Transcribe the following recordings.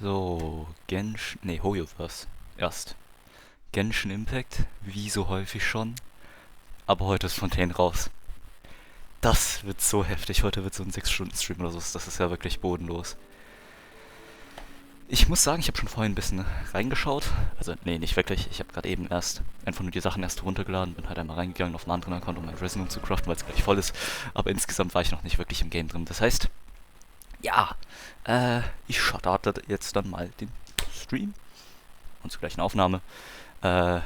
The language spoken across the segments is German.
So, Hoyoverse. Erst. Genshin Impact, wie so häufig schon. Aber heute ist Fontaine raus. Das wird so heftig. Heute wird so ein 6-Stunden-Stream oder so. Das ist ja wirklich bodenlos. Ich muss sagen, ich habe schon vorhin ein bisschen reingeschaut. Also, nee, nicht wirklich. Ich habe gerade eben erst einfach nur die Sachen erst runtergeladen. Bin halt einmal reingegangen auf einen anderen Account, um mein Resin zu craften, weil es gleich voll ist. Aber insgesamt war ich noch nicht wirklich im Game drin. Das heißt, ja, ich starte jetzt dann mal den Stream und zur gleichen Aufnahme. Äh,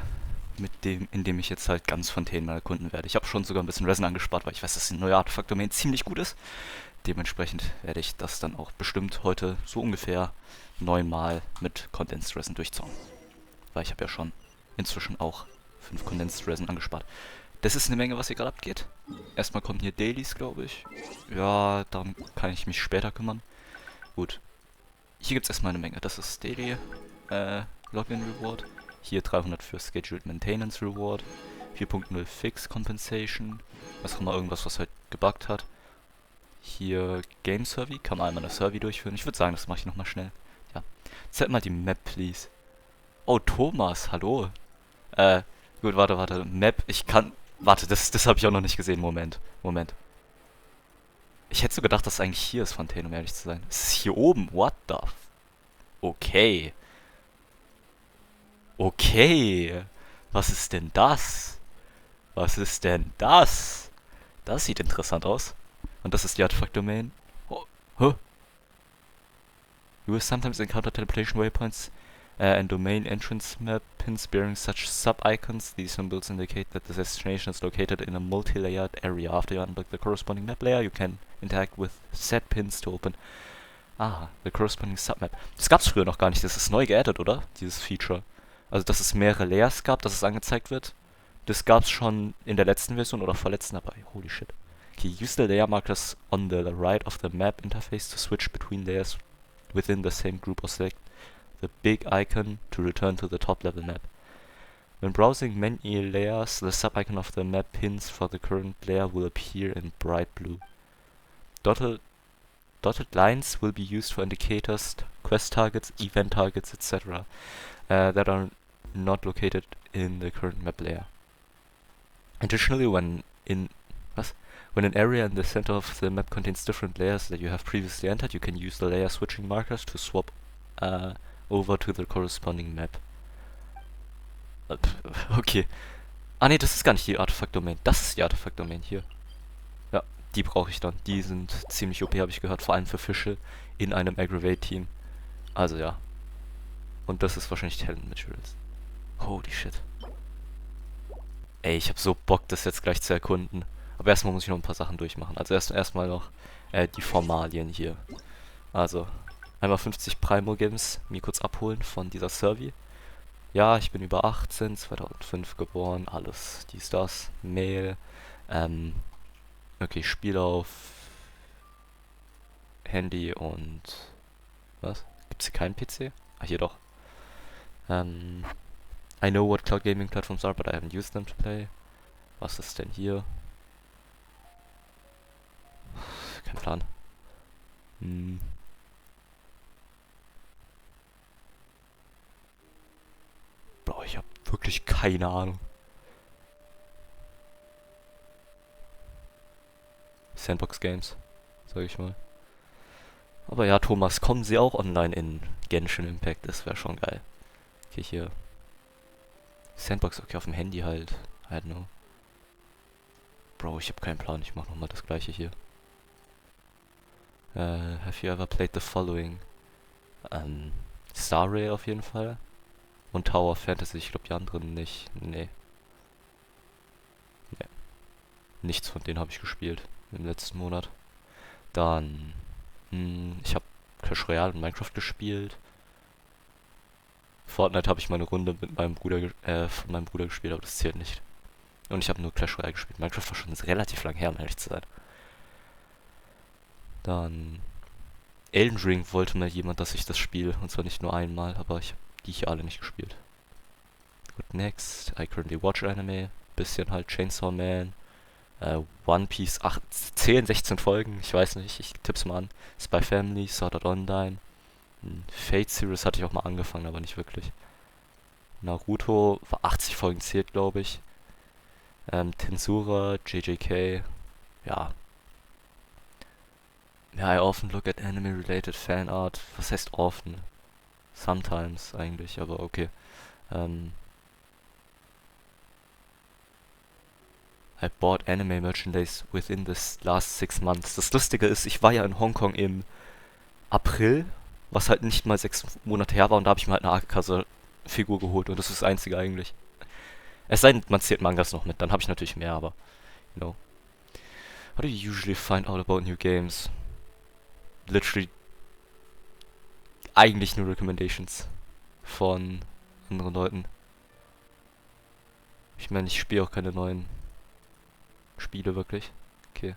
indem ich jetzt halt ganz Fontaine mal erkunden werde. Ich habe schon sogar ein bisschen Resin angespart, weil ich weiß, dass ein neuer Artefakt-Domain ziemlich gut ist. Dementsprechend werde ich das dann auch bestimmt heute so ungefähr 9-mal mit Condensed Resin durchzocken. Weil ich habe ja schon inzwischen auch 5 Condensed Resin angespart. Das ist eine Menge, was hier gerade abgeht. Erstmal kommen hier Dailies, glaube ich. Ja, darum kann ich mich später kümmern. Gut. Hier gibt es erstmal eine Menge. Das ist Daily Login Reward. Hier 300 für Scheduled Maintenance Reward. 4.0 Fix Compensation. Was auch immer, irgendwas, was halt gebuggt hat. Hier Game Survey. Kann man einmal eine Survey durchführen. Ich würde sagen, das mache ich nochmal schnell. Ja. Zeig mal die Map, please. Oh, Thomas, hallo. Gut, warte. Map, ich kann... Warte, das habe ich auch noch nicht gesehen. Moment. Ich hätte so gedacht, dass es eigentlich hier ist, Fontaine, um ehrlich zu sein. Es ist hier oben. What the... Okay. Okay. Was ist denn das? Was ist denn das? Das sieht interessant aus. Und das ist die Artifact-Domain. Oh, huh. You will sometimes encounter teleportation waypoints and domain entrance map pins bearing such sub-icons. These symbols indicate that the destination is located in a multi-layered area. After you unlock the corresponding map layer, you can interact with set pins to open the corresponding submap. Das gab's früher noch gar nicht. Das ist neu geaddet, oder? Dieses Feature. Also, dass es mehrere Layers gab, dass es angezeigt wird. Das gab's schon in der letzten Version oder vorletzten dabei. Holy shit. Okay, use the layer markers on the right of the map interface to switch between layers within the same group or select the big icon to return to the top level map. When browsing many layers, the sub-icon of the map pins for the current layer will appear in bright blue. Dotted lines will be used for indicators, quest targets, event targets, etc. That are not located in the current map layer. Additionally, when an area in the center of the map contains different layers that you have previously entered, you can use the layer switching markers to swap over to the corresponding map. Okay. Ne, das ist gar nicht die Artefakt-Domain. Das ist die Artefakt-Domain hier. Ja, die brauche ich dann. Die sind ziemlich OP, habe ich gehört. Vor allem für Fische in einem Aggravate-Team. Also ja. Und das ist wahrscheinlich Talent Materials. Holy shit. Ey, ich habe so Bock, das jetzt gleich zu erkunden. Aber erstmal muss ich noch ein paar Sachen durchmachen. Also erstmal noch die Formalien hier. Also, einmal 50 Primo-Games mir kurz abholen von dieser Survey. Ja, ich bin über 18, 2005 geboren, alles, dies, das, Mail. Okay, ich spiele auf Handy und... Was? Gibt's hier keinen PC? Ah, hier doch. I know what cloud gaming platforms are, but I haven't used them to play. Was ist denn hier? Kein Plan. Bro, ich hab wirklich keine Ahnung. Sandbox Games, sag ich mal. Aber ja, Thomas, kommen Sie auch online in Genshin Impact? Das wäre schon geil. Okay, hier. Sandbox, okay, auf dem Handy halt. I don't know. Bro, ich hab keinen Plan. Ich mach nochmal das gleiche hier. Have you ever played the following? Star Rail auf jeden Fall. Und Tower of Fantasy, ich glaube die anderen nicht. Nee. Nichts von denen habe ich gespielt im letzten Monat. Dann, ich habe Clash Royale und Minecraft gespielt. Fortnite habe ich mal eine Runde mit meinem Bruder, von meinem Bruder gespielt, aber das zählt nicht. Und ich habe nur Clash Royale gespielt. Minecraft war schon relativ lang her, um ehrlich zu sein. Dann Elden Ring wollte mal jemand, dass ich das spiele. Und zwar nicht nur einmal, aber ich habe die hier alle nicht gespielt. Gut, next. I currently watch anime. Bisschen halt Chainsaw Man. One Piece 10, 16 Folgen. Ich weiß nicht, ich tipp's mal an. Spy Family, Sword Art Online. Fate Series hatte ich auch mal angefangen, aber nicht wirklich. Naruto war 80 Folgen zählt, glaube ich. Tensura, JJK, ja. Ja, I often look at anime-related fan art. Was heißt often? Sometimes eigentlich, aber okay. I bought anime merchandise within the last 6 months. Das Lustige ist, ich war ja in Hongkong im April, was halt nicht mal 6 Monate her war, und da habe ich mir halt eine Arc-Figur geholt und das ist das einzige eigentlich. Es sei denn, man zählt Mangas noch mit, dann habe ich natürlich mehr, aber, you know. How do you usually find out about new games? Literally eigentlich nur Recommendations von anderen Leuten. Ich meine, ich spiele auch keine neuen Spiele wirklich. Okay.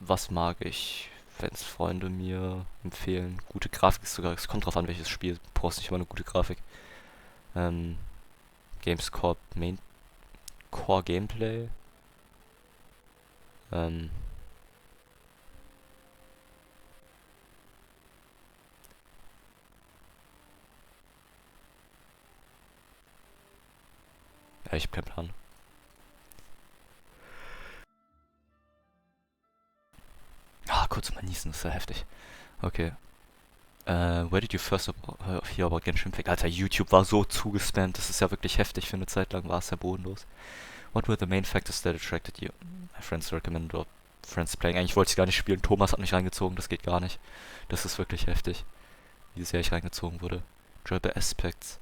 Was mag ich? Wenn's Freunde mir empfehlen. Gute Grafik ist sogar, es kommt drauf an, welches Spiel. Du brauchst nicht immer eine gute Grafik. Games Main Core Gameplay. Ja, ich hab keinen Plan. Ah, kurz mal niesen, das ist ja heftig. Okay. Where did you first hear about Genshin Impact? Alter, YouTube war so zugespammt, das ist ja wirklich heftig. Für eine Zeit lang war es ja bodenlos. What were the main factors that attracted you? My friends recommended or friends playing. Eigentlich wollte ich gar nicht spielen. Thomas hat mich reingezogen, das geht gar nicht. Das ist wirklich heftig, wie sehr ich reingezogen wurde. Enjoyable aspects,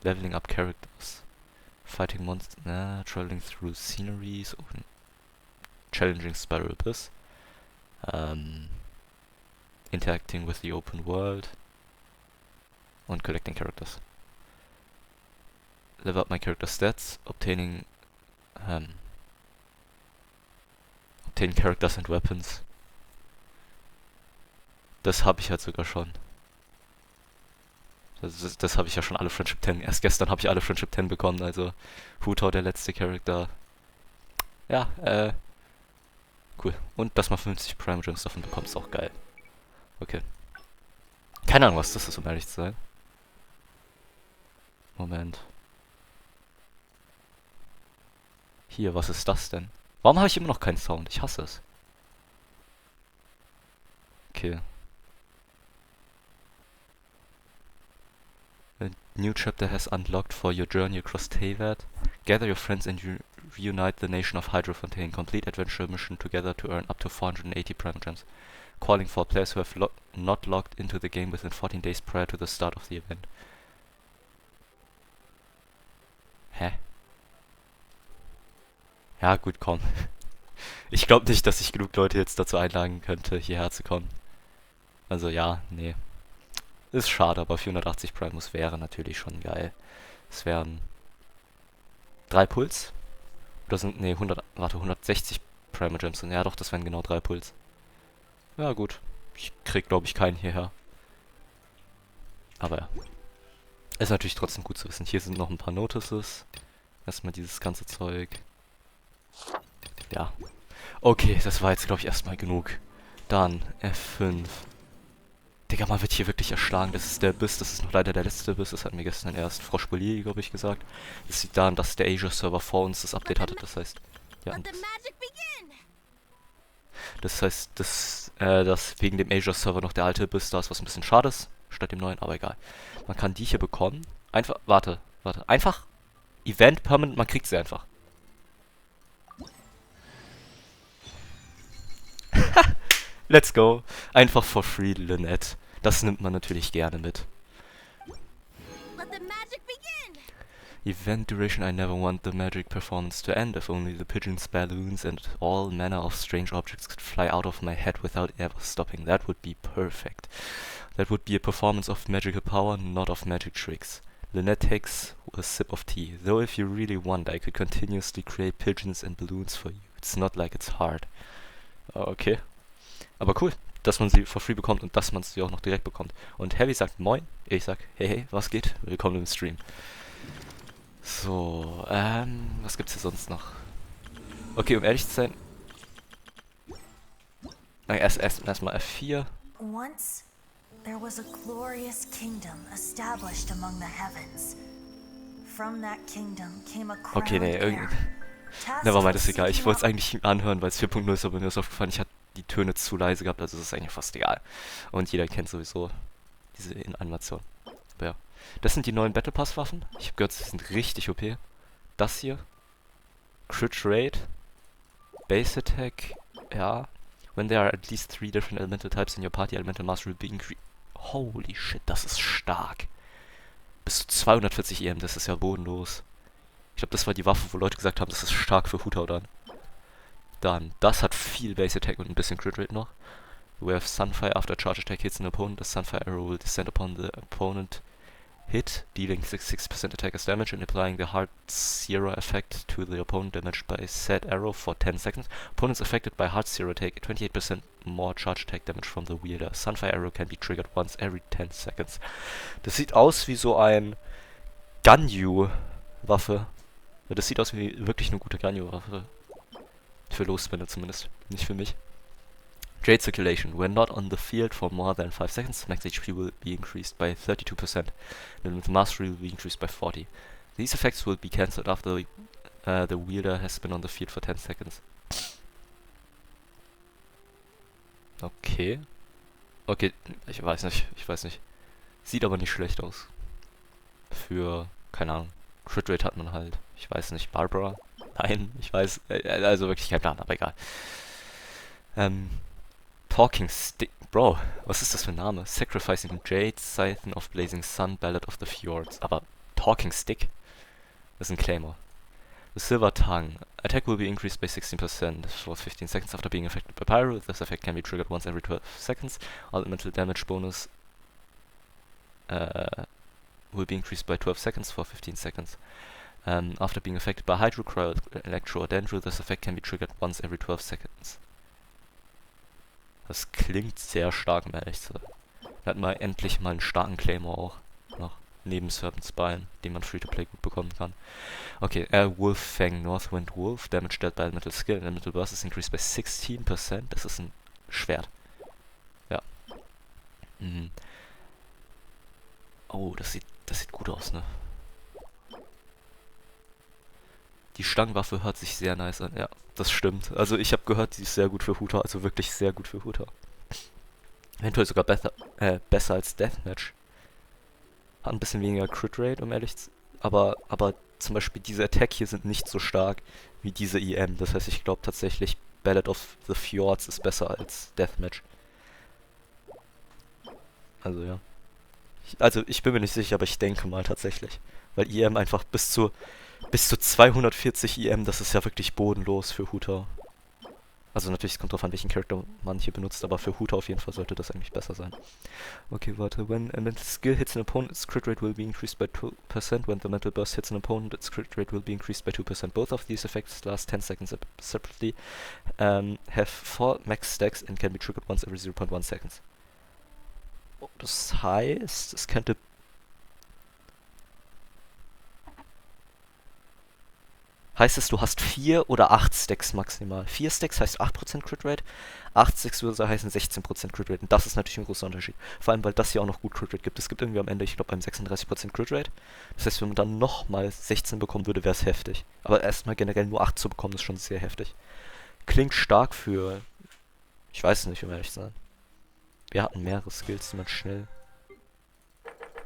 leveling up characters, fighting monsters, traveling through sceneries, challenging spiral abyss, interacting with the open world und collecting characters. Level up my character stats, obtain characters and weapons. Das habe ich halt sogar schon. Das habe ich ja schon alle Friendship 10. Erst gestern habe ich alle Friendship 10 bekommen, also Hutau, der letzte Charakter. Ja, cool. Und dass man 50 Prime Gems davon bekommt, ist auch geil. Okay. Keine Ahnung, was das ist, um ehrlich zu sein. Moment. Hier, was ist das denn? Warum habe ich immer noch keinen Sound? Ich hasse es. Okay. A new chapter has unlocked for your journey across Teyvat. Gather your friends and reunite the nation of Fontaine. Complete adventure mission together to earn up to 480 Prime Gems. Calling for players who have not logged into the game within 14 days prior to the start of the event. Hä? Ja, gut, komm. Ich glaube nicht, dass ich genug Leute jetzt dazu einladen könnte, hierher zu kommen. Also ja, nee. Ist schade, aber 480 Primus wäre natürlich schon geil. Es wären 3 Puls. Oder sind, nee, 160 Primal Gems. Ja doch, das wären genau 3 Puls. Ja gut. Ich krieg, glaube ich, keinen hierher. Aber ja. Ist natürlich trotzdem gut zu wissen. Hier sind noch ein paar Notices. Erstmal dieses ganze Zeug. Ja. Okay, das war jetzt, glaube ich, erstmal genug. Dann F5. Digga, man wird hier wirklich erschlagen. Das ist der Biss, das ist noch leider der letzte Biss. Das hat mir gestern erst Frau Spolier, glaube ich, gesagt. Das liegt daran, dass der Asia-Server vor uns das Update hatte. Das heißt, ja. Das heißt, dass wegen dem Asia-Server noch der alte Biss da ist, was ein bisschen schade ist, statt dem neuen, aber egal. Man kann die hier bekommen. Einfach, warte. Einfach Event Permanent, man kriegt sie einfach. Let's go. Einfach for free, Lynette. Das nimmt man natürlich gerne mit. Event duration, I never want the magic performance to end. If only the pigeons, balloons and all manner of strange objects could fly out of my head without ever stopping. That would be perfect. That would be a performance of magical power, not of magic tricks. Lynette takes a sip of tea. Though if you really want, I could continuously create pigeons and balloons for you. It's not like it's hard. Okay. Aber cool, dass man sie for free bekommt und dass man sie auch noch direkt bekommt. Und Heavy sagt Moin, ich sag hey, was geht? Willkommen im Stream. So, was gibt's hier sonst noch? Okay, um ehrlich zu sein... Erstmal F4. Once there was a glorious kingdom established among the heavens. From that kingdom came a crowned Okay, nee, heir. nevermind, ist egal. Ich wollte es eigentlich anhören, weil es 4.0 ist, aber mir ist aufgefallen, ich hatte die Töne zu leise gehabt, also ist es eigentlich fast egal. Und jeder kennt sowieso diese Animation. Aber ja. Das sind die neuen Battle Pass Waffen. Ich habe gehört, sie sind richtig OP. Das hier. Crit Rate. Base Attack. Ja. When there are at least 3 different elemental types in your party, elemental mastery will be increased. Holy shit, das ist stark. Bis zu 240 EM, das ist ja bodenlos. Ich glaube, das war die Waffe, wo Leute gesagt haben, das ist stark für Huta dann. Dann, das hat viel Base Attack und ein bisschen Crit Rate noch. We have Sunfire after charge attack hits an opponent. The Sunfire arrow will descend upon the opponent hit, dealing 6% attacker's damage and applying the hard zero effect to the opponent damaged by said arrow for 10 seconds. Opponents affected by hard zero take 28% more charge attack damage from the wielder. Sunfire arrow can be triggered once every 10 seconds. Das sieht aus wie so ein Ganyu-Waffe. Das sieht aus wie wirklich eine gute Ganyu-Waffe. Für Losspinner zumindest, nicht für mich. Trade circulation. When not on the field for more than 5 seconds, max HP will be increased by 32%. And the mastery will be increased by 40%. These effects will be cancelled after the wielder has been on the field for 10 seconds. Okay. Okay, ich weiß nicht. Sieht aber nicht schlecht aus. Für, keine Ahnung, Crit Rate hat man halt. Ich weiß nicht, Barbara? Nein, ich weiß, also wirklich kein Plan, aber egal. Talking Stick. Bro, was ist das für ein Name? Sacrificing Jade, Scythen of Blazing Sun, Ballad of the Fjords. Aber Talking Stick? Das ist ein Claymore. The Silver Tongue. Attack will be increased by 16% for 15 seconds after being affected by Pyro. This effect can be triggered once every 12 seconds. Elemental damage bonus will be increased by 12 seconds for 15 seconds. After being affected by Hydro, Cryo, Electro or Dendro, this effect can be triggered once every 12 seconds. Das klingt sehr stark, um ehrlich zu sein. Wir hatten mal endlich mal einen starken Claymore auch noch. Neben Serpent's Spine, den man Free-to-Play gut bekommen kann. Okay, Wolf Fang, Northwind Wolf, Damage dealt by Elemental Skill, Elemental Burst is increased by 16%. Das ist ein Schwert. Ja. Mhm. Oh, das sieht gut aus, ne? Die Stangenwaffe hört sich sehr nice an, ja, das stimmt. Also ich habe gehört, die ist sehr gut für Huta, also wirklich sehr gut für Huta. Eventuell sogar besser als Deathmatch. Hat ein bisschen weniger Crit Rate, um ehrlich zu sein. Aber zum Beispiel diese Attack hier sind nicht so stark wie diese EM. Das heißt, ich glaube tatsächlich, Ballad of the Fjords ist besser als Deathmatch. Also ja. Ich bin mir nicht sicher, aber ich denke mal tatsächlich. Weil EM einfach bis zu 240 EM, das ist ja wirklich bodenlos für Huta. Also natürlich, es kommt drauf an, welchen Charakter man hier benutzt, aber für Huta auf jeden Fall sollte das eigentlich besser sein. Okay, warte. When a mental skill hits an opponent, its crit rate will be increased by 2%. When the mental burst hits an opponent, its crit rate will be increased by 2%. Both of these effects last 10 seconds separately, have 4 max stacks and can be triggered once every 0.1 seconds. Das heißt, es könnte... Heißt es, du hast 4 oder 8 Stacks maximal. 4 Stacks heißt 8% Crit Rate, 8 Stacks würde heißen 16% Crit Rate. Und das ist natürlich ein großer Unterschied. Vor allem, weil das hier auch noch gut Crit Rate gibt. Es gibt irgendwie am Ende, ich glaube, beim 36% Crit Rate. Das heißt, wenn man dann nochmal 16 bekommen würde, wäre es heftig. Aber erstmal generell nur 8 zu bekommen, ist schon sehr heftig. Klingt stark für... Ich weiß es nicht, um ehrlich zu sein. Wir hatten mehrere Skills, die man schnell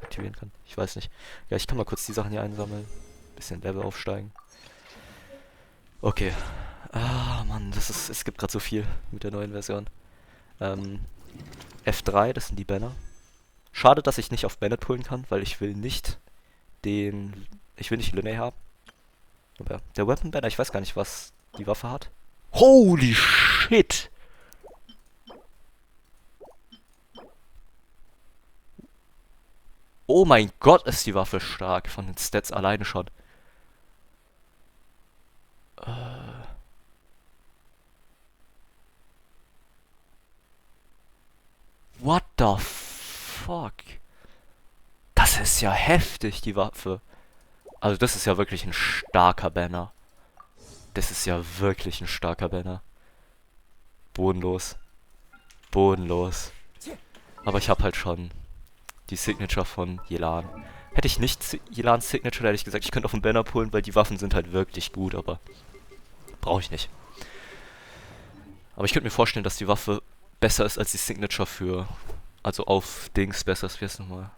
aktivieren kann. Ich weiß nicht. Ja, ich kann mal kurz die Sachen hier einsammeln. Bisschen Level aufsteigen. Okay. Ah, Mann, es gibt gerade so viel mit der neuen Version. F3, das sind die Banner. Schade, dass ich nicht auf Bennett pullen kann, weil ich will nicht Linné haben. Aber der Weapon Banner, ich weiß gar nicht, was die Waffe hat. Holy shit! Oh mein Gott, ist die Waffe stark, von den Stats alleine schon. What the fuck? Das ist ja heftig, die Waffe. Also das ist ja wirklich ein starker Banner. Das ist ja wirklich ein starker Banner. Bodenlos. Bodenlos. Aber ich habe halt schon die Signature von Yelan. Hätte ich nicht Yelans Signature, hätte ich gesagt, ich könnte auf den Banner pullen, weil die Waffen sind halt wirklich gut, aber brauche ich nicht. Aber ich könnte mir vorstellen, dass die Waffe besser ist als die Signature für... Also auf Dings besser ist, wie heißt nochmal?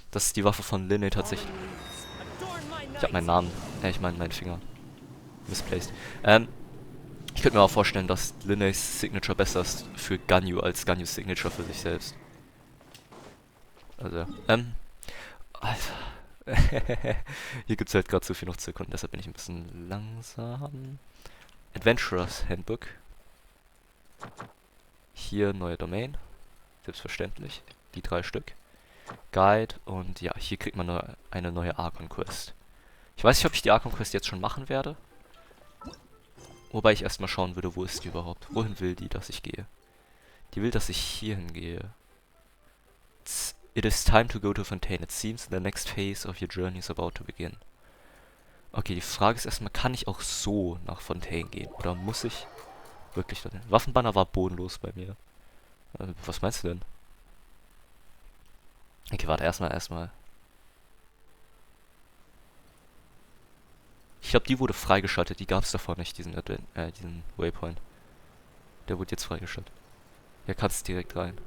Das ist die Waffe von Linne tatsächlich. Ich habe meinen Namen, ich meine meinen Finger misplaced. Ich könnte mir auch vorstellen, dass Linneys Signature besser ist für Ganyu als Ganyus Signature für sich selbst. Also, Alter. Hier gibt es halt gerade zu viel noch zu erkunden, deshalb bin ich ein bisschen langsam. Adventurers Handbook. Hier neue Domain. Selbstverständlich. Die 3 Stück. Guide und ja, hier kriegt man eine neue Archon Quest. Ich weiß nicht, ob ich die Archon Quest jetzt schon machen werde. Wobei ich erstmal schauen würde, wo ist die überhaupt? Wohin will die, dass ich gehe? Die will, dass ich hierhin gehe. It is time to go to Fontaine. It seems the next phase of your journey is about to begin. Okay, die Frage ist erstmal, kann ich auch so nach Fontaine gehen? Oder muss ich wirklich dorthin? Waffenbanner war bodenlos bei mir. Was meinst du denn? Okay, warte, erstmal. Ich glaube, die wurde freigeschaltet. Die gab es davor nicht, diesen Waypoint. Der wurde jetzt freigeschaltet. Hier kannst du direkt rein.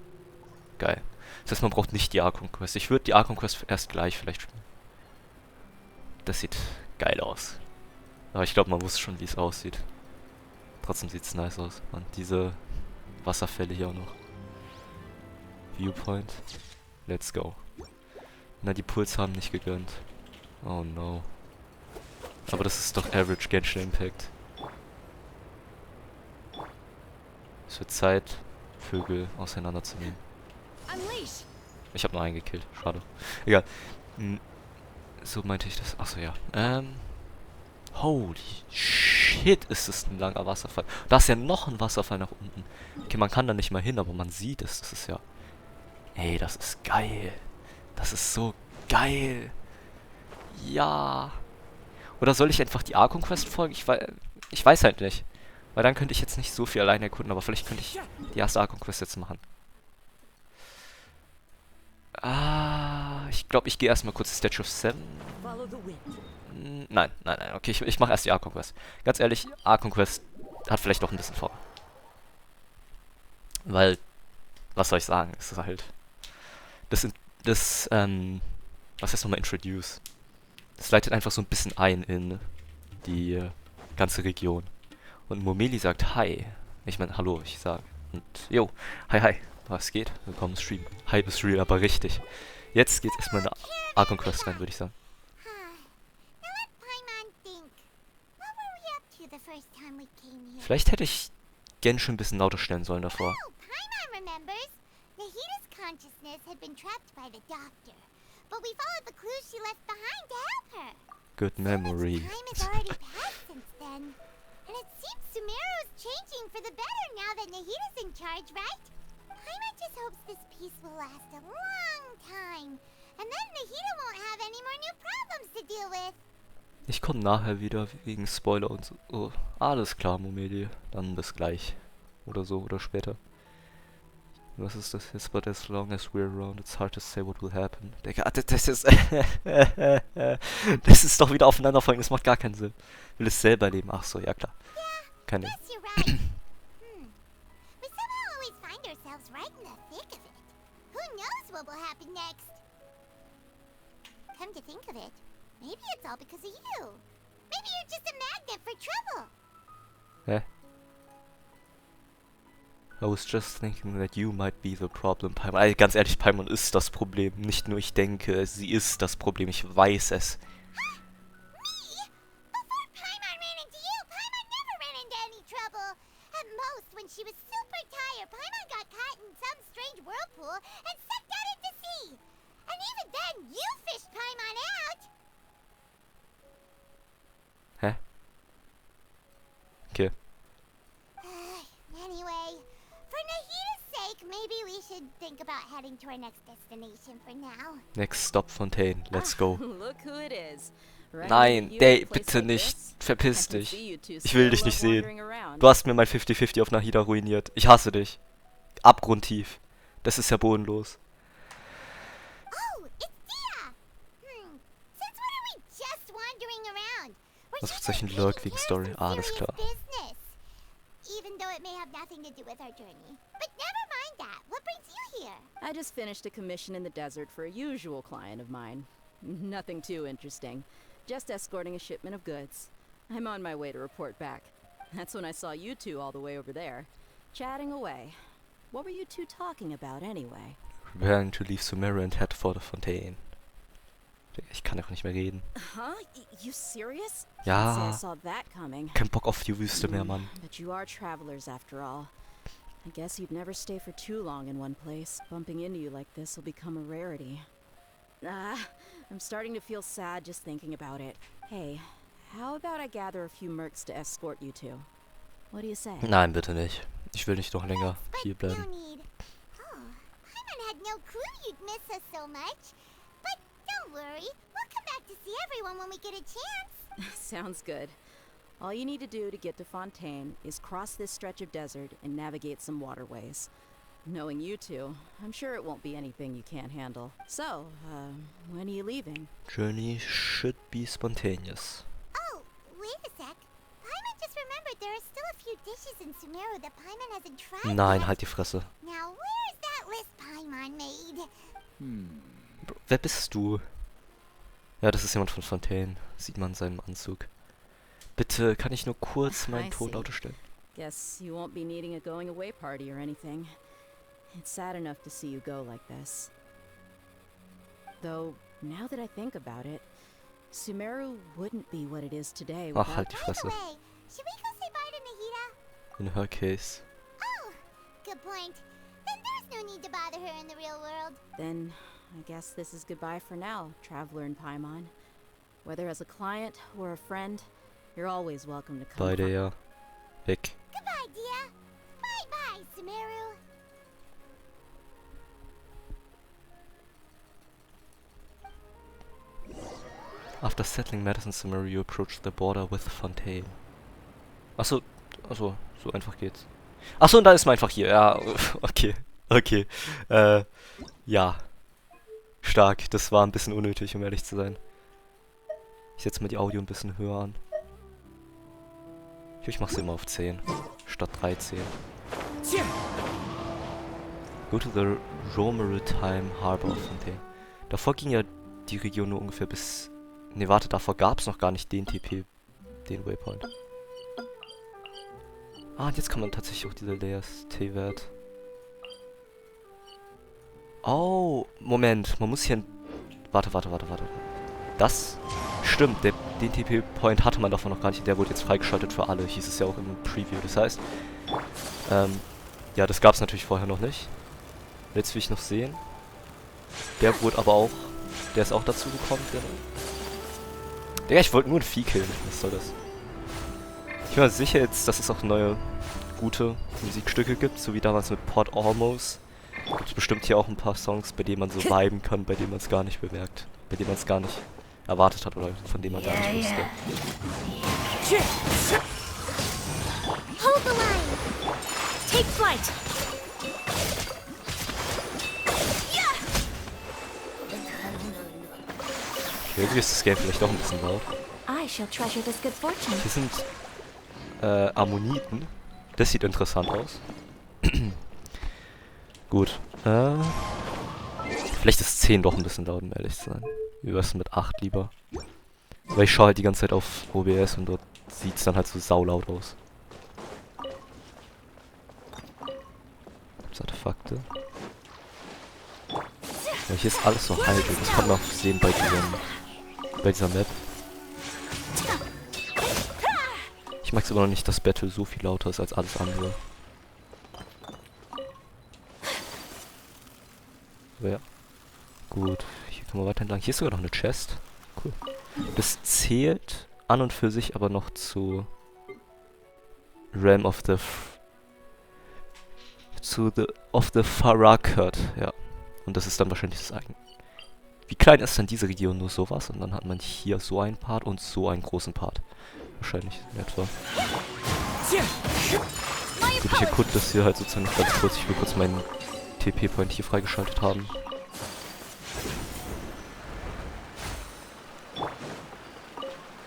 Geil. Das heißt, man braucht nicht die Archon Quest. Ich würde die Archon Quest erst gleich vielleicht spielen. Das sieht geil aus. Aber ich glaube, man wusste schon, wie es aussieht. Trotzdem sieht es nice aus. Und diese Wasserfälle hier auch noch. Viewpoint. Let's go. Na, die Puls haben nicht gegönnt. Oh no. Aber das ist doch Average Genshin Impact. Es wird Zeit, Vögel auseinanderzunehmen. Ich habe nur einen gekillt. Schade. Egal. So meinte ich das. Achso, ja. Holy shit, ist das ein langer Wasserfall. Da ist ja noch ein Wasserfall nach unten. Okay, man kann da nicht mal hin, aber man sieht es. Das ist ja... Ey, das ist geil. Das ist so geil. Ja. Oder soll ich einfach die Archon Quest folgen? Ich weiß halt nicht. Weil dann könnte ich jetzt nicht so viel alleine erkunden, aber vielleicht könnte ich die erste Archon Quest jetzt machen. Ich glaube, ich gehe erstmal kurz Statue of Seven. Nein. Okay, ich mache erst die Archon Quest. Ganz ehrlich, Archon Quest hat vielleicht doch ein bisschen vor. Weil, was soll ich sagen? Es ist halt... was heißt nochmal Introduce? Das leitet einfach so ein bisschen ein in die ganze Region. Und Momeli sagt Hi. Ich meine, hallo, ich sage. Und, yo, hi. Was geht? Willkommen im Stream. Hype ist real, aber richtig. Jetzt geht's erstmal in eine Archon Quest rein, würde ich sagen. Vielleicht hätte ich Genshin ein bisschen lauter stellen sollen davor. Good memory. Paimon just hopes this peace will last a long time. And then Nahida won't have any more new problems to deal with. Ich komme nachher wieder wegen Spoiler und so. Oh, alles klar, Momeli. Dann bis gleich. Oder so, oder später. Was ist das jetzt? But as long as we're around, it's hard to say what will happen. Digga, das ist... das ist doch wieder aufeinanderfolgen, das macht gar keinen Sinn. Ich will es selber erleben. Ach so, ja klar. Keine... What will happen next? Come to think of it, maybe it's all because of you. Maybe you're just a magnet for trouble. Hä? I was just thinking that you might be the problem, Paimon. Ganz ehrlich, Paimon ist das Problem. Nicht nur ich denke, sie ist das Problem. Ich weiß es. She was super tired. Paimon got caught in some strange whirlpool and sucked out into sea. And even then, you fished Paimon out. Hä? Okay. Anyway, for Nahida's sake, maybe we should think about heading to our next destination for now. Next stop Fontaine. Let's go. Look who it is. Nein, Day, bitte nicht. Verpiss dich. Ich will dich nicht sehen. Du hast mir mein 50-50 auf Nahida ruiniert. Ich hasse dich. Abgrundtief. Das ist ja bodenlos. Oh, it's Dia! Since when are we just wandering around? We're Was just für ein taking Lurk wegen care of Story? some Ah, alles serious klar. business. Even though it may have nothing to do with our journey. But never mind that. What brings you here? I just finished a commission in the desert for a usual client of mine. Nothing too interesting. Just escorting a shipment of goods. I'm on my way to report back. That's when I saw you two all the way over there, chatting away. What were you two talking about anyway? Preparing to leave Sumeru and head for the Fontaine. Ich kann doch nicht mehr reden. Huh? You serious? Ja. Can't say I saw that coming. Kein Bock auf die Wüste mehr, Mann. But you are travelers after all. I guess you'd never stay for too long in one place. Bumping into you like this will become a rarity. I'm starting to feel sad just thinking about it. Hey, how about I gather a few mercs to escort you two? What do you say? Nein, bitte nicht. Ich will nicht noch länger But hier no bleiben. need. Oh, Paimon had no clue you'd miss us so much. But don't worry. We'll come back to see everyone when we get a chance. Sounds good. All you need to do to get to Fontaine is cross this stretch of desert and navigate some waterways. Knowing you two, I'm sure it won't be anything you can't handle. So, when are you leaving? Journey should be spontaneous. Oh, wait a sec. Paimon just remembered there are still a few dishes in Sumeru that Paimon hasn't tried Nein, yet. halt die Fresse. Now, where's that list Paimon made? Wer bist du? Ja, das ist jemand von Fontaine. Sieht man in seinem Anzug. Bitte, kann ich nur kurz meinen I Ton see. lauter stellen? Guess you won't be needing a going away party or anything. It's sad enough to see you go like this. Though, now that I think about it, Sumeru wouldn't be what it is today Ach, without... halt die By the Fresse. way, should we go say bye to Nahida? In her case. Oh, good point. Then there's no need to bother her in the real world. Then, I guess this is goodbye for now, Traveler in Paimon. Whether as a client or a friend, you're always welcome to come. Beide ja. Weg. Goodbye, Dia. Bye-bye, Sumeru. After settling matters in Sumeru, you approach the border with Fontaine. Achso, so einfach geht's. Achso, und da ist man einfach hier. Ja, okay. Ja. Stark. Das war ein bisschen unnötig, um ehrlich zu sein. Ich setze mal die Audio ein bisschen höher an. Ich mach's immer auf 10. Statt 13. Go to the Maritime Harbor of Fontaine. Davor ging ja die Region nur ungefähr bis... Ne, warte, davor gab's noch gar nicht den TP, den Waypoint. Ah, und jetzt kann man tatsächlich auch diese Layers T-Wert. Oh, Moment, man muss hier... Warte. Das stimmt, den TP-Point hatte man davon noch gar nicht. Der wurde jetzt freigeschaltet für alle, hieß es ja auch im Preview. Das heißt, ja, das gab's natürlich vorher noch nicht. Jetzt will ich noch sehen. Der wurde aber auch... Der ist auch dazu gekommen, genau. Digga, ich wollte nur ein Vieh killen. Was soll das? Ich bin mir sicher jetzt, dass es auch neue, gute Musikstücke gibt, so wie damals mit Pod Almost. Gibt es bestimmt hier auch ein paar Songs, bei denen man so viben kann, bei denen man es gar nicht bemerkt. Bei denen man es gar nicht erwartet hat oder von denen man gar nicht wusste. Hold the line. Take flight. Irgendwie ist das Game vielleicht doch ein bisschen laut. I shall treasure this good fortune. Hier sind Ammoniten. Das sieht interessant aus. Gut. Vielleicht ist 10 doch ein bisschen laut, um ehrlich zu sein. Wie wär's mit 8 lieber? Weil ich schaue halt die ganze Zeit auf OBS und dort sieht's dann halt so saulaut aus. Artefakte. Ja, hier ist alles so halb. Das kann man auch sehen bei dieser Map. Ich mag es aber noch nicht, dass Battle so viel lauter ist als alles andere. Aber ja. Gut. Hier kann man weiter entlang. Hier ist sogar noch eine Chest. Cool. Das zählt an und für sich aber noch zu Realm of the verkackt. Ja. Und das ist dann wahrscheinlich das eigene. Wie klein ist dann diese Region? Nur sowas? Und dann hat man hier so einen Part und so einen großen Part. Wahrscheinlich in etwa. Gut, ich erkunde das hier halt sozusagen ganz kurz. Ich will kurz meinen TP-Point hier freigeschaltet haben.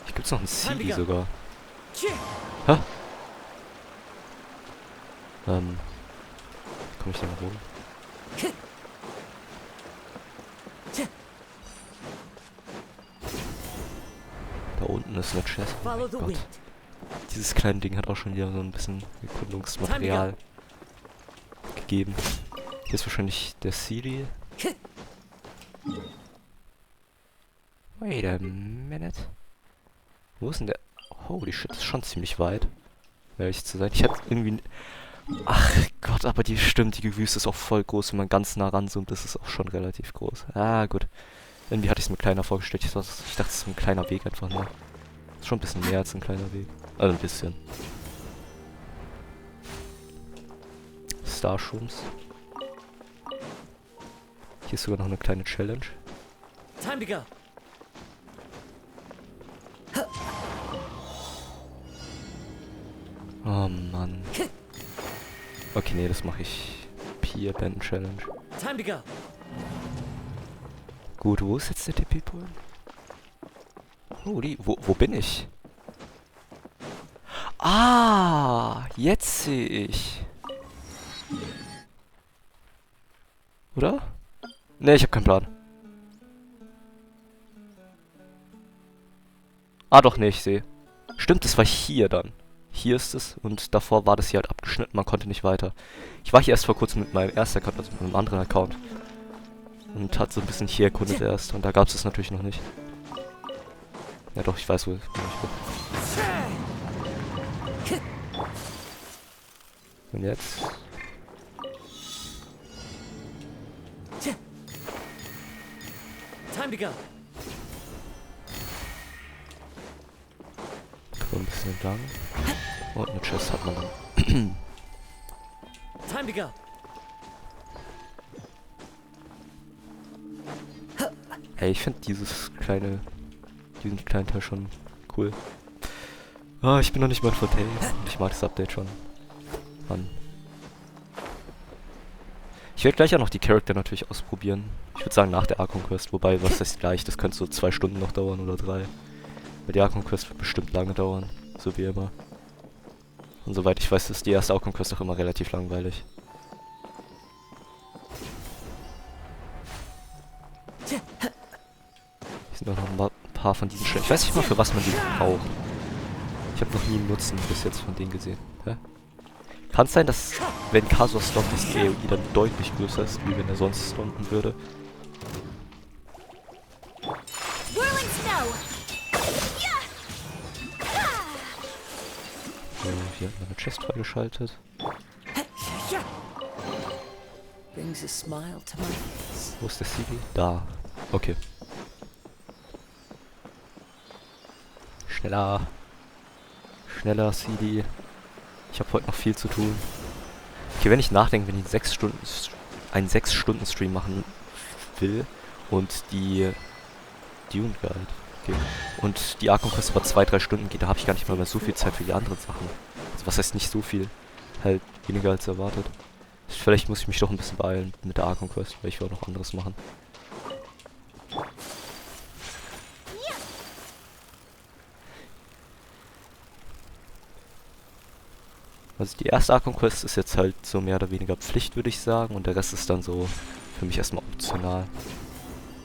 Hier gibt's noch ein CD sogar. Hä? Komm ich da mal rum? Da unten ist eine Chest. Oh mein Gott. Dieses kleine Ding hat auch schon wieder so ein bisschen Erkundungsmaterial gegeben. Hier ist wahrscheinlich der CD. Wait a minute. Wo ist denn der? Holy shit, das ist schon ziemlich weit. Ehrlich zu sein. Ich hatte irgendwie... Ach Gott, aber die stimmt, die Wüste ist auch voll groß. Wenn man ganz nah ranzoomt, ist es auch schon relativ groß. Ah, gut. Irgendwie hatte ich es mir kleiner vorgestellt. Ich dachte, es ist ein kleiner Weg einfach nur. Ist schon ein bisschen mehr als ein kleiner Weg. Also ein bisschen. Starshrooms. Hier ist sogar noch eine kleine Challenge. Time to go. Oh Mann. Okay, nee, das mache ich. Peer Band Challenge. Time to go. Gut, wo ist jetzt der TP-Pool? Oh, wo bin ich? Ah, jetzt sehe ich. Oder? Ne, ich habe keinen Plan. Ah, doch, ne, ich sehe. Stimmt, das war hier dann. Hier ist es und davor war das hier halt abgeschnitten, man konnte nicht weiter. Ich war hier erst vor kurzem mit meinem ersten Account, also mit einem anderen Account. Und hat so ein bisschen hier erkundet erst und da gab es es natürlich noch nicht. Ja doch, ich weiß, wo ich bin. Und jetzt? Time to go. Ein bisschen entlang. Und eine Chest hat man dann. Time to go. Ey, ich finde diesen kleinen Teil schon cool. Ah, ich bin noch nicht mal in Fontaine und ich mag das Update schon. Mann. Ich werde gleich auch noch die Charakter natürlich ausprobieren. Ich würde sagen nach der Archon Quest, wobei, was heißt gleich, das könnte so 2 Stunden noch dauern oder 3. Weil die Archon Quest wird bestimmt lange dauern, so wie immer. Und soweit ich weiß, ist die erste Archon Quest auch immer relativ langweilig. Hier sind auch noch ein paar von diesen Stellen. Ich weiß nicht mal, für was man die braucht. Ich habe noch nie einen Nutzen bis jetzt von denen gesehen. Hä? Kann es sein, dass, wenn Kasor stompt, dass die AOE dann deutlich größer ist, wie wenn er sonst stompen würde? So, hier hat man eine Chest freigeschaltet. Brings a smile to my face. Wo ist der CD? Da. Okay. Schneller. Schneller, CD. Ich habe heute noch viel zu tun. Okay, wenn ich nachdenke, wenn ich einen 6-Stunden-Stream machen will und die Dune Guide, okay, und die Archon Quest über 2-3 Stunden geht, da habe ich gar nicht mal mehr so viel Zeit für die anderen Sachen. Also was heißt nicht so viel? Halt weniger als erwartet. Vielleicht muss ich mich doch ein bisschen beeilen mit der Archon Quest, weil ich will auch noch anderes machen. Also die erste Archon Quest ist jetzt halt so mehr oder weniger Pflicht, würde ich sagen, und der Rest ist dann so für mich erstmal optional.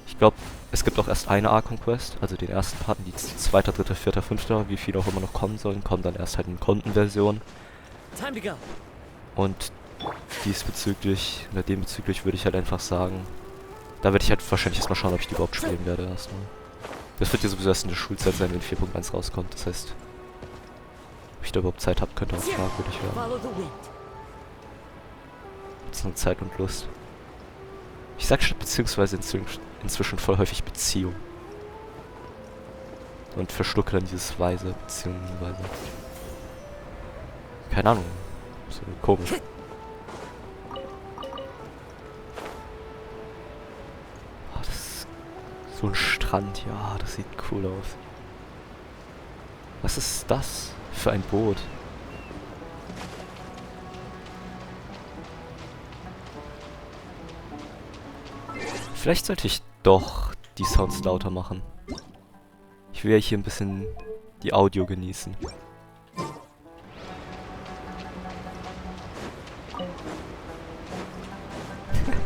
Ich glaube, es gibt auch erst eine Archon Quest, also den ersten Part, die zweite, dritte, vierte, fünfte, wie viele auch immer noch kommen sollen, kommen dann erst halt in Kontenversion. Time to go. Und diesbezüglich, oder dem bezüglich würde ich halt einfach sagen, da werde ich halt wahrscheinlich erstmal schauen, ob ich die überhaupt spielen werde erstmal. Das wird ja sowieso erst in der Schulzeit sein, wenn 4.1 rauskommt, das heißt, ob ich da überhaupt Zeit habe, könnte auch fragwürdig werden. Follow the wind. Jetzt nur Zeit und Lust. Ich sag schon beziehungsweise inzwischen voll häufig Beziehung. Und verschlucke dann dieses Weise, beziehungsweise. Keine Ahnung. So komisch. Oh, das ist so ein Strand, ja, das sieht cool aus. Was ist das für ein Boot? Vielleicht sollte ich doch die Sounds lauter machen. Ich will ja hier ein bisschen die Audio genießen.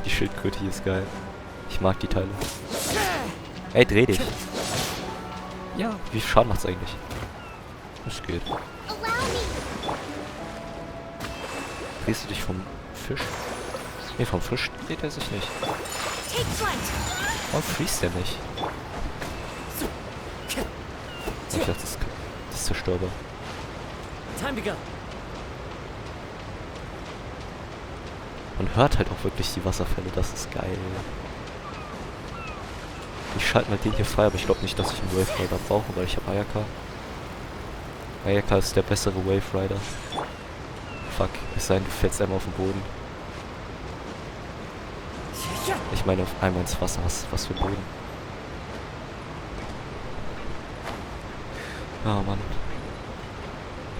Die Schildkröte hier ist geil. Ich mag die Teile. Ey, dreh dich. Ja, wie viel Schaden macht's eigentlich? Das geht. Drehst du dich vom Fisch? Ne, vom Fisch dreht er sich nicht. Warum fließt der nicht? Ich dachte, das ist zerstörbar. Man hört halt auch wirklich die Wasserfälle, das ist geil. Ich schalte mal den hier frei, aber ich glaube nicht, dass ich einen Wave Rider brauche, weil ich habe Ayaka. Ayaka ist der bessere Wave Rider. Fuck, es sei denn, du fällst einmal auf den Boden. Ich meine, auf einmal ins Wasser, was für Boden. Oh Mann.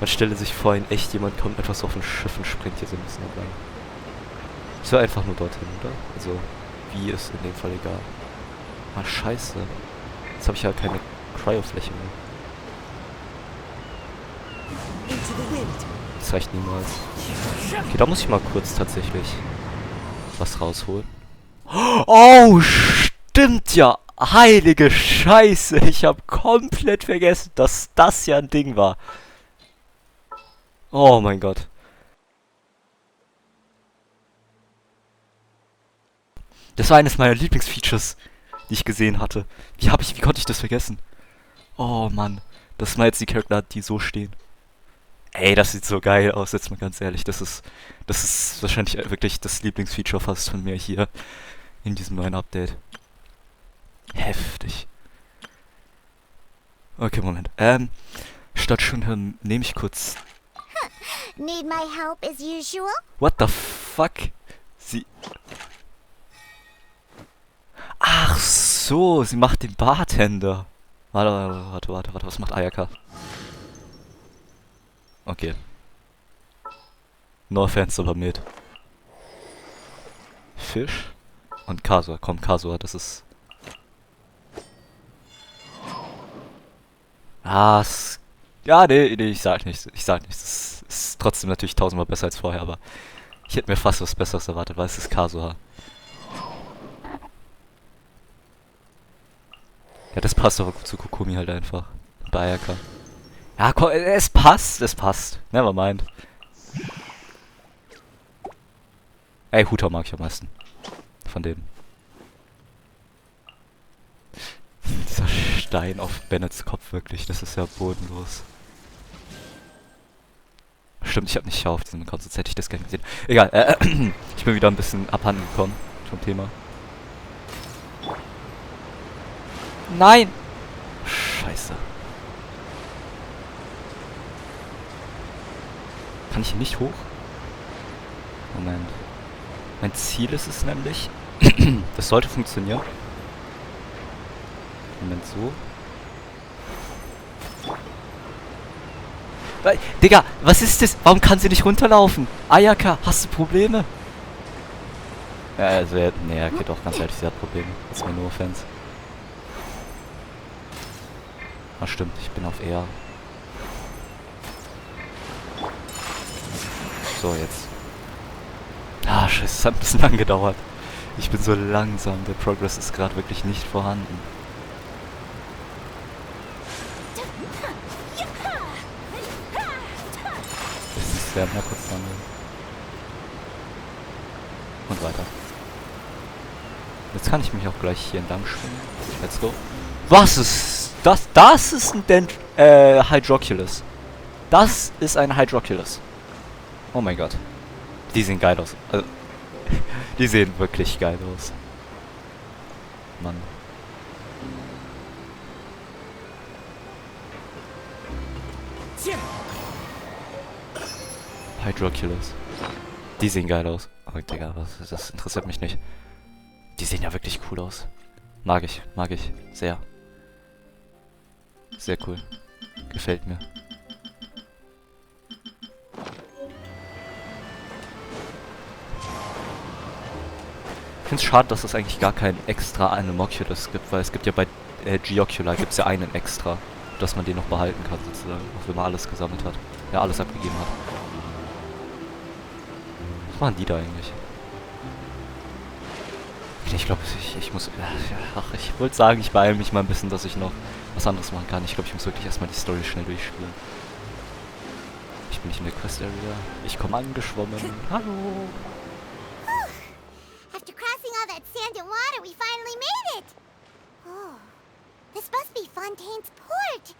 Man stelle sich vor, in echt jemand kommt einfach so auf ein Schiff und springt hier so ein bisschen rein. Ich soll einfach nur dorthin, oder? Also, wie ist in dem Fall egal. Ah, scheiße. Jetzt habe ich ja keine Cryo-Fläche mehr. Das reicht niemals. Okay, da muss ich mal kurz tatsächlich was rausholen. Oh, stimmt ja! Heilige Scheiße! Ich habe komplett vergessen, dass das ja ein Ding war. Oh mein Gott. Das war eines meiner Lieblingsfeatures, die ich gesehen hatte. Wie konnte ich das vergessen? Oh Mann. Dass man jetzt die Charakter hat, die so stehen. Ey, das sieht so geil aus, jetzt mal ganz ehrlich. Das ist wahrscheinlich wirklich das Lieblingsfeature fast von mir hier in diesem neuen Update. Heftig. Okay, Moment. Statt schon nehme ich kurz... Need my help as usual? What the fuck? Sie... Ach so, sie macht den Bartender. Warte, was macht Ayaka? Okay. No offense, aber mit. Fisch und Kasua. Komm, Kasua, das ist... Ah, ja, nee, ich sag nichts. Das ist trotzdem natürlich tausendmal besser als vorher, aber ich hätte mir fast was Besseres erwartet, weil es ist Kasua. Ja, das passt aber gut zu Kokumi halt einfach. Bei Ayaka. Ja, komm, es passt. Never mind. Ey, Huta mag ich am meisten. Von denen. Dieser Stein auf Bennets Kopf, wirklich, das ist ja bodenlos. Stimmt, ich habe nicht auf diesem Account, sonst hätte ich das gerne gesehen. Egal, ich bin wieder ein bisschen abhanden gekommen vom Thema. Nein! Scheiße. Kann ich hier nicht hoch? Moment. Mein Ziel ist es nämlich... das sollte funktionieren. Moment, so. Digga, was ist das? Warum kann sie nicht runterlaufen? Ayaka, hast du Probleme? Ja, also, nee, okay, doch, ganz ehrlich, sie hat Probleme. Das ist mir nur Fans. Ah, stimmt, ich bin auf R. So, jetzt. Ah, scheiße, es hat ein bisschen lang gedauert. Ich bin so langsam, der Progress ist gerade wirklich nicht vorhanden. Das werden wir kurz lang. Und weiter. Jetzt kann ich mich auch gleich hier entlang schwingen. Let's go. Was ist das? Das ist ein Hydroculus. Das ist ein Hydroculus. Oh mein Gott. Die sehen geil aus. Also, die sehen wirklich geil aus. Mann. Hydroculus. Die sehen geil aus. Oh, Digga, das interessiert mich nicht. Die sehen ja wirklich cool aus. Mag ich. Sehr. Sehr cool. Gefällt mir. finde es schade, dass es eigentlich gar kein extra Animoculus gibt, weil es gibt ja bei Geoculi gibt's ja einen extra, dass man den noch behalten kann sozusagen, auch wenn man alles gesammelt hat. Ja, alles abgegeben hat. Was machen die da eigentlich? Ich glaube, ich muss... ich wollte sagen, ich beeile mich mal ein bisschen, dass ich noch was anderes machen kann. Ich glaube, ich muss wirklich erstmal die Story schnell durchspielen. Ich bin nicht in der Quest Area. Ich komme angeschwommen. Hallo! After crossing all that sand and water, we finally made it! Oh, this must be Fontaine's port!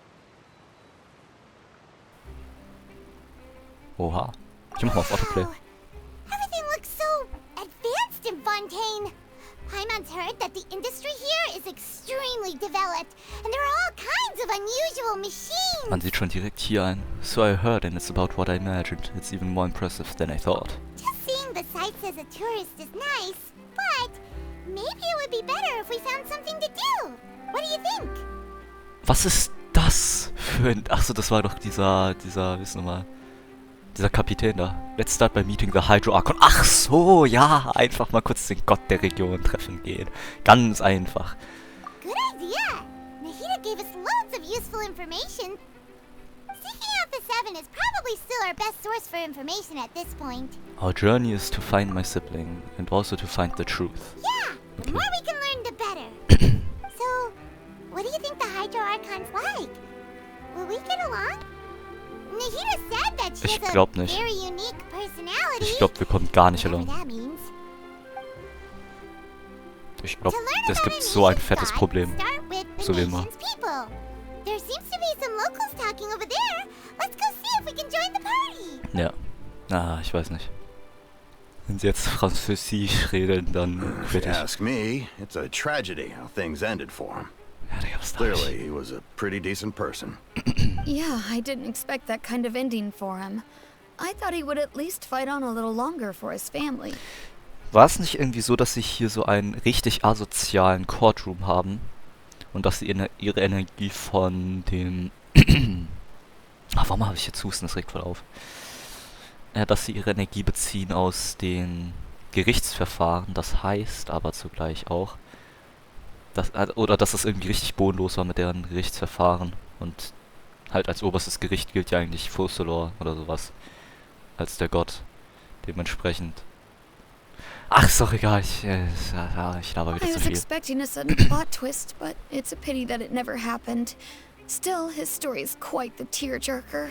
Oha. Ich mach mal auf Autoplay. Wow. Everything looks so advanced in Fontaine! Paimon's heard that the industry here is extremely developed, and there are all kinds of unusual machines! Man sieht schon direkt hier ein. So I heard and it's about what I imagined. It's even more impressive than I thought. Just seeing the sights as a tourist is nice, but maybe it would be better if we found something to do. What do you think? Was ist das für ein... Achso, das war doch dieser, wissen wir mal, dieser Kapitän da. Let's start by meeting the Hydro Archon. Ach so, ja, einfach mal kurz den Gott der Region treffen gehen. Ganz einfach. Good idea. Nahida gave us loads of useful information. Seeking out the Seven is probably still our best source for information at this point. Our journey is to find my sibling and also to find the truth. Yeah, the Okay. more we can learn, the better. So, what do you think the Hydro Archon's like? Will we get along? Nahida said that she Ich has glaub a nicht. very unique personality. Ich glaube, wir kommen gar nicht whatever along. that means. Ich glaube, To learn es about gibt a so ein nation's fettes god, Problem. start with the So wie immer. nation's people. There seems to be some locals talking over there. Let's go see if we can join the party. Ja. Ah, ich weiß nicht. Wenn sie jetzt Französisch reden, dann If you bitte ich. ask me, it's a tragedy how things ended for him. Ja, Digga, was darf ich? Clearly, he was a pretty decent person. Yeah, I didn't expect that kind of ending for him. I thought he would at least fight on a little longer for his family. War es nicht irgendwie so, dass sie hier so einen richtig asozialen Courtroom haben? Und dass sie ihre Energie von dem... Ach, warum habe ich jetzt Husten? Das regt voll auf. Ja, dass sie ihre Energie beziehen aus den Gerichtsverfahren. Das heißt aber zugleich auch... oder dass es irgendwie richtig bodenlos war mit deren Gerichtsverfahren. Und halt als oberstes Gericht gilt ja eigentlich Fursolor oder sowas. Als der Gott. Dementsprechend... Ach, ist doch egal. Ich laber wieder I zu was viel. expecting a sudden plot twist, but it's a pity that it never happened. Still, his story is quite the tearjerker.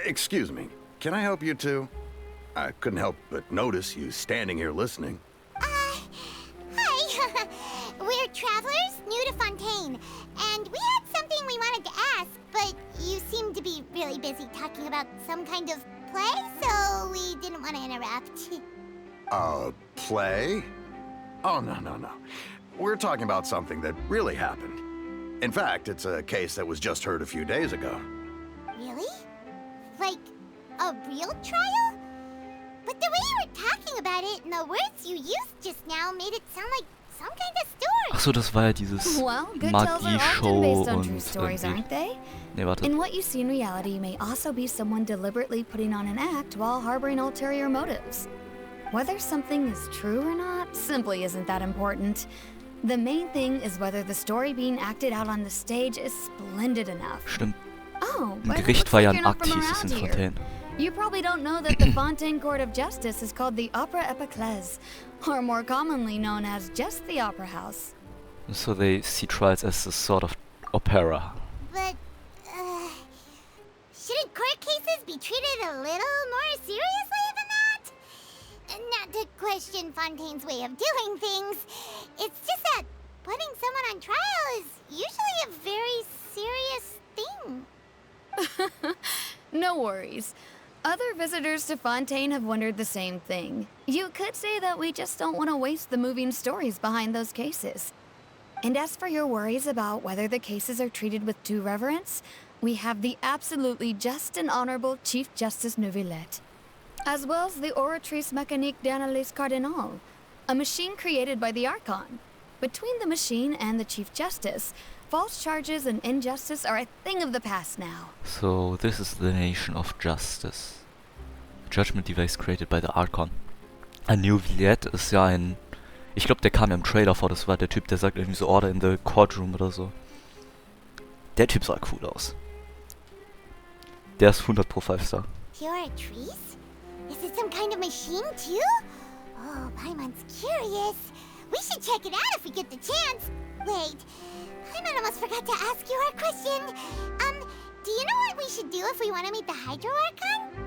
Excuse me. Can I help you two? I couldn't help but notice you standing here listening. Hi. We're travelers new to Fontaine, and we had something we wanted to ask, but you seem to be really busy talking about some kind of play, so we didn't want to interrupt. Play? Oh, no. We're talking about something that really happened. In fact, it's a case that was just heard a few days ago. Really? Like, a real trial? But the way you were talking about it and the words you used just now made it sound like some kind of story. Ach so, das war ja dieses Well, good tales are often Magie-Show based on true und stories, irgendwie... aren't they? Nee, warte. And what you see in reality may also be someone deliberately putting on an act while harboring ulterior motives. Whether something is true or not simply isn't that important. The main thing is whether the story being acted out on the stage is splendid enough. Stimmt, Oh, ein but it Gericht looks war like ja you're ein not Akt, from hieß es in around here. Fontaine. You probably don't know that the Fontaine Court of Justice is called the Opera Epiclese, or more commonly known as just the Opera House. So they see trials as a sort of opera. But, shouldn't court cases be treated a little more seriously than that? Not to question Fontaine's way of doing things. It's just that putting someone on trial is usually a very serious thing. No worries. Other visitors to Fontaine have wondered the same thing. You could say that we just don't want to waste the moving stories behind those cases. And as for your worries about whether the cases are treated with due reverence, we have the absolutely just and honorable Chief Justice Neuvillette, as well as the Oratrice Mécanique d'Analyse Cardinal, a machine created by the Archon. Between the machine and the Chief Justice, false charges and injustice are a thing of the past now. So this is the nation of justice. Judgment device created by the Archon. A new Viet ist ja ein... Ich glaube, der kam ja im Trailer vor. Das war der Typ, der sagt irgendwie so Order in the Courtroom oder so. Der Typ sah cool aus. Der ist 100 pro 5-Star. Pure trees? Is it some kind of machine too? Oh, Paimon's curious. We should check it out if we get the chance. Wait, Paimon almost forgot to ask you our question. Do you know what we should do if we want to meet the Hydro Archon?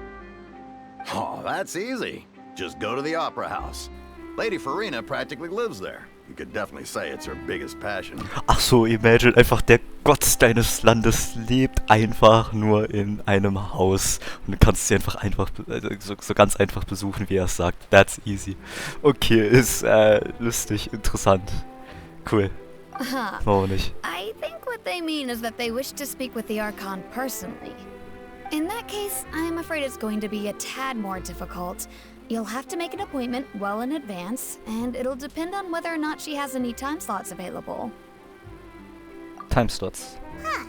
Oh, that's easy. Just go to the Opera House. Lady Farina practically lives there. You could definitely say it's her biggest passion. Ach so, imagine einfach, der Gott deines Landes lebt einfach nur in einem Haus. Und du kannst sie einfach so ganz einfach besuchen, wie er es sagt. That's easy. Okay, ist lustig, interessant. Cool. Warum nicht? I think what they mean is that they wish to speak with the Archon personally. In that case, I'm afraid it's going to be a tad more difficult. You'll have to make an appointment well in advance, and it'll depend on whether or not she has any time slots available. Time slots. Huh.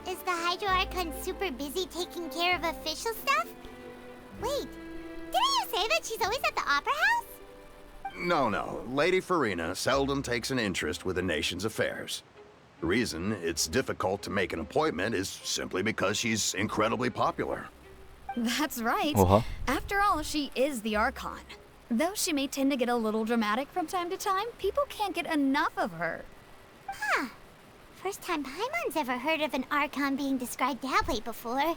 Is the Hydro Archon super busy taking care of official stuff? Wait, didn't you say that she's always at the Opera House? No. Lady Farina seldom takes an interest with the nation's affairs. The reason it's difficult to make an appointment is simply because she's incredibly popular. That's right. After all, she is the Archon. Though she may tend to get a little dramatic from time to time, people can't get enough of her. Huh. First time Paimon's ever heard of an Archon being described that way before. Wait!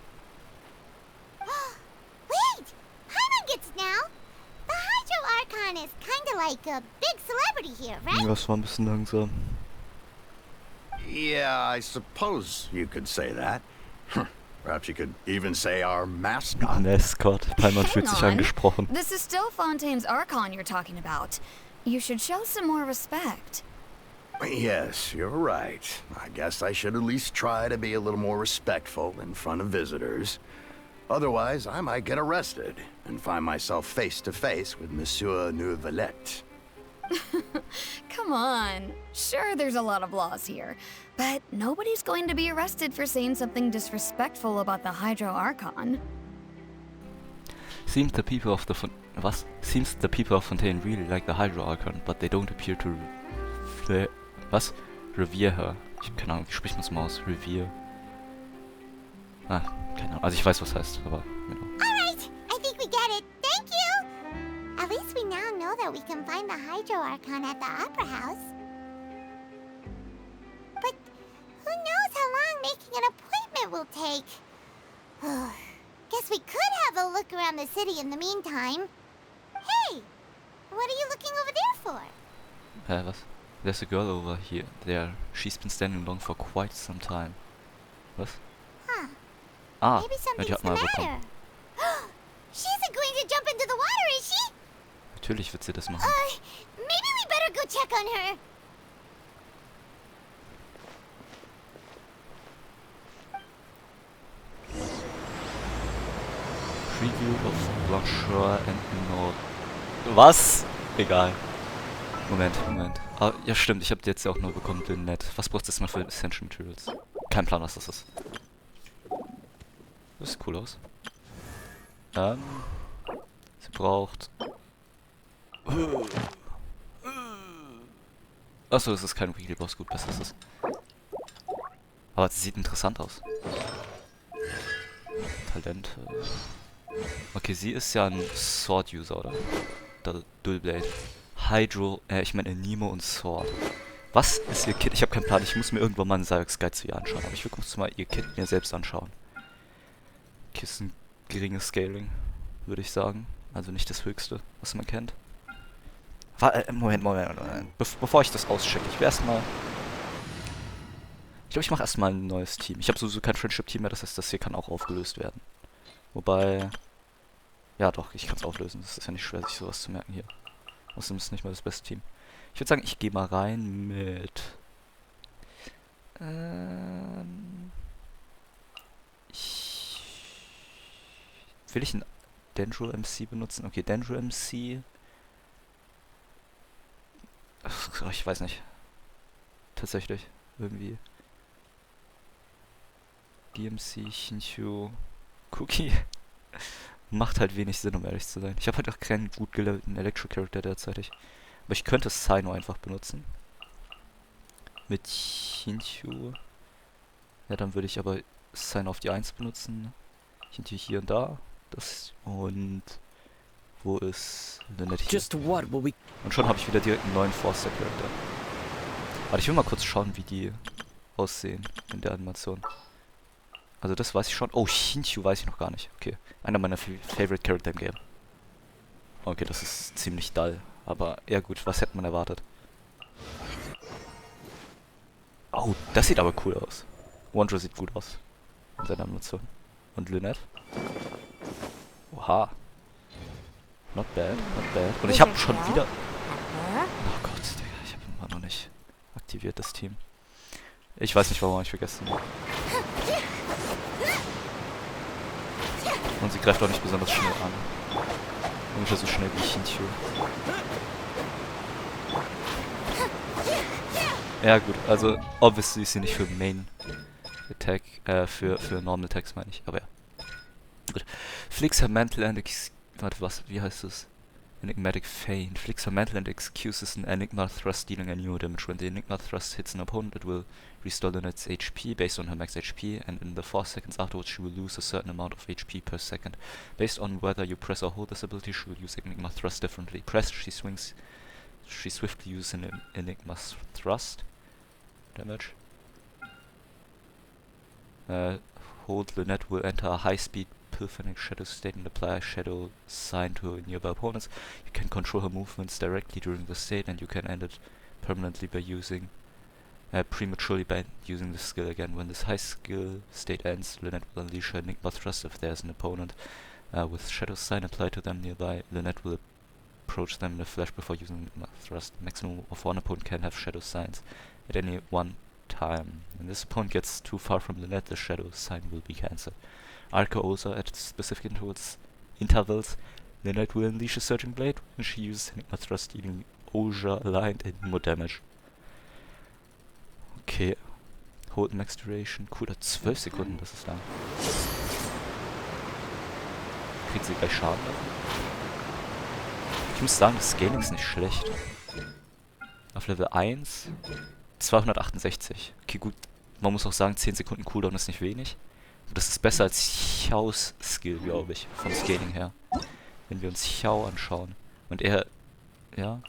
Paimon gets it now! The Hydro Archon is kinda like a big celebrity here, right? Das war ein bisschen langsam. Yeah, I suppose you could say that. Perhaps you could even say our mascot. Mascot. Paimon fühlt sich angesprochen. This is still Fontaine's Archon you're talking about. You should show some more respect. Yes, you're right. I guess I should at least try to be a little more respectful in front of visitors. Otherwise, I might get arrested and find myself face to face with Monsieur Neuvillette. Come on. Sure, there's a lot of laws here, but nobody's going to be arrested for saying something disrespectful about the Hydro Archon. Seems the people of Fontaine really like the Hydro Archon, but they don't appear to revere her. Ich hab keine Ahnung, wie spricht man es mal aus? Revere. Ah, keine Ahnung. Also ich weiß, was heißt, aber genau. Alright, I think we get it. Thank you! At least we now know that we can find the Hydro Archon at the Opera House. But who knows how long making an appointment will take? Guess we could have a look around the city in the meantime. Hey! What are you looking over there for? Was? There's a girl over here. There. She's been standing along for quite some time. Was? Huh. Ah, Maybe die something's hat the mal matter. bekommen. She isn't going to jump into the water, is she? Natürlich wird sie das machen. Maybe we better go check on her. Preview of Blanchard and Nord. Was? Egal. Moment. Ah, ja stimmt, ich habe die jetzt ja auch nur bekommen, den Net. Was braucht es mal für Essential Materials? Kein Plan, was das ist. Das sieht cool aus. Sie braucht... Achso, das ist kein Weekly Boss, gut, besser ist es. Aber sie sieht interessant aus. Talente. Okay, sie ist ja ein Sword-User, oder? Dual-Blade. Hydro, ich meine Nemo und Sword. Was ist ihr Kit? Ich habe keinen Plan, ich muss mir irgendwann mal einen Zyrex Guide zu ihr anschauen. Aber ich will kurz mal ihr Kit mir selbst anschauen. Kissen, geringes Scaling, würde ich sagen. Also nicht das höchste, was man kennt. Moment. Bevor ich das auschecke, ich will erstmal... Ich glaube, ich mache erstmal ein neues Team. Ich habe sowieso kein Friendship-Team mehr, das heißt, das hier kann auch aufgelöst werden. Wobei... Ja doch, ich kann es auflösen. Das ist ja nicht schwer, sich sowas zu merken hier. Außerdem ist es nicht mal das beste Team. Ich würde sagen, ich gehe mal rein mit... Will ich einen Dendro MC benutzen? Okay, Dendro MC... Ach, ich weiß nicht. Tatsächlich. Irgendwie. DMC, Shinchu, Cookie. macht halt wenig Sinn, um ehrlich zu sein. Ich habe halt auch keinen gut gelevelten Electro-Charakter derzeitig. Aber ich könnte Sino einfach benutzen. Mit Hintyu. Ja, dann würde ich aber Sino auf die 1 benutzen. Hintyu hier und da. Das und... Wo ist Lynette hier? Just what will we... Und schon habe ich wieder direkt einen neuen Forster-Charakter. Warte, ich will mal kurz schauen, wie die aussehen in der Animation. Also das weiß ich schon. Oh, Hintyu weiß ich noch gar nicht. Okay, einer meiner Favorite Character im Game. Okay, das ist ziemlich dull. Aber ja gut, was hätte man erwartet? Oh, das sieht aber cool aus. Wondra sieht gut aus. In seiner Animation. Und Lynette? Oha. Not bad, not bad. Und ich habe schon wieder... Oh Gott, Digga, ich habe immer noch nicht aktiviert, das Team. Ich weiß nicht, warum ich vergessen habe. Und sie greift auch nicht besonders schnell an. Ungefähr so schnell wie Hintyu. Ja gut, also obviously ist sie nicht für Main Attack, für Normal Attacks meine ich, aber ja. Gut. Flicks her mental and warte, was, wie heißt es? Enigmatic Feint. Flicks her mental and excuses an Enigma thrust dealing a new damage. When the Enigma thrust hits an opponent, it will restore Lynette's HP based on her max HP, and in the 4 seconds afterwards she will lose a certain amount of HP per second. Based on whether you press or hold this ability, she will use Enigma thrust differently. Press, she swiftly uses an Enigma thrust damage. Hold, Lynette will enter a high-speed Pilfenic Shadow state and apply a shadow sign to nearby opponents. You can control her movements directly during the state, and you can end it permanently by using prematurely by using the skill again. When this high skill state ends, Lynette will unleash her Enigma thrust if there is an opponent with shadow sign applied to them nearby. Lynette will approach them in a flash before using Enigma thrust. Maximum of one opponent can have shadow signs at any one time. When this opponent gets too far from Lynette, the shadow sign will be cancelled. Arca also at specific intervals, Lynette will unleash a Surging Blade when she uses Enigma Thrust, dealing Oja aligned and more damage. Okay. Hold Max Duration. Cool, 12 Sekunden, das ist lang. Kriegt sie gleich Schaden davon? Ich muss sagen, das Scaling ist nicht schlecht. Auf Level 1 268. Okay, gut. Man muss auch sagen, 10 Sekunden Cooldown ist nicht wenig. Das ist besser als Xiaos Skill, glaube ich, vom Scaling her. Wenn wir uns Xiao anschauen. Und er, ja.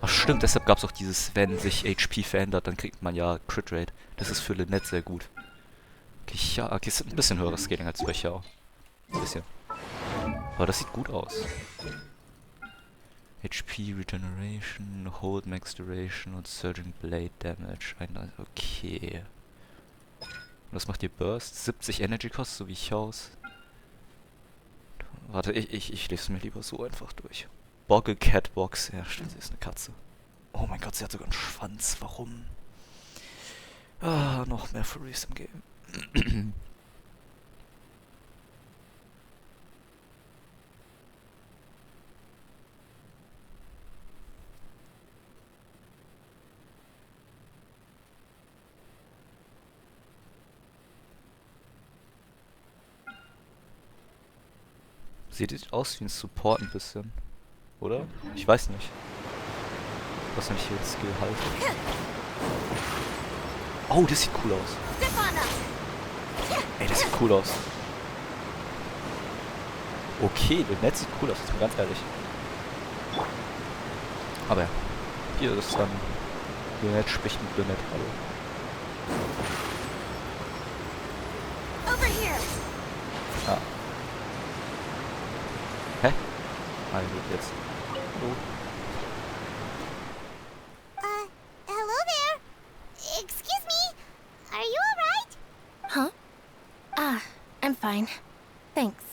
Ach stimmt, deshalb gab es auch dieses, wenn sich HP verändert, dann kriegt man ja Crit Rate. Das ist für Lynette sehr gut. Okay, Xiao, okay, es ist ein bisschen höheres Scaling als bei Xiao. Ein bisschen. Aber das sieht gut aus. HP Regeneration, Hold Max Duration und Surging Blade Damage. Okay. Und das macht ihr Burst. 70 Energy Cost, so wie Xiaos. Warte, ich lese es mir lieber so einfach durch. Boggle Catbox. Ja, stimmt, sie ist eine Katze. Oh mein Gott, sie hat sogar einen Schwanz. Warum? Ah, noch mehr Furries im Game. Sieht aus wie ein Support ein bisschen. Oder? Ich weiß nicht. Was nämlich hier Skill halte. Oh, das sieht cool aus. Ey, das sieht cool aus. Okay, Lynette sieht cool aus, jetzt mal ganz ehrlich. Aber ja. Hier ist dann Lynette spricht mit Lynette. Hallo. Ah. Hä? Ah, gut, jetzt. Hallo. Hello there. Excuse me. Are you alright? Huh? Ah, I'm fine. Thanks.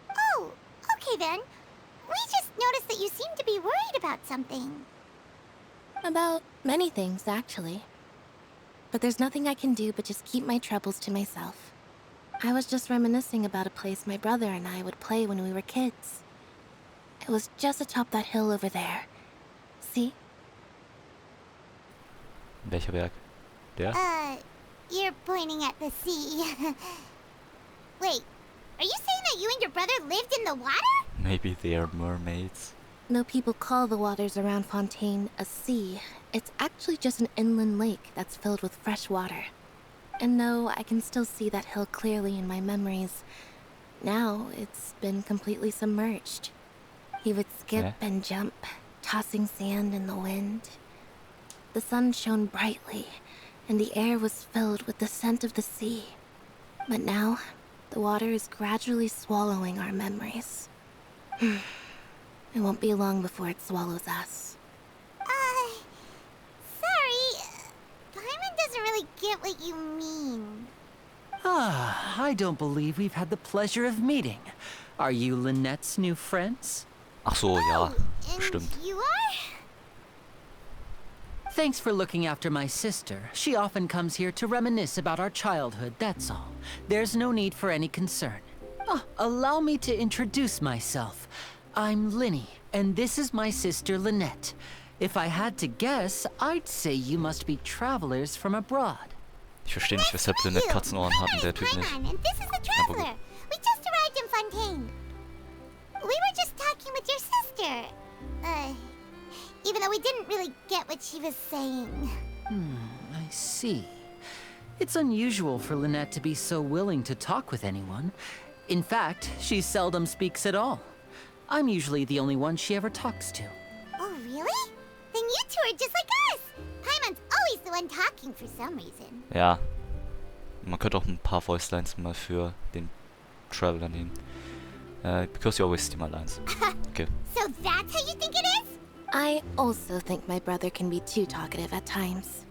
Oh, okay then. We just noticed that you seem to be worried about something. About many things, actually. But there's nothing I can do but just keep my troubles to myself. I was just reminiscing about a place my brother and I would play when we were kids. It was just atop that hill over there. See? Welcher Berg? Der? You're pointing at the sea. Wait, Are you saying that you and your brother lived in the water? Maybe they are mermaids. Though people call the waters around Fontaine a sea, it's actually just an inland lake that's filled with fresh water. And though I can still see that hill clearly in my memories, now it's been completely submerged. He would skip and jump, tossing sand in the wind. The sun shone brightly, and the air was filled with the scent of the sea. But now, the water is gradually swallowing our memories. It won't be long before it swallows us. Sorry. Paimon doesn't really get what you mean. I don't believe we've had the pleasure of meeting. Are you Lynette's new friends? Ach so, ja, And stimmt. you are? Thanks for looking after my sister. She often comes here to reminisce about our childhood, that's all. There's no need for any concern. Allow me to introduce myself. I'm Linny, and this is my sister Lynette. If I had to guess, I'd say you must be travelers from abroad. Ich verstehe nicht, weshalb Lynette Katzenohren hat und der Typ nicht. Paimon, and this is the traveler. We just arrived in Fontaine. We were just talking with your sister. Even though we didn't really get what she was saying. I see. It's unusual for Lynette to be so willing to talk with anyone. In fact, she seldom speaks at all. I'm usually the only one she ever talks to. Oh, really? Then you two are just like us. Paimon's always the one talking for some reason. Ja. Man könnte auch ein paar Voice Lines mal für den Traveler nehmen. Because you always steal my lines. Okay. So that's how you think it is? I also think my brother can be too talkative at times.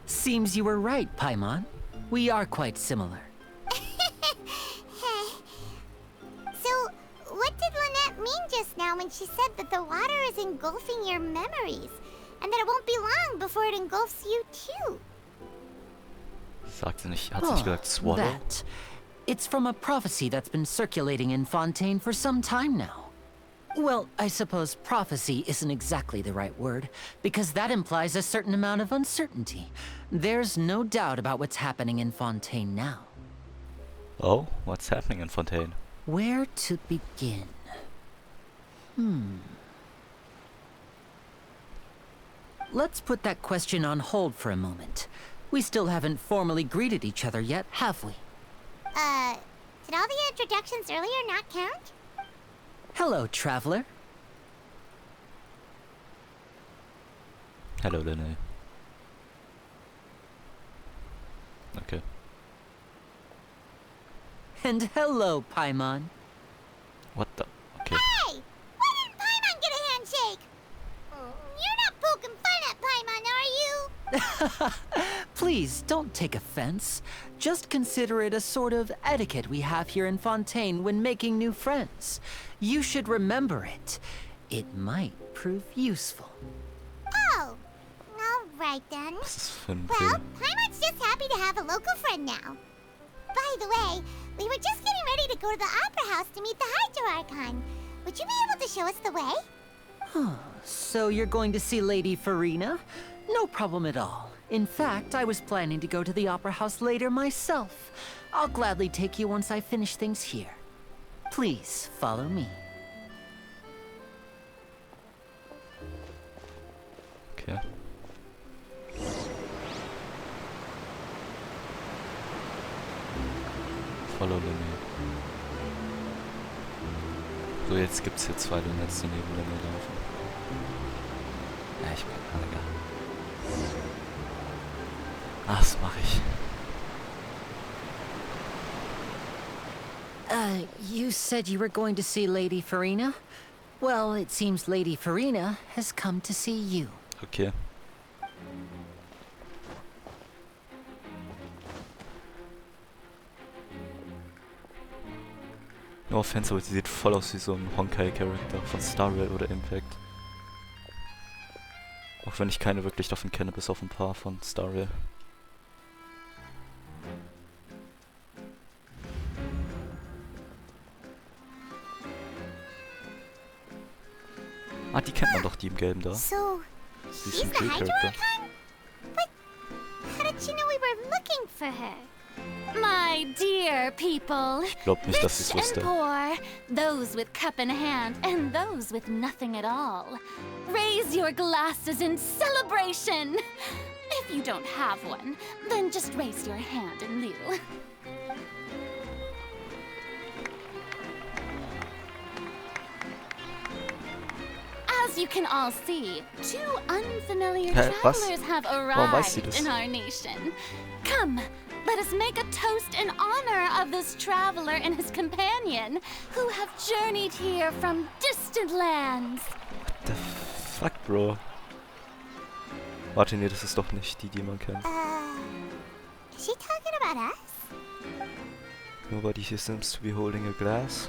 Seems you were right, Paimon. We are quite similar. So, what did Lynette mean just now when she said that the water is engulfing your memories? And that it won't be long before it engulfs you too? Sagt sie nicht, hat sie nicht gesagt Swallow? That. It's from a prophecy that's been circulating in Fontaine for some time now. Well, I suppose prophecy isn't exactly the right word, because that implies a certain amount of uncertainty. There's no doubt about what's happening in Fontaine now. Oh, what's happening in Fontaine? Where to begin? Let's put that question on hold for a moment. We still haven't formally greeted each other yet, have we? Did all the introductions earlier not count? Hello, traveler. Hello, Linne. Okay. And hello, Paimon. What the? Okay. Hey! Why didn't Paimon get a handshake? You're not poking fun at Paimon, are you? Please, don't take offense. Just consider it a sort of etiquette we have here in Fontaine when making new friends. You should remember it. It might prove useful. Oh, alright then. Was ist das für ein Well, Film? Paimon's just happy to have a local friend now. By the way, we were just getting ready to go to the Opera House to meet the Hydro Archon. Would you be able to show us the way? So you're going to see Lady Farina? No problem at all. In fact, I was planning to go to the Opera House later myself. I'll gladly take you once I finish things here. Please, follow me. Okay. Follow Linne. So, jetzt gibt's hier zwei Linettes, die neben Linne laufen. Ja, ich bin egal. Ach, das mache ich. You said you were going to see Lady Farina? Well, it seems Lady Farina has come to see you. Okay. No offense, aber sie sieht voll aus wie so ein Honkai-Charakter von Star Rail oder Impact. Auch wenn ich keine wirklich davon kenne, bis auf ein paar von Star Rail. Ah, die kennt man doch, die im Gelben da. So, Sie ist she's ein the Hydro Kill-Charakter. Archon? But how did she know we were looking for her? My dear people, Ich glaube nicht, dass sie es rich and wusste. poor, those with cup in hand and those with nothing at all. Raise your glasses in celebration. If you don't have one, then just raise your hand in lieu. As you can all see, two unfamiliar Hä, was? travelers have Warum weiß sie arrived das? in our nation. Come, let us make a toast in honor of this traveler and his companion, who have journeyed here from distant lands. The fuck, Bro? Warte, nee, das ist doch nicht die man kennt. Is she talking about us? Nobody here seems to be holding a glass.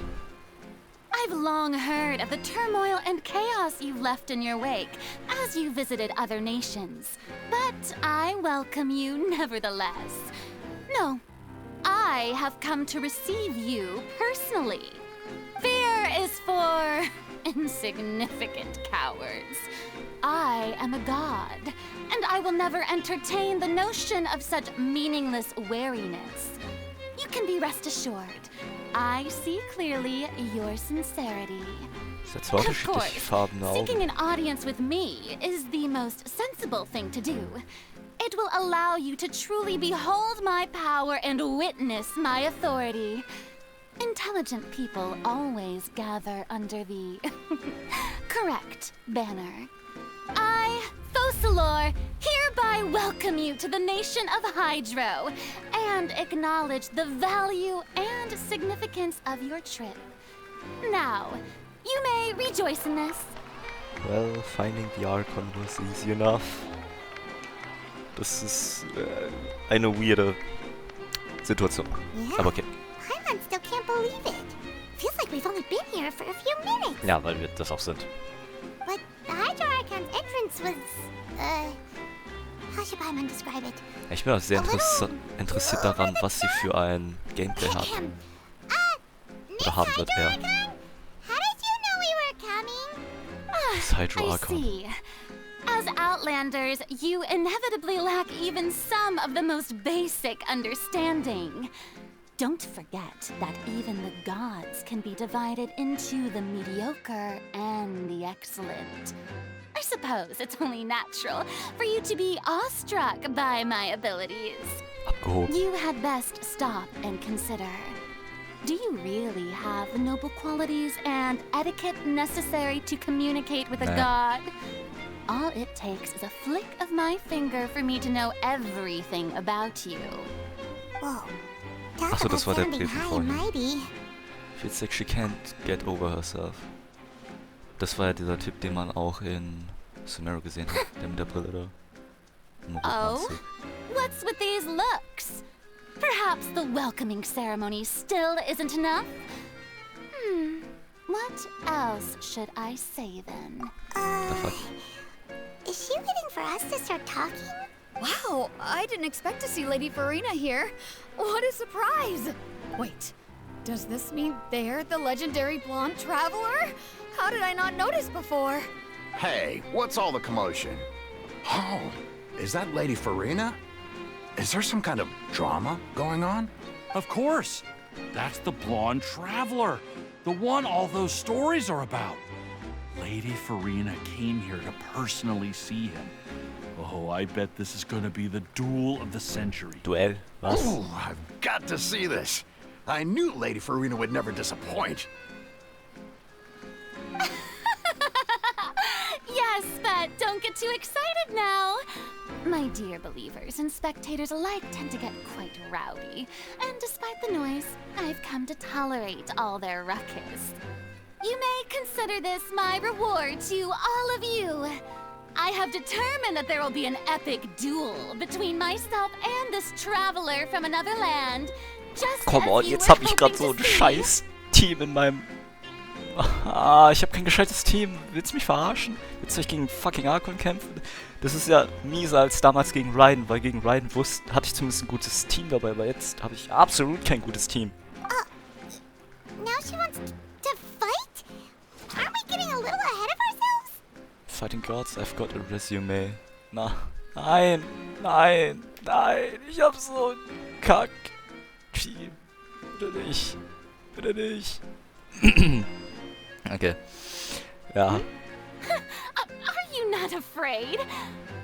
I've long heard of the turmoil and chaos you've left in your wake as you visited other nations, but I welcome you nevertheless. No, I have come to receive you personally. Fear is for insignificant cowards. I am a god, and I will never entertain the notion of such meaningless wariness. You can be rest assured, I see clearly your sincerity. Das sind zwei Of unterschiedliche course, farbene seeking Augen. an audience with me is the most sensible thing to do. It will allow you to truly behold my power and witness my authority. Intelligent people always gather under the correct banner. I, Focalor, hereby welcome you to the nation of Hydro and acknowledge the value and significance of your trip. Now, you may rejoice in this. Well, finding the Archon was easy enough. Das ist eine weirde Situation. Yeah. Aber okay. Paimon still can't believe it. Feels like we've only been here for a few minutes. Ja, weil wir das auch sind. But the Hydro Archon's entrance was, how should Paimon describe it? Ich bin auch sehr interessiert daran, was sie für ein Gameplay hat. Oder haben wird er. How did you know we were coming? Das Hydro I Archon. see. As Outlanders, you inevitably lack even some of the most basic understanding. Don't forget that even the gods can be divided into the mediocre and the excellent. I suppose it's only natural for you to be awestruck by my abilities. Abgehoben. You had best stop and consider. Do you really have the noble qualities and etiquette necessary to communicate with a god? All it takes is a flick of my finger for me to know everything about you. Whoa. Ach Talk so, about das war der sounding Brief von high and vorhin. mighty. Feels like she can't get over herself. Das war ja dieser Typ, den man auch in Scenario gesehen hat, der mit der Brille da. Im roten Oh? Anzug. What's with these looks? Perhaps the welcoming ceremony still isn't enough? What else should I say then? The fuck? Is she waiting for us to start talking? Wow, I didn't expect to see Lady Farina here. What a surprise! Wait, does this mean they're the legendary blonde traveler? How did I not notice before? Hey, what's all the commotion? Oh, is that Lady Farina? Is there some kind of drama going on? Of course. That's the blonde traveler. The one all those stories are about. Lady Farina came here to personally see him. Oh, I bet this is gonna be the duel of the century. Duell? Was? Oh, I've got to see this. I knew Lady Farina would never disappoint. Yes, but don't get too excited now. My dear believers and spectators alike tend to get quite rowdy, and despite the noise, I've come to tolerate all their ruckus. You may consider this my reward to all of you. I have determined that there will be an epic duel between myself and this traveler from another land. Just Come as on, you jetzt were hab ich hoping grad so to ein see. scheiß Team in meinem... Ah, ich hab kein gescheites Team. Willst du mich verarschen? Willst du euch gegen fucking Archon kämpfen? Das ist ja mieser als damals gegen Raiden, weil gegen Raiden hatte ich zumindest ein gutes Team dabei, aber jetzt habe ich absolut kein gutes Team. Now she wants to fight? Aren't we getting a little ahead of ourselves? Fighting Gods, I've got a resume. Nein, nein, nein, ich hab so einen Team. Bitte nicht. Bitte nicht. Okay. Ja. Are you not afraid?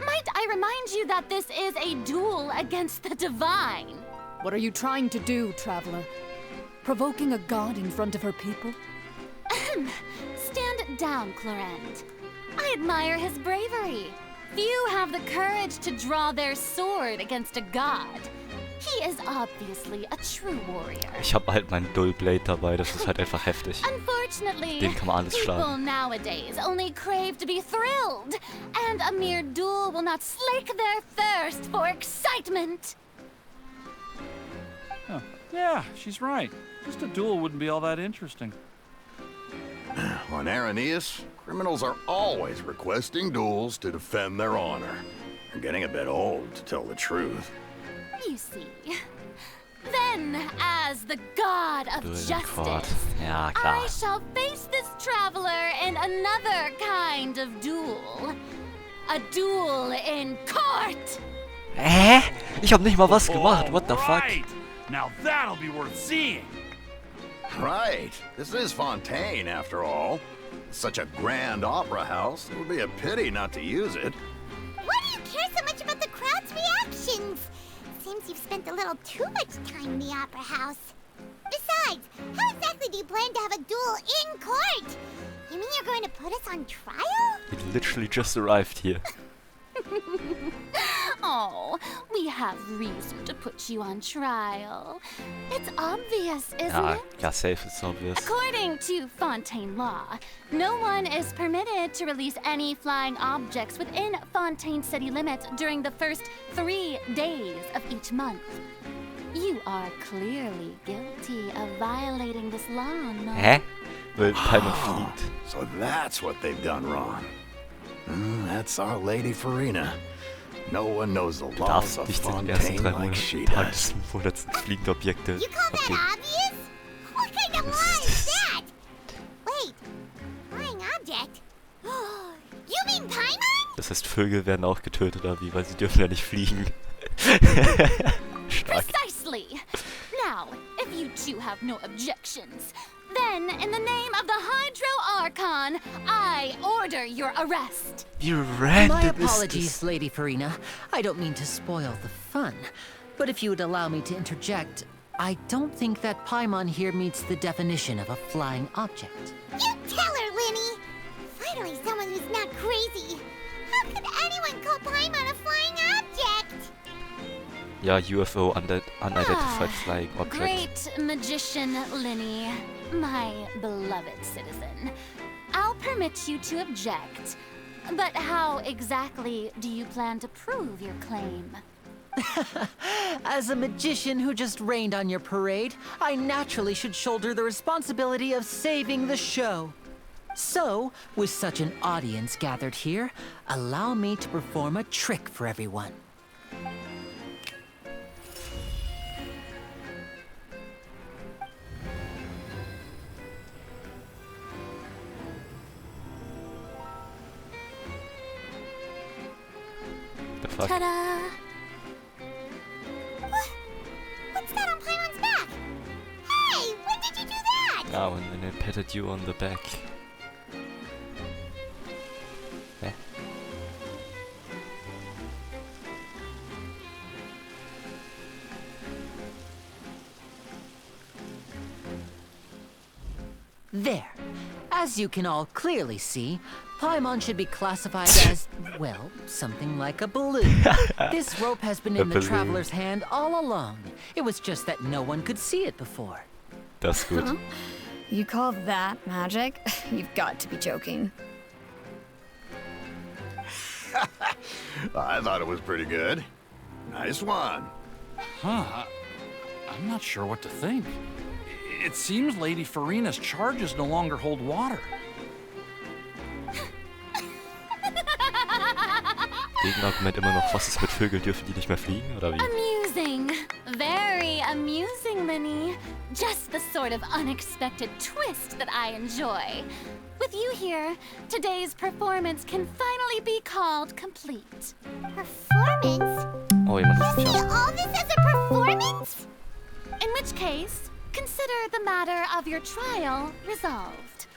Might I remind you that this is a duel against the divine? What are you trying to do, traveler? Provoking a god in front of her people? Stand down, Clorent. I admire his bravery. Few have the courage to draw their sword against a god. He is obviously a true warrior. Ich habe halt meinen Dull Blade dabei, das ist halt einfach heftig. Unfortunately, Den kann man alles people schlagen. nowadays only crave to be thrilled, and a mere duel will not slake their thirst for excitement. Oh, yeah, she's right. Just a duel wouldn't be all that interesting. On Araneus, criminals are always requesting duels to defend their honor. I'm getting a bit old, to tell the truth. You see. Then, as the god of justice, Ja, klar. I shall face this traveler in another kind of duel. A duel in court! Hä? Ich hab nicht mal was gemacht, what the fuck? Right. Now that'll be worth seeing. Right. This is Fontaine, after all. Such a grand opera house, it would be a pity not to use it. Why do you care so much about the crowd's reactions? Seems you've spent a little too much time in the opera house. Besides, how exactly do you plan to have a duel in court? You mean you're going to put us on trial? He literally just arrived here. Oh, we have reason to put you on trial. It's obvious, isn't it? Ja, safe, it's obvious. According to Fontaine law, no one is permitted to release any flying objects within Fontaine city limits during the first 3 days of each month. You are clearly guilty of violating this law, no? Hä? Weil Paimon fliegt. So that's what they've done wrong. That's our Lady Farina. No one knows the Du laws darfst of nicht in den ersten Fontaine 3 like she Tagen does. des Monats fliegende Objekte. You call that Okay. obvious? What kind of law is that? Wait, flying object? You mean Paimon? Das heißt, Vögel werden auch getötet, oder wie? Weil sie dürfen ja nicht fliegen. Stark. Precisely. Now, if you two have no objections, then in the name of the Hydro Archon, I order your arrest. Wie random My ist apologies, das? Lady Farina. I don't mean to spoil the fun. But if you would allow me to interject, I don't think that Paimon here meets the definition of a flying object. You tell her, Linny! Finally someone who's not crazy. How could anyone call Paimon a flying object? Ja, UFO, Unidentified Flying Object. Great magician Linny, my beloved citizen. I'll permit you to object. But how exactly do you plan to prove your claim? As a magician who just rained on your parade, I naturally should shoulder the responsibility of saving the show. So, with such an audience gathered here, allow me to perform a trick for everyone. The fuck? Ta-da! What's that on Paimon's back? Hey, when did you do that? Ah, when they patted you on the back. Hä? There. As you can all clearly see, Paimon should be classified as, well, something like a balloon. This rope has been in the balloon. traveler's hand all along. It was just that no one could see it before. Das ist gut. You call that magic? You've got to be joking. I thought it was pretty good. Nice one. Huh. I'm not sure what to think. It seems Lady Farina's charges no longer hold water. Gegenargument immer noch, was ist mit Vögeln, dürfen die nicht mehr fliegen, oder wie? Amusing. Very amusing, Linny. Just the sort of unexpected twist that I enjoy. With you here, today's performance can finally be called complete. Performance? Oh, jemand ruft See mich an. all this as a performance? In which case, consider the matter of your trial resolved.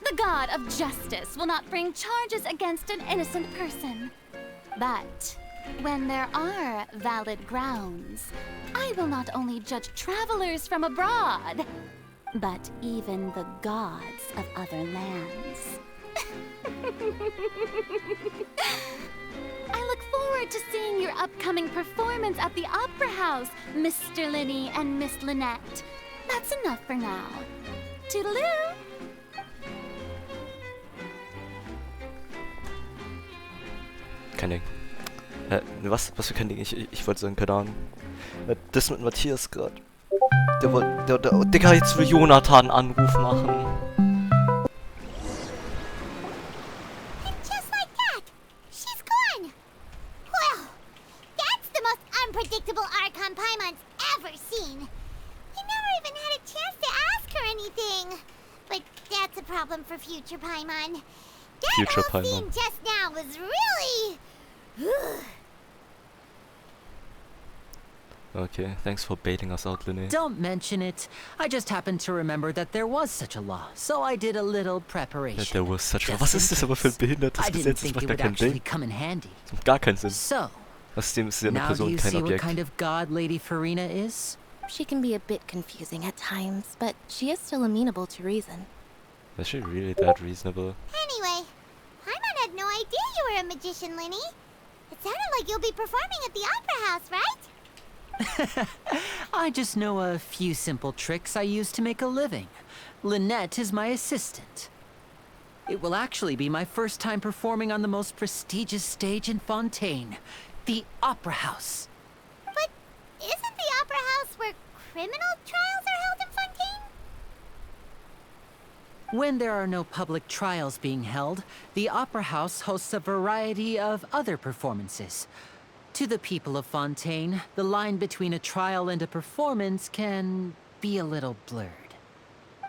The god of justice will not bring charges against an innocent person. But when there are valid grounds, I will not only judge travelers from abroad, but even the gods of other lands. I look forward to seeing your upcoming performance at the Opera House, Mr. Linny and Miss Lynette. That's enough for now. Toodaloo! Kein Ding. Was für kein Ding? Ich wollte sagen, keine Ahnung. Das mit Matthias gerade. Digga, jetzt will Jonathan einen Anruf machen. And just like that, she's gone. Well, that's the most unpredictable Archon Paimon's ever seen. We never even had a chance to ask her anything. But that's a problem for future Paimon. That whole scene just now was really... Okay, thanks for bailing us out, Linny. Don't mention it. I just happened to remember that there was such a law, so I did a little preparation. There was such a... Was ist das aber für ein behindertes Gesetz? Das macht gar keinen Sinn. Das macht gar keinen Sinn. So, Außerdem ist sie eine now do Person, you kein see what Objekt. kind of god Lady Farina is? She can be a bit confusing at times, but she is still amenable to reason. Is she really that reasonable? Anyway, Paimon had no idea you were a magician, Linny. It sounded like you'll be performing at the Opera House, right? I just know a few simple tricks I use to make a living. Lynette is my assistant. It will actually be my first time performing on the most prestigious stage in Fontaine, the Opera House. But isn't the Opera House where criminal trials are held in Fontaine? When there are no public trials being held, the Opera House hosts a variety of other performances. To the people of Fontaine, the line between a trial and a performance can be a little blurred.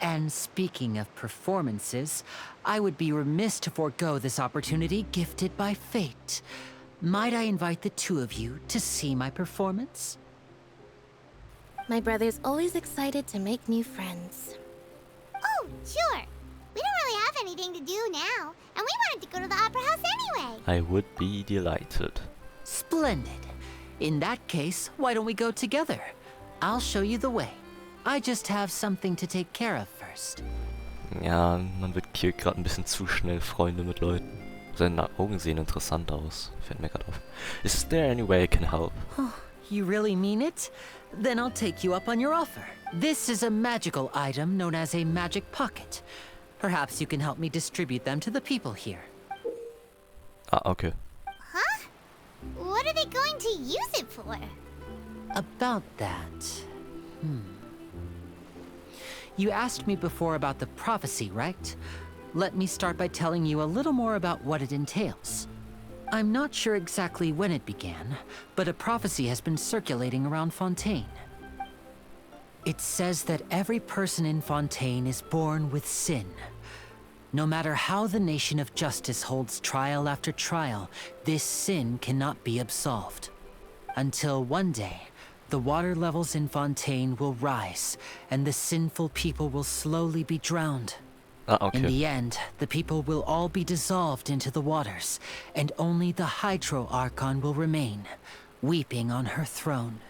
And speaking of performances, I would be remiss to forego this opportunity gifted by fate. Might I invite the two of you to see my performance? My brother's always excited to make new friends. Oh, sure. We don't really have anything to do now, and we wanted to go to the Opera House anyway. I would be delighted. Splendid. In that case, why don't we go together? I'll show you the way. I just have something to take care of first. Ja, man wird hier gerade ein bisschen zu schnell Freunde mit Leuten. Seine Augen sehen interessant aus. Fällt mir gerade auf. Is there any way I can help? You really mean it? Then I'll take you up on your offer. This is a magical item known as a magic pocket. Perhaps you can help me distribute them to the people here. Ah, okay. Huh? What are they going to use it for? About that... You asked me before about the prophecy, right? Let me start by telling you a little more about what it entails. I'm not sure exactly when it began, but a prophecy has been circulating around Fontaine. It says that every person in Fontaine is born with sin. No matter how the nation of justice holds trial after trial, this sin cannot be absolved. Until one day, the water levels in Fontaine will rise, and the sinful people will slowly be drowned. Okay. In the end, the people will all be dissolved into the waters, and only the Hydro Archon will remain, weeping on her throne.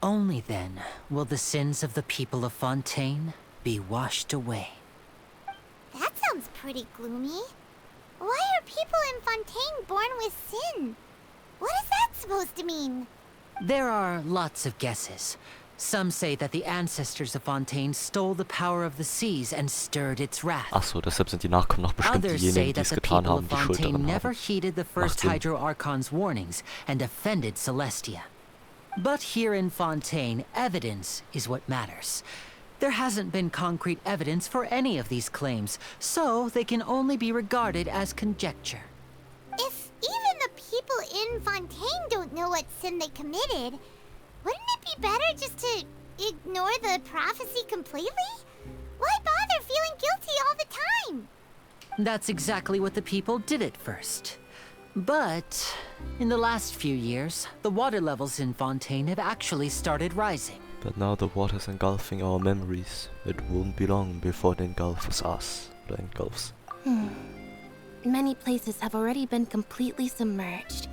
Only then will the sins of the people of Fontaine be washed away. That sounds pretty gloomy. Why are people in Fontaine born with sin? What is that supposed to mean? There are lots of guesses. Some say that the ancestors of Fontaine stole the power of the seas and stirred its wrath. Ach so, deshalb sind die Nachkommen noch bestimmt Others say diejenigen, die that es the getan people haben, of die Schuld Fontaine daran never haben. heeded the first Sinn. Hydro Archon's warnings and offended Celestia. But here in Fontaine, evidence is what matters. There hasn't been concrete evidence for any of these claims, so they can only be regarded as conjecture. If even the people in Fontaine don't know what sin they committed, wouldn't it be better just to ignore the prophecy completely? Why bother feeling guilty all the time? That's exactly what the people did at first. But in the last few years, the water levels in Fontaine have actually started rising. But now the water's engulfing our memories. It won't be long before it engulfs us. Oder engulfs. Many places have already been completely submerged,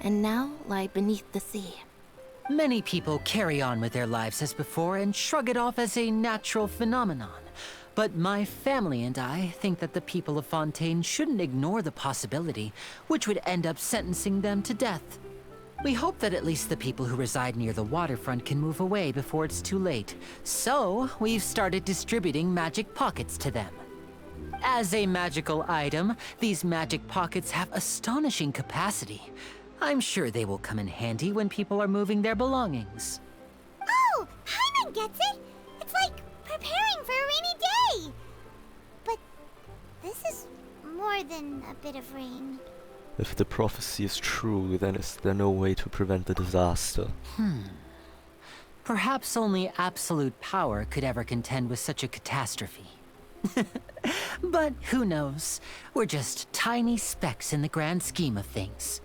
and now lie beneath the sea. Many people carry on with their lives as before and shrug it off as a natural phenomenon. But my family and I think that the people of Fontaine shouldn't ignore the possibility, which would end up sentencing them to death. We hope that at least the people who reside near the waterfront can move away before it's too late. So, we've started distributing magic pockets to them. As a magical item, these magic pockets have astonishing capacity. I'm sure they will come in handy when people are moving their belongings. Oh, Hyman gets it! It's like preparing for a rainy day! But this is more than a bit of rain. If the prophecy is true, then is there no way to prevent the disaster? Perhaps only absolute power could ever contend with such a catastrophe. But who knows? We're just tiny specks in the grand scheme of things.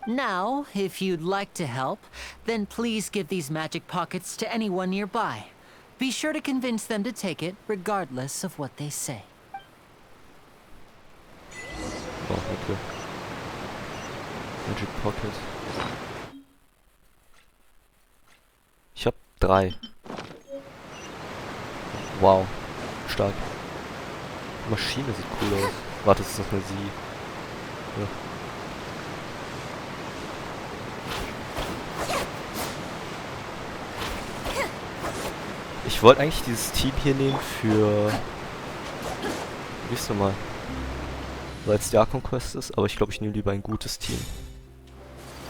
Now, if you'd like to help, then please give these magic pockets to anyone nearby. Be sure to convince them to take it, regardless of what they say. Oh, okay. Magic Pocket. Ich hab 3. Wow. Stark. Die Maschine sieht cool aus. Warte, das ist noch eine Sie. Ja. Ich wollte eigentlich dieses Team hier nehmen für... Wie ist es nochmal? Weil es die Archon Quests ist, aber ich glaube, ich nehme lieber ein gutes Team.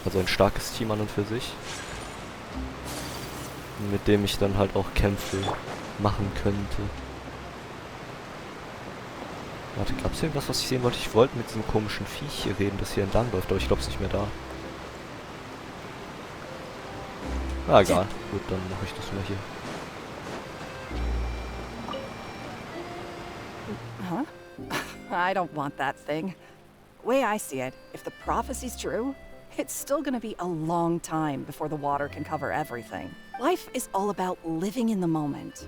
Also ein starkes Team an und für sich. Mit dem ich dann halt auch Kämpfe machen könnte. Warte, gab es irgendwas, was ich sehen wollte? Ich wollte mit diesem komischen Viech hier reden, das hier entlang läuft, aber ich glaube, es ist nicht mehr da. Ah, egal. Gut, dann mache ich das mal hier. Huh? I don't want that thing. Way I see it, if the prophecy's true, it's still gonna be a long time before the water can cover everything. Life is all about living in the moment.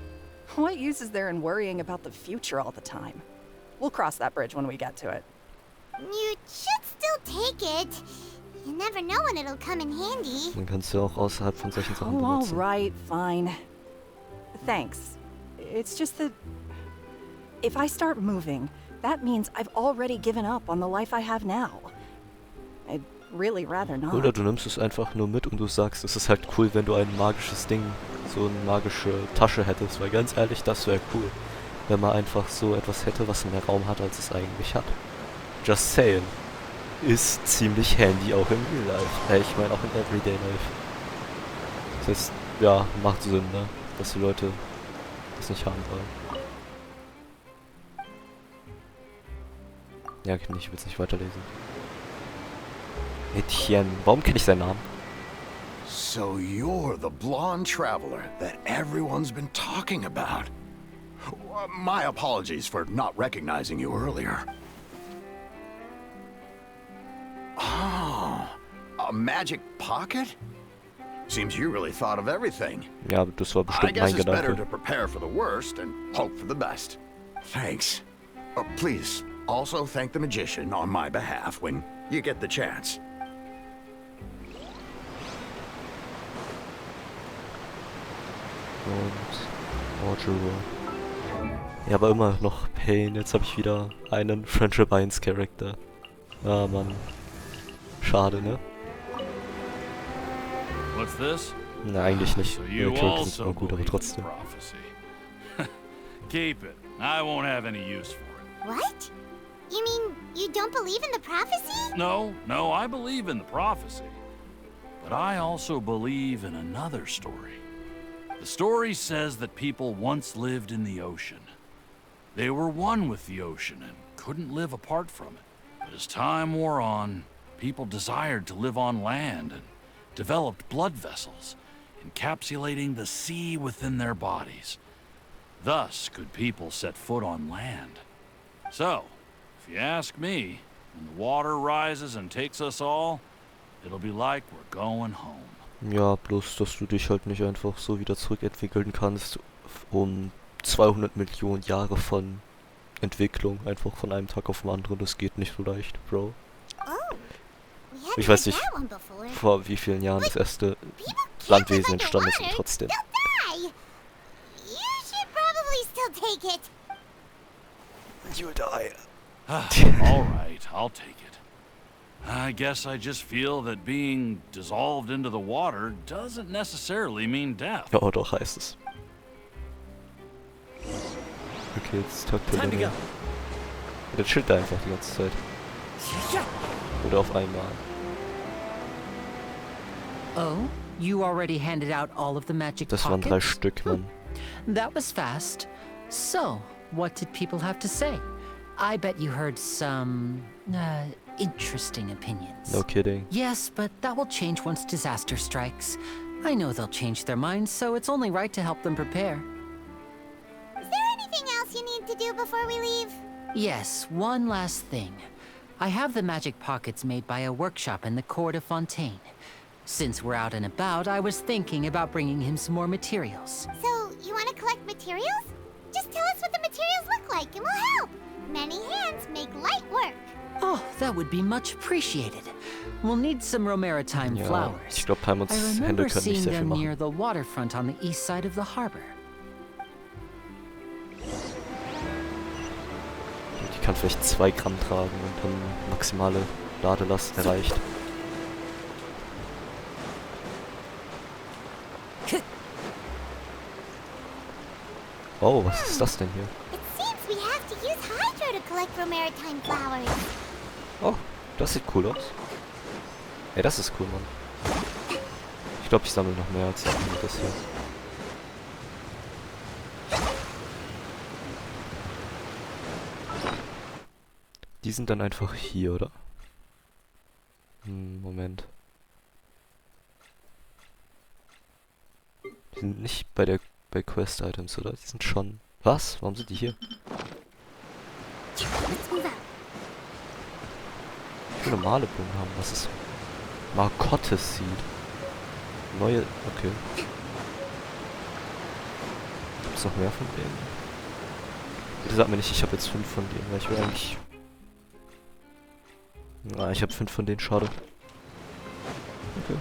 What use is there in worrying about the future all the time? We'll cross that bridge when we get to it. You should still take it. You never know when it'll come in handy. Man kann es ja auch außerhalb von solchen Sachen benutzen. Alright, fine. Thanks. It's just that... if I start moving, that means I've already given up on the life I have now. I'd really rather not. Oder du nimmst es einfach nur mit und du sagst, es ist halt cool, wenn du ein magisches Ding, so eine magische Tasche hättest. Weil ganz ehrlich, das wäre cool. Wenn man einfach so etwas hätte, was mehr Raum hat, als es eigentlich hat. Just saying. Ist ziemlich handy auch im Real Life. Ich meine auch in Everyday Life. Das heißt, ja, macht Sinn, ne? Dass die Leute das nicht haben wollen. Ja, ich will es nicht weiterlesen. Etienne. Warum kenne ich seinen Namen? So you're the blonde traveler that everyone's been talking about. My apologies for not recognizing you earlier. Oh, a magic pocket? Seems you really thought of everything. Ja, das war bestimmt I guess mein it's better Gedanke. to prepare for the worst and hope for the best. Thanks. Please, also thank the magician on my behalf when you get the chance. Und Orgeron. Ja, aber immer noch Pain. Jetzt habe ich wieder einen Friendship 1 Charakter. Ah, Mann. Schade, ne? What's this? Na, eigentlich nicht. So Die you Charakter sind also immer gut, aber believe in trotzdem. prophecy. Keep it. I won't have any use for it. What? You mean you don't believe in the prophecy? No, I believe in the prophecy. But I also believe in another story. The story says that people once lived in the ocean. They were one with the ocean and couldn't live apart from it. But as time wore on, people desired to live on land and developed blood vessels, encapsulating the sea within their bodies. Thus could people set foot on land. So, if you ask me, when the water rises and takes us all, it'll be like we're going home. Ja, bloß, dass du dich halt nicht einfach so wieder zurückentwickeln kannst, um 200 Millionen Jahre von Entwicklung, einfach von einem Tag auf den anderen. Das geht nicht so leicht, Bro. Ich weiß nicht, vor wie vielen Jahren das erste Landwesen entstanden ist und trotzdem. You'll die. All right, I'll take it. I guess I just feel that being dissolved into the water doesn't necessarily mean death. Ja, doch, heißt es. Okay, jetzt tagt er wieder. Der chillt da einfach die ganze Zeit. Oder auf einmal. Oh, you already handed out all of the magic Das waren 3 pockets? Stück, Mann. That was fast. So, what did people have to say? I bet you heard some, interesting opinions. No kidding. Yes, but that will change once disaster strikes. I know they'll change their minds, so it's only right to help them prepare. Is there anything else you need to do before we leave? Yes, one last thing. I have the magic pockets made by a workshop in the court of Fontaine. Since we're out and about, I was thinking about bringing him some more materials. So, you want to collect materials? Just tell us what the materials look like and we'll help. Many hands make light work. Oh, that would be much appreciated. We'll need some maritime Ja, flowers. ich glaube, Paimons I Hände remember können nicht seeing sehr viel them near machen. the waterfront on the east side of the harbor. Die kann vielleicht 2 Gramm tragen und dann maximale Ladelast erreicht. Oh, was ist das denn hier? It seems we have to use hydro to collect maritime flowers. Oh, das sieht cool aus. Ey, das ist cool, Mann. Ich glaube, ich sammle noch mehr als nur das hier. Die sind dann einfach hier, oder? Moment. Die sind nicht bei Quest Items, oder? Die sind schon... Was? Warum sind die hier? Ich will normale Blumen haben. Was ist... Marcottes Seed. Neue... Okay. Gibt's noch mehr von denen? Bitte sag mir nicht, ich habe jetzt 5 von denen, weil ich will eigentlich... Na, ich habe 5 von denen, schade. Okay.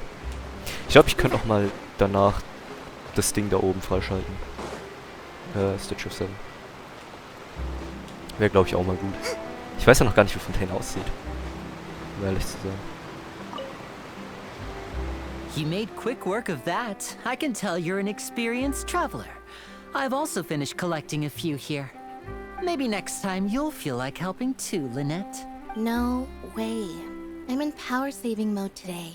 Ich glaube, ich könnte auch mal danach das Ding da oben freischalten. Stitch of Seven. Wäre, glaube ich, auch mal gut. Ich weiß ja noch gar nicht, wie Fontaine aussieht. Um ehrlich zu sein. You made quick work of that. I can tell you're an experienced traveler. I've also finished collecting a few here. Maybe next time you'll feel like helping too, Lynette. No way. I'm in power-saving mode today.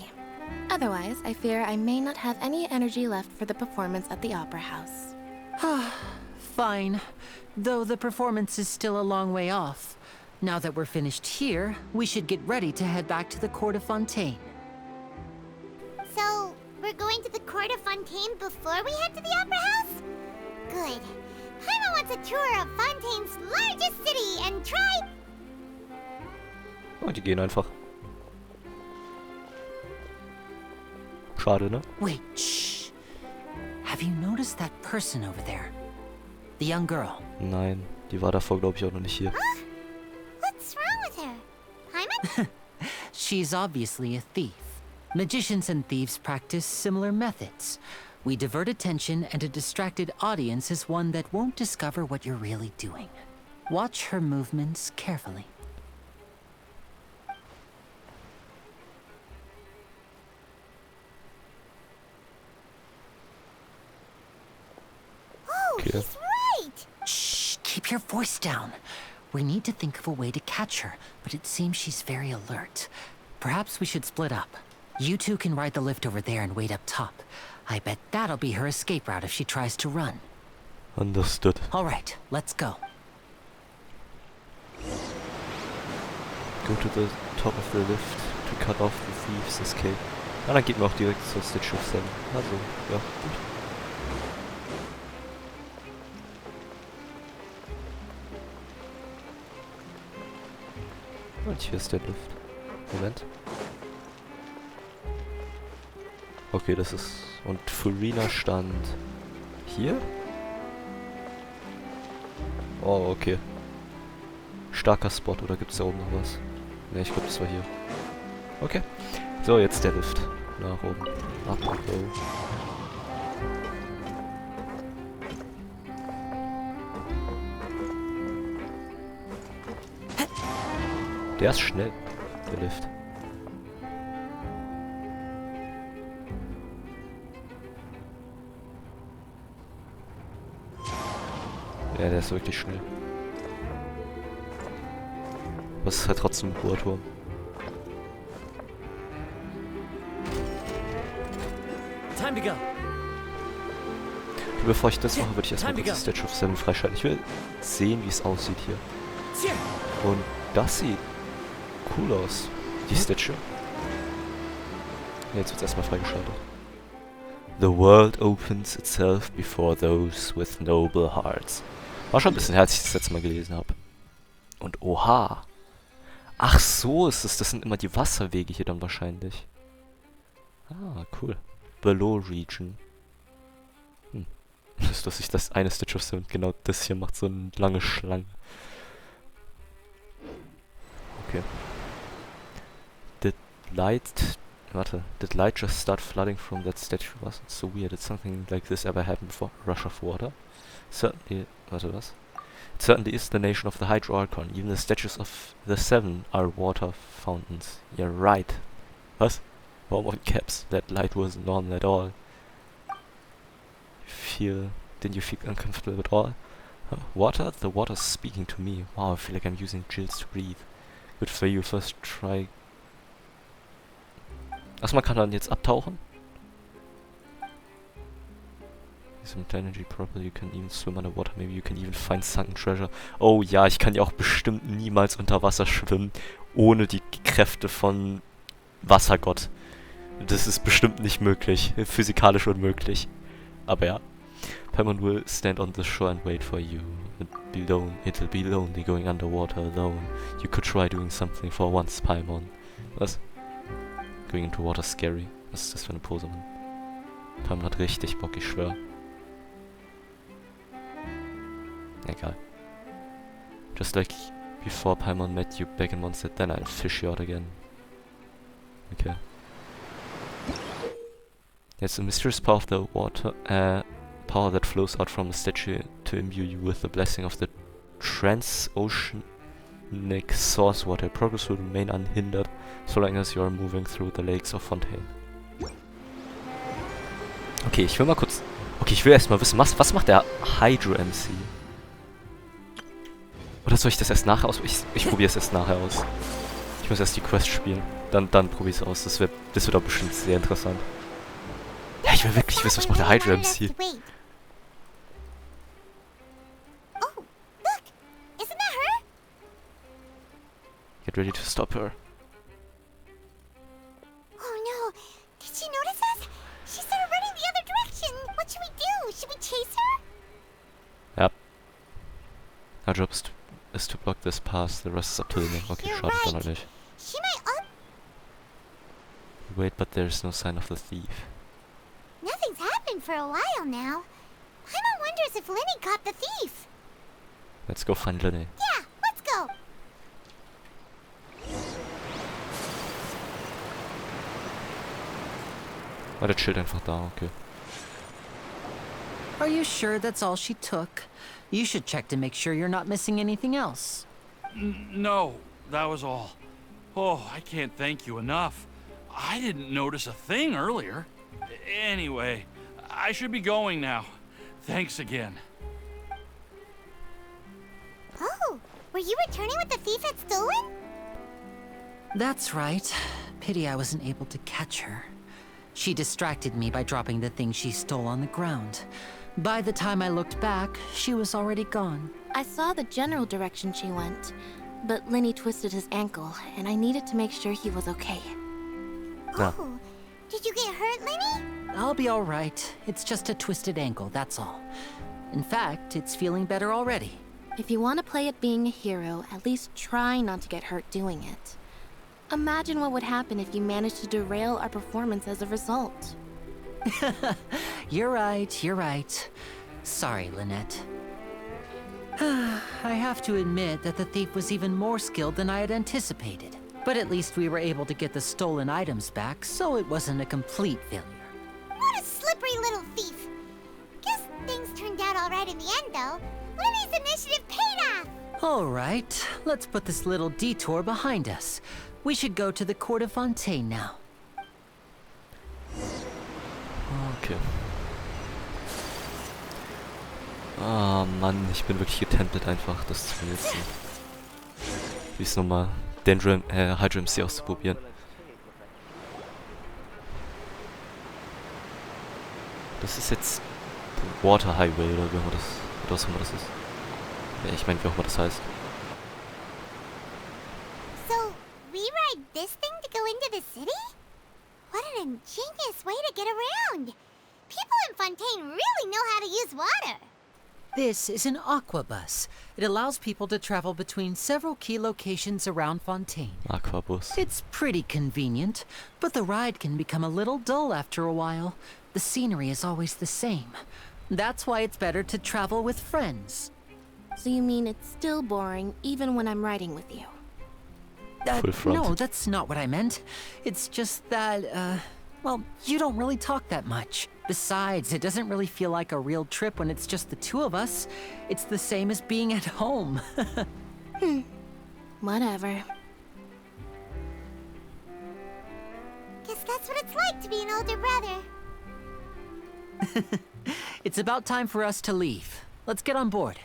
Otherwise, I fear I may not have any energy left for the performance at the Opera House. Fine. Though the performance is still a long way off. Now that we're finished here, we should get ready to head back to the court of Fontaine. So, we're going to the court of Fontaine before we head to the Opera House? Good. Paimon wants a tour of Fontaine's largest city and try... Oh, die gehen einfach. Schade, ne? Wait, shh. Have you noticed that person over there? The young girl. Nein, die war davor, glaube ich, auch noch nicht hier. What's wrong with her? Paimon? She's obviously a thief. Magicians and thieves practice similar methods. We divert attention, and a distracted audience is one that won't discover what you're really doing. Watch her movements carefully. Oh, Okay. he's right! Shh, keep your voice down. We need to think of a way to catch her, but it seems she's very alert. Perhaps we should split up. You two can ride the lift over there and wait up top. I bet that'll be her escape route if she tries to run. Understood. All right, let's go. Go to the top of the lift to cut off the thieves' escape. Ah, dann geht man auch direkt zur Stitch of Seven. Also, ja, gut. Und hier ist der Lift. Moment. Okay, das ist... Und Farina stand... hier? Oh, okay. Starker Spot, oder gibt's da oben noch was? Ne, ich glaube, das war hier. Okay. So, jetzt der Lift. Nach oben. Up and go. Der ist schnell, der Lift. Ja, der ist wirklich schnell. Aber es ist halt trotzdem ein hoher Turm. Time to go. Bevor ich das mache, würde ich erstmal kurz die Statue of 7 freischalten. Ich will sehen, wie es aussieht hier. Und das sieht cool aus. Die Statue. Jetzt wird es erstmal freigeschaltet. The world opens itself before those with noble hearts. War schon ein bisschen her, als ich das letzte Mal gelesen habe. Und oha. Ach so ist es. Das sind immer die Wasserwege hier dann wahrscheinlich. Ah, cool. Below Region. Das ist lustig, dass eine Statue of 7 genau das hier macht, so eine lange Schlange. Okay. Did light just start flooding from that statue? Was? It's so weird. Did something like this ever happen before? Rush of water? Certainly, was? It certainly is the nation of the Hydro Archon. Even the statues of the 7 are water fountains. You're right. Was? Warum on caps? That light wasn't on at all. Didn't you feel uncomfortable at all? Water? The water's speaking to me. Wow, I feel like I'm using gills to breathe. Good for you, first try. Achso, man kann dann jetzt abtauchen. Some energy properly, you can even swim underwater, maybe you can even find sunken treasure. Oh ja, ich kann ja auch bestimmt niemals unter Wasser schwimmen, ohne die Kräfte von Wassergott. Das ist bestimmt nicht möglich, physikalisch unmöglich. Aber ja. Paimon will stand on the shore and wait for you. It'll be lonely going underwater alone. You could try doing something for once, Paimon. Was? Going into water scary. Was ist das für eine Pose, Mann? Paimon hat richtig Bock, ich schwör. Egal. Just like before Paimon met you back in Mondstadt, then I'll fish you out again. Okay. It's a mysterious power of the water, power that flows out from the statue to imbue you with the blessing of the transoceanic source water. Progress will remain unhindered so long as you are moving through the lakes of Fontaine. Okay, ich will mal kurz... Okay, ich will erstmal wissen, was macht der Hydro-MC? Oder soll ich das erst nachher aus... Ich probiere es erst nachher aus. Ich muss erst die Quest spielen. Dann probiere ich es aus. Das wird auch bestimmt sehr interessant. Ja, ich will wirklich wissen, was macht der Hydro-MC? Oh, look! Isn't that her? Get ready to stop her. Oh no! Did she notice us? She started running the other direction! What should we do? Should we chase her? Ja. Our job is to block this path. The rest is up to the Okay, You're schadet right. dann halt nicht. She might Wait, but there's no sign of the thief. Nothing's happened for a while now. Paimon wonders if Lenny caught the thief. Let's go find Lenny. Yeah, let's go. Ah, der chillt einfach da, okay. Are you sure that's all she took? You should check to make sure you're not missing anything else. No, that was all. Oh, I can't thank you enough. I didn't notice a thing earlier. Anyway, I should be going now. Thanks again. Oh, were you returning what the thief had stolen? That's right. Pity I wasn't able to catch her. She distracted me by dropping the thing she stole on the ground. By the time I looked back, she was already gone. I saw the general direction she went, but Lenny twisted his ankle, and I needed to make sure he was okay. Oh, did you get hurt, Lenny? I'll be all right. It's just a twisted ankle, that's all. In fact, it's feeling better already. If you want to play at being a hero, at least try not to get hurt doing it. Imagine what would happen if you managed to derail our performance as a result. You're right. Sorry, Lynette. I have to admit that the thief was even more skilled than I had anticipated. But at least we were able to get the stolen items back, so it wasn't a complete failure. What a slippery little thief. Guess things turned out all right in the end, though. Libby's initiative paid off. All right, let's put this little detour behind us. We should go to the court of Fontaine now. Okay. Ah, Mann, ich bin wirklich getempelt einfach, das zu benutzen. Wie es nochmal Hydra MC auszuprobieren. Das ist jetzt Water Highway oder wie auch immer was auch immer das ist. Ja, ich meine, wie auch immer das heißt. So, we ride this thing to go into the city? What an ingenious way to get around. People in Fontaine really know how to use water. This is an aquabus. It allows people to travel between several key locations around Fontaine. Aquabus. It's pretty convenient, but the ride can become a little dull after a while. The scenery is always the same. That's why it's better to travel with friends. So you mean it's still boring even when I'm riding with you? No, that's not what I meant. It's just that, well, you don't really talk that much. Besides, it doesn't really feel like a real trip when it's just the two of us. It's the same as being at home. Whatever. Guess that's what it's like to be an older brother. It's about time for us to leave. Let's get on board.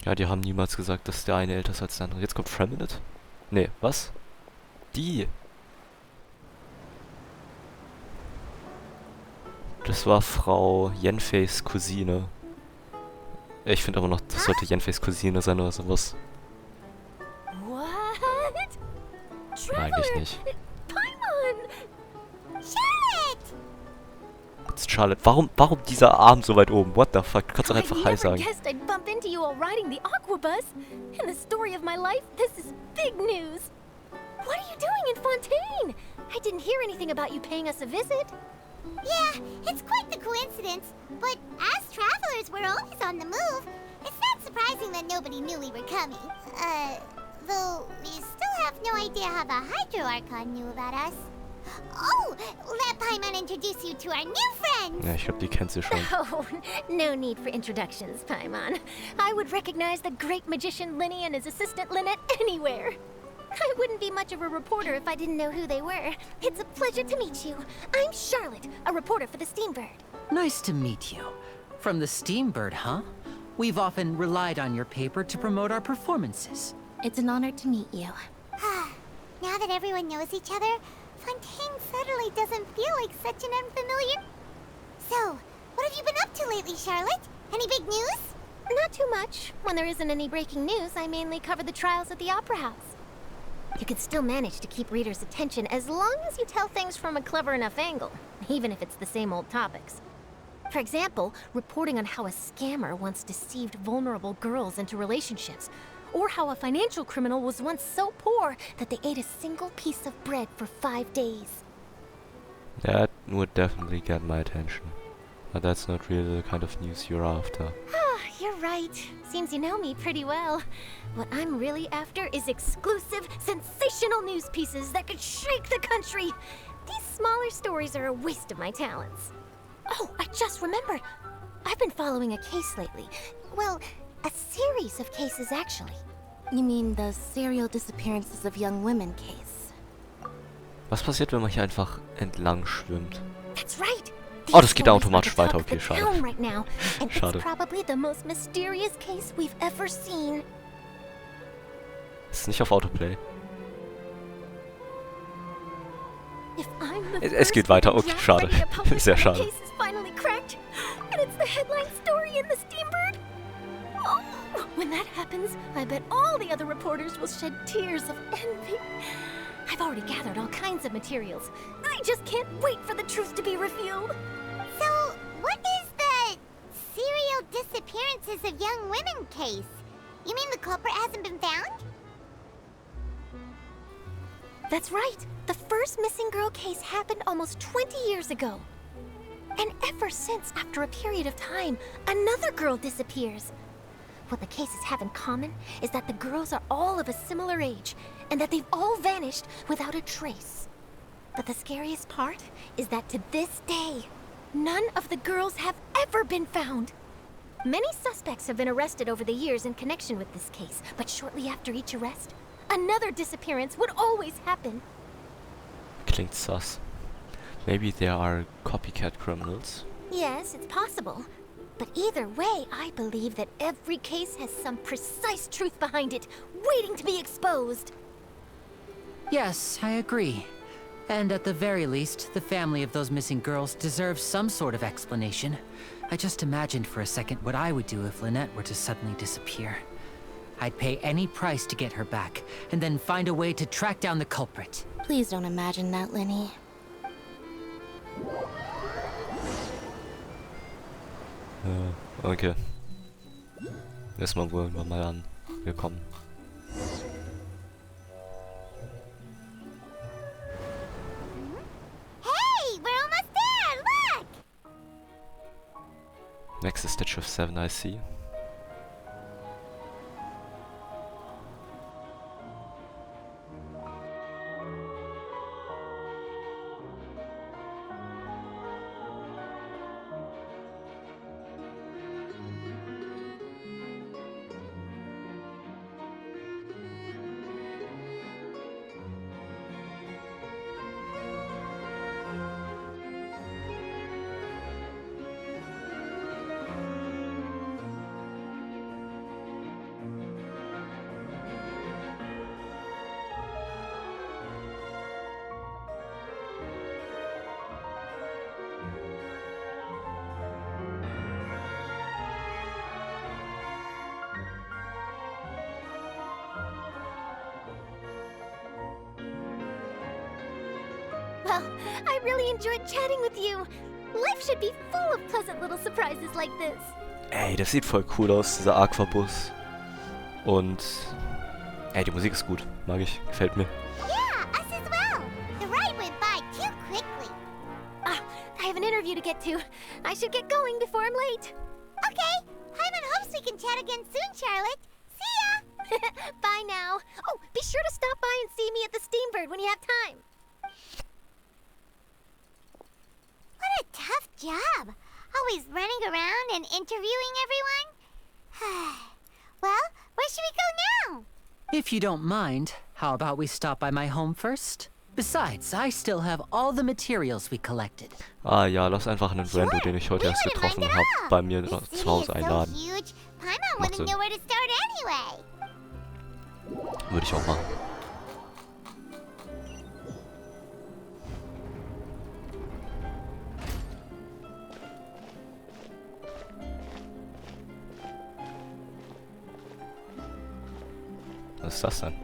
Ja, die haben niemals gesagt, dass der eine älter ist als der andere. Jetzt kommt Feminine? Nee, was? Die. Das war Frau Yenfeis Cousine. Ich finde aber noch, das sollte Yenfeis Cousine sein oder sowas. What? Eigentlich nicht. Paimon! Charlotte! Jetzt Charlotte. Warum dieser Arm so weit oben? What the fuck? Du kannst doch einfach Hi sagen. I never guessed I'd bump into you while riding the aquabus. In the story of my life, this is big news. What are you doing in Fontaine? I didn't hear anything about you paying us a visit. Yeah, it's quite the coincidence. But as travelers, we're always on the move. It's not surprising that nobody knew we were coming. Though we still have no idea how the Hydro Archon knew about us. Oh, let Paimon introduce you to our new friends. Ja, ich glaube, die kennt sie schon. Oh, no need for introductions, Paimon. I would recognize the great magician Linny and his assistant Lynette anywhere. I wouldn't be much of a reporter if I didn't know who they were. It's a pleasure to meet you. I'm Charlotte, a reporter for the Steambird. Nice to meet you. From the Steambird, huh? We've often relied on your paper to promote our performances. It's an honor to meet you. Now that everyone knows each other, Fontaine suddenly doesn't feel like such an unfamiliar... So, what have you been up to lately, Charlotte? Any big news? Not too much. When there isn't any breaking news, I mainly cover the trials at the Opera House. You can still manage to keep readers' attention as long as you tell things from a clever enough angle, even if it's the same old topics. For example, reporting on how a scammer once deceived vulnerable girls into relationships, or how a financial criminal was once so poor that they ate a single piece of bread for 5 days. That would definitely get my attention. But that's not really the kind of news you're after. You're right. Seems you know me pretty well. What I'm really after is exclusive, sensational news pieces that could shake the country. These smaller stories are a waste of my talents. Oh, I just remembered. I've been following a case lately. Well, a series of cases, actually. You mean the serial disappearances of young women case? Was passiert, wenn man hier einfach entlang schwimmt? That's right. Oh, das geht automatisch weiter. Okay, schade. Right now, and Schade. It's probably the most mysterious case we've ever seen. Ist nicht auf Autoplay. If I'm the Es geht weiter. Okay, schade. Sehr schade. The case is finally cracked, and it's the headline story in the Steambird. Oh, when that happens, I bet all the other reporters will shed tears of envy. I've already gathered all kinds of materials. I just can't wait for the truth to be revealed. So, what is the serial disappearances of young women case? You mean the culprit hasn't been found? That's right. The first missing girl case happened almost 20 years ago. And ever since, after a period of time, another girl disappears. What the cases have in common is that the girls are all of a similar age, and that they've all vanished without a trace. But the scariest part is that to this day, none of the girls have ever been found. Many suspects have been arrested over the years in connection with this case, but shortly after each arrest, another disappearance would always happen. Klingt sus. Maybe there are copycat criminals. Yes, it's possible. But either way, I believe that every case has some precise truth behind it, waiting to be exposed. Yes, I agree. And at the very least, the family of those missing girls deserves some sort of explanation. I just imagined for a second what I would do if Lynette were to suddenly disappear. I'd pay any price to get her back, and then find a way to track down the culprit. Please don't imagine that, Linny. Okay. Erstmal wollen wir mal an. Willkommen. Hey, we're almost there! Look! Next is Stitch of 7, I see. Well, I really enjoyed chatting with you. Life should be full of pleasant little surprises like this. Ey, das sieht voll cool aus, dieser Aquabus. Und ey, die Musik ist gut. Mag ich. Gefällt mir. Yeah, us as well. The ride went by too quickly. I have an interview to get to. I should get going before I'm late. Okay, Hyman hopes we can chat again soon, Charlotte. See ya! Bye now. Oh, be sure to stop by and see me at the Steambird when you have time. What a tough job. Always running around and interviewing everyone. Well, where should we go now? If you don't mind, how about we stop by my home first? Besides, I still have all the materials we collected. Ah ja, lass einfach einen Brando, den ich heute erst getroffen habe, bei mir zu Hause einladen. Macht Sinn. Würde ich auch machen. Was ist das denn?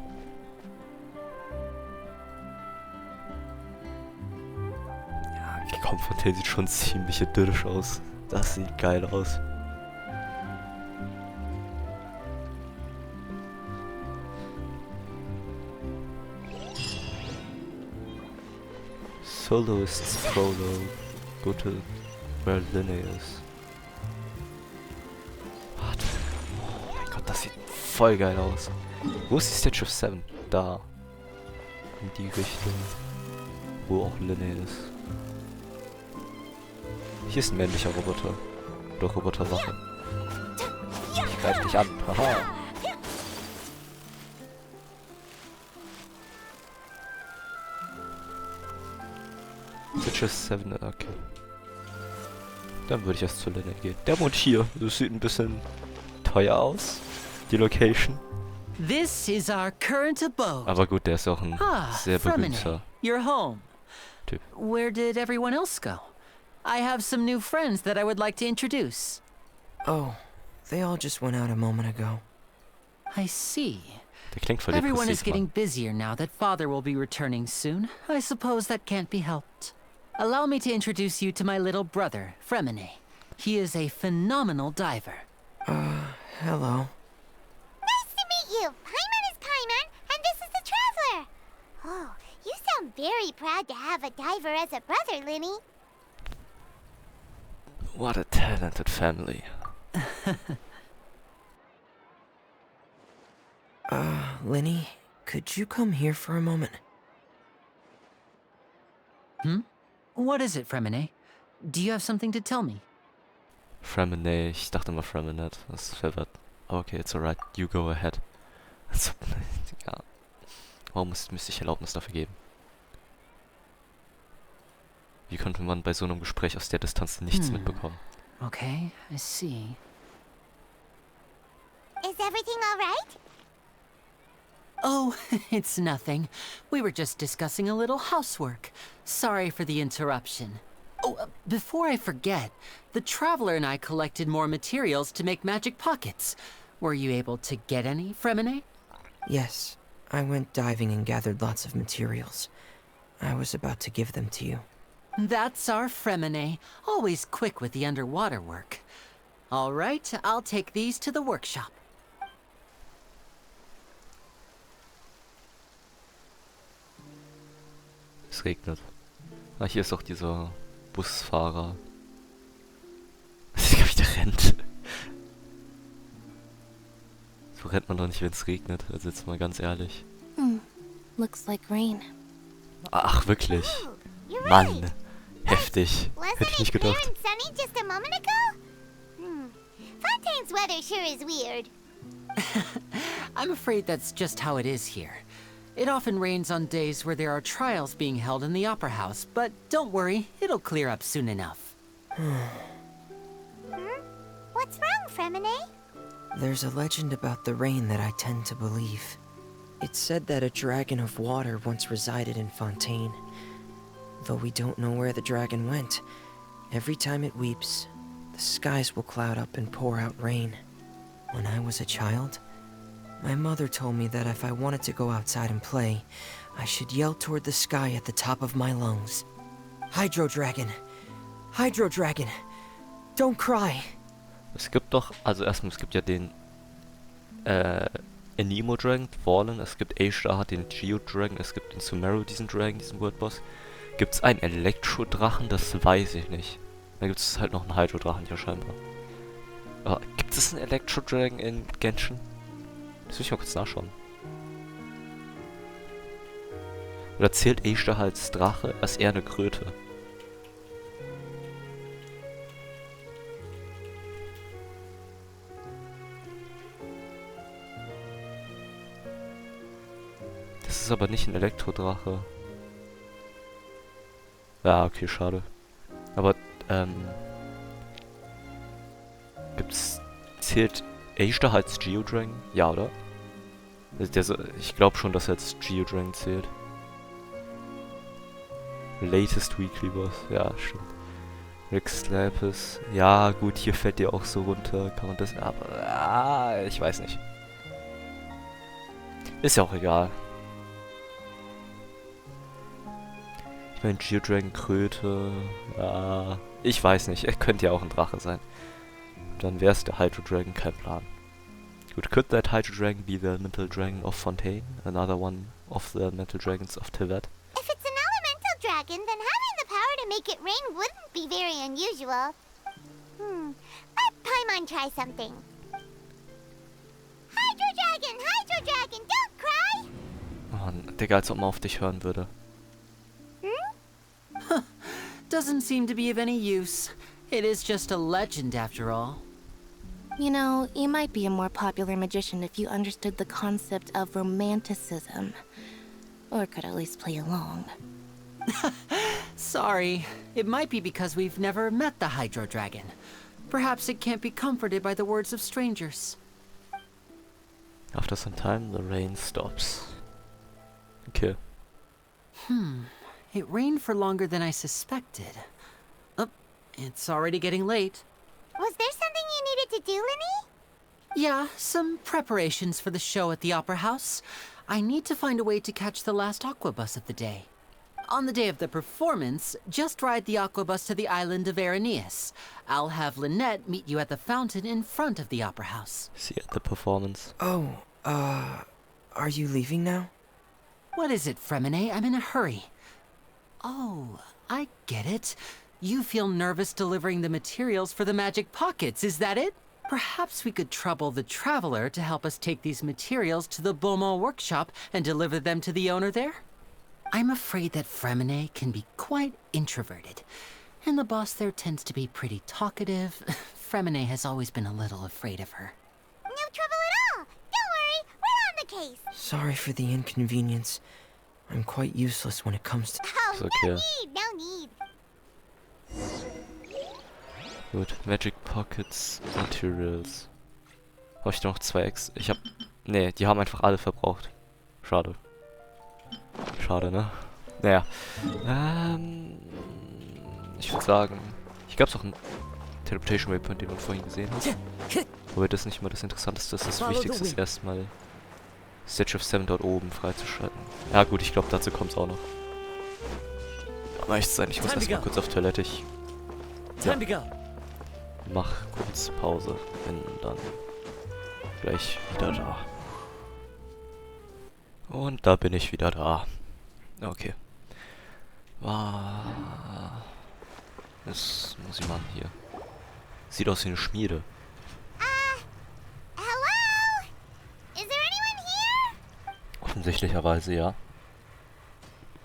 Ja, die Fontaine sieht schon ziemlich idyllisch aus. Das sieht geil aus. Soloist's Prologue. Go to where Linne is. Warte. Oh mein Gott, das sieht voll geil aus. Wo ist die Statue of 7? Da. In die Richtung. Wo auch Linne ist. Hier ist ein männlicher Roboter. Oder Roboterwache. Ich greif dich an. Haha. Statue of 7, okay. Dann würde ich erst zu Linne gehen. Der wohnt hier. Das sieht ein bisschen teuer aus. Die Location. This is our current abode. Aber gut, der ist auch ein sehr berühmter You're home. Typ. Where did everyone else go? I have some new friends that I would like to introduce. Oh, they all just went out a moment ago. I see. Der klingt voll Everyone is depressiv, getting Mann. busier now that Father will be returning soon. I suppose that can't be helped. Allow me to introduce you to my little brother, Fremine. He is a phenomenal diver. Hello. Nice to meet you. Paimon is Paimon, and this is the Traveler. Oh, proud to have a diver as a brother, Linny. What a talented family. Linny, could you come here for a moment? What is it, Fremine? Do you have something to tell me? Fremine, ich dachte immer Freminet. Das ist verwirrt. Okay, it's alright. You go ahead. Also, ja. Warum müsste ich Erlaubnis dafür geben? Wie könnte man bei so einem Gespräch aus der Distanz nichts mitbekommen? Okay, I see. Is everything all right? Oh, it's nothing. We were just discussing a little housework. Sorry for the interruption. Oh, before I forget, the Traveler and I collected more materials to make magic pockets. Were you able to get any, Fremine? Yes, I went diving and gathered lots of materials. I was about to give them to you. That's our Fremine, always quick with the underwater work. All right, I'll take these to the workshop. Es regnet. Ah, hier ist auch dieser Busfahrer. Ich glaube, der rennt. So rennt man doch nicht, wenn es regnet. Also jetzt mal ganz ehrlich. Looks like rain. Ach, wirklich? You're Mann. right. Heftig. Hätte ich nicht Wasn't it clear gedacht. and sunny just a moment ago? Fontaine's weather sure is weird. I'm afraid that's just how it is here. It often rains on days where there are trials being held in the Opera House, but don't worry, it'll clear up soon enough. What's wrong, Fremine? There's a legend about the rain that I tend to believe. It's said that a dragon of water once resided in Fontaine. Though we don't know where the dragon went, every time it weeps, the skies will cloud up and pour out rain. When I was a child, my mother told me that if I wanted to go outside and play, I should yell toward the sky at the top of my lungs. Hydro Dragon! Hydro Dragon! Don't cry! Es gibt doch, also erstmal, es gibt ja den Anemo Dragon, Fallen, es gibt A-Star, den Geo Dragon, es gibt den Sumeru, diesen Dragon, diesen World Boss. Gibt es einen Elektro-Drachen? Das weiß ich nicht. Dann gibt es halt noch einen Hydro-Drachen hier scheinbar. Aber gibt es einen Elektro-Dragon in Genshin? Das will ich mal kurz nachschauen. Oder zählt A-Star als Drache, als eher eine Kröte? Das ist aber nicht ein Elektrodrache. Ja, okay, schade. Aber, zählt A-Star als Geodragon? Ja, oder? Ich glaube schon, dass er als Geodragon zählt. Latest Weekly Boss, ja, stimmt. Rex Lapis, ja, gut, hier fällt der auch so runter. Kann man das, aber, ich weiß nicht. Ist ja auch egal. Ich meine, Geodragon, Kröte, ja, ich weiß nicht. Er könnte ja auch ein Drache sein. Dann wäre es der Hydro Dragon, kein Plan. Gut, could that Hydro Dragon be the Mental Dragon of Fontaine? Another one of the Mental Dragons of Tibet? If it's an elemental dragon, then having the power to make it rain wouldn't be very unusual. Let Paimon try something. Hydro Dragon, don't cry! Oh, Digga, als ob man auf dich hören würde. Doesn't seem to be of any use. It is just a legend after all. You know, you might be a more popular magician if you understood the concept of romanticism. Or could at least play along. Sorry, it might be because we've never met the Hydro Dragon. Perhaps it can't be comforted by the words of strangers. After some time, the rain stops. Okay. It rained for longer than I suspected. Oh, it's already getting late. Was there something you needed to do, Linny? Yeah, some preparations for the show at the Opera House. I need to find a way to catch the last aqua bus of the day. On the day of the performance, just ride the aqua bus to the island of Araneus. I'll have Lynette meet you at the fountain in front of the Opera House. See at the performance. Oh, are you leaving now? What is it, Fremine? I'm in a hurry. Oh, I get it. You feel nervous delivering the materials for the magic pockets, is that it? Perhaps we could trouble the traveler to help us take these materials to the Beaumont workshop and deliver them to the owner there? I'm afraid that Fremine can be quite introverted, and the boss there tends to be pretty talkative. Fremine has always been a little afraid of her. No trouble at all. Don't worry, we're on the case. Sorry for the inconvenience. I'm quite useless when it comes to... Oh, Ist okay. no need. Gut, Magic Pockets, Materials. Habe ich noch 2 Ich hab... Nee, die haben einfach alle verbraucht. Schade. Schade, ne? Naja. Ich würde sagen... Hier gab es auch einen Teleportation Waypoint, den man vorhin gesehen hat. Wobei das nicht mal das Interessanteste ist. Das Wichtigste ist erstmal Statue of Seven dort oben freizuschalten. Ja gut, ich glaube dazu kommt es auch noch. Aber echt sein, ich muss erstmal kurz auf Toilette. Ja. Mach kurz Pause. Bin dann gleich wieder da. Und da bin ich wieder da. Okay. Was muss ich machen hier? Sieht aus wie eine Schmiede. Hello? Is there anyone here? Offensichtlicherweise ja.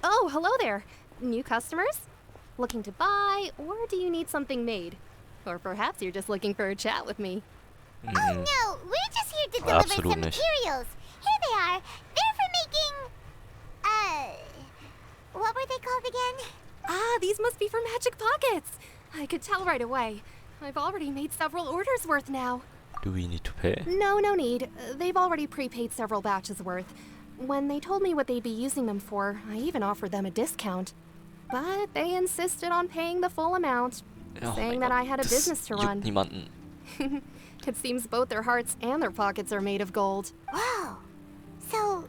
Oh, hello there. New customers? Looking to buy, or do you need something made? Or perhaps you're just looking for a chat with me. Oh no, we're just here to deliver some materials. Here they are. They're for making... what were they called again? Ah, these must be for magic pockets. I could tell right away. I've already made several orders worth now. Do we need to pay? No need. They've already prepaid several batches worth. When they told me what they'd be using them for, I even offered them a discount. But they insisted on paying the full amount, saying that I had a business to run. Niemanden. It seems both their hearts and their pockets are made of gold. Wow. So,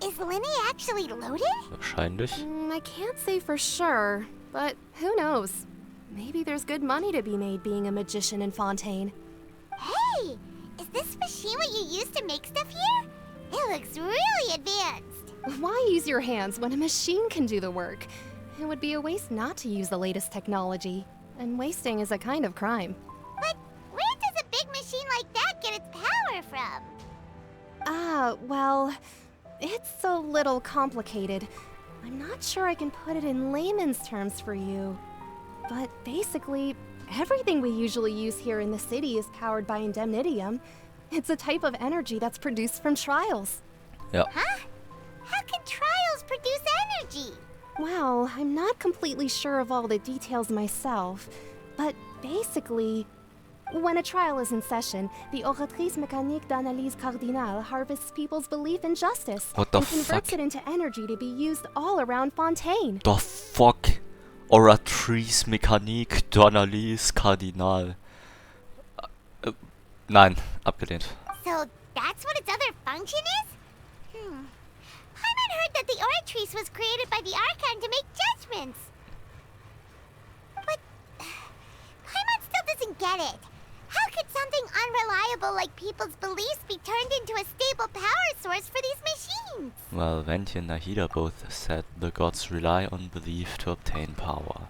is Linny actually loaded? Wahrscheinlich. I can't say for sure, but who knows? Maybe there's good money to be made being a magician in Fontaine. Hey, is this machine what you use to make stuff here? It looks really advanced. Why use your hands when a machine can do the work? It would be a waste not to use the latest technology, and wasting is a kind of crime. But where does a big machine like that get its power from? Well, it's a little complicated. I'm not sure I can put it in layman's terms for you. But basically, everything we usually use here in the city is powered by indemnitium. It's a type of energy that's produced from trials. Ja. Huh? How can trials produce energy? Well, I'm not completely sure of all the details myself, but basically, when a trial is in session, the oratrice mécanique d'analyse cardinale harvests people's belief in justice What the and converts fuck? it into energy to be used all around Fontaine. The fuck? Oratrice Mécanique d'Analyse Cardinal. Nein, abgelehnt. So that's what its other function is? Paimon heard that the Oratrice was created by the Archon to make judgments. But Paimon still doesn't get it. How could something unreliable like people's beliefs be turned into a stable power source for these machines? Well, Venti and Nahida both said the gods rely on belief to obtain power.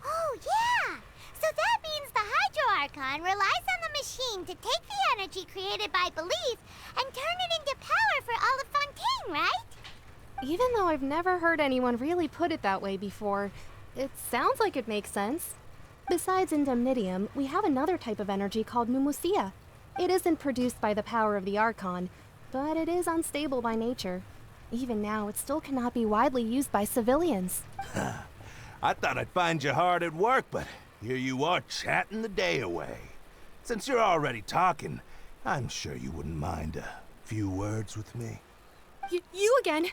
Oh, yeah! So that means the Hydro Archon relies on the machine to take the energy created by belief and turn it into power for all of Fontaine, right? Even though I've never heard anyone really put it that way before, it sounds like it makes sense. Besides indemnitium, we have another type of energy called pneumosia. It isn't produced by the power of the Archon, but it is unstable by nature. Even now, it still cannot be widely used by civilians. I thought I'd find you hard at work, but here you are chatting the day away. Since you're already talking, I'm sure you wouldn't mind a few words with me. You again?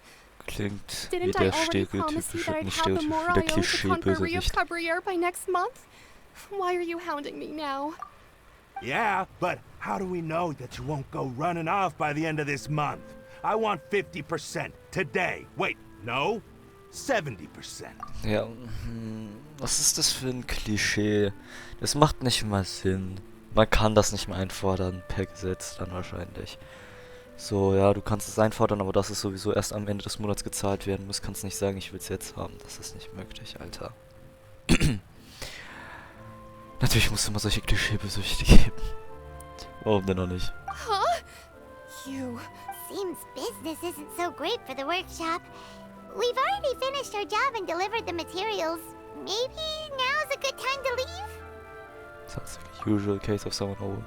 Klingt wie Didn't I der already promise you that I'd have the Moraio to conquer Rio Klischee-Bösewicht. Cabriere by next month? Why are you hounding me now? Yeah, but how do we know that you won't go running off by the end of this month? I want 50% today. Wait, no? 70%. Ja, was ist das für ein Klischee? Das macht nicht mal Sinn. Man kann das nicht mehr einfordern per Gesetz dann wahrscheinlich. So, ja, du kannst es einfordern, aber das ist sowieso erst am Ende des Monats gezahlt werden muss. Kannst nicht sagen, ich will es jetzt haben. Das ist nicht möglich, Alter. Natürlich muss es immer solche Klischeebesüchte geben. Warum denn noch nicht? Huh? You. Seems business isn't so great for the workshop. We've already finished our job and delivered the materials. Maybe now's a good time to leave? Sounds like a usual case of someone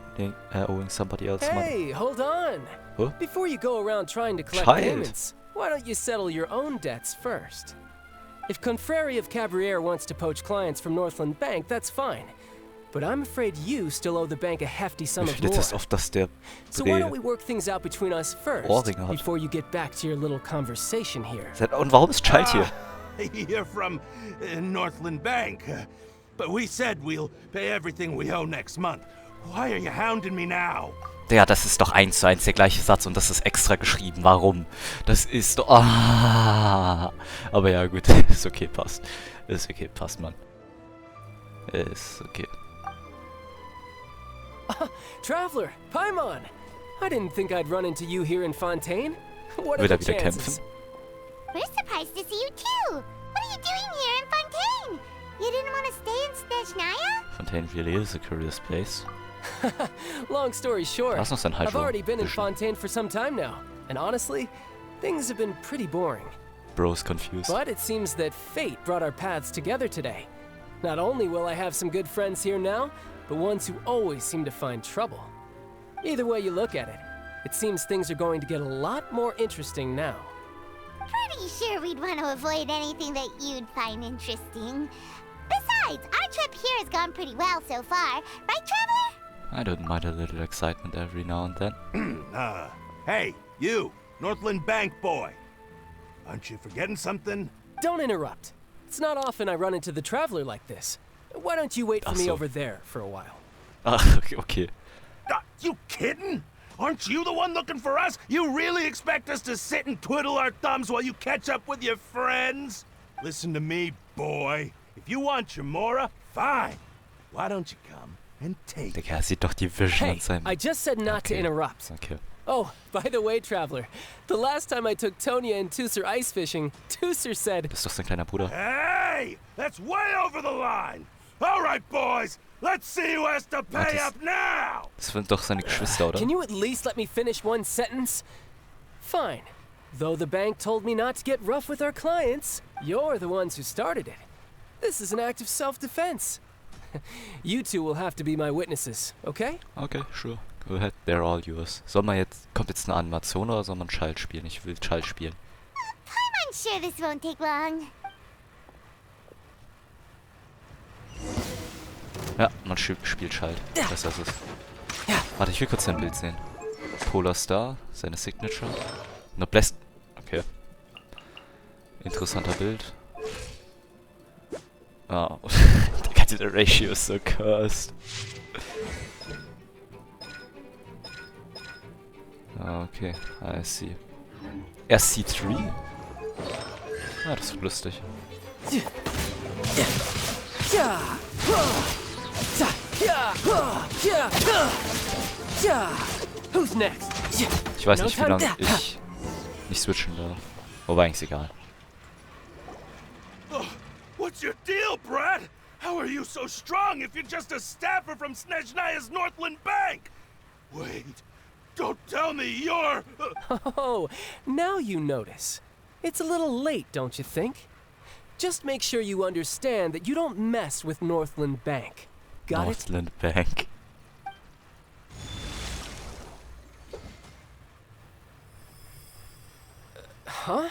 owing somebody else money. Hey, hold on! Huh? Before you go around trying to collect Child. payments, why don't you settle your own debts first? If Confrere of Cabriere wants to poach clients from Northland Bank, that's fine. But I'm afraid you still owe the bank a hefty sum of more. So why don't we work things out between us first, before you get back to your little conversation here? Und warum ist Child hier? You're from Northland Bank. But we said we'll pay everything we owe next month. Why are you hounding me now? Ja, das ist doch 1:1 der gleiche Satz und das ist extra geschrieben. Warum? Das ist doch... Ah. Aber ja, gut. Ist okay, passt. Ist okay, passt, Mann. Ist okay. Traveler, Paimon! I didn't think I'd run into you here in Fontaine. What are Will the er wieder chances? kämpfen? We're surprised to see you too. What are you doing here in Fontaine? You didn't want to stay in Snezhnaya? Fontaine really is a curious place. Long story short, Das ist noch sein I've already been in Hydro-Vision. Fontaine for some time now, and honestly, things have been pretty boring. Bro's confused. But it seems that fate brought our paths together today. Not only will I have some good friends here now, but ones who always seem to find trouble. Either way you look at it, it seems things are going to get a lot more interesting now. Pretty sure we'd want to avoid anything that you'd find interesting. Besides, our trip here has gone pretty well so far. Right, Traveler? I don't mind a little excitement every now and then. Hey, you, Northland Bank boy. Aren't you forgetting something? Don't interrupt. It's not often I run into the Traveler like this. Why don't you wait for me so. over there for a while? Okay. You kidding? Aren't you the one looking for us? You really expect us to sit and twiddle our thumbs while you catch up with your friends? Listen to me, boy. If you want Chamora, fine. Why don't you come and take it? Digga, er sieht doch die Vision Hey, an seinem... I just said not to interrupt. Okay. Oh, by the way, Traveler, the last time I took Tonya and Tusser ice fishing, Tusser said... Bist doch sein kleiner Bruder. Hey! That's way over the line! All right, boys! Let's see who has to pay up now! Das sind doch seine Geschwister, oder? Can you at least let me finish one sentence? Fine. Though the bank told me not to get rough with our clients, you're the ones who started it. This is an act of self-defense. You two will have to be my witnesses, okay? Okay, sure. Go ahead, they're all yours. Kommt jetzt eine Animation oder soll man Child spielen? Ich will Child spielen. I'm sure this won't take long. Ja, man spielt Child. Das ist es. Warte, ich will kurz sein Bild sehen. Polar Star, seine Signature. Noblesse. Okay. Interessanter Bild. Ah, the ratio is so cursed. Okay, I see. RC3? Ah, das ist lustig. Who's next? Ich weiß nicht, wie lange ich nicht switchen darf. Wobei eigentlich ist egal. What's your deal, Brad? How are you so strong if you're just a staffer from Snezhnaya's Northland Bank? Wait, don't tell me you're... Oh, now you notice. It's a little late, don't you think? Just make sure you understand that you don't mess with Northland Bank. Got Northland Bank. Huh?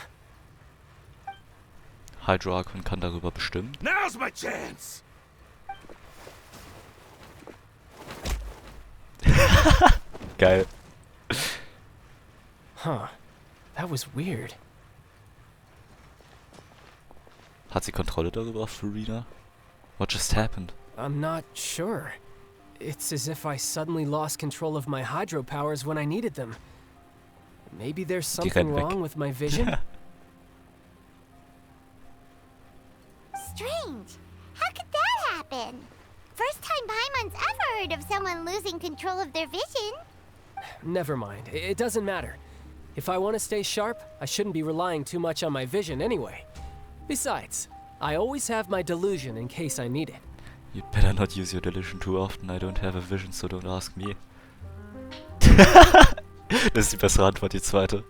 Hydro Archon kann darüber bestimmen. Now's my chance! Geil. Huh. That was weird. Hat sie Kontrolle darüber, Farina? What just happened? I'm not sure. It's as if I suddenly lost control of my hydro powers when I needed them. Maybe there's something wrong with my vision? Strange. How could that happen? First time Paimon's ever heard of someone losing control of their vision. Never mind. It doesn't matter. If I want to stay sharp, I shouldn't be relying too much on my vision anyway. Besides, I always have my delusion in case I need it. You'd better not use your delusion too often. I don't have a vision, so don't ask me. Das ist die bessere Antwort, die zweite.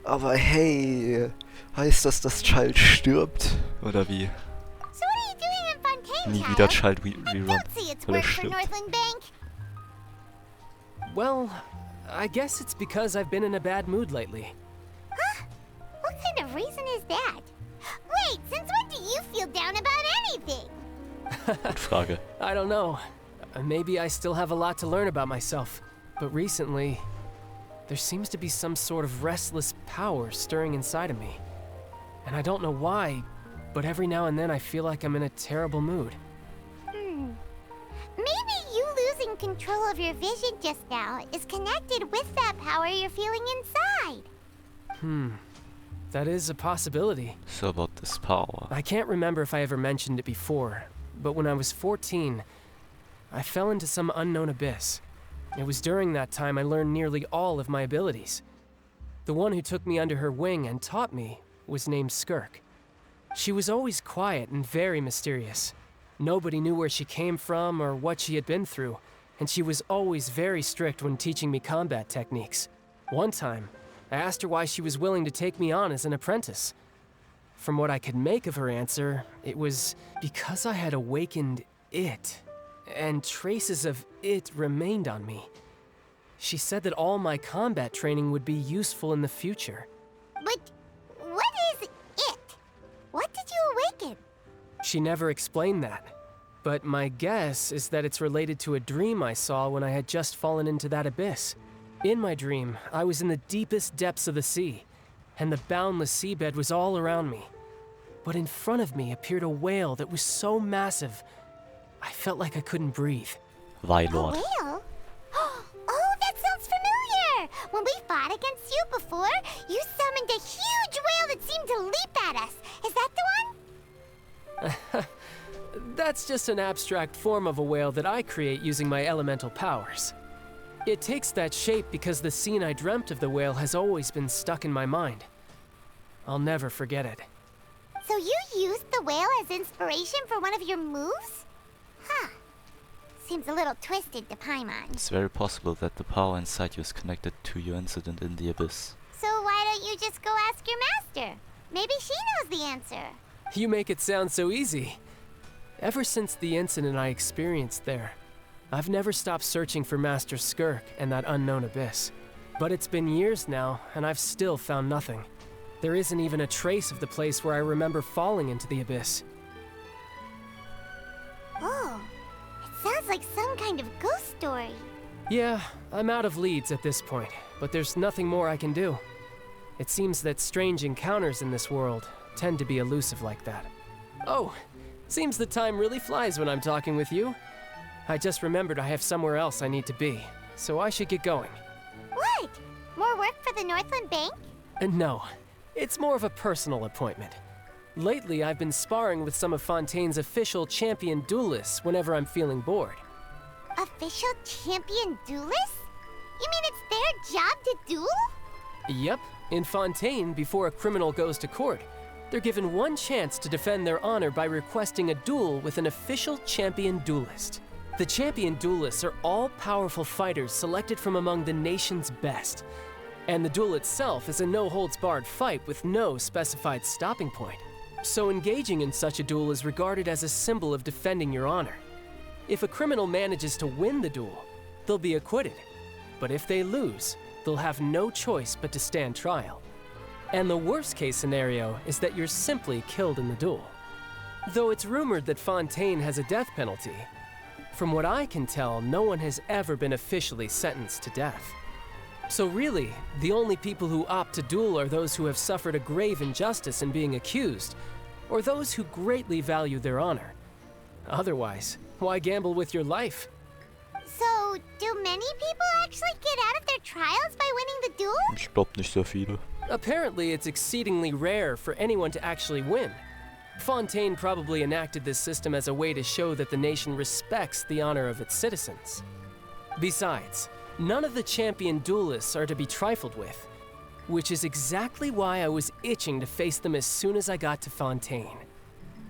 Aber hey, heißt das, dass Child stirbt? Oder wie? So what are you doing in Fontaine, Nie Child? wieder Child Rerun, Don't see its weil er work for stirbt. Northland Bank. Well, I guess it's because I've been in a bad mood lately. Huh? What kind of reason is that? Wait, since when do you feel down about anything? Gute Frage. I don't know. Maybe I still have a lot to learn about myself. But recently, there seems to be some sort of restless power stirring inside of me. And I don't know why, but every now and then I feel like I'm in a terrible mood. Maybe you losing control of your vision just now is connected with that power you're feeling inside. That is a possibility. So about this power. I can't remember if I ever mentioned it before, but when I was 14, I fell into some unknown abyss. It was during that time I learned nearly all of my abilities. The one who took me under her wing and taught me was named Skirk. She was always quiet and very mysterious. Nobody knew where she came from or what she had been through, and she was always very strict when teaching me combat techniques. One time, I asked her why she was willing to take me on as an apprentice. From what I could make of her answer, it was because I had awakened it, and traces of it remained on me. She said that all my combat training would be useful in the future. But what is it? What did you awaken? She never explained that, but my guess is that it's related to a dream I saw when I had just fallen into that abyss. In my dream, I was in the deepest depths of the sea, and the boundless seabed was all around me. But in front of me appeared a whale that was so massive, I felt like I couldn't breathe. Weilord. A whale? Oh, that sounds familiar! When we fought against you before, you summoned a huge whale that seemed to leap at us. Is that the one? That's just an abstract form of a whale that I create using my elemental powers. It takes that shape because the scene I dreamt of the whale has always been stuck in my mind. I'll never forget it. So you used the whale as inspiration for one of your moves? Huh. Seems a little twisted to Paimon. It's very possible that the power inside you is connected to your incident in the abyss. So why don't you just go ask your master? Maybe she knows the answer. You make it sound so easy. Ever since the incident I experienced there, I've never stopped searching for Master Skirk and that unknown abyss. But it's been years now, and I've still found nothing. There isn't even a trace of the place where I remember falling into the abyss. Oh, it sounds like some kind of ghost story. Yeah, I'm out of leads at this point, but there's nothing more I can do. It seems that strange encounters in this world tend to be elusive like that. Oh, seems the time really flies when I'm talking with you. I just remembered I have somewhere else I need to be, so I should get going. What? More work for the Northland Bank? No, it's more of a personal appointment. Lately, I've been sparring with some of Fontaine's official champion duelists whenever I'm feeling bored. Official champion duelists? You mean it's their job to duel? Yep, in Fontaine, before a criminal goes to court, they're given one chance to defend their honor by requesting a duel with an official champion duelist. The champion duelists are all powerful fighters selected from among the nation's best. And the duel itself is a no-holds-barred fight with no specified stopping point. So engaging in such a duel is regarded as a symbol of defending your honor. If a criminal manages to win the duel, they'll be acquitted. But if they lose, they'll have no choice but to stand trial. And the worst-case scenario is that you're simply killed in the duel. Though it's rumored that Fontaine has a death penalty, from what I can tell, no one has ever been officially sentenced to death. So really, the only people who opt to duel are those who have suffered a grave injustice in being accused, or those who greatly value their honor. Otherwise, why gamble with your life? So, do many people actually get out of their trials by winning the duel? Ich glaub nicht so viele. Apparently, it's exceedingly rare for anyone to actually win. Fontaine probably enacted this system as a way to show that the nation respects the honor of its citizens. Besides, none of the champion duelists are to be trifled with, which is exactly why I was itching to face them as soon as I got to Fontaine.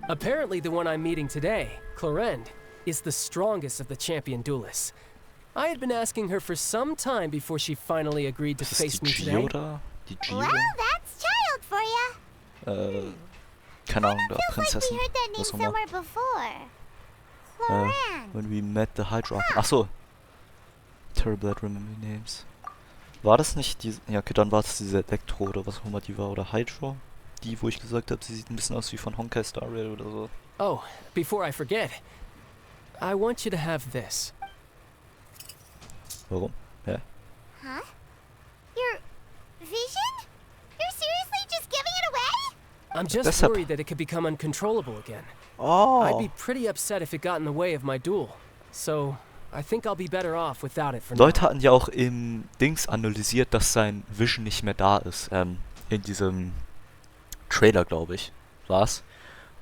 Apparently the one I'm meeting today, Clorend, is the strongest of the champion duelists. I had been asking her for some time before she finally agreed to face me today. Well, that's child for ya. Keine Ahnung, da Prinzessin. We heard that name somewhere before. When we met the Hydra. Achso. Terrible at remembering names. War das nicht die... Ja, okay, dann war es diese Elektro oder was auch immer die war. Oder Hydra? Die, wo ich gesagt habe, sie sieht ein bisschen aus wie von Honkai Star Rail oder so. Oh, before I forget, I want you to have this. Warum? Hä? Huh? Your vision? You're seriously just giving it away? I'm just worried that it could become uncontrollable again. Oh. I'd be pretty upset if it got in the way of my duel. So, I think I'll be better off without it for now. Leute hatten ja auch im Dings analysiert, dass sein Vision nicht mehr da ist. In diesem Trailer, glaube ich, war's.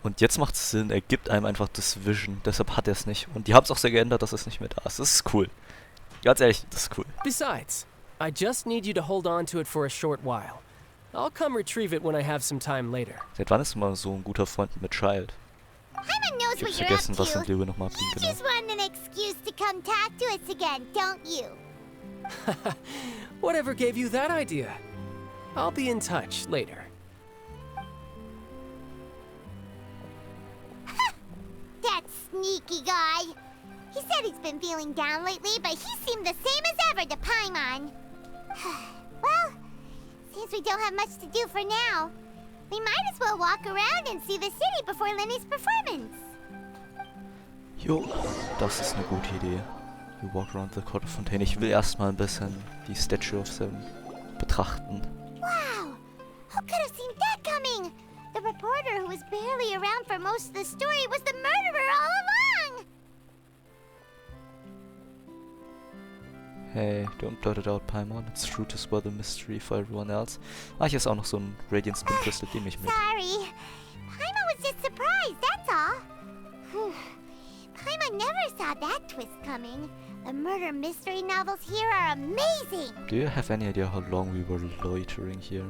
Und jetzt macht es Sinn, er gibt einem einfach das Vision, deshalb hat er es nicht. Und die haben es auch sehr geändert, dass es nicht mehr da ist. Das ist cool. Ganz ehrlich, das ist cool. Besides, I just need you to hold on to it for a short while. I'll come retrieve it when I have some time later. Seit wann ist man so ein guter Freund mit Child? Ich hab vergessen, was in Leo nochmal abging, genau. You just want an excuse to come talk to us again, don't you? Whatever gave you that idea? I'll be in touch later. That sneaky guy. He said he's been feeling down lately, but he seemed the same as ever to Paimon. Well, since we don't have much to do for now, we might as well walk around and see the city before Lenny's performance. Jo, das ist eine gute Idee. We walk around the court of Fontaine. Ich will erstmal ein bisschen die Statue of Seven betrachten. Wow! Who could have seen that coming? The reporter who was barely around for most of the story was the murderer all along! Hey, don't blurt it out, Paimon. It's true to spoil the mystery for everyone else. Ah, hier ist auch noch so ein Radiant Spin Crystal, den ich mit. Sorry. Paimon was just surprised, that's all. Paimon never saw that twist coming. The murder mystery novels here are amazing. Do you have any idea how long we were loitering here?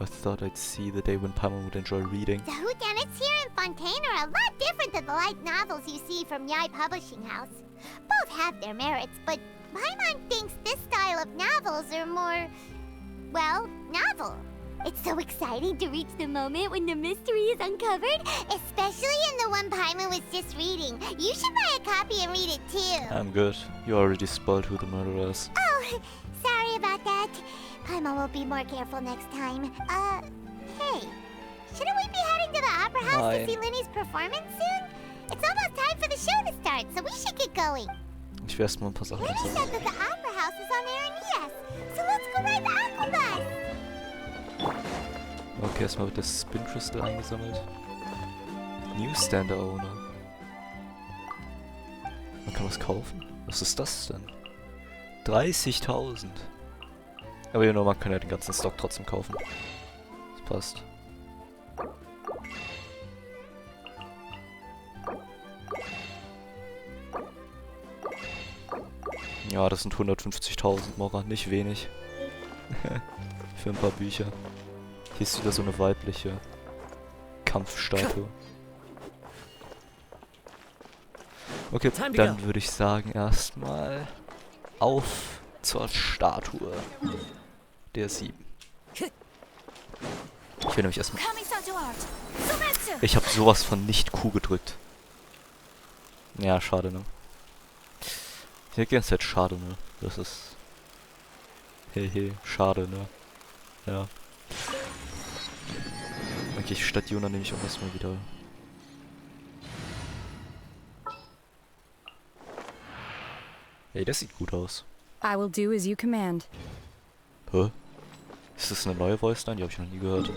I thought I'd see the day when Paimon would enjoy reading. The whodunits here in Fontaine are a lot different than the light novels you see from Yai Publishing House. Both have their merits, but Paimon thinks this style of novels are more, well, novel. It's so exciting to reach the moment when the mystery is uncovered, especially in the one Paimon was just reading. You should buy a copy and read it too. I'm good. You already spoiled who the murderer is. Oh, sorry about that. Paimon will be more careful next time. Hey, shouldn't we be heading to the Opera House to see Lenny's performance soon? It's almost time for the show to start, so we should get going. Ich will erstmal ein paar Sachen Lenny said that the Opera House is on Aranias, so let's go ride the Aquabus. Okay, erstmal wird das Spin Crystal eingesammelt. Newsstander Owner. Man kann was kaufen? Was ist das denn? 30.000. Aber ja, man kann ja den ganzen Stock trotzdem kaufen. Das passt. Ja, das sind 150.000 Mora, nicht wenig. Für ein paar Bücher. Hier ist wieder so eine weibliche Kampfstatue. Okay, dann würde ich sagen erstmal auf zur Statue der 7. Ich will nämlich erstmal... Ich habe sowas von nicht Q gedrückt. Ja, schade, ne? Ich hätte die ganze Zeit schade, ne? Das ist... Hehe, schade, ne? Ja. Okay, statt Jona nehme ich auch erstmal wieder... Hey, das sieht gut aus. I will do as you command. Hä? Ist das eine neue Voice Line? Die habe ich noch nie gehört.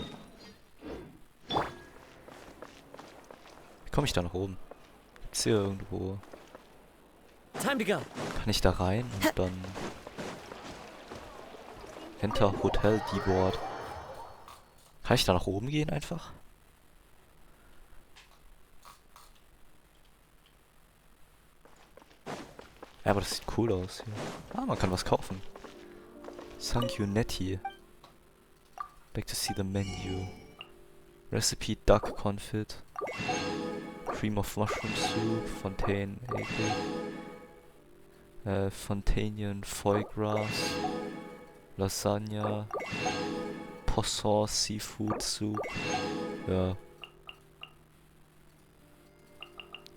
Wie komme ich da nach oben? Gibt's hier irgendwo... Time to go. Kann ich da rein und dann... Enter Hotel D-Board. Kann ich da nach oben gehen einfach? Ja, aber das sieht cool aus hier. Ah, man kann was kaufen. Sanguinetti. Back to see the menu. Recipe Duck Confit. Cream of Mushroom Soup. Fontaine Egg. Fontainian Foie Gras. Lasagna. Poisson Seafood Soup. Ja.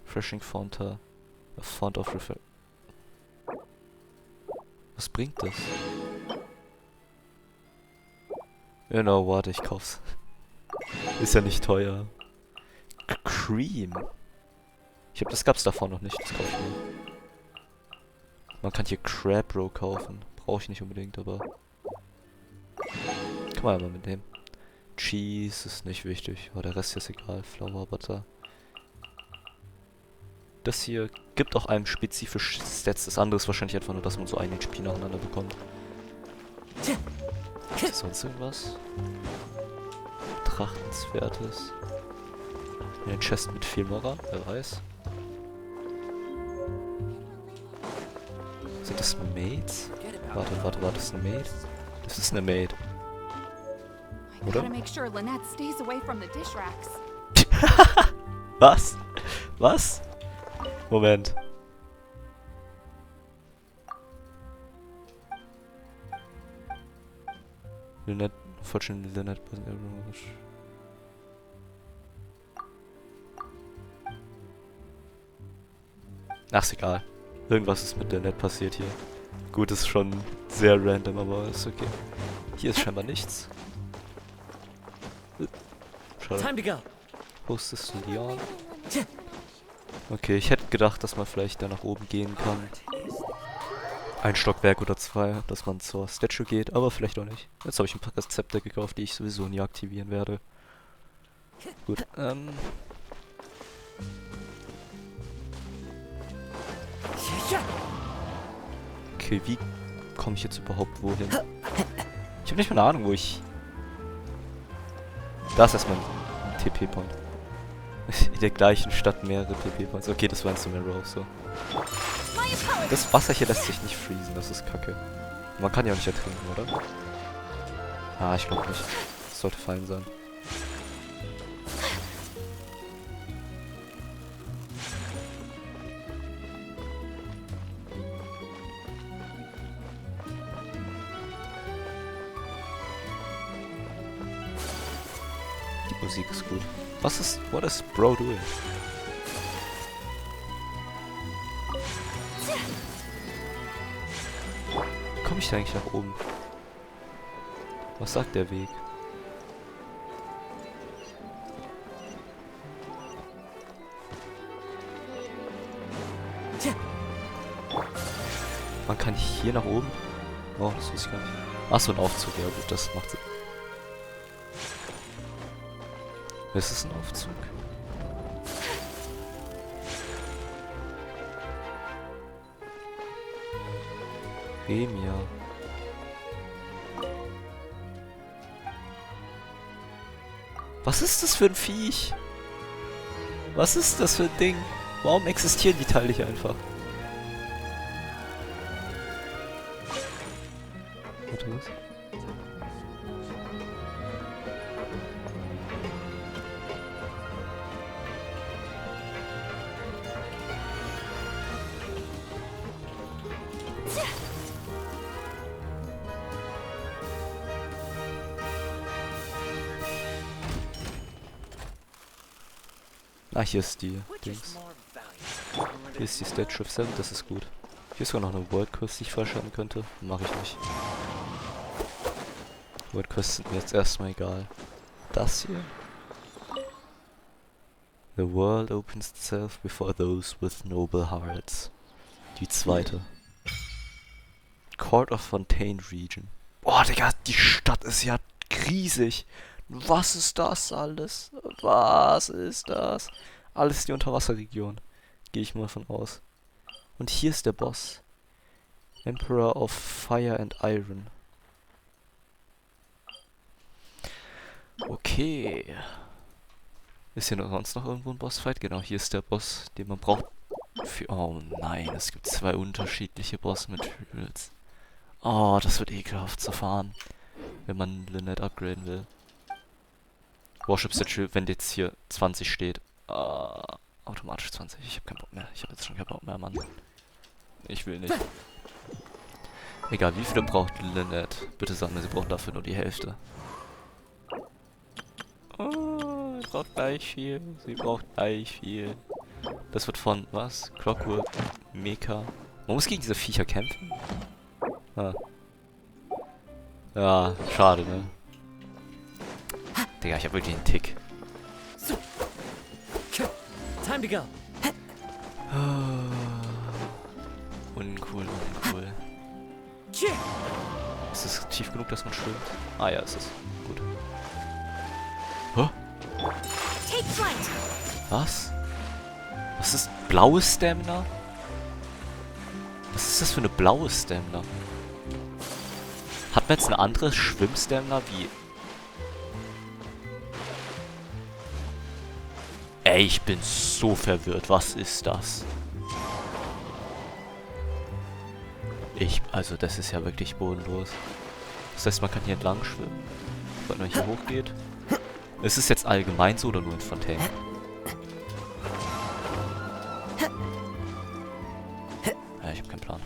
Freshing Fonta. A font of refer. Was bringt das? Genau, warte, ich kauf's. Ist ja nicht teuer. Cream. Ich glaube, das gab's davor noch nicht. Das kauf ich mir. Man kann hier Crab Roe kaufen. Brauche ich nicht unbedingt, aber... Kann man ja mal mitnehmen. Cheese ist nicht wichtig. Aber der Rest ist egal. Flour, Butter. Das hier gibt auch einem spezifisch Stats. Das andere ist wahrscheinlich einfach nur, dass man so einen HP nacheinander bekommt. Ist sonst irgendwas? Betrachtenswertes. Eine Chest mit viel Moral, wer weiß. Sind das Maids? Warte, das ist eine Maid? Das ist eine Maid. Oder? Was? Was? Moment. Lynette, fortunately Lynette wasn't everyone. Ach, ist egal. Irgendwas ist mit Lynette passiert hier. Gut, ist schon sehr random, aber ist okay. Hier ist scheinbar nichts. Schade. Hostess Leon. Okay, ich hätte gedacht, dass man vielleicht da nach oben gehen kann. Ein Stockwerk oder zwei, dass man zur Statue geht, aber vielleicht auch nicht. Jetzt habe ich ein paar Rezepte gekauft, die ich sowieso nie aktivieren werde. Gut, okay, wie komme ich jetzt überhaupt wohin? Ich habe nicht mal eine Ahnung, wo ich... Da ist erstmal ein TP-Point. In der gleichen Stadt mehrere TP-Points. Okay, das war ein Somit Raus, so. Das Wasser hier lässt sich nicht freezen, das ist kacke. Man kann ja auch nicht ertrinken, oder? Ah, ich glaube nicht. Das sollte fein sein. Die Musik ist gut. What is Bro doing? Komme ich da eigentlich nach oben? Was sagt der Weg? Man kann hier nach oben? Oh, das wusste ich gar nicht. Achso, ein Aufzug. Ja gut, das macht Sinn. Ist es ein Aufzug? Remia. Was ist das für ein Viech? Was ist das für ein Ding? Warum existieren die Teile nicht einfach? Warte, was? Ah, hier ist die Dings. Hier ist die Statue of Seven, das ist gut. Hier ist sogar noch eine World Quest, die ich freischalten könnte. Mache ich nicht. World Quests sind mir jetzt erstmal egal. Das hier. The world opens itself before those with noble hearts. Die zweite. Court of Fontaine Region. Oh, Digga, die Stadt ist ja riesig. Was ist das alles? Was ist das? Alles die Unterwasserregion. Gehe ich mal von aus. Und hier ist der Boss. Emperor of Fire and Iron. Okay. Ist hier sonst noch irgendwo ein Bossfight? Genau, hier ist der Boss, den man braucht. Oh nein, es gibt 2 unterschiedliche Boss-Materials. Oh, das wird ekelhaft zu fahren, wenn man Lynette upgraden will. Warship Statue, wenn jetzt hier 20 steht. Automatisch 20. Ich habe keinen Bock mehr. Ich habe jetzt schon keinen Bock mehr, Mann. Ich will nicht. Egal, wie viele braucht Lynette? Bitte sag mir, sie braucht dafür nur die Hälfte. Oh, sie braucht gleich viel. Sie braucht gleich viel. Das wird von, was? Clockwork, Mecha. Man muss gegen diese Viecher kämpfen? Ah. Ja, schade, ne? Digga, ich hab wirklich einen Tick. Time to go. Uncool, uncool. Ist es tief genug, dass man schwimmt? Ah ja, ist es. Gut. Huh? Was? Was ist blaues Stamina? Was ist das für eine blaue Stamina? Hat man jetzt eine andere Schwimm-Stamina wie... Ey, ich bin so verwirrt. Was ist das? Also das ist ja wirklich bodenlos. Das heißt, man kann hier entlang schwimmen, wenn man hier hochgeht. Ist es jetzt allgemein so oder nur in Fontaine? Ja, ich hab keinen Plan.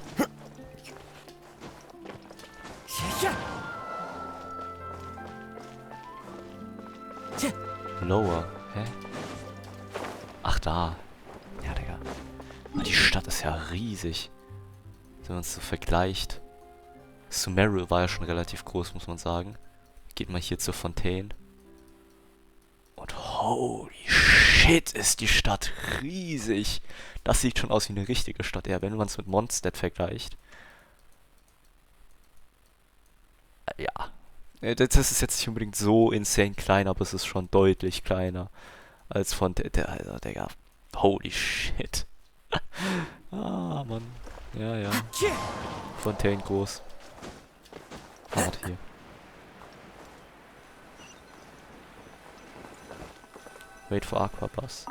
Lower, hä? Ach, da. Ja, Digga. Die Stadt ist ja riesig. Wenn man es so vergleicht. Sumeru war ja schon relativ groß, muss man sagen. Geht mal hier zur Fontaine. Und holy shit, ist die Stadt riesig. Das sieht schon aus wie eine richtige Stadt. Ja, wenn man es mit Mondstadt vergleicht. Ja. Das ist jetzt nicht unbedingt so insane klein, aber es ist schon deutlich kleiner als Fontaine. Also, Digga. Holy shit. Ah, Mann. Ja, ja. Fontaine groß. Warte hier. Wait for Aqua Bus.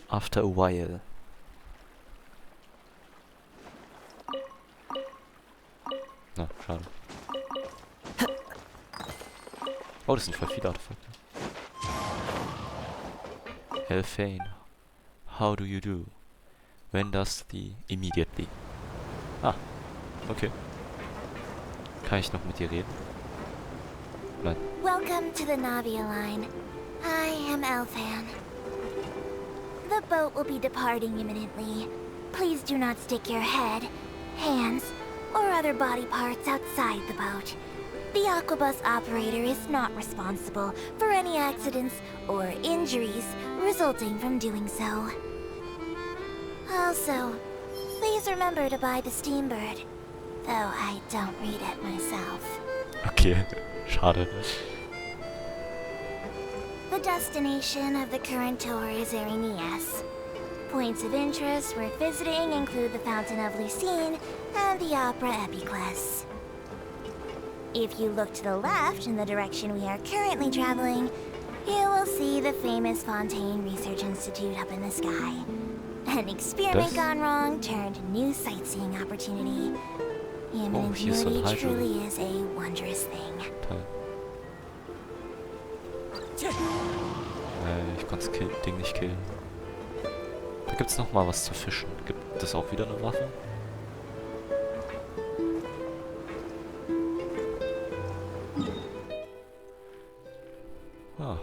After a while. Na, schade. Oh, das sind voll viele Artefakte. Elfane. How do you do? When does the immediately? Ah, okay. Kann ich noch mit dir reden? Nein. Welcome to the Navia line. I am Elfan. The boat will be departing imminently. Please do not stick your head, hands, or other body parts outside the boat. The Aquabus operator is not responsible for any accidents or injuries resulting from doing so. Also, please remember to buy the Steambird, though I don't read it myself. Okay, schade. The destination of the current tour is Erinias. Points of interest worth visiting include the Fountain of Lucine and the Opera Epiclese. If you look to the left in the direction we are currently traveling, you will see the famous Fontaine Research Institute up in the sky. An experiment gone wrong turned new sightseeing opportunity. Human ingenuity truly is a wondrous thing. Ich konnte das Ding nicht killen. Da gibt's noch mal was zu fischen. Gibt es auch wieder eine Waffe? Ah.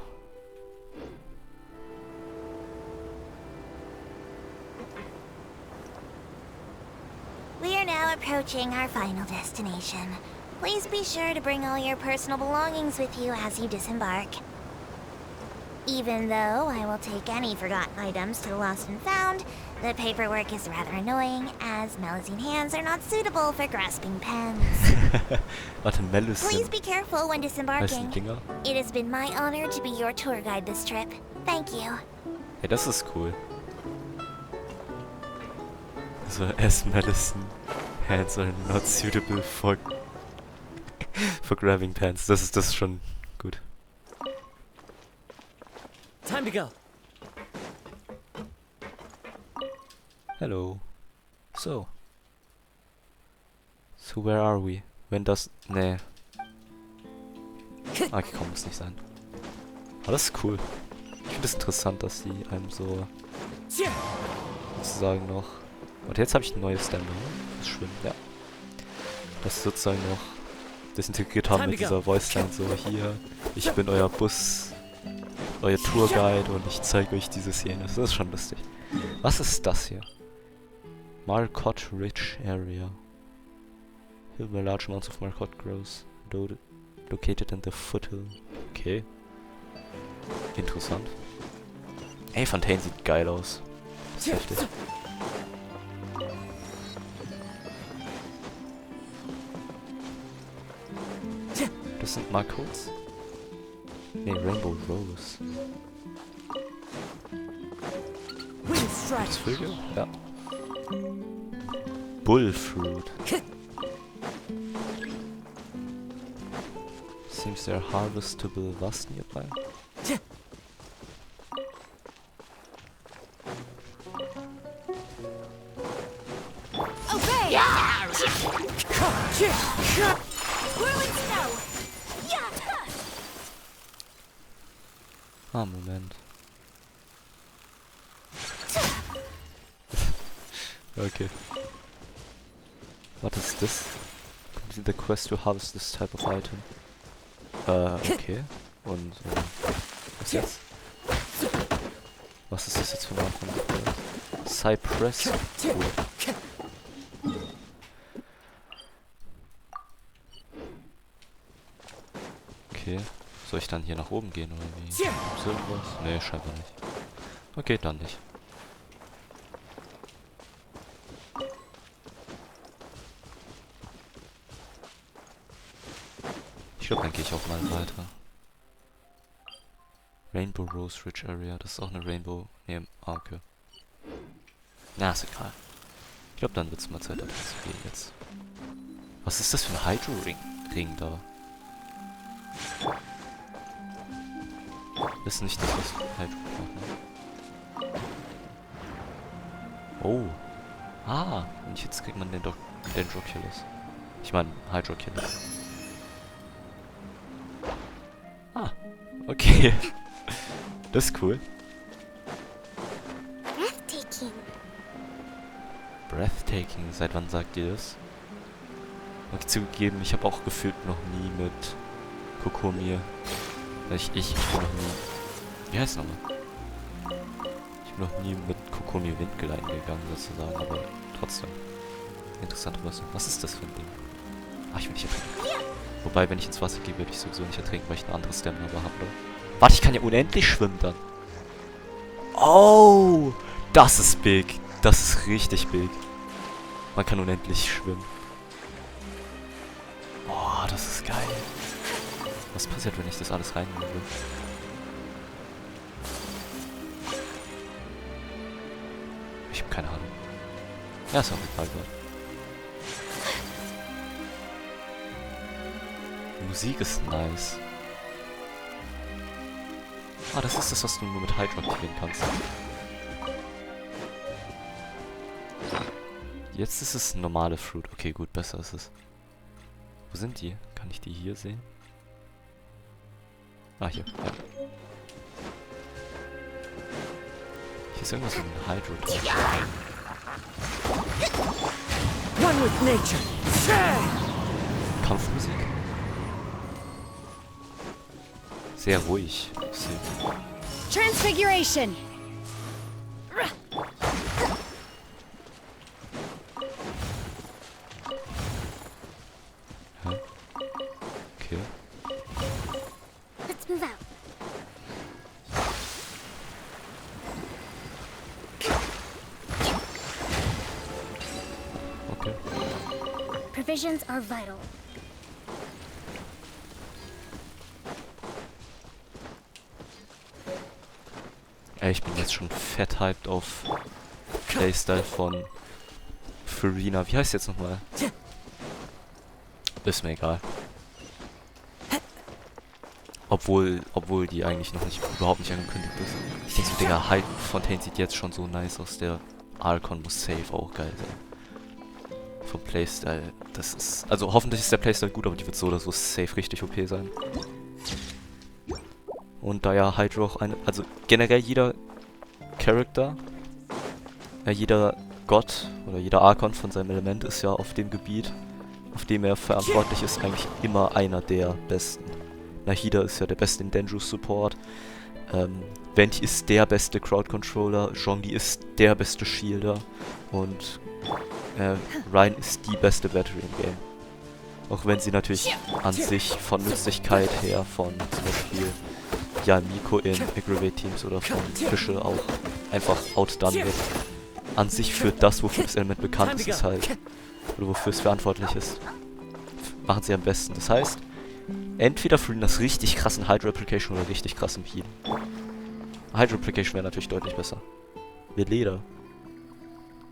We are now approaching our final destination. Please be sure to bring all your personal belongings with you as you disembark. Even though I will take any forgotten items to the lost and found, the paperwork is rather annoying, as Melusine hands are not suitable for grasping pens. Warte, Melusine. Please be careful when disembarking. It has been my honor to be your tour guide this trip. Thank you. Hey, das ist cool. So, as Melusine hands are not suitable for grabbing pens. Das ist schon gut. Time to go. Hello. So. So, where are we? Wenn das... Nee. Okay, komm, muss nicht sein. Aber das ist cool. Ich finde es interessant, dass die einem so... sozusagen noch... Und jetzt habe ich ein neues Stunde. Das ist schön, ja. Das ist sozusagen noch... das integriert haben mit dieser Voice-Line so, hier, ich bin euer Bus, euer Tourguide und ich zeige euch diese Szene. Das ist schon lustig. Was ist das hier? Marcotte Ridge Area. Here where large amounts of Marcotte grows, located in the foothill. Okay. Interessant. Ey, Fontaine sieht geil aus. Das ist heftig. Das sind Marcottes? Ne, Rainbow Rose. Das Vögel? Ja. Bullfruit. Seems there are harvestable was nearby. Obey! Whirling snow! Ah, Moment. Okay. What is this? Complete the quest to harvest this type of item. Okay. Und, was jetzt? Was ist das jetzt für eine Art von Cypress? Okay. Soll ich dann hier nach oben gehen oder wie? Ist irgendwas? Nee, scheinbar nicht. Okay, dann nicht. Ich glaube, dann gehe ich auch mal weiter. Rainbow Rose Ridge Area. Das ist auch eine Rainbow... Nee, okay. Na, ist egal. Ich glaube, dann wird es mal Zeit, da zu gehen jetzt. Was ist das für ein Hydro-Ring da? Das ist nicht das, was Hydro macht, ne? Oh. Ah. Und jetzt kriegt man den Dendroculus. Ich meine, Hydroculus. Ah. Okay. Das ist cool. Breathtaking. Breathtaking. Seit wann sagt ihr das? Okay, zugegeben, ich habe auch gefühlt noch nie mit Kokomir. Ich bin noch nie... Wie heißt es nochmal? Ich bin noch nie mit Kokomir Windgel eingegangen, sozusagen, aber trotzdem. Interessante Lösung. Was ist das für ein Ding? Ah, ich will nicht ertrinken. Wobei, wenn ich ins Wasser gehe, würde ich sowieso nicht ertrinken, weil ich ein anderes Stamina habe. Warte, ich kann ja unendlich schwimmen dann. Oh! Das ist big. Das ist richtig big. Man kann unendlich schwimmen. Oh, das ist geil. Was passiert, wenn ich das alles reinnehmen will? Ich habe keine Ahnung. Ja, ist auch egal gerade. Die Musik ist nice. Ah, das ist das, was du nur mit Hydro aktivieren kannst. Jetzt ist es normale Fruit. Okay, gut, besser ist es. Wo sind die? Kann ich die hier sehen? Ah, hier. Ja. Hier ist irgendwas mit einem Hydro drin. One with nature. Kampfmusik. Sehr ruhig. Transfiguration. Okay. Let's move out. Okay. Provisions are vital. Ey, ich bin jetzt schon fett hyped auf Playstyle von Farina. Wie heißt jetzt nochmal? Ist mir egal. Obwohl die eigentlich noch nicht, überhaupt nicht angekündigt ist. Ich denke so, Digga, Fontaine sieht jetzt schon so nice aus, der Archon muss safe auch geil sein. Vom Playstyle, das ist... Also hoffentlich ist der Playstyle gut, aber die wird so oder so safe richtig OP sein. Und da ja Hydro auch eine... Also generell jeder Charakter, jeder Gott oder jeder Archon von seinem Element ist ja auf dem Gebiet, auf dem er verantwortlich ist, eigentlich immer einer der Besten. Nahida ist ja der Beste in Dangerous Support. Venti ist der beste Crowd-Controller, Zhongli ist der beste Shielder und Ryan ist die beste Battery im Game. Auch wenn sie natürlich an sich von Nützlichkeit her von zum Beispiel Miko in Aggravate-Teams oder von Fische auch einfach outdone wird. An sich für das, wofür das Element bekannt ist halt, oder wofür es verantwortlich ist, machen sie am besten. Das heißt, entweder Farinas richtig krassen Hydro-Application oder richtig krassen Heal. Hydro-Application wäre natürlich deutlich besser. Veleda.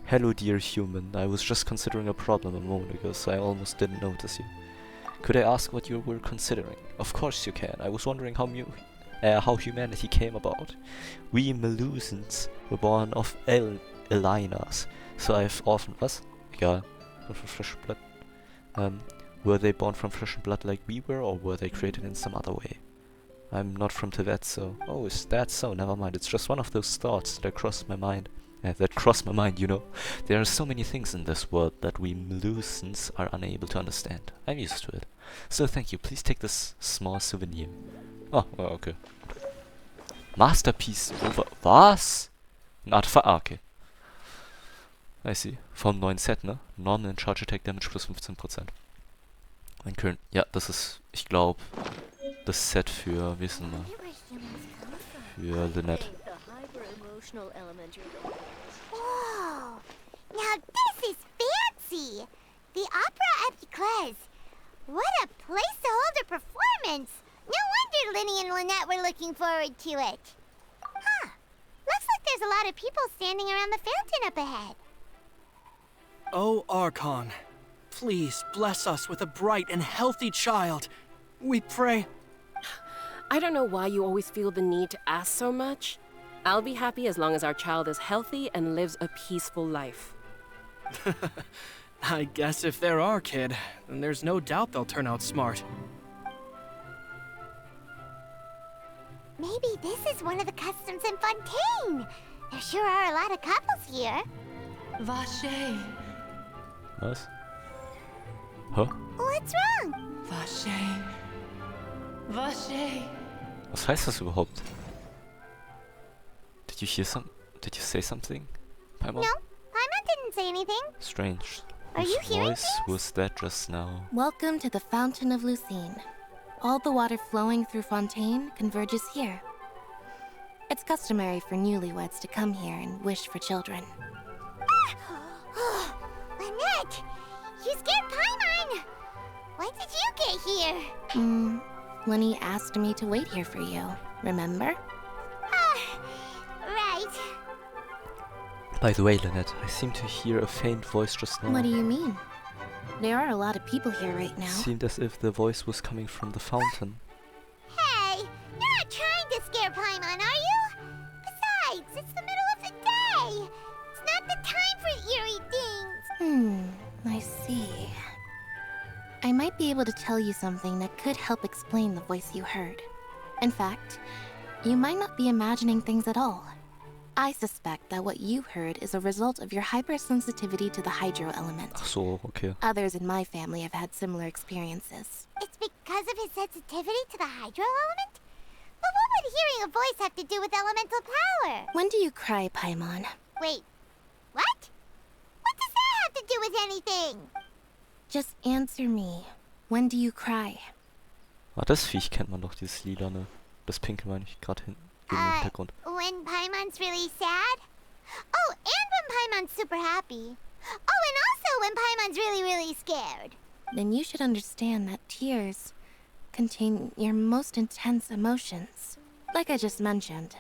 Hello dear human, I was just considering a problem a moment ago, so I almost didn't notice you. Could I ask what you were considering? Of course you can. I was wondering how humanity came about. We Melusans were born of Elinas, so I've often... Was? Egal. From flesh and blood. Were they born from flesh and blood like we were, or were they created in some other way? I'm not from Tibet, so... Oh, is that so? Never mind. It's just one of those thoughts that crossed my mind. You know. There are so many things in this world that we Melusans are unable to understand. I'm used to it. So thank you. Please take this small souvenir. Oh, okay. Masterpiece over... Was? Ein Artefakt? Ah, okay. I see. Vom neuen Set, ne? Normal and Charge Attack Damage plus 15%. Mein Current... Ja, das ist, ich glaube, das Set für... Wie ist denn mal? Für Lynette. Whoa! Now this is fancy! The opera at Eclairs. What a place to hold a performance! No wonder Linny and Lynette were looking forward to it. Huh. Looks like there's a lot of people standing around the fountain up ahead. Oh, Archon, please bless us with a bright and healthy child. We pray. I don't know why you always feel the need to ask so much. I'll be happy as long as our child is healthy and lives a peaceful life. I guess if they're our kid, then there's no doubt they'll turn out smart. Maybe this is one of the customs in Fontaine. There sure are a lot of couples here. Vache. Was? Huh? What's wrong? Vache. Vache. Was heißt das überhaupt? Did you say something? Paimon? No, Paimon didn't say anything. Strange. Are you Whose hearing voice was that just now? Welcome to the Fountain of Lucine. All the water flowing through Fontaine converges here. It's customary for newlyweds to come here and wish for children. Lynette! You scared Paimon! When did you get here? Lenny asked me to wait here for you, remember? Right. By the way, Lynette, I seem to hear a faint voice just now. What do you mean? There are a lot of people here right now. It seemed as if the voice was coming from the fountain. Hey, you're not trying to scare Paimon, are you? Besides, it's the middle of the day. It's not the time for eerie things. I see. I might be able to tell you something that could help explain the voice you heard. In fact, you might not be imagining things at all. I suspect that what you heard is a result of your hypersensitivity to the hydro element. Ach so, okay. Others in my family have had similar experiences. It's because of his sensitivity to the hydro element? But what would hearing a voice have to do with elemental power? When do you cry, Paimon? Wait, what? What does that have to do with anything? Just answer me. When do you cry? Ah, das Viech kennt man doch, dieses Lilane. Das Pinke meine ich gerade hinten im Hintergrund. When Paimon's really sad? Oh, and when Paimon's super happy. Oh, and also when Paimon's really, really scared. Then you should understand that tears contain your most intense emotions. Like I just mentioned,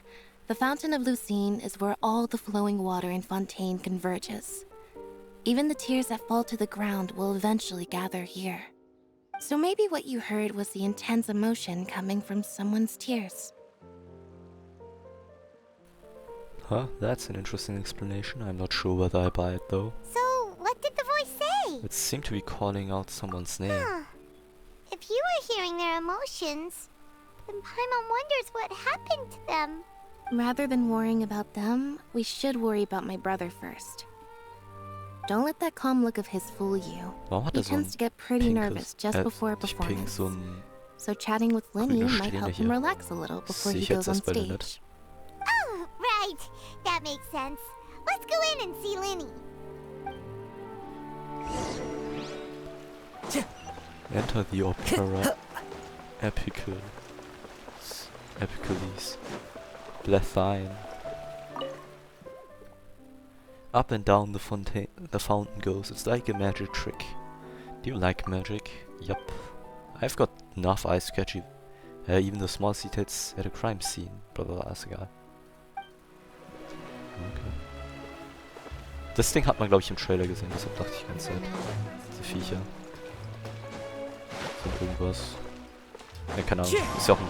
the Fountain of Lucine is where all the flowing water in Fontaine converges. Even the tears that fall to the ground will eventually gather here. So maybe what you heard was the intense emotion coming from someone's tears. Huh, that's an interesting explanation. I'm not sure whether I buy it though. So, what did the voice say? It seemed to be calling out someone's name. Huh. If you were hearing their emotions, then Paimon wonders what happened to them. Rather than worrying about them, we should worry about my brother first. Don't let that calm look of his fool you. He tends to get pretty nervous just before a performance. So chatting with Lenny might help him relax a little before he goes on stage. Oh, right. That makes sense. Let's go in and see Lenny. Enter the opera. Epicales. Playtime. Up and down the fountain goes. It's like a magic trick. Do you like magic? Yup. I've got enough eye sketchy. Even the small details at a crime scene. Blah blah blah, ist egal. Okay. Das Ding hat man, glaube ich, im Trailer gesehen, deshalb dachte ich die ganze Zeit. Diese Viecher. Sind irgendwas. Ja, keine Ahnung. Ist ja auch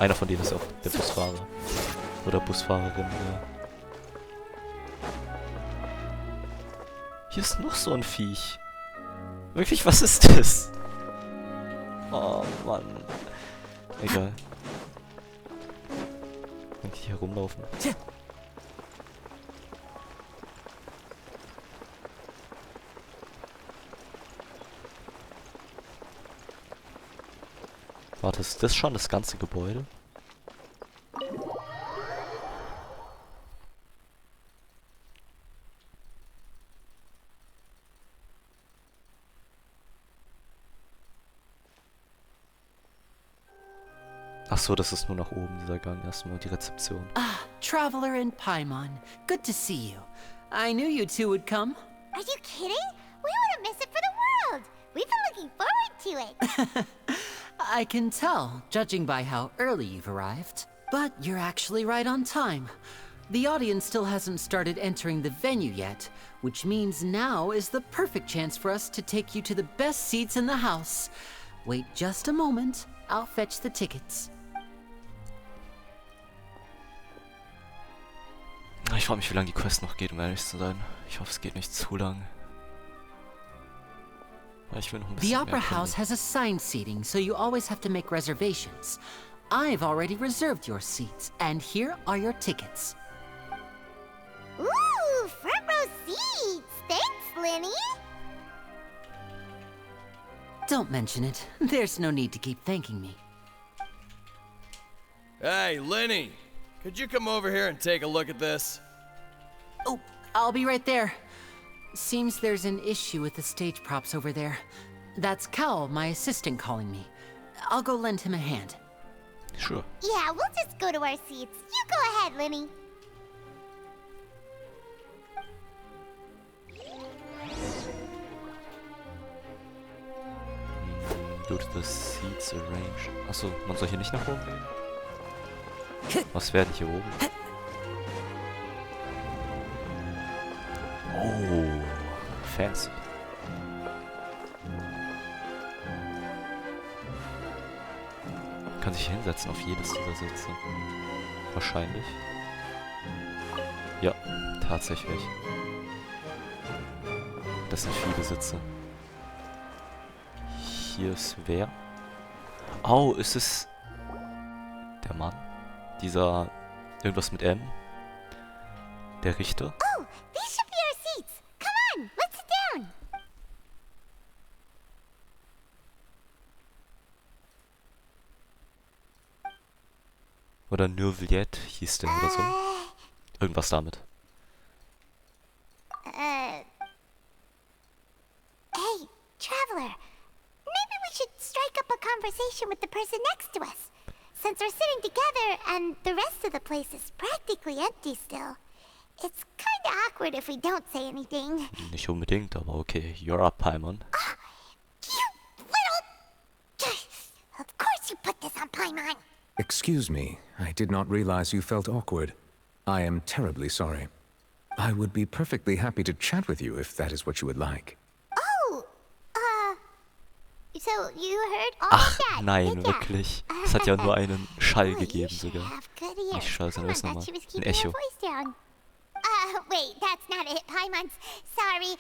einer von denen ist auch der Busfahrer. Oder Busfahrerin, ja. Hier ist noch so ein Viech. Wirklich, was ist das? Oh, Mann. Egal. Kann ich hier herumlaufen? Warte, ist das schon das ganze Gebäude? Ach so, das ist nur nach oben, dieser Gang. Erstmal die Rezeption. Ah, Traveler and Paimon. Good to see you. I knew you two would come. Are you kidding? We wouldn't miss it for the world. We've been looking forward to it. I can tell, judging by how early you've arrived. But you're actually right on time. The audience still hasn't started entering the venue yet, which means now is the perfect chance for us to take you to the best seats in the house. Wait just a moment. I'll fetch the tickets. Ich frage mich, wie lange die Quest noch geht, um ehrlich zu sein. Ich hoffe, es geht nicht zu lang. Ich will noch ein bisschen The Opera House has assigned seating, so you always have to make reservations. I've already reserved your seats, and here are your tickets. Ooh, front row seats! Thanks, Lenny! Don't mention it. There's no need to keep thanking me. Hey, Lenny! Could you come over here and take a look at this? Oh, I'll be right there. Seems there's an issue with the stage props over there. That's Cal, my assistant, calling me. I'll go lend him a hand. Sure. Yeah, we'll just go to our seats. You go ahead, Lenny. Go to the seats arranged. Achso, man soll hier nicht nach oben gehen? Was werden hier oben? Oh, fancy. Man kann sich hier hinsetzen auf jedes dieser Sitze. Wahrscheinlich. Ja, tatsächlich. Das sind viele Sitze. Hier ist wer? Oh, ist es der Mann? Dieser irgendwas mit M? Der Richter? Oh, these should be our seats. Come on, let's sit down. Oder Nurvliet hieß der oder so. Irgendwas damit. Hey, Traveler. Maybe we should strike up a conversation with the person next to us. Since we're sitting together and the rest of the place is practically empty still. It's kinda awkward if we don't say anything. Nicht unbedingt, aber okay. You're up, Paimon. You little... Of course you put this on Paimon. Excuse me, I did not realize you felt awkward. I am terribly sorry. I would be perfectly happy to chat with you if that is what you would like. Oh, so you heard all Ach, that? nein, wirklich. Es hat ja nur einen Schall gegeben sogar. Have good here. Nicht Scheiße, das ist Paimon nochmal thought she was ein keeping her Echo. voice down. Wait, that's not it. Paimon's sorry.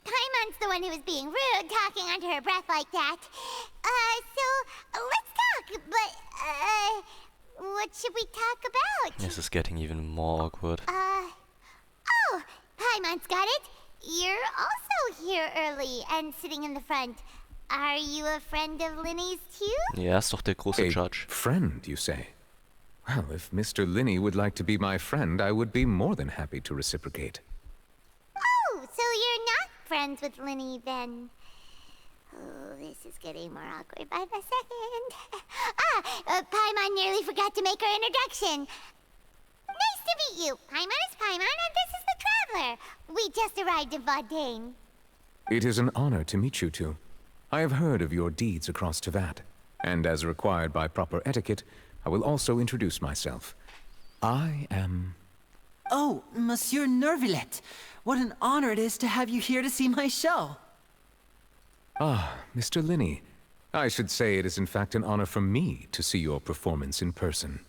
Paimon's the one who was being rude, talking under her breath like that. So let's talk. But what should we talk about? This is getting even more awkward. Oh, Paimon's got it. You're also here early and sitting in the front. Are you a friend of Linny's too? Ja, ist doch der große Judge. Friend, you say? Well, if Mr. Linney would like to be my friend, I would be more than happy to reciprocate. Oh, so you're not friends with Linny then? Oh, this is getting more awkward by the second. Paimon nearly forgot to make her introduction. Nice to meet you. Paimon is Paimon, and this is the Traveler. We just arrived in Fontaine. It is an honor to meet you two. I have heard of your deeds across Tevat, and as required by proper etiquette, I will also introduce myself. I am... Oh, Monsieur Nervillet. What an honor it is to have you here to see my show. Ah, Mr. Linney. I should say it is in fact an honor for me to see your performance in person.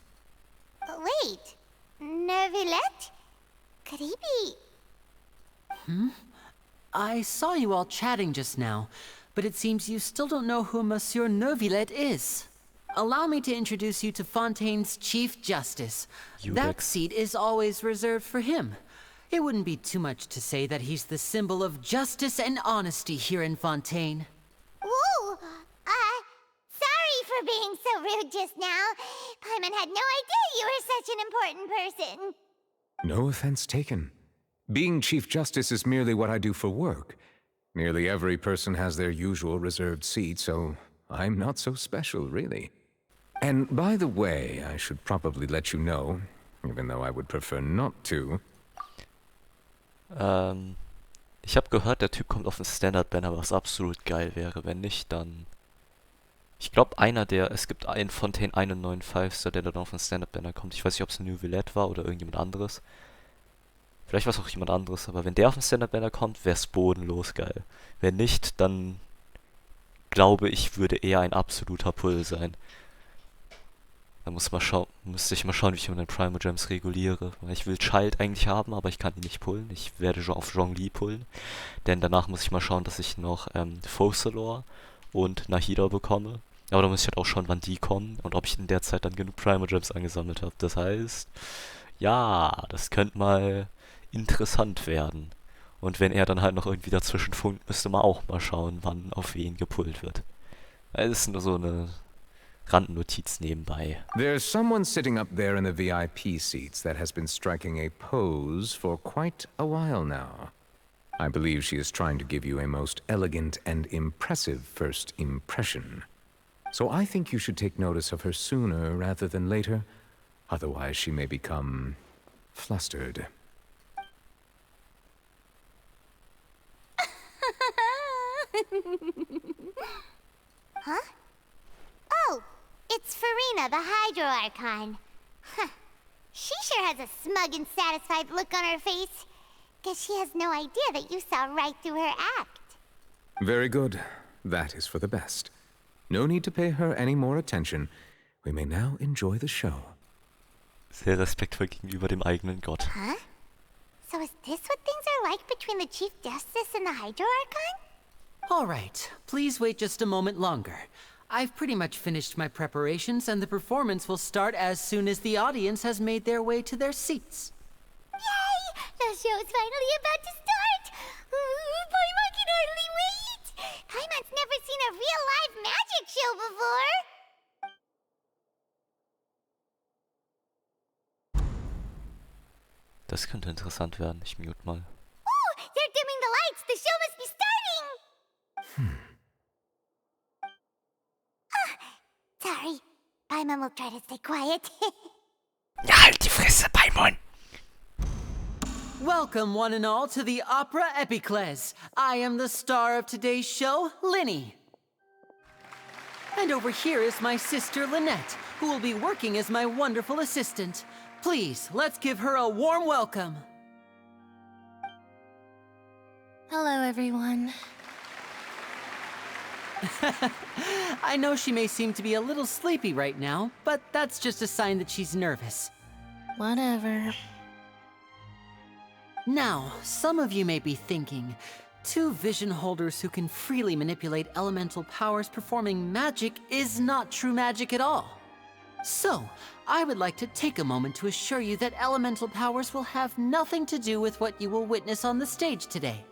Wait, Nervillet? Could he be... I saw you all chatting just now, but it seems you still don't know who Monsieur Nervillet is. Allow me to introduce you to Fontaine's Chief Justice. That seat is always reserved for him. It wouldn't be too much to say that he's the symbol of justice and honesty here in Fontaine. Whoa! Sorry for being so rude just now. Paimon had no idea you were such an important person. No offense taken. Being Chief Justice is merely what I do for work. Nearly every person has their usual reserved seat, so I'm not so special, really. And by the way, I should probably let you know, even though I would prefer not to. Ich habe gehört, der Typ kommt auf den Standard-Banner, was absolut geil wäre. Wenn nicht, dann... Ich glaube, es gibt einen Fontaine 195, der dann auf den Standard-Banner kommt. Ich weiß nicht, ob es ein Nervillet war oder irgendjemand anderes. Vielleicht war es auch jemand anderes, aber wenn der auf den Standard-Banner kommt, wäre es bodenlos geil. Wenn nicht, dann glaube ich, würde er ein absoluter Pull sein. Da müsste ich mal schauen, wie ich meine Primo Gems reguliere. Ich will Child eigentlich haben, aber ich kann ihn nicht pullen. Ich werde auf Zhongli pullen. Denn danach muss ich mal schauen, dass ich noch Focalor und Nahida bekomme. Aber da muss ich halt auch schauen, wann die kommen und ob ich in der Zeit dann genug Primo Gems angesammelt habe. Das heißt, ja, das könnte mal interessant werden. Und wenn er dann halt noch irgendwie dazwischen funkt, müsste man auch mal schauen, wann auf wen gepullt wird. Es ist nur so eine Randnotiz nebenbei. There's someone sitting up there in the VIP seats that has been striking a pose for quite a while now. I believe she is trying to give you a most elegant and impressive first impression. So I think you should take notice of her sooner rather than later. Otherwise she may become flustered. Huh? Oh, it's Farina, the Hydro Archon. Huh. She sure has a smug and satisfied look on her face. Guess she has no idea that you saw right through her act. Very good. That is for the best. No need to pay her any more attention. We may now enjoy the show. Sehr respektvoll gegenüber dem eigenen Gott. Huh? So is this what things are like between the Chief Justice and the Hydro Archon? All right, please wait just a moment longer. I've pretty much finished my preparations, and the performance will start as soon as the audience has made their way to their seats. Yay! The show's finally about to start! Paimon can hardly wait! Paimon's never seen a real live magic show before! Das könnte interessant werden. Ich mute mal. Oh! They're dimming the lights! The show must be starting! Sorry. Paimon will try to stay quiet. Ja, halt die Fresse, Paimon! Welcome, one and all, to the Opera Epiclese. I am the star of today's show, Linny. And over here is my sister, Lynette, who will be working as my wonderful assistant. Please, let's give her a warm welcome. Hello, everyone. I know she may seem to be a little sleepy right now, but that's just a sign that she's nervous. Whatever. Now, some of you may be thinking, two vision holders who can freely manipulate elemental powers performing magic is not true magic at all. So, I would like to take a moment to assure you that elemental powers will have nothing to do with what you will witness on the stage today.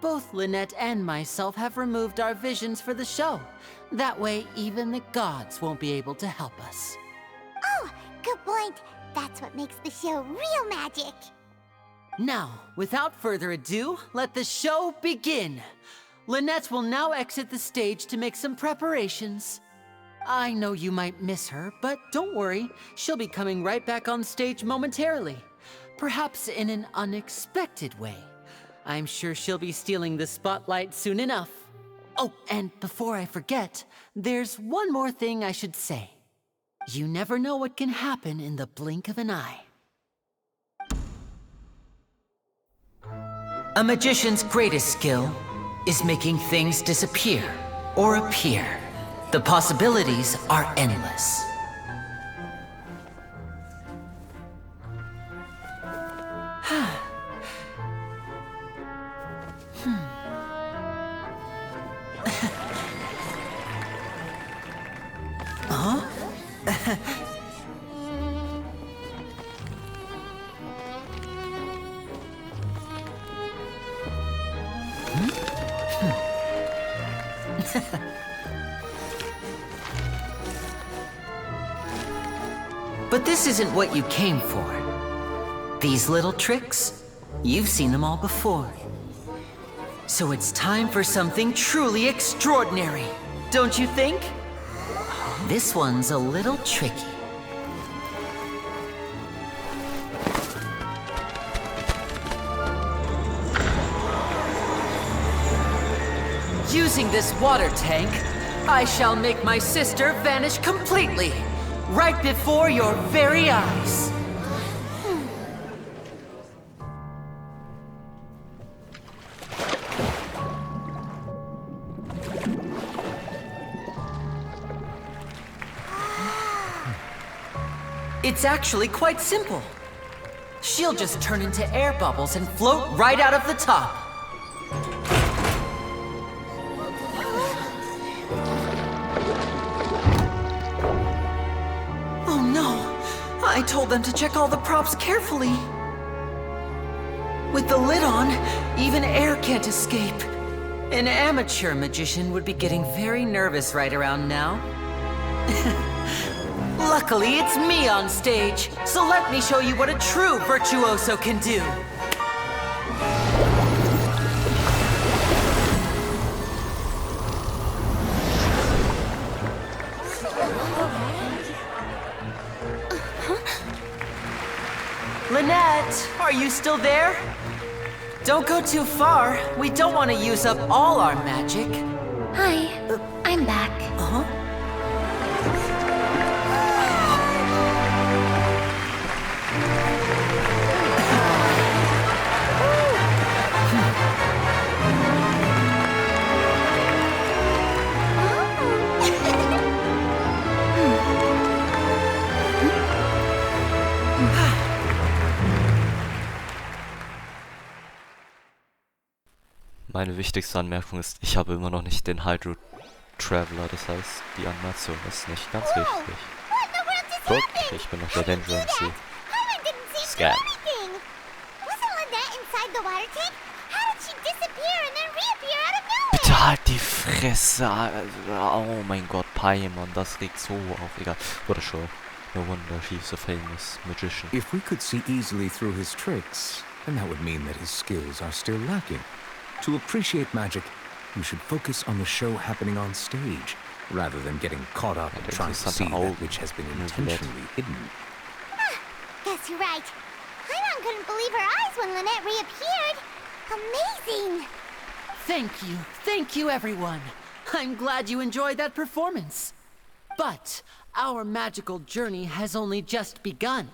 Both Lynette and myself have removed our visions for the show. That way, even the gods won't be able to help us. Oh, good point. That's what makes the show real magic. Now, without further ado, let the show begin. Lynette will now exit the stage to make some preparations. I know you might miss her, but don't worry. She'll be coming right back on stage momentarily. Perhaps in an unexpected way. I'm sure she'll be stealing the spotlight soon enough. Oh, and before I forget, there's one more thing I should say. You never know what can happen in the blink of an eye. A magician's greatest skill is making things disappear or appear. The possibilities are endless. Huh? But this isn't what you came for. These little tricks, you've seen them all before. So it's time for something truly extraordinary, don't you think? This one's a little tricky. Using this water tank, I shall make my sister vanish completely, right before your very eyes. It's actually quite simple. She'll just turn into air bubbles and float right out of the top. Oh no! I told them to check all the props carefully. With the lid on, even air can't escape. An amateur magician would be getting very nervous right around now. Luckily, it's me on stage, so let me show you what a true virtuoso can do. Lynette, are you still there? Don't go too far. We don't want to use up all our magic. Hi, I'm back. Uh-huh. Meine wichtigste Anmerkung ist, ich habe immer noch nicht den Hydro Traveler, das heißt, die Animation ist nicht ganz richtig. Guck, ich bin noch der Danger MC. Scan. Bitte halt die Fresse! Oh mein Gott, Paimon, das regt so auf. Egal. Oder schon. No wonder he's a famous magician. If we could see easily through his tricks, then that would mean that his skills are still lacking. To appreciate magic, you should focus on the show happening on stage, rather than getting caught up in trying to see that which has been intentionally hidden. Guess you're right. Paimon couldn't believe her eyes when Lynette reappeared. Amazing! Thank you everyone. I'm glad you enjoyed that performance. But our magical journey has only just begun.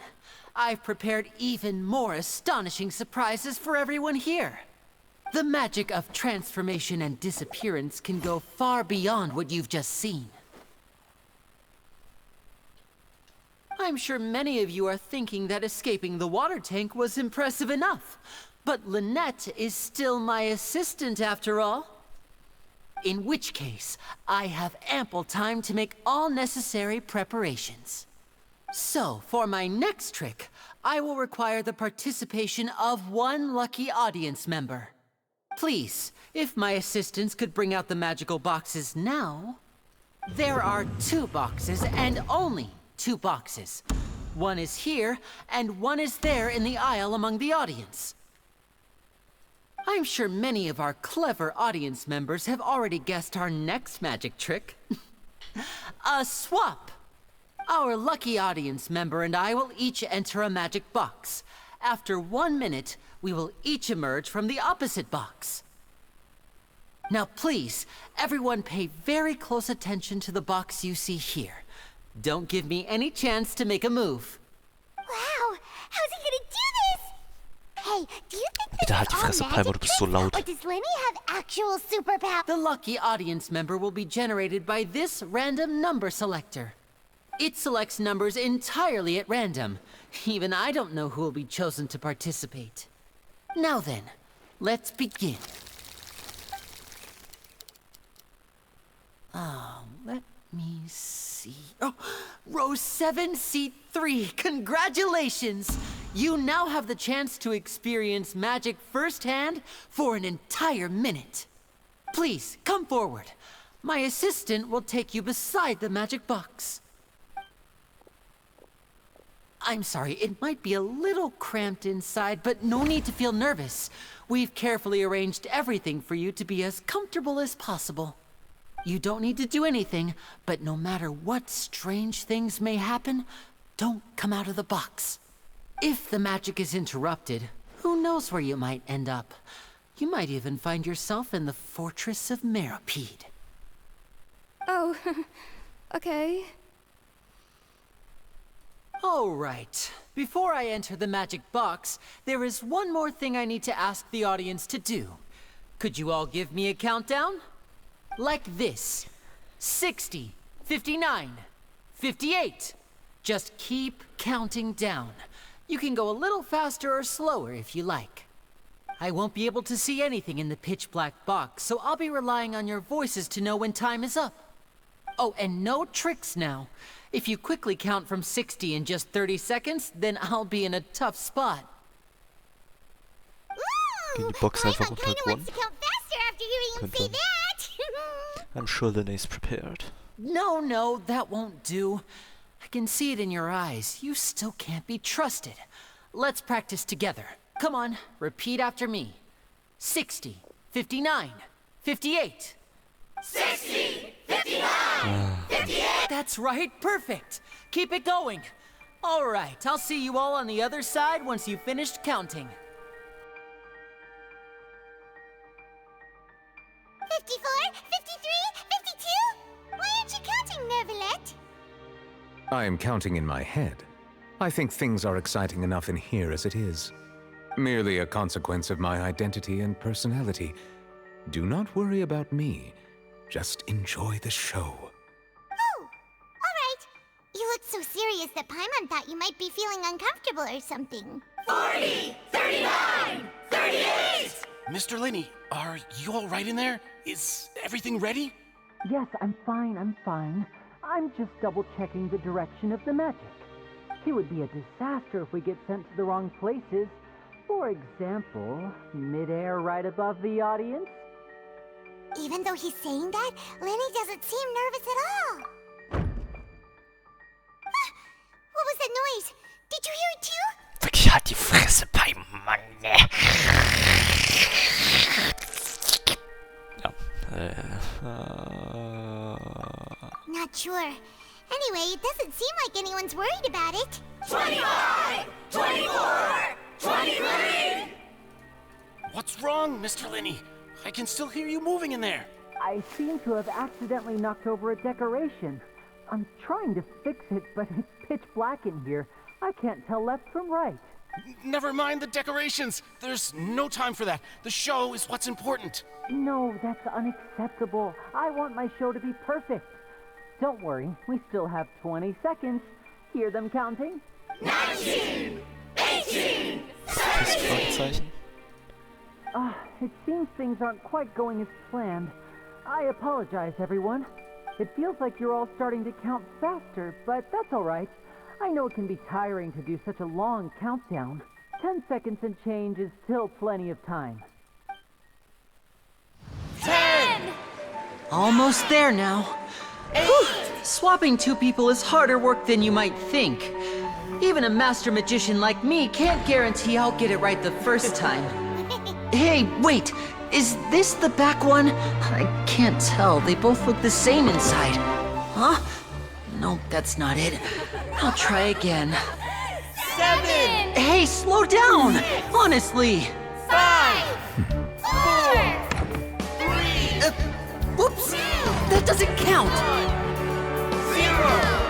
I've prepared even more astonishing surprises for everyone here. The magic of transformation and disappearance can go far beyond what you've just seen. I'm sure many of you are thinking that escaping the water tank was impressive enough, but Lynette is still my assistant after all. In which case, I have ample time to make all necessary preparations. So, for my next trick, I will require the participation of one lucky audience member. Please, if my assistants could bring out the magical boxes now. There are 2 boxes and only 2 boxes. One is here, and one is there in the aisle among the audience. I'm sure many of our clever audience members have already guessed our next magic trick. A swap! Our lucky audience member and I will each enter a magic box. After 1 minute, we will each emerge from the opposite box. Now please, everyone pay very close attention to the box you see here. Don't give me any chance to make a move. Wow, how's he gonna do this? Hey, do you think Bitte halt die Fresse, Palmer, du bist so laut. Or does Lenny have actual superpowers? The lucky audience member will be generated by this random number selector. It selects numbers entirely at random. Even I don't know who will be chosen to participate. Now then, let's begin. Let me see. Oh, row 7, seat 3. Congratulations! You now have the chance to experience magic firsthand for an entire minute. Please, come forward. My assistant will take you beside the magic box. I'm sorry, it might be a little cramped inside, but no need to feel nervous. We've carefully arranged everything for you to be as comfortable as possible. You don't need to do anything, but no matter what strange things may happen, don't come out of the box. If the magic is interrupted, who knows where you might end up? You might even find yourself in the Fortress of Meropide. Oh, okay. All right. Before I enter the magic box, there is one more thing I need to ask the audience to do. Could you all give me a countdown? Like this. 60, 59, 58. Just keep counting down. You can go a little faster or slower if you like. I won't be able to see anything in the pitch black box, so I'll be relying on your voices to know when time is up. Oh, and no tricks now. If you quickly count from 60 in just 30 seconds, then I'll be in a tough spot. Gehen die Boxen einfach unter wants to count faster after hearing him say that. I'm sure Lenny's prepared. No, that won't do. I can see it in your eyes. You still can't be trusted. Let's practice together. Come on, repeat after me. 60, 59, 58. 60, 59, 58. That's right, perfect. Keep it going. All right, I'll see you all on the other side once you've finished counting. 54, 53, 52? Why aren't you counting, Nervalette? I am counting in my head. I think things are exciting enough in here as it is. Merely a consequence of my identity and personality. Do not worry about me. Just enjoy the show. Oh, all right. You looked so serious that Paimon thought you might be feeling uncomfortable or something. 40, 39, 38! Mr. Lenny, are you all right in there? Is everything ready? Yes, I'm fine. I'm just double-checking the direction of the magic. It would be a disaster if we get sent to the wrong places. For example, mid-air right above the audience. Even though he's saying that, Lenny doesn't seem nervous at all. What was that noise? Did you hear it too? Wirklich, halt die Fresse, Mann. Not sure. Anyway, it doesn't seem like anyone's worried about it. 25, 24, 23! What's wrong, Mr. Lenny? I can still hear you moving in there. I seem to have accidentally knocked over a decoration. I'm trying to fix it, but it's pitch black in here. I can't tell left from right. Never mind the decorations. There's no time for that. The show is what's important. No, that's unacceptable. I want my show to be perfect. Don't worry, we still have 20 seconds. Hear them counting? 19! 18! Fragezeichen. It seems things aren't quite going as planned. I apologize, everyone. It feels like you're all starting to count faster, but that's all right. I know it can be tiring to do such a long countdown. 10 seconds and change is still plenty of time. 10! Almost there now. Whew. Swapping two people is harder work than you might think. Even a master magician like me can't guarantee I'll get it right the first time. Hey, wait! Is this the back one? I can't tell. They both look the same inside. Huh? No, that's not it. I'll try again. 7! Hey, slow down! Honestly! 5! 4! 3! Whoops! That doesn't count! 0!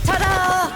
Ta-da!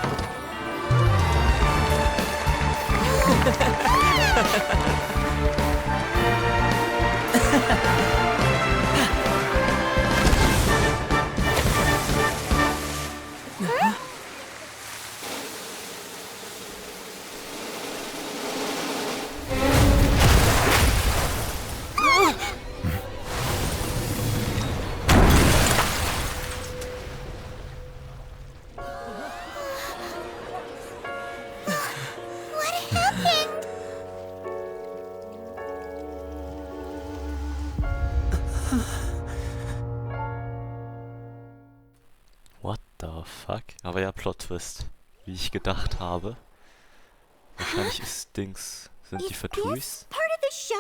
What the fuck? Aber ja, Plot-Twist. Wie ich gedacht habe. Wahrscheinlich ist Dings... Sind die Vertuis? Part of the show?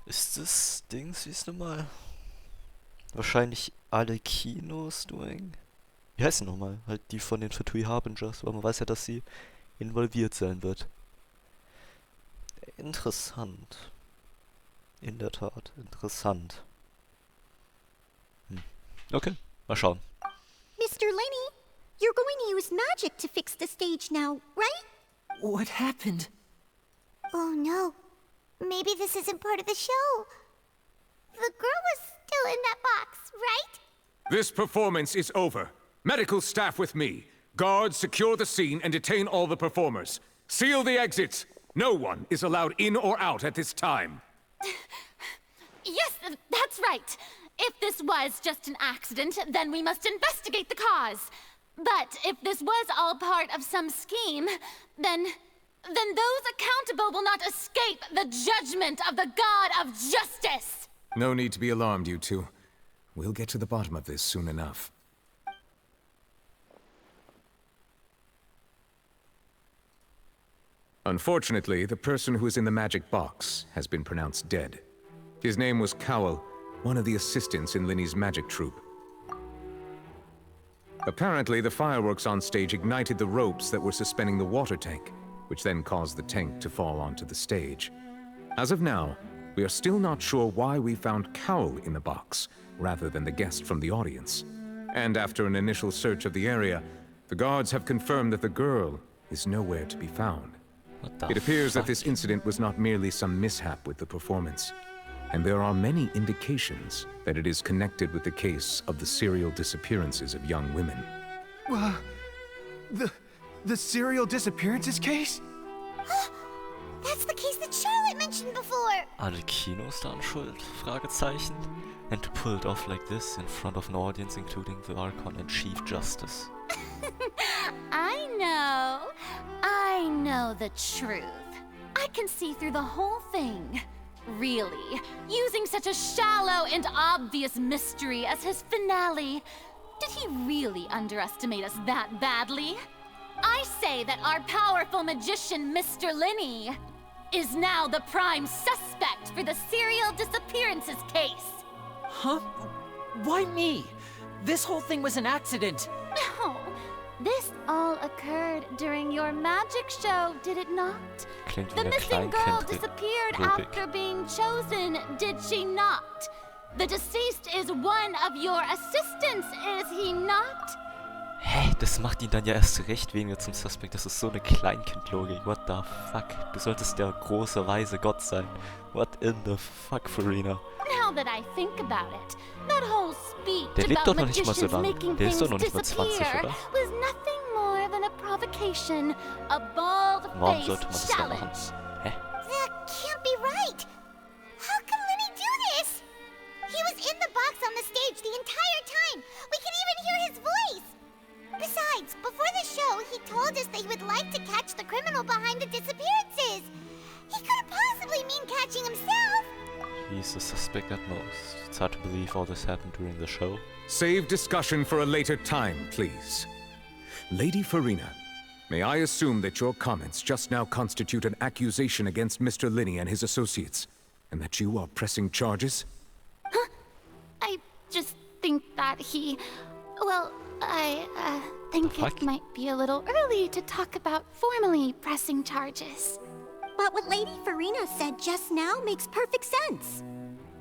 Ist das Dings, wie ist nochmal? Wahrscheinlich alle Kinos doing. Wie heißen nochmal? Halt die von den Fatui Harbingers, weil man weiß ja, dass sie involviert sein wird. Interessant. In der Tat, interessant. Okay, mal schauen. Mr. Lenny, you're going to use magic to fix the stage now, right? What happened? Oh no. Maybe this isn't part of the show. The girl was still in that box, right? This performance is over. Medical staff with me. Guards secure the scene and detain all the performers. Seal the exits. No one is allowed in or out at this time. Yes, that's right. If this was just an accident, then we must investigate the cause. But if this was all part of some scheme, then those accountable will not escape the judgment of the God of Justice. No need to be alarmed, you two. We'll get to the bottom of this soon enough. Unfortunately, the person who is in the magic box has been pronounced dead. His name was Cowell, one of the assistants in Linny's magic troupe. Apparently, the fireworks on stage ignited the ropes that were suspending the water tank, which then caused the tank to fall onto the stage. As of now, we are still not sure why we found Cowell in the box, rather than the guest from the audience. And after an initial search of the area, the guards have confirmed that the girl is nowhere to be found. It appears that this incident was not merely some mishap with the performance, and there are many indications that it is connected with the case of the serial disappearances of young women. The serial disappearances case? That's the case that Charlotte mentioned before. Alle Kinos daran schuld? Fragezeichen. And to pull it off like this in front of an audience, including the Archon and Chief Justice. I know the truth. I can see through the whole thing. Really, using such a shallow and obvious mystery as his finale. Did he really underestimate us that badly? I say that our powerful magician, Mr. Linny, is now the prime suspect for the serial disappearances case. Huh? Why me? This whole thing was an accident. No, this all occurred during your magic show, did it not? klingt wie The eine missing girl disappeared Kleinkind-Logik. after being chosen, did she not? The deceased is one of your assistants, is he not? Hä? Das macht ihn dann ja erst recht weniger zum Suspect. Das ist so eine Kleinkind-Logik. What the fuck? Du solltest der große, weise Gott sein. What in the fuck, Farina? Now that I think about it, that whole speech Der lebt about doch noch nicht mal so magicians lange. making Der ist things doch noch nicht mal 20, disappear oder? was nothing more than a provocation, a Warum sollte man bald-faced das dann machen? challenge. Hä? That can't be right. How can Lenny do this? He was in the box on the stage the entire time. We can even hear his voice. Besides, before the show, he told us that he would like to catch the criminal behind the disappearances. He couldn't possibly mean catching himself. He's a suspect at most. It's hard to believe all this happened during the show. Save discussion for a later time, please. Lady Farina, may I assume that your comments just now constitute an accusation against Mr. Linney and his associates, and that you are pressing charges? Huh? I just think that well, I think it might be a little early to talk about formally pressing charges. But what Lady Farina said just now makes perfect sense.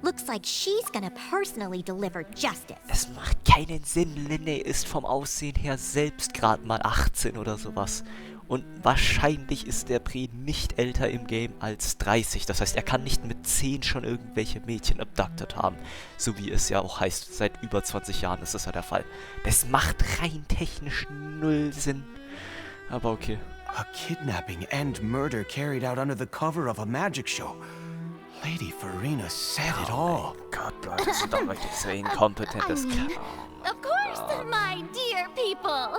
Looks like she's gonna personally deliver justice. Das macht keinen Sinn. Linney ist vom Aussehen her selbst gerade mal 18 oder sowas. Und wahrscheinlich ist der Bre nicht älter im Game als 30. Das heißt, er kann nicht mit 10 schon irgendwelche Mädchen abducted haben. So wie es ja auch heißt, seit über 20 Jahren ist das ja der Fall. Das macht rein technisch null Sinn. Aber okay. A kidnapping and murder carried out under the cover of a magic show. Lady Farina said it all. Gott, Leute, das sind doch wirklich so inkompetent. Das kann... Of course, my dear people.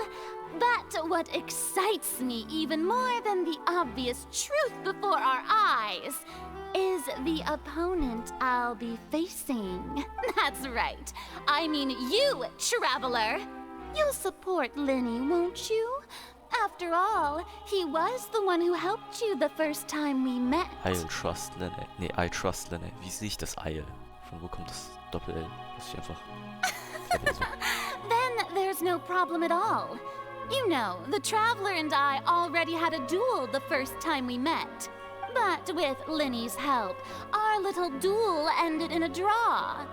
But what excites me even more than the obvious truth before our eyes is the opponent I'll be facing. That's right. I mean you, traveler. You'll support Linney, won't you? After all, he was the one who helped you the first time we met. I'll trust Linney. Nee, I trust Linney. Wie sehe ich das I'll? Von wo kommt das Doppel-L? Muss ich einfach verlesen. Then there's no problem at all. You know, the Traveler and I already had a duel the first time we met. But with Linney's help, our little duel ended in a draw.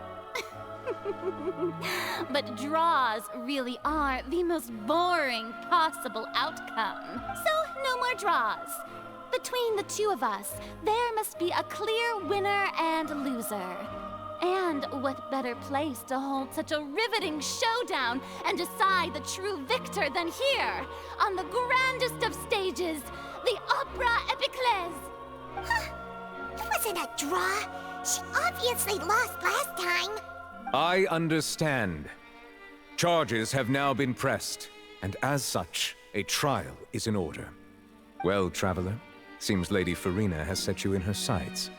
But draws really are the most boring possible outcome. So, no more draws. Between the two of us, there must be a clear winner and loser. And what better place to hold such a riveting showdown and decide the true victor than here, on the grandest of stages, the Opera Epiclese. Huh? It wasn't a draw. She obviously lost last time. I understand. Charges have now been pressed, and as such, a trial is in order. Well, Traveler, seems Lady Farina has set you in her sights.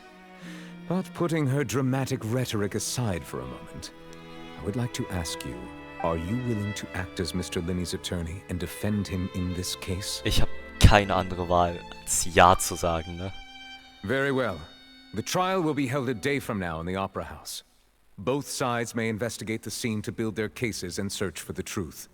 But putting her dramatic rhetoric aside for a moment, I would like to ask you, are you willing to act as Mr. Linney's attorney and defend him in this case? Ich habe keine andere Wahl, als Ja zu sagen, ne? Very well. The trial will be held a day from now in the Opera House. Both sides may investigate the scene to build their cases and search for the truth.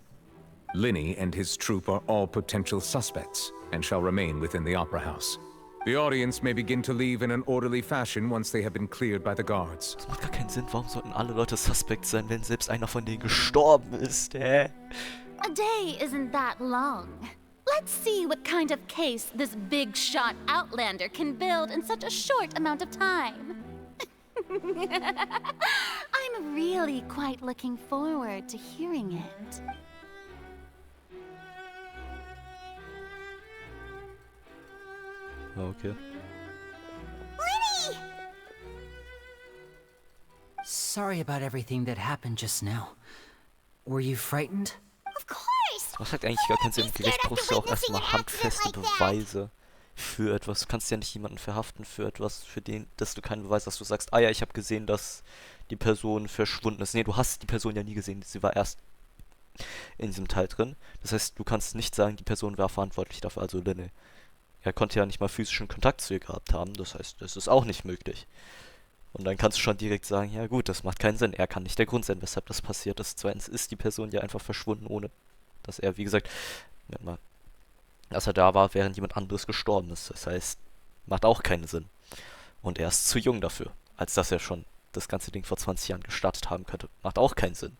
Linney and his troupe are all potential suspects, and shall remain within the Opera House. The audience may begin to leave in an orderly fashion once they have been cleared by the guards. Das macht gar keinen Sinn. Warum sollten alle Leute suspect sein, wenn selbst einer von denen gestorben ist, hä? A day isn't that long. Let's see what kind of case this big shot outlander can build in such a short amount of time. I'm really quite looking forward to hearing it. Okay. Lenny! Sorry about everything that happened just now. Were you frightened? Of course! Das hat eigentlich gar keinen Sinn. Im Gericht brauchst du auch erstmal handfeste Beweise für etwas. Du kannst ja nicht jemanden verhaften für etwas, für den, dass du keinen Beweis hast. Du sagst, ah ja, ich habe gesehen, dass die Person verschwunden ist. Nee, du hast die Person ja nie gesehen. Sie war erst in diesem Teil drin. Das heißt, du kannst nicht sagen, die Person war verantwortlich dafür, also Linney. Er konnte ja nicht mal physischen Kontakt zu ihr gehabt haben. Das heißt, das ist auch nicht möglich. Und dann kannst du schon direkt sagen, ja gut, das macht keinen Sinn. Er kann nicht der Grund sein, weshalb das passiert ist. Zweitens ist die Person ja einfach verschwunden, ohne dass er, wie gesagt, dass er da war, während jemand anderes gestorben ist. Das heißt, Macht auch keinen Sinn. Und er ist zu jung dafür, als dass er schon das ganze Ding vor 20 Jahren gestartet haben könnte. Macht auch keinen Sinn.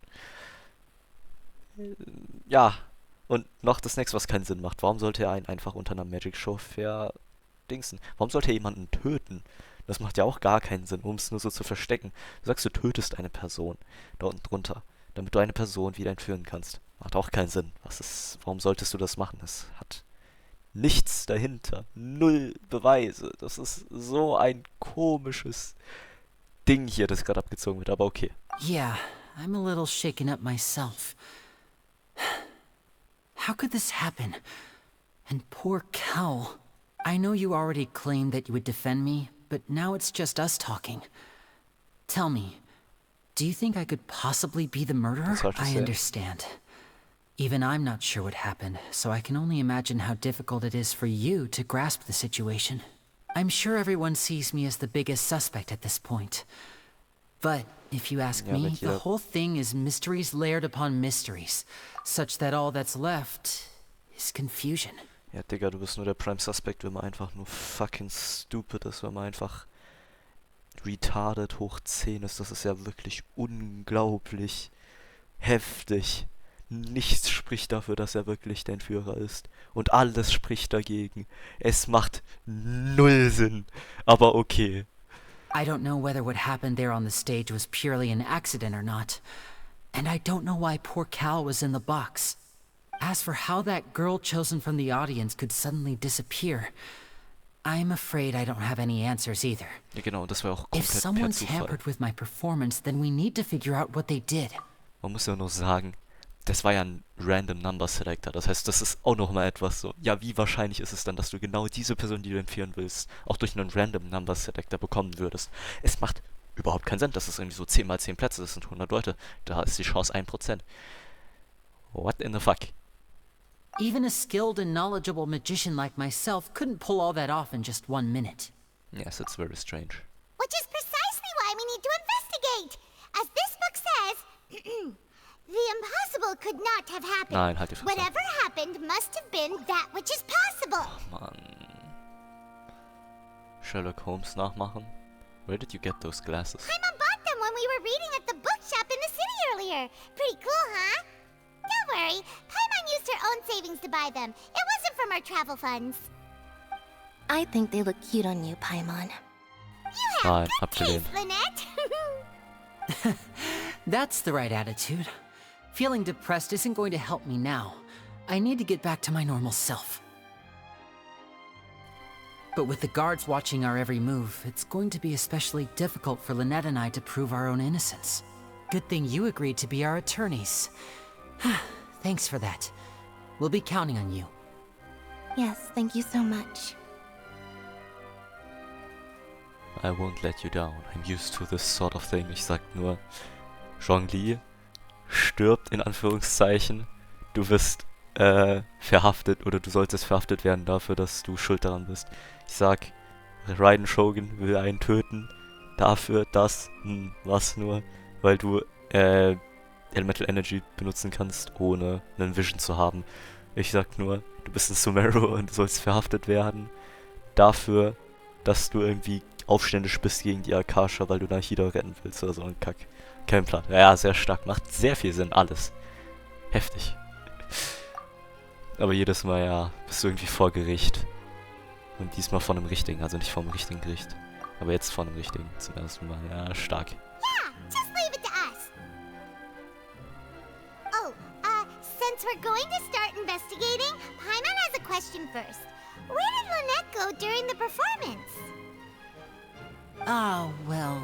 Ja, und noch das nächste, was keinen Sinn macht. Warum sollte er einen einfach unter einer Magic Show verdingsen? Warum sollte er jemanden töten? Das macht ja auch gar keinen Sinn, um es nur so zu verstecken. Du sagst, du tötest eine Person da unten drunter, damit du eine Person wieder entführen kannst. Macht auch keinen Sinn. Warum solltest du das machen? Es hat nichts dahinter. Null Beweise. Das ist so ein komisches Ding hier, das gerade abgezogen wird, aber okay. Yeah, I'm a little shaken up myself. How could this happen? And poor Cal. I know you already claimed that you would defend me, but now it's just us talking. Tell me, do you think I could possibly be the murderer? I understand. Even I'm not sure what happened, so I can only imagine how difficult it is for you to grasp the situation. I'm sure everyone sees me as the biggest suspect at this point. But if you ask me, the whole thing is mysteries layered upon mysteries, such that all that's left is confusion. Ja, Digga, du bist nur der Prime Suspect, wenn man einfach nur fucking stupid ist, wenn man einfach retarded hoch 10 ist. Das ist ja wirklich unglaublich heftig. Nichts spricht dafür, dass er wirklich dein Führer ist. Und alles spricht dagegen. Es macht null Sinn. Aber okay. I don't know whether what happened there on the stage was purely an accident or not. And I don't know why poor Cal was in the box. As for how that girl chosen from the audience could suddenly disappear, I'm afraid I don't have any answers either. Ja, genau, das war auch If komplett per someone's Zufall. hampered with my performance, then we need to figure out what they did. Man muss ja nur sagen, das war ja ein Random Number Selector. Das heißt, das ist auch nochmal etwas so. Ja, wie wahrscheinlich ist es dann, dass du genau diese Person, die du entführen willst, auch durch einen Random Number Selector bekommen würdest? Es macht überhaupt keinen Sinn. Das ist irgendwie so 10 mal 10 Plätze. Das sind 100 Leute. Da ist die Chance 1%. What in the fuck? Even a skilled and knowledgeable magician like myself couldn't pull all that off in just 1 minute. Yes, it's very strange. Which is precisely why we need to investigate. As this book says, the impossible could not have happened. Nein, halt die Fresse. Whatever happened must have been that which is possible. Oh, Mann. Sherlock Holmes nachmachen? Where did you get those glasses? Paimon bought them when we were reading at the bookshop in the city earlier. Pretty cool, huh? Don't worry, Paimon used her own savings to buy them. It wasn't from our travel funds. I think they look cute on you, Paimon. You have good taste, Lynette. That's the right attitude. Feeling depressed isn't going to help me now. I need to get back to my normal self. But with the guards watching our every move, it's going to be especially difficult for Lynette and I to prove our own innocence. Good thing you agreed to be our attorneys. Thanks for that. We'll be counting on you. Yes, thank you so much. I won't let you down. I'm used to this sort of thing. Ich sag nur, Zhongli stirbt in Anführungszeichen. Du wirst verhaftet oder du solltest verhaftet werden dafür, dass du schuld daran bist. Ich sag, Raiden Shogun will einen töten. Dafür, dass, was nur, weil du Elemental Energy benutzen kannst, ohne einen Vision zu haben. Ich sag nur, du bist ein Sumeru und du sollst verhaftet werden. Dafür, dass du irgendwie aufständisch bist gegen die Akasha, weil du Nahida retten willst oder so ein Kack. Kein Plan. Ja, sehr stark. Macht sehr viel Sinn, alles. Heftig. Aber jedes Mal, ja, bist du irgendwie vor Gericht. Und diesmal von einem richtigen, also nicht vom richtigen Gericht. Aber jetzt von einem richtigen zum ersten Mal. Ja, stark. Yeah, just leave it to us. Oh, since we're going to start investigating, Paimon has a question first. Where did Lynette go during the performance? Ah, well,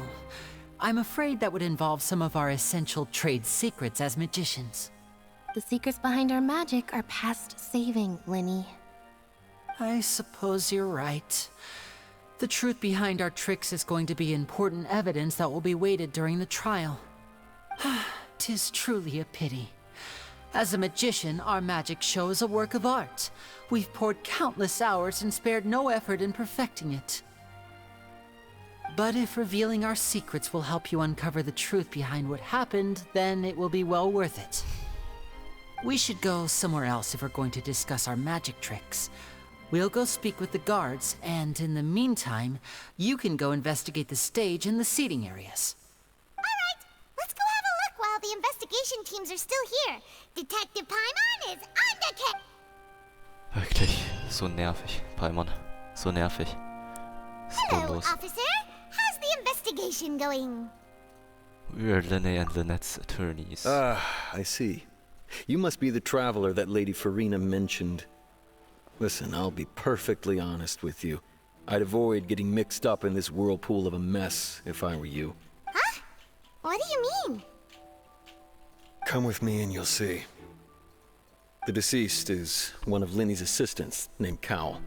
I'm afraid that would involve some of our essential trade secrets as magicians. The secrets behind our magic are past saving, Linny. I suppose you're right. The truth behind our tricks is going to be important evidence that will be weighted during the trial. 'Tis truly a pity. As a magician, our magic show is a work of art. We've poured countless hours and spared no effort in perfecting it. But if revealing our secrets will help you uncover the truth behind what happened, then it will be well worth it. We should go somewhere else if we're going to discuss our magic tricks. We'll go speak with the guards, and in the meantime, you can go investigate the stage and the seating areas. Alright, let's go have a look while the investigation teams are still here. Detective Paimon is on the case. Wirklich, so nervig, Paimon. So nervig. Hello, officer. How's the investigation going? We're Linne and Lynette's attorneys. I see. You must be the traveler that Lady Farina mentioned. Listen, I'll be perfectly honest with you. I'd avoid getting mixed up in this whirlpool of a mess if I were you. Huh? What do you mean? Come with me and you'll see. The deceased is one of Linny's assistants named Cowell.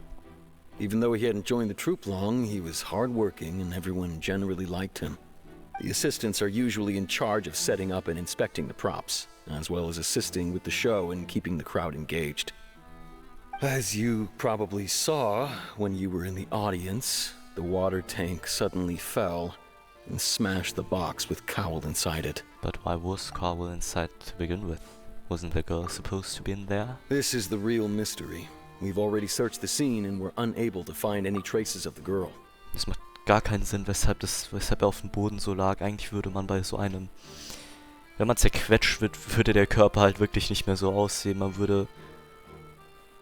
Even though he hadn't joined the troupe long, he was hardworking and everyone generally liked him. The assistants are usually in charge of setting up and inspecting the props, as well as assisting with the show and keeping the crowd engaged. As you probably saw when you were in the audience, the water tank suddenly fell and smashed the box with Cowell inside it. But why was Cowell inside to begin with? Wasn't the girl supposed to be in there? This is the real mystery. We've already searched the scene and were unable to find any traces of the girl. Das macht gar keinen Sinn, weshalb er auf dem Boden so lag. Eigentlich würde man bei so einem... Wenn man zerquetscht wird, würde der Körper halt wirklich nicht mehr so aussehen. Man würde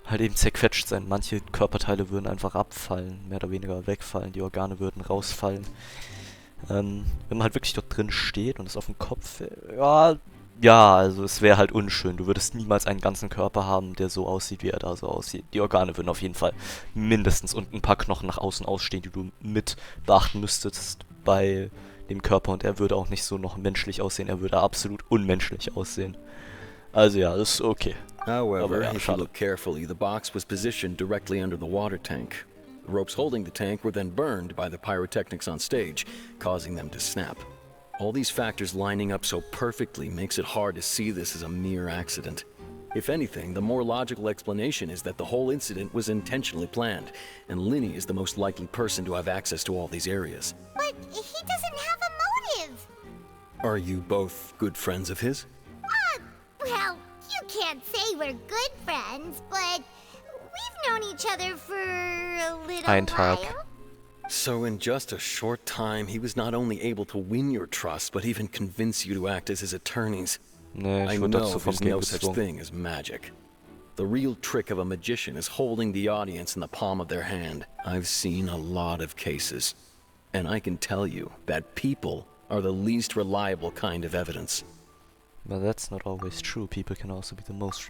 halt eben zerquetscht sein. Manche Körperteile würden einfach abfallen, mehr oder weniger wegfallen. Die Organe würden rausfallen. Wenn man halt wirklich dort drin steht und es auf dem Kopf... Ja, also es wäre halt unschön. Du würdest niemals einen ganzen Körper haben, der so aussieht, wie er da so aussieht. Die Organe würden auf jeden Fall mindestens und ein paar Knochen nach außen ausstehen, die du mit beachten müsstest bei dem Körper. Und er würde auch nicht so noch menschlich aussehen. Er würde absolut unmenschlich aussehen. Also ja, das ist okay. However, if you look carefully, the box was positioned directly under the water tank. The ropes holding the tank were then burned by the pyrotechnics on stage, causing them to snap. All these factors lining up so perfectly makes it hard to see this as a mere accident. If anything, the more logical explanation is that the whole incident was intentionally planned, and Linny is the most likely person to have access to all these areas. But he doesn't have a motive. Are you both good friends of his? Well, you can't say we're good friends, but we've known each other for a little while. So in just a short time, he was not only able to win your trust, but even convince you to act as his attorneys. I know there's no such thing as magic. The real trick of a magician is holding the audience in the palm of their hand. I've seen a lot of cases, and I can tell you that people are the least reliable kind of evidence. But that's not always true. People can also be the most...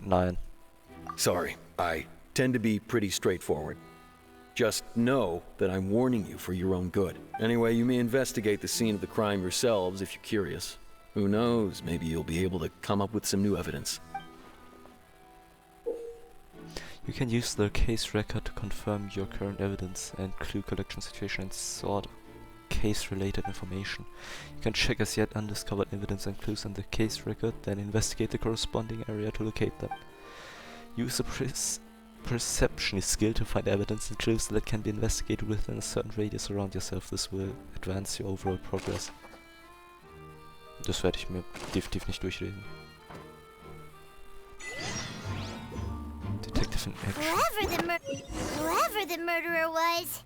Sorry, I tend to be pretty straightforward. Just know that I'm warning you for your own good. Anyway, you may investigate the scene of the crime yourselves if you're curious. Who knows, maybe you'll be able to come up with some new evidence. You can use the case record to confirm your current evidence and clue collection situation and sort case-related information. You can check as yet undiscovered evidence and clues in the case record, then investigate the corresponding area to locate them. Use a perception skill to find evidence and clues that can be investigated within a certain radius around yourself. This will advance your overall progress. Das werde ich mir definitiv nicht durchlesen. Detective in action. Whoever the murderer was,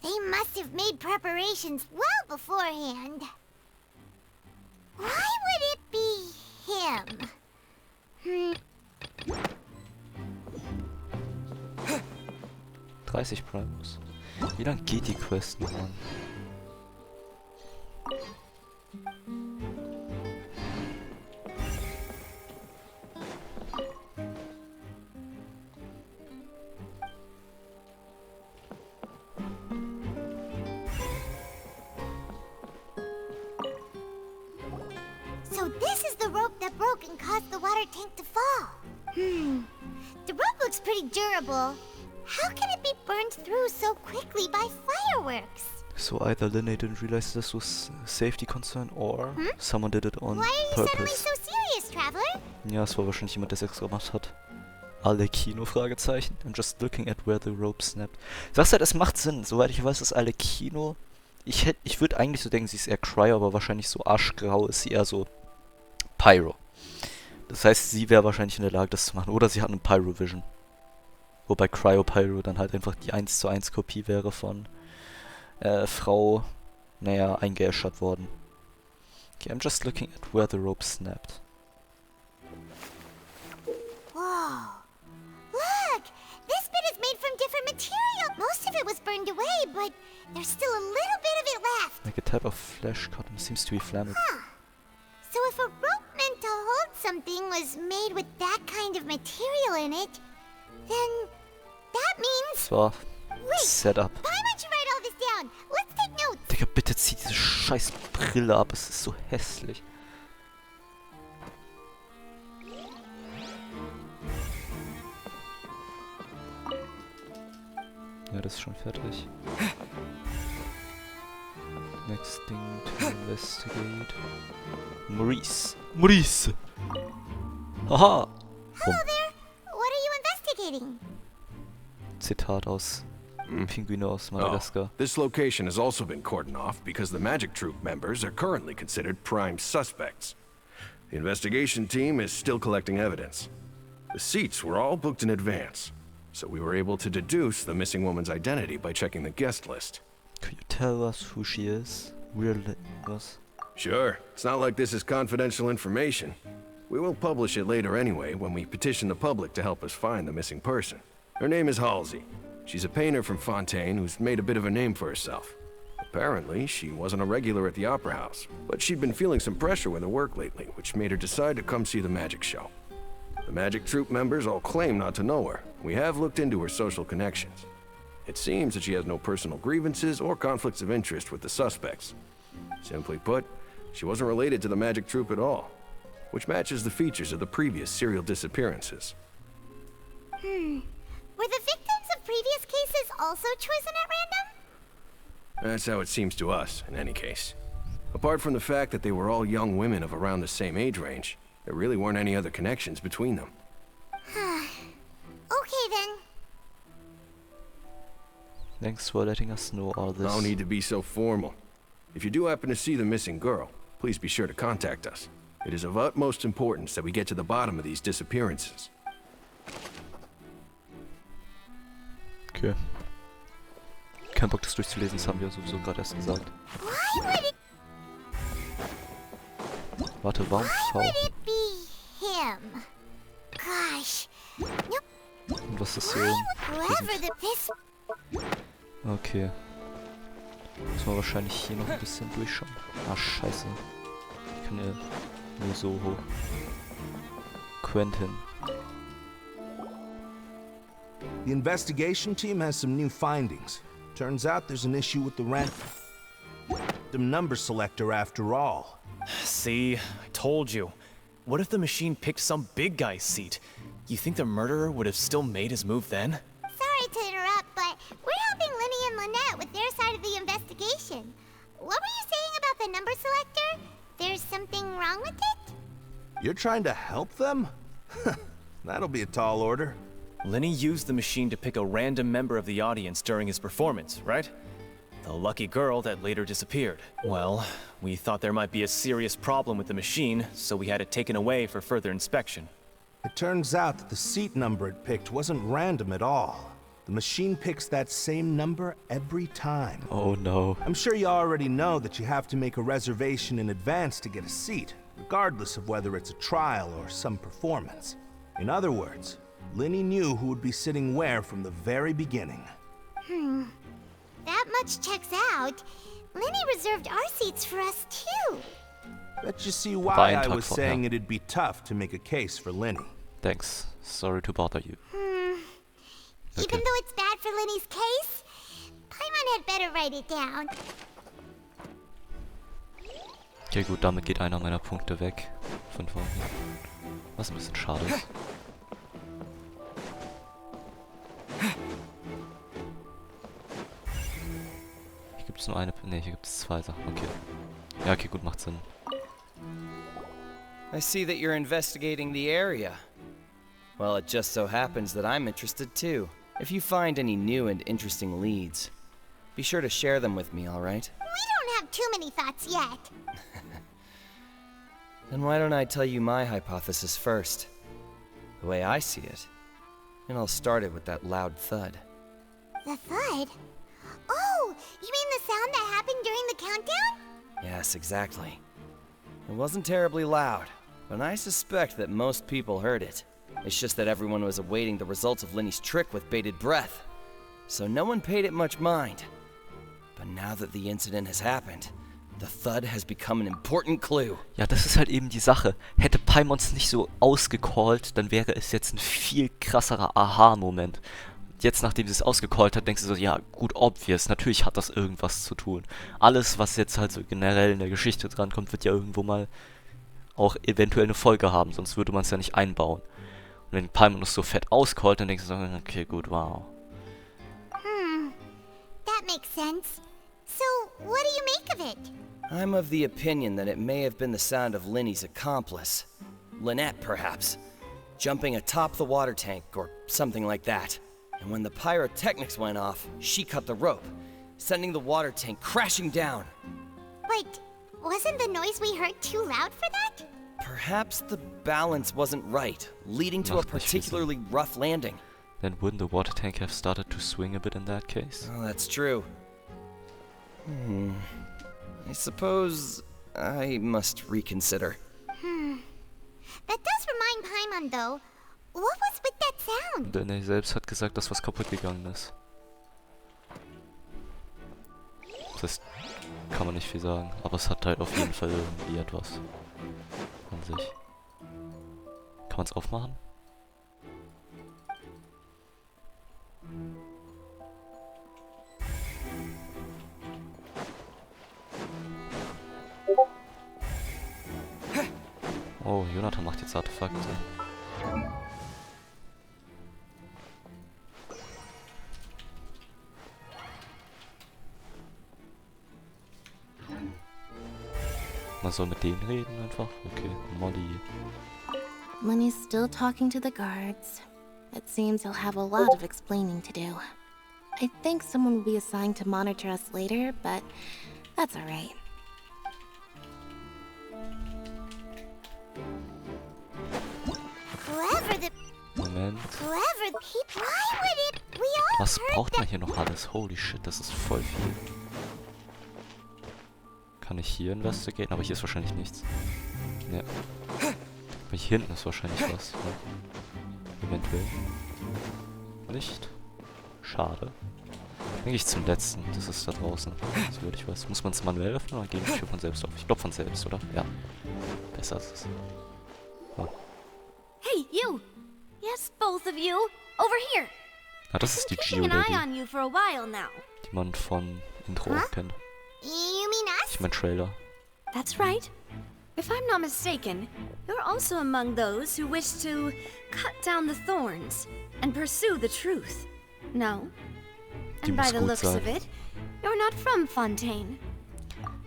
they must have made preparations well beforehand. Why would it be him? 30 Primos. Wie lang geht die Quest noch an? So this is the rope that broke and caused the water tank to fall. The rope looks pretty durable. How can it be burned through so quickly by fireworks? So either Linne didn't realize this was a safety concern, or someone did it on Why are you purpose. suddenly so serious, traveler? Ja, es war wahrscheinlich jemand, der es extra gemacht hat. Alle Kino? Fragezeichen. I'm just looking at where the rope snapped. Sagst halt, es macht Sinn. Soweit ich weiß, ist alle Kino. Ich würde eigentlich so denken, sie ist eher Cryo, aber wahrscheinlich so aschgrau ist sie eher so Pyro. Das heißt, sie wäre wahrscheinlich in der Lage, das zu machen. Oder sie hat eine Pyrovision. Wobei Cryopyro dann halt einfach die 1:1 Kopie wäre von Frau, naja, eingeäschert worden. Okay, I'm just looking at where the rope snapped. Whoa. Look! This bit is made from different material. Most of it was burned away, but there's still a little bit of it left. Like a type of flesh cotton seems to be flammable. Huh. So if a rope meant to hold something was made with that kind of material in it, then that means... Das war Setup. Why don't you write all this down? Let's take notes. Digga, bitte zieh diese scheiß Brille ab, es ist so hässlich. Ja, das ist schon fertig. Next thing to investigate. Maurice. Maurice! Haha! Hello there. What are you investigating? Zitat aus Pinguine aus Madagascar. Oh, this location has also been cordoned off because the Magic Troupe members are currently considered prime suspects. The investigation team is still collecting evidence. The seats were all booked in advance, so we were able to deduce the missing woman's identity by checking the guest list. Could you tell us who she is? Really? Sure. It's not like this is confidential information. We will publish it later anyway when we petition the public to help us find the missing person. Her name is Halsey. She's a painter from Fontaine who's made a bit of a name for herself. Apparently, she wasn't a regular at the Opera House, but she'd been feeling some pressure with her work lately, which made her decide to come see the magic show. The Magic Troupe members all claim not to know her. We have looked into her social connections. It seems that she has no personal grievances or conflicts of interest with the suspects. Simply put, she wasn't related to the Magic Troupe at all, which matches the features of the previous serial disappearances. Were the victims of previous cases also chosen at random? That's how it seems to us, in any case. Apart from the fact that they were all young women of around the same age range, there really weren't any other connections between them. Okay then. Thanks for letting us know all this. No need to be so formal. If you do happen to see the missing girl, please be sure to contact us. It is of utmost importance that we get to the bottom of these disappearances. Okay. Kein Bock, das durchzulesen, das haben wir sowieso gerade erst gesagt. Warte, warum V? Him. Gosh. Und was ist so? Okay. Müssen wir wahrscheinlich hier noch ein bisschen durchschauen. Ah, scheiße. Ich kann ja nur so hoch. Quentin. The investigation team has some new findings. Turns out there's an issue with the random number selector after all. See, I told you. What if the machine picked some big guy's seat? You think the murderer would have still made his move then? Sorry to interrupt, but we're helping Linny and Lynette with their side of the investigation. What were you saying about the number selector? There's something wrong with it? You're trying to help them? That'll be a tall order. Linny used the machine to pick a random member of the audience during his performance, right? The lucky girl that later disappeared. Well, we thought there might be a serious problem with the machine, so we had it taken away for further inspection. It turns out that the seat number it picked wasn't random at all. The machine picks that same number every time. Oh no. I'm sure you already know that you have to make a reservation in advance to get a seat, regardless of whether it's a trial or some performance. In other words, Linny knew who would be sitting where from the very beginning. That much checks out. Linny reserved our seats for us too. Bet you see why I was saying it'd be tough to make a case for Linny. Thanks. Sorry to bother you. Even though it's bad for Linny's case, Paimon had better write it down. Okay, gut, damit geht einer meiner Punkte weg. Von vorne. Was ein bisschen schade ist. Hier gibt es nur eine... Ne, hier gibt es zwei Sachen. Okay. Ja, okay, gut, macht Sinn. I see that you're investigating the area. Well, it just so happens that I'm interested too. If you find any new and interesting leads, be sure to share them with me, alright? We don't have too many thoughts yet. Then why don't I tell you my hypothesis first? The way I see it, It all started with that loud thud. The thud? Oh, you mean the sound that happened during the countdown? Yes, exactly. It wasn't terribly loud, but I suspect that most people heard it. It's just that everyone was awaiting the results of Linny's trick with bated breath, so no one paid it much mind. But now that the incident has happened, the thud has become an important clue. Ja, das ist halt eben die Sache. Hätte Paimons nicht so ausgecallt, dann wäre es jetzt ein viel krasserer Aha-Moment. Jetzt, nachdem sie es ausgecallt hat, denkst du so, ja, gut, obvious, natürlich hat das irgendwas zu tun. Alles, was jetzt halt so generell in der Geschichte drankommt, wird ja irgendwo mal auch eventuell eine Folge haben, sonst würde man es ja nicht einbauen. Und wenn Paimon es so fett auscallt, dann denkst du so, okay, gut, wow. That makes sense. So, what do you make of it? I'm of the opinion that it may have been the sound of Linny's accomplice. Lynette, perhaps. Jumping atop the water tank, or something like that. And when the pyrotechnics went off, she cut the rope, sending the water tank crashing down. But wasn't the noise we heard too loud for that? Perhaps the balance wasn't right, leading to a particularly rough landing. Then wouldn't the water tank have started to swing a bit in that case? Oh, that's true. I suppose I must reconsider. That does remind Paimon, though. What was with that sound? Denn er selbst hat gesagt, dass was kaputt gegangen ist. Das kann man nicht viel sagen, aber es hat halt auf jeden Fall irgendwie etwas an sich. Kann man es aufmachen? Oh, Jonathan macht jetzt Artefakte. Man soll mit denen reden einfach? Okay, Molly. Lenny's still talking to the guards. It seems he'll have a lot of explaining to do. I think someone will be assigned to monitor us later, but that's alright. Moment. Why would it? We all Was braucht man hier noch alles? Holy shit, das ist voll viel. Kann ich hier investigieren? Aber hier ist wahrscheinlich nichts. Ja. Aber hier hinten ist wahrscheinlich was. Ne? Eventuell. Nicht? Schade. Denke ich zum letzten. Das ist da draußen. Soweit ich weiß. Muss man es manuell öffnen oder geht es von selbst auf? Ich glaube von selbst, oder? Ja. Besser ist es. Oh. Hey, you! Yes, both of you! Over here! Ah, das ist die Keeping an eye on you for a while now. Die man von Intro kennt. You mean us? Ich mein Trailer. That's right. If I'm not mistaken, you're also among those who wish to cut down the thorns and pursue the truth. No? And by the looks of it, you're not from Fontaine.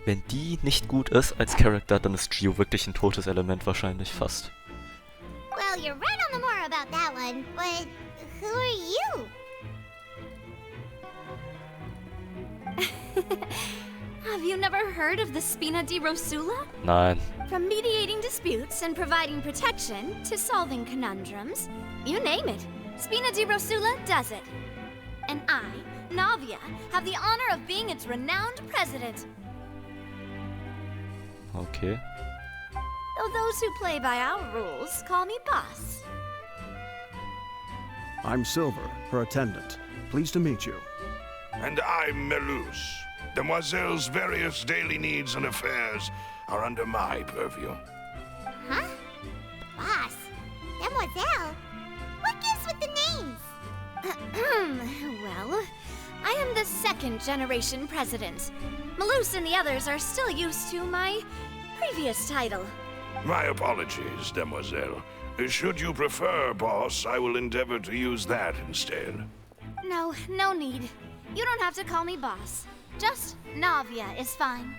Wenn die nicht gut ist als Charakter, dann ist Gio wirklich ein totes Element wahrscheinlich fast. Well, you're right on the more about that one, but who are you? Have you never heard of the Spina di Rosula? Nein. From mediating disputes and providing protection to solving conundrums, you name it, Spina di Rosula does it. And I, Navia, have the honor of being its renowned president. Okay. Though those who play by our rules call me boss. I'm Silver, her attendant. Pleased to meet you. And I'm Melus. Demoiselle's various daily needs and affairs are under my purview. Huh? Boss? Demoiselle? What gives with the names? Well, I am the second generation president. Melus and the others are still used to my previous title. My apologies, Demoiselle. Should you prefer, boss, I will endeavor to use that instead. No, no need. You don't have to call me boss. Just Navia is fine.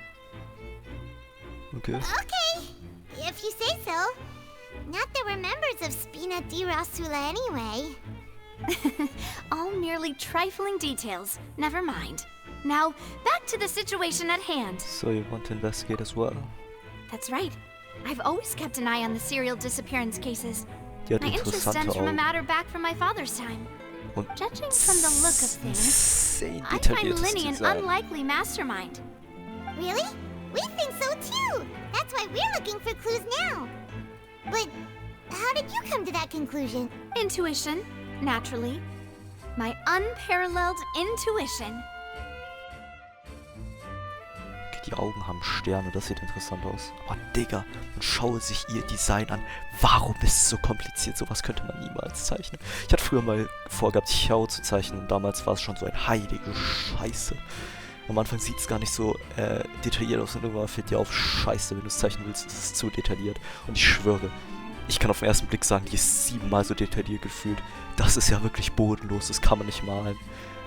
Okay. Okay, if you say so. Not that we're members of Spina di Rosula anyway. All merely trifling details. Never mind. Now, back to the situation at hand. So you want to investigate as well? That's right. I've always kept an eye on the serial disappearance cases. Die hat My interest interessante stems from a Augen. matter back from my father's time. Und Judging from the look of things, I find detailliertes Linny an Design. unlikely mastermind. Really? We think so too. That's why we're looking for clues now. But how did you come to that conclusion? Intuition, naturally. My unparalleled intuition. Okay, die Augen haben Sterne, das sieht interessant aus. Aber Digga, und schaue sich ihr Design an. Warum ist es so kompliziert? Sowas könnte man niemals zeichnen. Ich hatte früher mal vorgehabt, Xiao zu zeichnen. Und damals war es schon so ein heilige Scheiße. Am Anfang sieht es gar nicht so detailliert aus und irgendwann fällt dir auf, scheiße, wenn du es zeichnen willst, ist es zu detailliert. Und ich schwöre, ich kann auf den ersten Blick sagen, die ist 7-mal so detailliert gefühlt. Das ist ja wirklich bodenlos, das kann man nicht malen.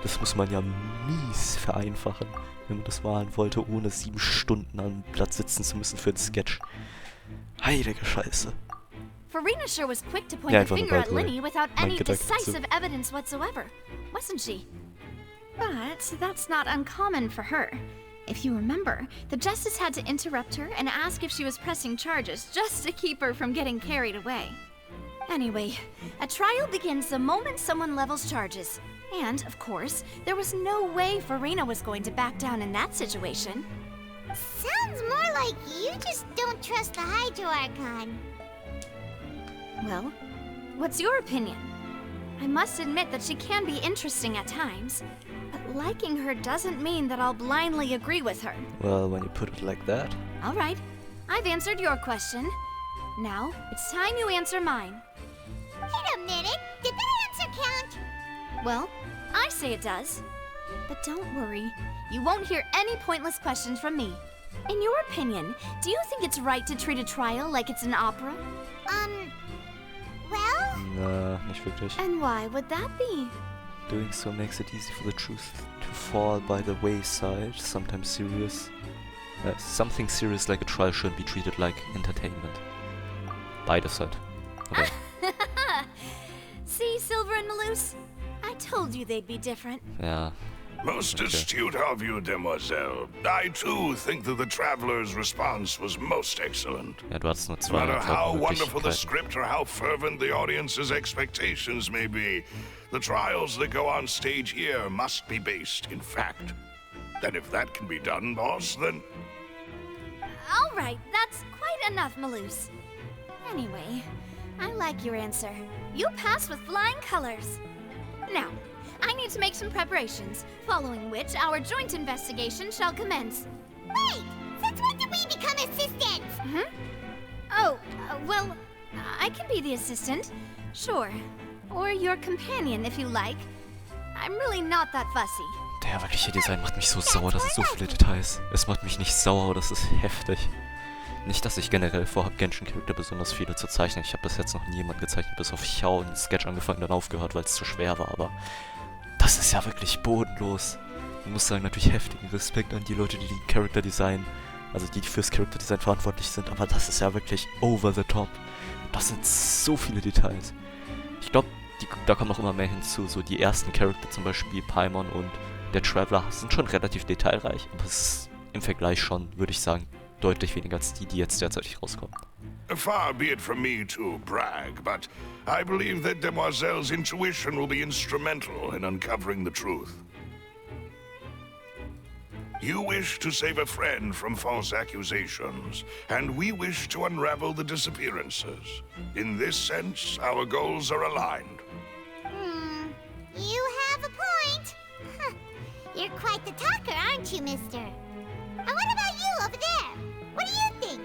Das muss man ja mies vereinfachen, wenn man das malen wollte, ohne 7 Stunden am Blatt sitzen zu müssen für den Sketch. Heilige Scheiße. Farina sure was quick to point Ja, the einfach finger nur at by the way. Linny without Mein any Gedanke dazu. decisive evidence whatsoever, wasn't she? But that's not uncommon for her. If you remember, the justice had to interrupt her and ask if she was pressing charges just to keep her from getting carried away. Anyway, a trial begins the moment someone levels charges. And, of course, there was no way Farina was going to back down in that situation. Sounds more like you just don't trust the Hydro Archon. Well, what's your opinion? I must admit that she can be interesting at times, but liking her doesn't mean that I'll blindly agree with her. Well, when you put it like that. All right, I've answered your question. Now, it's time you answer mine. Wait a minute, did that answer count? Well, I say it does. But don't worry, you won't hear any pointless questions from me. In your opinion, do you think it's right to treat a trial like it's an opera? Well? Nicht wirklich. And why would that be? Doing so makes it easy for the truth to fall by the wayside. Sometimes serious. Something serious like a trial shouldn't be treated like entertainment. Beides halt. Okay. See, Silver and Maloose? I told you they'd be different. Ja. Most astute of you, demoiselle. I too think that the traveler's response was most excellent. Ja, du hattest nur No zwei matter how wonderful the Möglichkeiten. script or how fervent the audience's expectations may be, the trials that go on stage here must be based in fact. And if that can be done, boss, then... All right, that's quite enough, Maloose. Anyway, I like your answer. You passed with flying colors. Now, I need to make some preparations, following which our joint investigation shall commence. Wait! Since when did we become assistants? Oh, well, I can be the assistant, sure. Or your companion, if you like. I'm really not that fussy. Der wirkliche Design macht mich so sauer, das sind so viele Details. Es macht mich nicht sauer, das ist heftig. Nicht, dass ich generell vorhabe, Genshin-Charakter besonders viele zu zeichnen. Ich habe bis jetzt noch nie jemanden gezeichnet, bis auf Xiao einen Sketch angefangen, dann aufgehört, weil es zu schwer war, aber das ist ja wirklich bodenlos. Man muss sagen, natürlich heftigen Respekt an die Leute, die den Character Design, also die fürs Character Design verantwortlich sind, aber das ist ja wirklich over the top. Das sind so viele Details. Ich glaube, da kommt noch immer mehr hinzu, so die ersten Charakter, zum Beispiel Paimon und der Traveler, sind schon relativ detailreich, aber es ist im Vergleich schon, würde ich sagen, deutlich weniger als die jetzt derzeit rauskommen. Far be it from me to brag, but I believe that Demoiselle's intuition will be instrumental in uncovering the truth. You wish to save a friend from false accusations, and we wish to unravel the disappearances. In this sense, our goals are aligned. You have a point. Huh. You're quite the talker, aren't you, mister? And what about you over there? What do you think?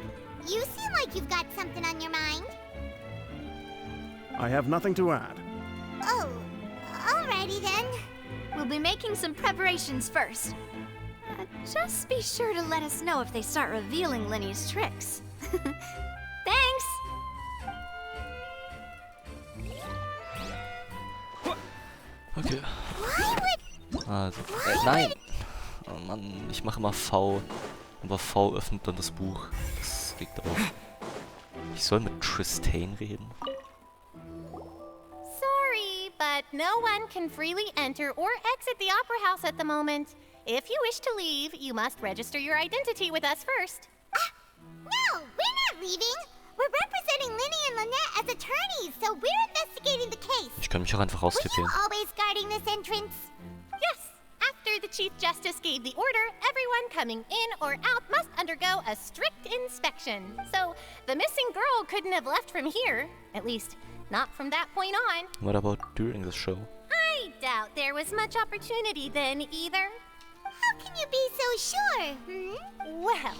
You seem like you've got something on your mind. I have nothing to add. Oh, alrighty then. We'll be making some preparations first. Just be sure to let us know if they start revealing Linny's tricks. Thanks! Okay. Also, nein! Oh Mann, ich mache immer V. Aber V öffnet dann das Buch. Das regt auf. Ich soll mit Tristain reden. Sorry, but no one can freely enter or exit the Opera House at the moment. If you wish to leave, you must register your identity with us first. No, we're not leaving. We're We're representing Linny and Lynette as attorneys, so we're investigating the case. Ich kann mich auch einfach Were you raustippen. always guarding this entrance? Yes. After the Chief Justice gave the order, everyone coming in or out must undergo a strict inspection. So, the missing girl couldn't have left from here. At least, not from that point on. What about during the show? I doubt there was much opportunity then either. How can you be so sure, Well,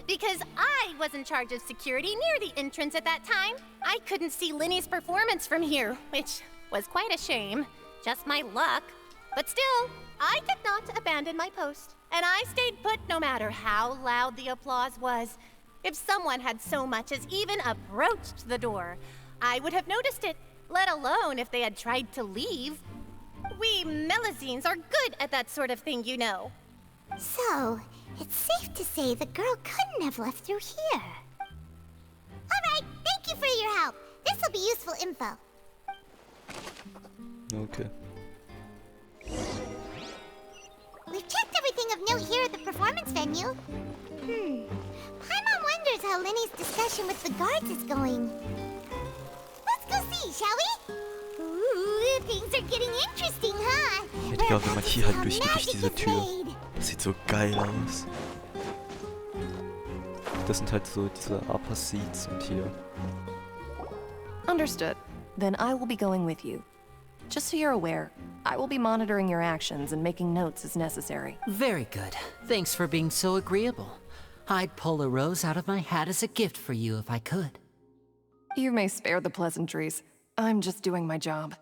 because I was in charge of security near the entrance at that time, I couldn't see Linny's performance from here, which was quite a shame. Just my luck. But still, I did not abandon my post, and I stayed put no matter how loud the applause was. If someone had so much as even approached the door, I would have noticed it, let alone if they had tried to leave. We Melusines are good at that sort of thing, you know. So, it's safe to say the girl couldn't have left through here. Alright, thank you for your help. This'll be useful info. Okay. We've checked everything of note here at the performance venue. Paimon wonders how Linny's discussion with the guards is going. Let's go see, shall we? Ooh, things are getting interesting, huh? Ja, Digga, wenn man hier halt durchgeht durch diese Tür. Das sieht so geil aus. Das sind halt so diese Upper Seats und hier. Understood. Then I will be going with you. Just so you're aware, I will be monitoring your actions and making notes as necessary. Very good. Thanks for being so agreeable. I'd pull a rose out of my hat as a gift for you if I could. You may spare the pleasantries. I'm just doing my job.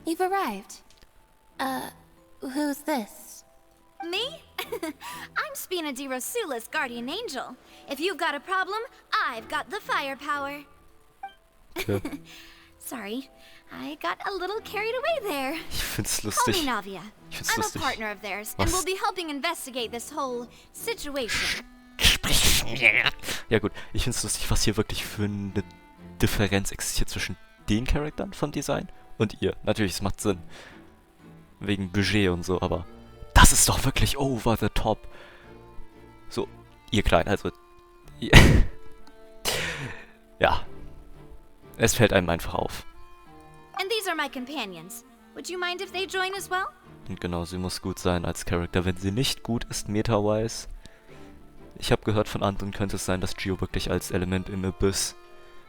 You've arrived. Who's this? Me? I'm Spina di Rosula's guardian angel. If you've got a problem, I've got the firepower. Okay. Sorry, I got a little carried away there. Ich find's Call lustig. me Navia. Ich find's I'm lustig. a partner of theirs, and Was? we'll be helping investigate this whole situation. Ja gut, ich find's lustig, was hier wirklich für eine Differenz existiert zwischen den Charakteren von Design und ihr. Natürlich, es macht Sinn. Wegen Budget und so, aber das ist doch wirklich over the top. So, ihr klein, also... Ihr ja. Es fällt einem einfach auf. And these are my companions. Would you mind if they join as well? Und genau, sie muss gut sein als Charakter. Wenn sie nicht gut ist, meta-wise. Ich habe gehört, von anderen könnte es sein, dass Gio wirklich als Element im Abyss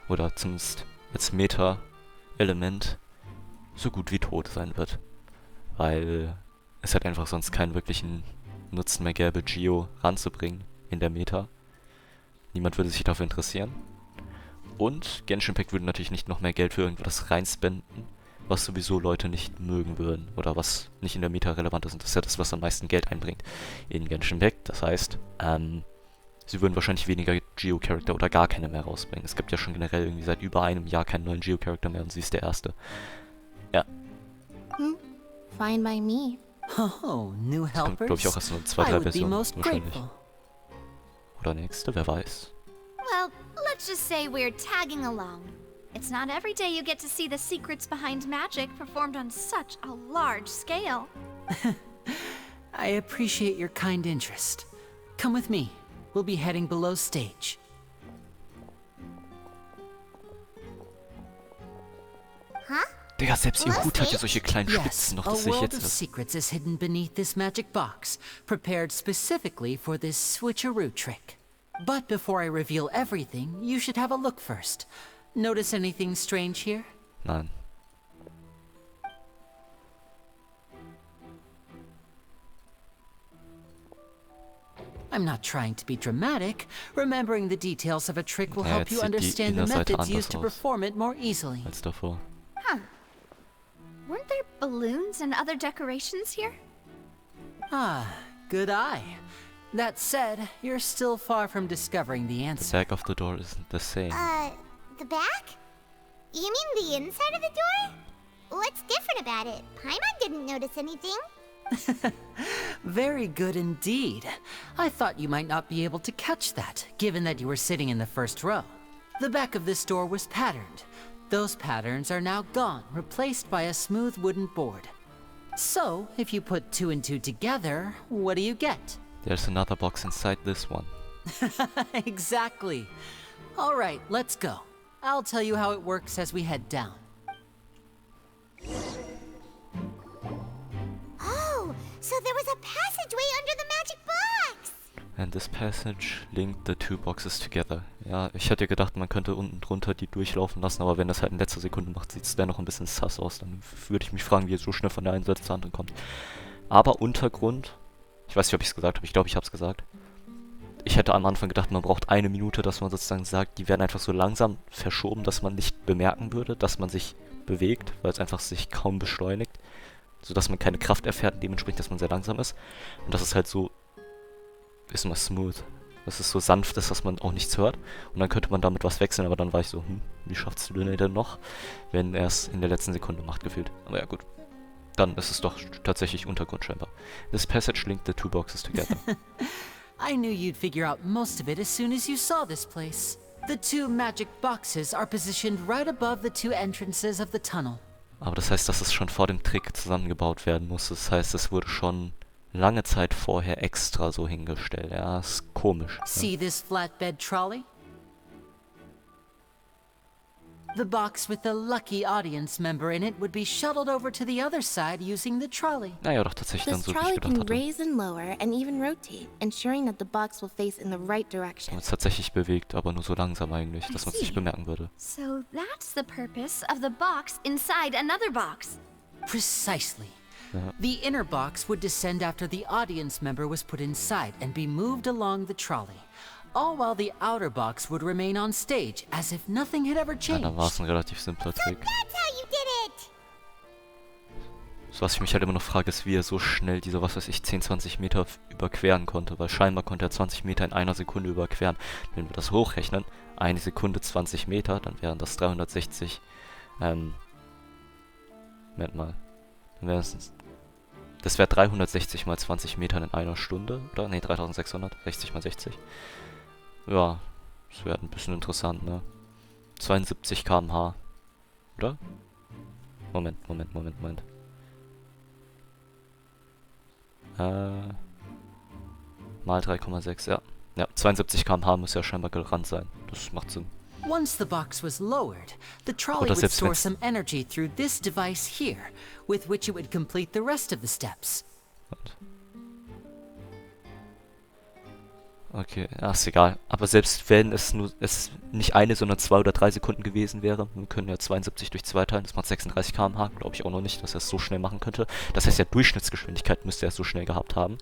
oder zumindest als Meta-Element so gut wie tot sein wird. Weil es halt einfach sonst keinen wirklichen Nutzen mehr gäbe, Gio ranzubringen in der Meta. Niemand würde sich dafür interessieren. Und Genshin Impact würde natürlich nicht noch mehr Geld für irgendwas reinspenden, was sowieso Leute nicht mögen würden oder was nicht in der Meta relevant ist. Und das ist ja das, was am meisten Geld einbringt in Genshin Impact. Das heißt, sie würden wahrscheinlich weniger Geo-Charakter oder gar keine mehr rausbringen. Es gibt ja schon generell irgendwie seit über einem Jahr keinen neuen Geo-Charakter mehr und sie ist der erste. Ja. Fine by me. Oh, new Es kommt, glaube helpers? ich, auch erst nur 2, 3 Versionen wahrscheinlich. Oder nächste, wer weiß. Well, let's just say we're tagging along. It's not every day you get to see the secrets behind magic performed on such a large scale. I appreciate your kind interest. Come with me. We'll be heading below stage. Huh? Digga, selbst ihr Hut hat ja solche kleinen Yes, Spitzen noch, a das sehe ich world jetzt of erst. secrets is hidden beneath this magic box, prepared specifically for this switcheroo trick. But before I reveal everything, you should have a look first. Notice anything strange here? Nein. I'm not trying to be dramatic. Remembering the details of a trick will Ja, help jetzt you sieht die understand the Innenseite methods anders used to aus perform it more easily. als davor. Huh. Weren't there balloons and other decorations here? Ah, good eye. That said, you're still far from discovering the The answer. back of the door isn't the same. The back? You mean the inside of the door? What's different about it? Paimon didn't notice anything. Very good indeed. I thought you might not be able to catch that, given that you were sitting in the first row. The back of this door was patterned. Those patterns are now gone, replaced by a smooth wooden board. So, if you put 2 and 2 together, what do you get? There's another box inside this one. Exactly. All right, let's go. I'll tell you how it works as we head down. Oh, so there was a passageway under the magic box! And this passage linked the two boxes together. Ja, ich hätte gedacht, man könnte unten drunter die durchlaufen lassen, aber wenn das halt in letzter Sekunde macht, sieht es dennoch ein bisschen sass aus. Dann würde ich mich fragen, wie es so schnell von der einen Seite zur anderen kommt. Aber Untergrund, ich weiß nicht, ob ich es gesagt habe, ich glaube, ich habe es gesagt. Ich hätte am Anfang gedacht, man braucht 1 Minute, dass man sozusagen sagt, die werden einfach so langsam verschoben, dass man nicht bemerken würde, dass man sich bewegt, weil es einfach sich kaum beschleunigt, sodass man keine Kraft erfährt und dementsprechend, dass man sehr langsam ist. Und das ist halt so, ist mal smooth, dass es so sanft ist, dass man auch nichts hört. Und dann könnte man damit was wechseln, aber dann war ich so, wie schafft Stunde denn noch, wenn er es in der letzten Sekunde macht, gefühlt. Aber ja, gut. Dann ist es doch tatsächlich Untergrund scheinbar. This passage linked the two boxes together. I knew you'd figure out most of it as soon as you saw this place. The 2 magic boxes are positioned right above the 2 entrances of the tunnel. Aber das heißt, dass es schon vor dem Trick zusammengebaut werden muss. Das heißt, es wurde schon lange Zeit vorher extra so hingestellt. Ja, ist komisch. See this flatbed trolley? The box with the lucky audience member in it would be shuttled over to the other side using the trolley. Naja, doch tatsächlich dann This so, wie ich trolley gedacht can hatte. raise and lower and even rotate, ensuring that the box will face in the right direction. Und es tatsächlich bewegt, aber nur so langsam eigentlich, dass man es nicht bemerken würde. So that's the purpose of the box inside another box. Precisely. Ja. The inner box would descend after the audience member was put inside and be moved along the trolley. All while the outer box would remain on stage, as if nothing had ever Ja, changed. dann war es ein relativ simpler Trick. That's how you did it! So, was ich mich halt immer noch frage, ist, wie er so schnell diese, was weiß ich, 10, 20 Meter überqueren konnte. Weil scheinbar konnte er 20 Meter in einer Sekunde überqueren. Wenn wir das hochrechnen, 1 Sekunde 20 Meter, dann wären das 360, Moment mal. Dann wäre es, das wäre 360 mal 20 Metern in einer Stunde, oder? Ne, 3600, 60 mal 60. Ja, das wäre ein bisschen interessant, ne? 72 km/h, oder? Moment. Mal 3,6, ja. Ja, 72 km/h muss ja scheinbar gerannt sein. Das macht Sinn. Once the box was lowered, the trolley Oder would selbst store wenn's- some energy through this device here, with which it would complete the rest of the steps. Okay, ja, ist egal. Aber selbst wenn es nicht 1, sondern 2 oder 3 Sekunden gewesen wäre, wir können ja 72 durch 2 teilen, das macht 36 km/h, glaube ich auch noch nicht, dass er es so schnell machen könnte. Das heißt ja, Durchschnittsgeschwindigkeit müsste er so schnell gehabt haben.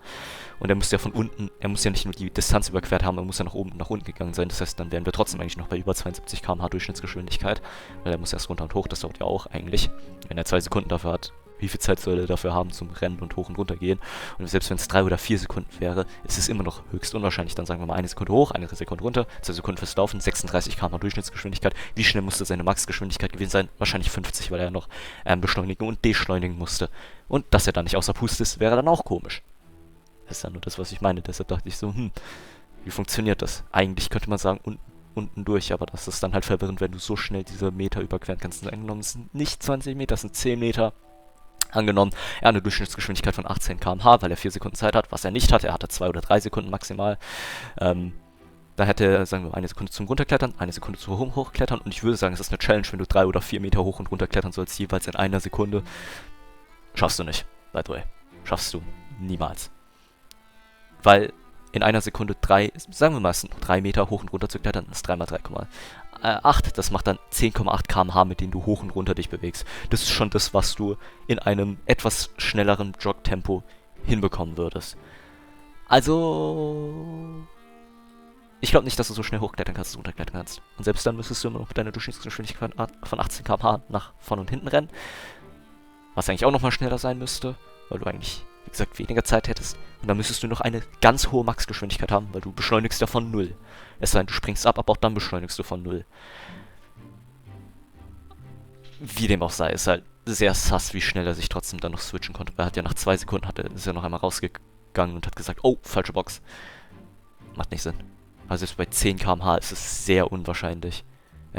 Und er müsste ja von unten, er muss ja nicht nur die Distanz überquert haben, er muss ja nach oben und nach unten gegangen sein. Das heißt, dann wären wir trotzdem eigentlich noch bei über 72 km/h Durchschnittsgeschwindigkeit. Weil er muss erst runter und hoch, das dauert ja auch eigentlich. Wenn er 2 Sekunden dafür hat, wie viel Zeit soll er dafür haben zum Rennen und hoch und runter gehen? Und selbst wenn es 3 oder 4 Sekunden wäre, ist es immer noch höchst unwahrscheinlich. Dann sagen wir mal 1 Sekunde hoch, 1 Sekunde runter, 2 Sekunden fürs Laufen, 36 km/h Durchschnittsgeschwindigkeit. Wie schnell musste seine Maxgeschwindigkeit gewesen sein? Wahrscheinlich 50, weil er noch beschleunigen und deschleunigen musste. Und dass er dann nicht außer Puste ist, wäre dann auch komisch. Das ist ja nur das, was ich meine. Deshalb dachte ich so, wie funktioniert das? Eigentlich könnte man sagen, unten durch, aber das ist dann halt verwirrend, wenn du so schnell diese Meter überqueren kannst. Angenommen, es sind nicht 20 Meter, es sind 10 Meter. Angenommen, er hat eine Durchschnittsgeschwindigkeit von 18 km/h, weil er 4 Sekunden Zeit hat, was er nicht hatte. Er hatte 2 oder 3 Sekunden maximal. Da hätte er, sagen wir, 1 Sekunde zum Runterklettern, 1 Sekunde zum Hochklettern. Und ich würde sagen, es ist eine Challenge, wenn du 3 oder 4 Meter hoch und runter klettern sollst, jeweils in einer Sekunde. Schaffst du nicht, by the way. Schaffst du niemals. Weil in einer Sekunde 3, sagen wir mal, es sind 3 Meter hoch und runter zu klettern, das ist 3 mal 3,8. Das macht dann 10,8 km/h, mit denen du hoch und runter dich bewegst. Das ist schon das, was du in einem etwas schnelleren Jogtempo hinbekommen würdest. Also, ich glaube nicht, dass du so schnell hochklettern kannst, runterklettern kannst. Und selbst dann müsstest du immer noch mit deiner Durchschnittsgeschwindigkeit von 18 km/h nach vorne und hinten rennen. Was eigentlich auch nochmal schneller sein müsste, weil du eigentlich, wie gesagt, weniger Zeit hättest. Und dann müsstest du noch eine ganz hohe Maxgeschwindigkeit haben, weil du beschleunigst ja von 0. Es sei denn, du springst ab, aber auch dann beschleunigst du von 0. Wie dem auch sei, ist halt sehr sass, wie schnell er sich trotzdem dann noch switchen konnte. Weil er hat ja nach 2 Sekunden ist er noch einmal rausgegangen und hat gesagt, oh, falsche Box. Macht nicht Sinn. Also jetzt bei 10 km/h ist es sehr unwahrscheinlich.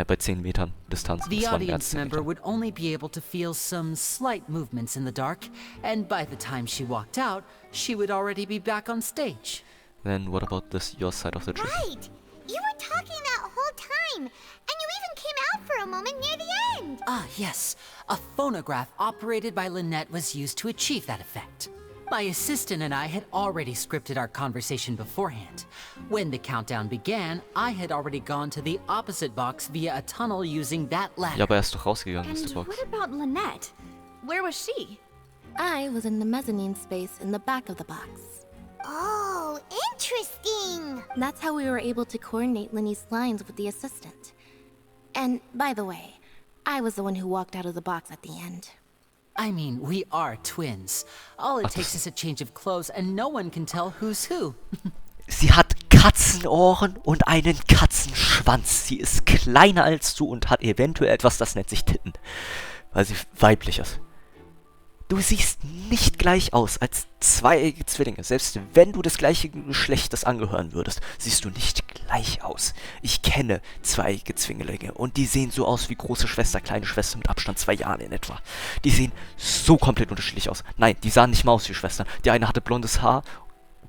Bei 10 Metern Distanz. The audience member would only be able to feel some slight movements in the dark, and by the time she walked out, she would already be back on stage. Then what about this, your side of the trick? Right! You were talking that whole time, and you even came out for a moment near the end! Ah, yes. A phonograph operated by Lynette was used to achieve that effect. My assistant and I had already scripted our conversation beforehand. When the countdown began, I had already gone to the opposite box via a tunnel using that ladder. Ja, aber er ist doch rausgegangen aus der And Box. what about Lynette? Where was she? I was in the mezzanine space in the back of the box. Oh, interesting! That's how we were able to coordinate Linny's lines with the assistant. And, by the way, I was the one who walked out of the box at the end. I mean, we are twins. All it takes is a change of clothes and no one can tell who's who. Sie hat Katzenohren und einen Katzenschwanz. Sie ist kleiner als du und hat eventuell etwas, das nennt sich Titten. Weil sie weiblich ist. Du siehst nicht gleich aus als zweieige Zwillinge. Selbst wenn du des gleichen Geschlechtes angehören würdest, siehst du nicht gleich aus. Ich kenne zweieige Zwillinge und die sehen so aus wie große Schwester, kleine Schwester mit Abstand 2 Jahren in etwa. Die sehen so komplett unterschiedlich aus. Nein, die sahen nicht mal aus wie Schwestern. Die eine hatte blondes Haar,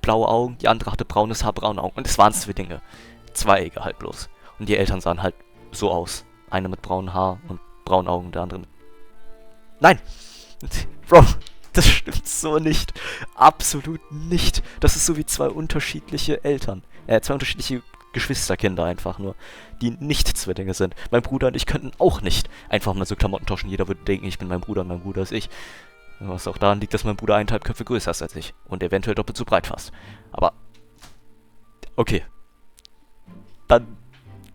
blaue Augen, die andere hatte braunes Haar, braune Augen. Und es waren Zwillinge. Zweieige halt bloß. Und die Eltern sahen halt so aus. Eine mit braunem Haar und braunen Augen, der andere mit... Nein! Bro, das stimmt so nicht. Absolut nicht. Das ist so wie zwei unterschiedliche Eltern. Zwei unterschiedliche Geschwisterkinder einfach nur, die nicht Zwillinge sind. Mein Bruder und ich könnten auch nicht einfach mal so Klamotten tauschen. Jeder würde denken, ich bin mein Bruder und mein Bruder ist ich. Was auch daran liegt, dass mein Bruder 1,5 Köpfe größer ist als ich. Und eventuell doppelt so breit fast. Aber, okay. Dann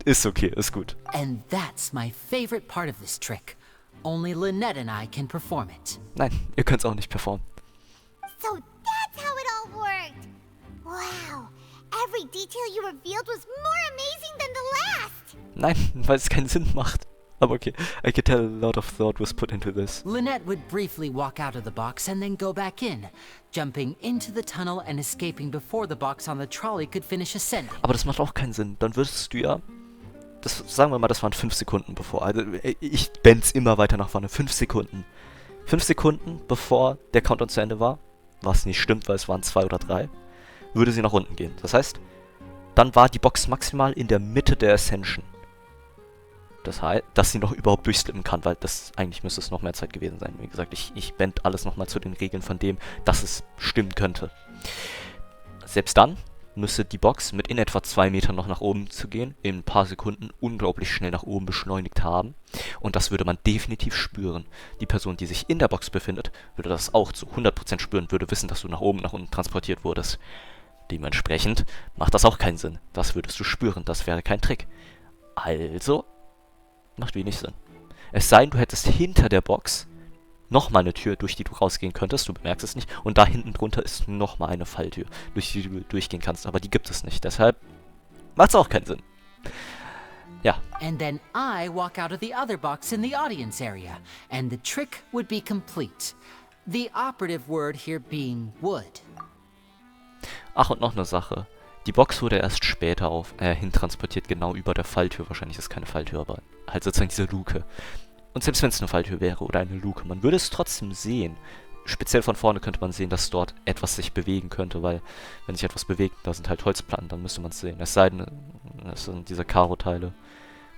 ist okay, ist gut. And that's my favorite part of this trick. Only Lynette and I can perform it. Nein, ihr könnt es auch nicht performen. So that's how it all worked! Wow! Every detail you revealed was more amazing than the last! Nein, weil es keinen Sinn macht. Aber okay, I could tell a lot of thought was put into this. Lynette would briefly walk out of the box and then go back in, jumping into the tunnel and escaping before the box on the trolley could finish ascending. Aber das macht auch keinen Sinn. Dann würdest du ja... sagen wir mal, das waren 5 Sekunden bevor. Also ich bend's immer weiter nach vorne. 5 Sekunden. 5 Sekunden bevor der Countdown zu Ende war, was nicht stimmt, weil es waren 2 oder 3, würde sie nach unten gehen. Das heißt, dann war die Box maximal in der Mitte der Ascension. Das heißt, dass sie noch überhaupt durchslippen kann, weil das eigentlich müsste es noch mehr Zeit gewesen sein. Wie gesagt, ich bend alles nochmal zu den Regeln von dem, dass es stimmen könnte. Selbst dann müsste die Box mit in etwa 2 Metern noch nach oben zu gehen, in ein paar Sekunden unglaublich schnell nach oben beschleunigt haben. Und das würde man definitiv spüren. Die Person, die sich in der Box befindet, würde das auch zu 100% spüren, würde wissen, dass du nach oben, nach unten transportiert wurdest. Dementsprechend macht das auch keinen Sinn. Das würdest du spüren, das wäre kein Trick. Also, macht wenig Sinn. Es sei denn, du hättest hinter der Box nochmal eine Tür, durch die du rausgehen könntest, du bemerkst es nicht, und da hinten drunter ist nochmal eine Falltür, durch die du durchgehen kannst, aber die gibt es nicht, deshalb macht es auch keinen Sinn. Ja. And then I walk out of the other box in the audience area, and the trick would be complete. The operative word here being would. Ach, und noch eine Sache. Die Box wurde erst später hintransportiert, genau über der Falltür, wahrscheinlich ist es keine Falltür, aber halt sozusagen diese Luke. Und selbst wenn es eine Falltür wäre oder eine Luke, man würde es trotzdem sehen. Speziell von vorne könnte man sehen, dass dort etwas sich bewegen könnte, weil wenn sich etwas bewegt, da sind halt Holzplatten, dann müsste man es sehen. Es sei denn, es sind diese Karo-Teile.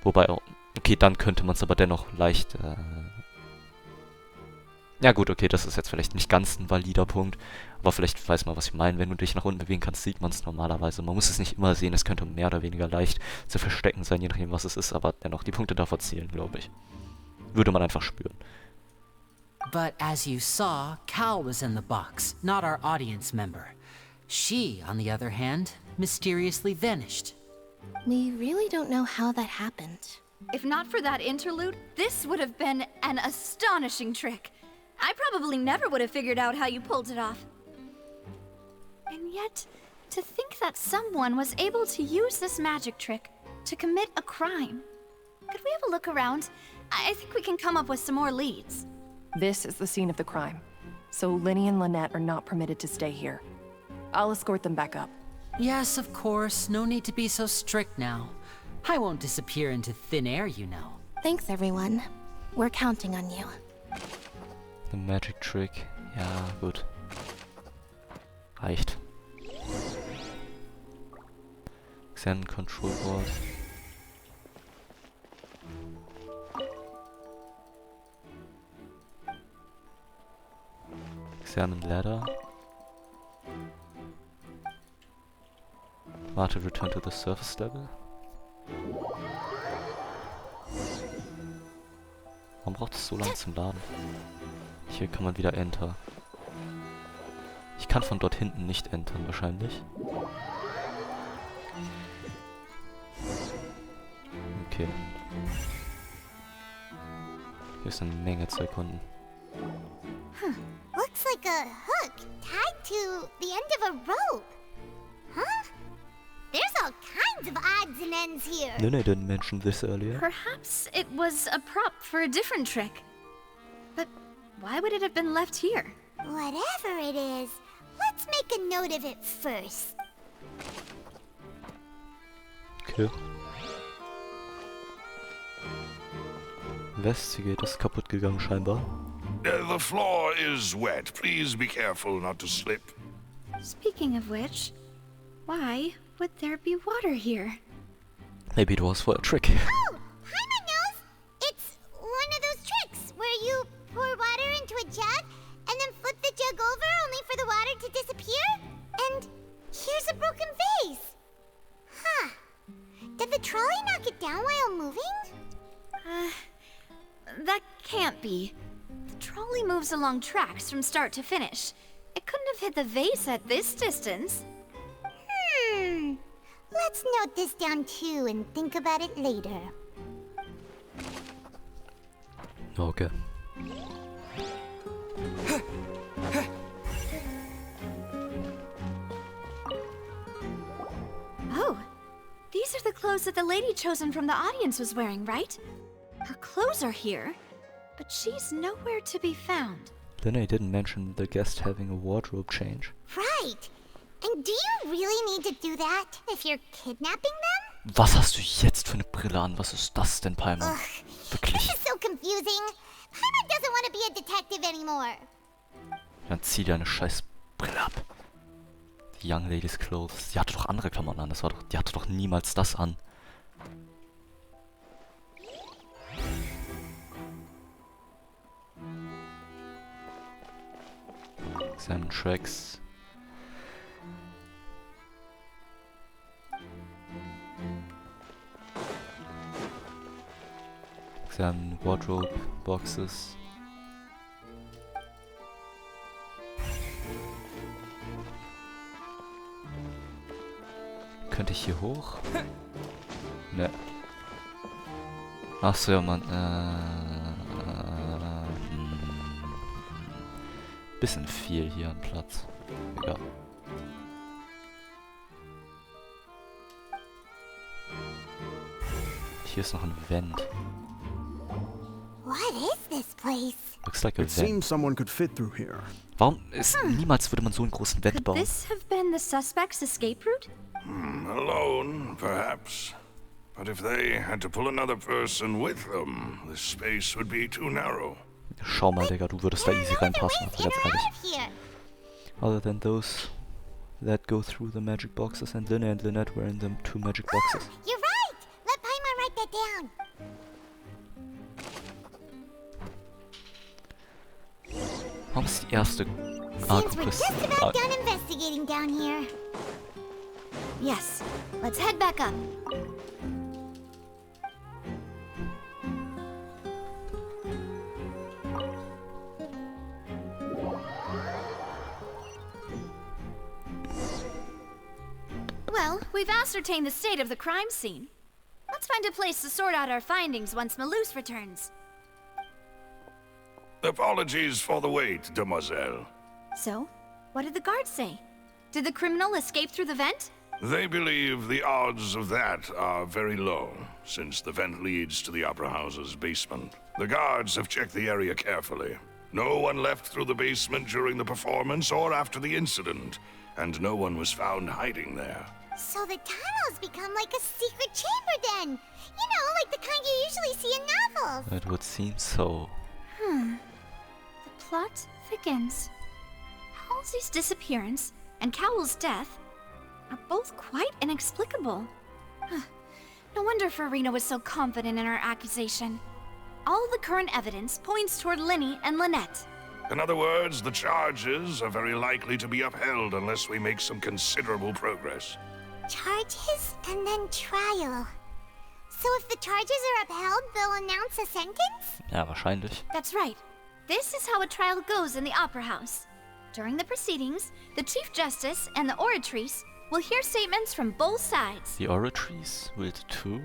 Wobei, okay, dann könnte man es aber dennoch leicht... Ja gut, okay, das ist jetzt vielleicht nicht ganz ein valider Punkt, aber vielleicht weiß man, was ich meine. Wenn du dich nach unten bewegen kannst, sieht man es normalerweise. Man muss es nicht immer sehen, es könnte mehr oder weniger leicht zu verstecken sein, je nachdem, was es ist, aber dennoch, die Punkte davor zählen, glaube ich. Würde man einfach spüren. But as you saw, Cal was in the box, not our audience member. She, on the other hand, mysteriously vanished. We really don't know how that happened. If not for that interlude, this would have been an astonishing trick. I probably never would have figured out how you pulled it off. And yet, to think that someone was able to use this magic trick to commit a crime. Could we have a look around? I think we can come up with some more leads. This is the scene of the crime, so Linny and Lynette are not permitted to stay here. I'll escort them back up. Yes, of course. No need to be so strict now. I won't disappear into thin air, you know. Thanks, everyone. We're counting on you. The magic trick. Ja, gut. Reicht. Xen Control Board. Xen Ladder. Warte, return to the surface level. Warum braucht es so lange zum Laden? Hier kann man wieder Enter. Ich kann von dort hinten nicht entern wahrscheinlich. Okay. Hier ist eine Menge zu erkunden. Looks like a hook tied to the end of a rope. Huh? There's all kinds of odds and ends here. Nene didn't mention this earlier. Perhaps it was a prop for a different trick. But why would it have been left here? Whatever it is, let's make a note of it first. Okay. Investigate ist kaputt gegangen scheinbar. The floor is wet. Please be careful not to slip. Speaking of which, why would there be water here? Maybe it was for a trick. Oh, Paimon knows! It's one of those tricks where you pour water into a jug and then flip the jug over only for the water to disappear. And here's a broken vase. Huh. Did the trolley knock it down while moving? That can't be. The trolley moves along tracks from start to finish. It couldn't have hit the vase at this distance. Let's note this down too and think about it later. Okay. Oh, these are the clothes that the lady chosen from the audience was wearing, right? Her clothes are here, but she's nowhere to be found. Lene didn't mention the guest having a wardrobe change. Right. And do you really need to do that if you're kidnapping them? Was hast du jetzt für eine Brille an? Was ist das denn, Paimon? Wirklich. This is so confusing. Paimon doesn't want to be a detective anymore. Dann zieh deine scheiß Brille ab. Die Young Lady's Clothes. Die hatte doch andere Klamotten an. Die hatte doch niemals das an. Seinen Tracks. Seinen Wardrobe Boxes. Könnte ich hier hoch? Ne. Ach so, ja, Mann. Bisschen viel hier an Platz. Egal. Hier ist noch ein Vent. What is this place? Looks like a It vent. seems someone could fit through here. Warum ist niemals würde man so einen großen Vent Could bauen? this have been the suspect's escape route? Alone, perhaps. But if they had to pull another person with them, the space would be too narrow. Schau mal, Digga, du würdest da easy reinpassen, also ganz ehrlich. Other than those that go through the magic boxes, and Lynette were in the 2 magic boxes. You're right! Let Paimon write that down. Warum ist die erste Seems we're just about done investigating down here. Yes, let's head back up. Well, we've ascertained the state of the crime scene. Let's find a place to sort out our findings once Malouse returns. Apologies for the wait, demoiselle. So, what did the guards say? Did the criminal escape through the vent? They believe the odds of that are very low, since the vent leads to the Opera House's basement. The guards have checked the area carefully. No one left through the basement during the performance or after the incident, and no one was found hiding there. So the tunnels become like a secret chamber then. You know, like the kind you usually see in novels. It would seem so. The plot thickens. Halsey's disappearance and Cowell's death are both quite inexplicable. No wonder Farina was so confident in her accusation. All the current evidence points toward Linny and Lynette. In other words, the charges are very likely to be upheld unless we make some considerable progress. Charges and then trial. So if the charges are upheld, they'll announce a sentence? Ja, wahrscheinlich. That's right. This is how a trial goes in the Opera House. During the proceedings, the Chief Justice and the oratrice will hear statements from both sides. Die Oratrice will too?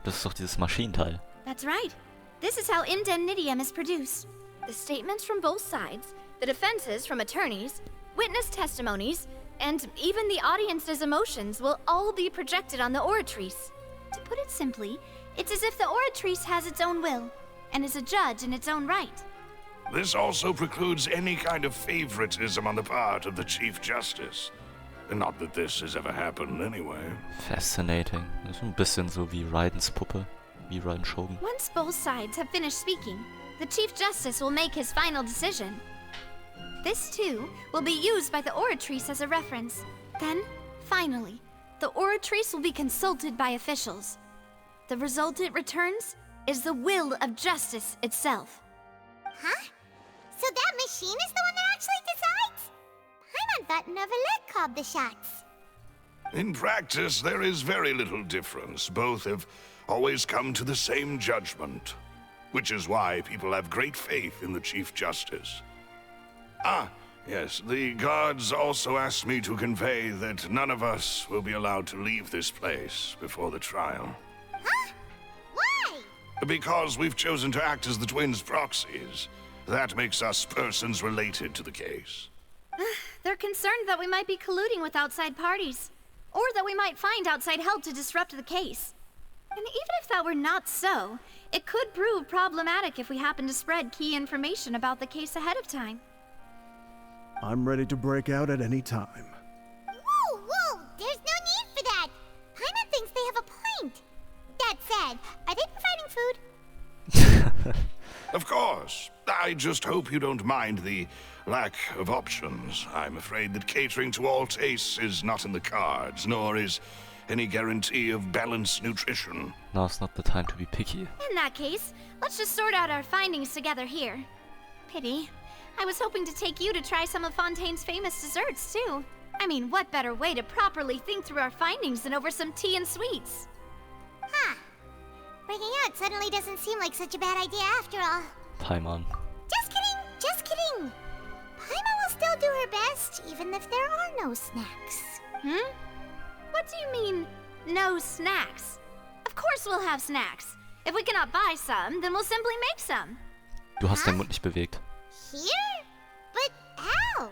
Das ist doch dieses Maschinenteil. That's right. This is how indemnitium is produced. The statements from both sides, the defenses from attorneys, witness testimonies, and even the audience's emotions will all be projected on the oratrice. To put it simply, it's as if the oratrice has its own will, and is a judge in its own right. This also precludes any kind of favoritism on the part of the Chief Justice. Not that this has ever happened anyway. Fascinating. Das ist ein bisschen so wie Raidens Puppe, wie Raiden Shogun. Once both sides have finished speaking, the Chief Justice will make his final decision. This, too, will be used by the oratrice as a reference. Then, finally, the oratrice will be consulted by officials. The result it returns is the will of justice itself. Huh? So that machine is the one that actually decides? Paimon thought Neverlet called the shots. In practice, there is very little difference. Both have always come to the same judgment, which is why people have great faith in the Chief Justice. Ah, yes, the guards also asked me to convey that none of us will be allowed to leave this place before the trial. Huh? Why? Because we've chosen to act as the twins' proxies. That makes us persons related to the case. They're concerned that we might be colluding with outside parties, or that we might find outside help to disrupt the case. And even if that were not so, it could prove problematic if we happen to spread key information about the case ahead of time. I'm ready to break out at any time. Whoa, whoa! There's no need for that! Paimon thinks they have a point. That said, are they providing food? Of course. I just hope you don't mind the lack of options. I'm afraid that catering to all tastes is not in the cards, nor is any guarantee of balanced nutrition. Now's not the time to be picky. In that case, let's just sort out our findings together here. Pity. I was hoping to take you to try some of Fontaine's famous desserts, too. I mean, what better way to properly think through our findings than over some tea and sweets? Huh. Breaking out suddenly doesn't seem like such a bad idea after all. Paimon. Just kidding! Just kidding! Paimon will still do her best, even if there are no snacks. Hmm? What do you mean, no snacks? Of course we'll have snacks. If we cannot buy some, then we'll simply make some. Du hast deinen Mund nicht bewegt. Here? But how?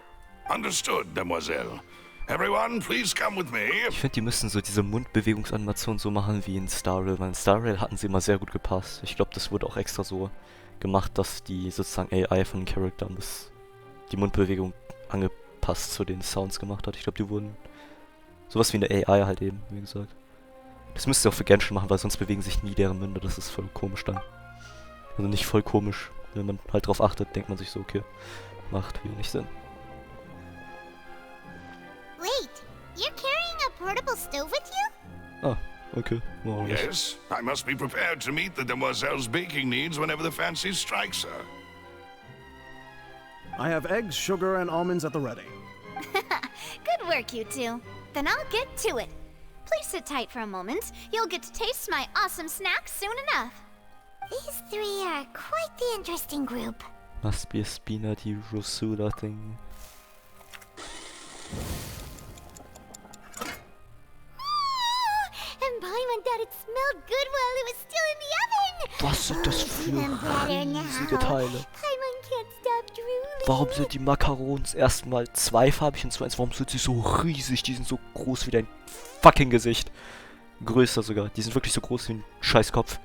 Understood, Mademoiselle. Everyone, please come with me. Ich finde, die müssen so diese Mundbewegungsanimation so machen wie in Star Rail, weil in Star Rail hatten sie immer sehr gut gepasst. Ich glaube, das wurde auch extra so gemacht, dass die sozusagen AI von den Charakteren die Mundbewegung angepasst zu den Sounds gemacht hat. Ich glaube, die wurden sowas wie eine AI halt eben, wie gesagt. Das müsst ihr auch für Genshin machen, weil sonst bewegen sich nie deren Münder. Das ist voll komisch dann. Also nicht voll komisch. Wenn man halt drauf achtet, denkt man sich so, okay, macht wenig Sinn. Wait, you're carrying a portable stove with you? Ah, okay. Well, yes, I must be prepared to meet the demoiselle's baking needs whenever the fancy strikes her. I have eggs, sugar, and almonds at the ready. Good work, you two. Then I'll get to it. Please sit tight for a moment. You'll get to taste my awesome snacks soon enough. These three are quite the interesting group. Must be a spinati rosula thing. And Paimon thought it smelled good while it was still in the oven. Was sind das für riesige Teile? Paimon can't stop drooling. Warum sind die Macarons erstmal zweifarbig und zweitens, warum sind sie so riesig? Die sind so groß wie dein fucking Gesicht. Größer sogar. Die sind wirklich so groß wie ein Scheißkopf.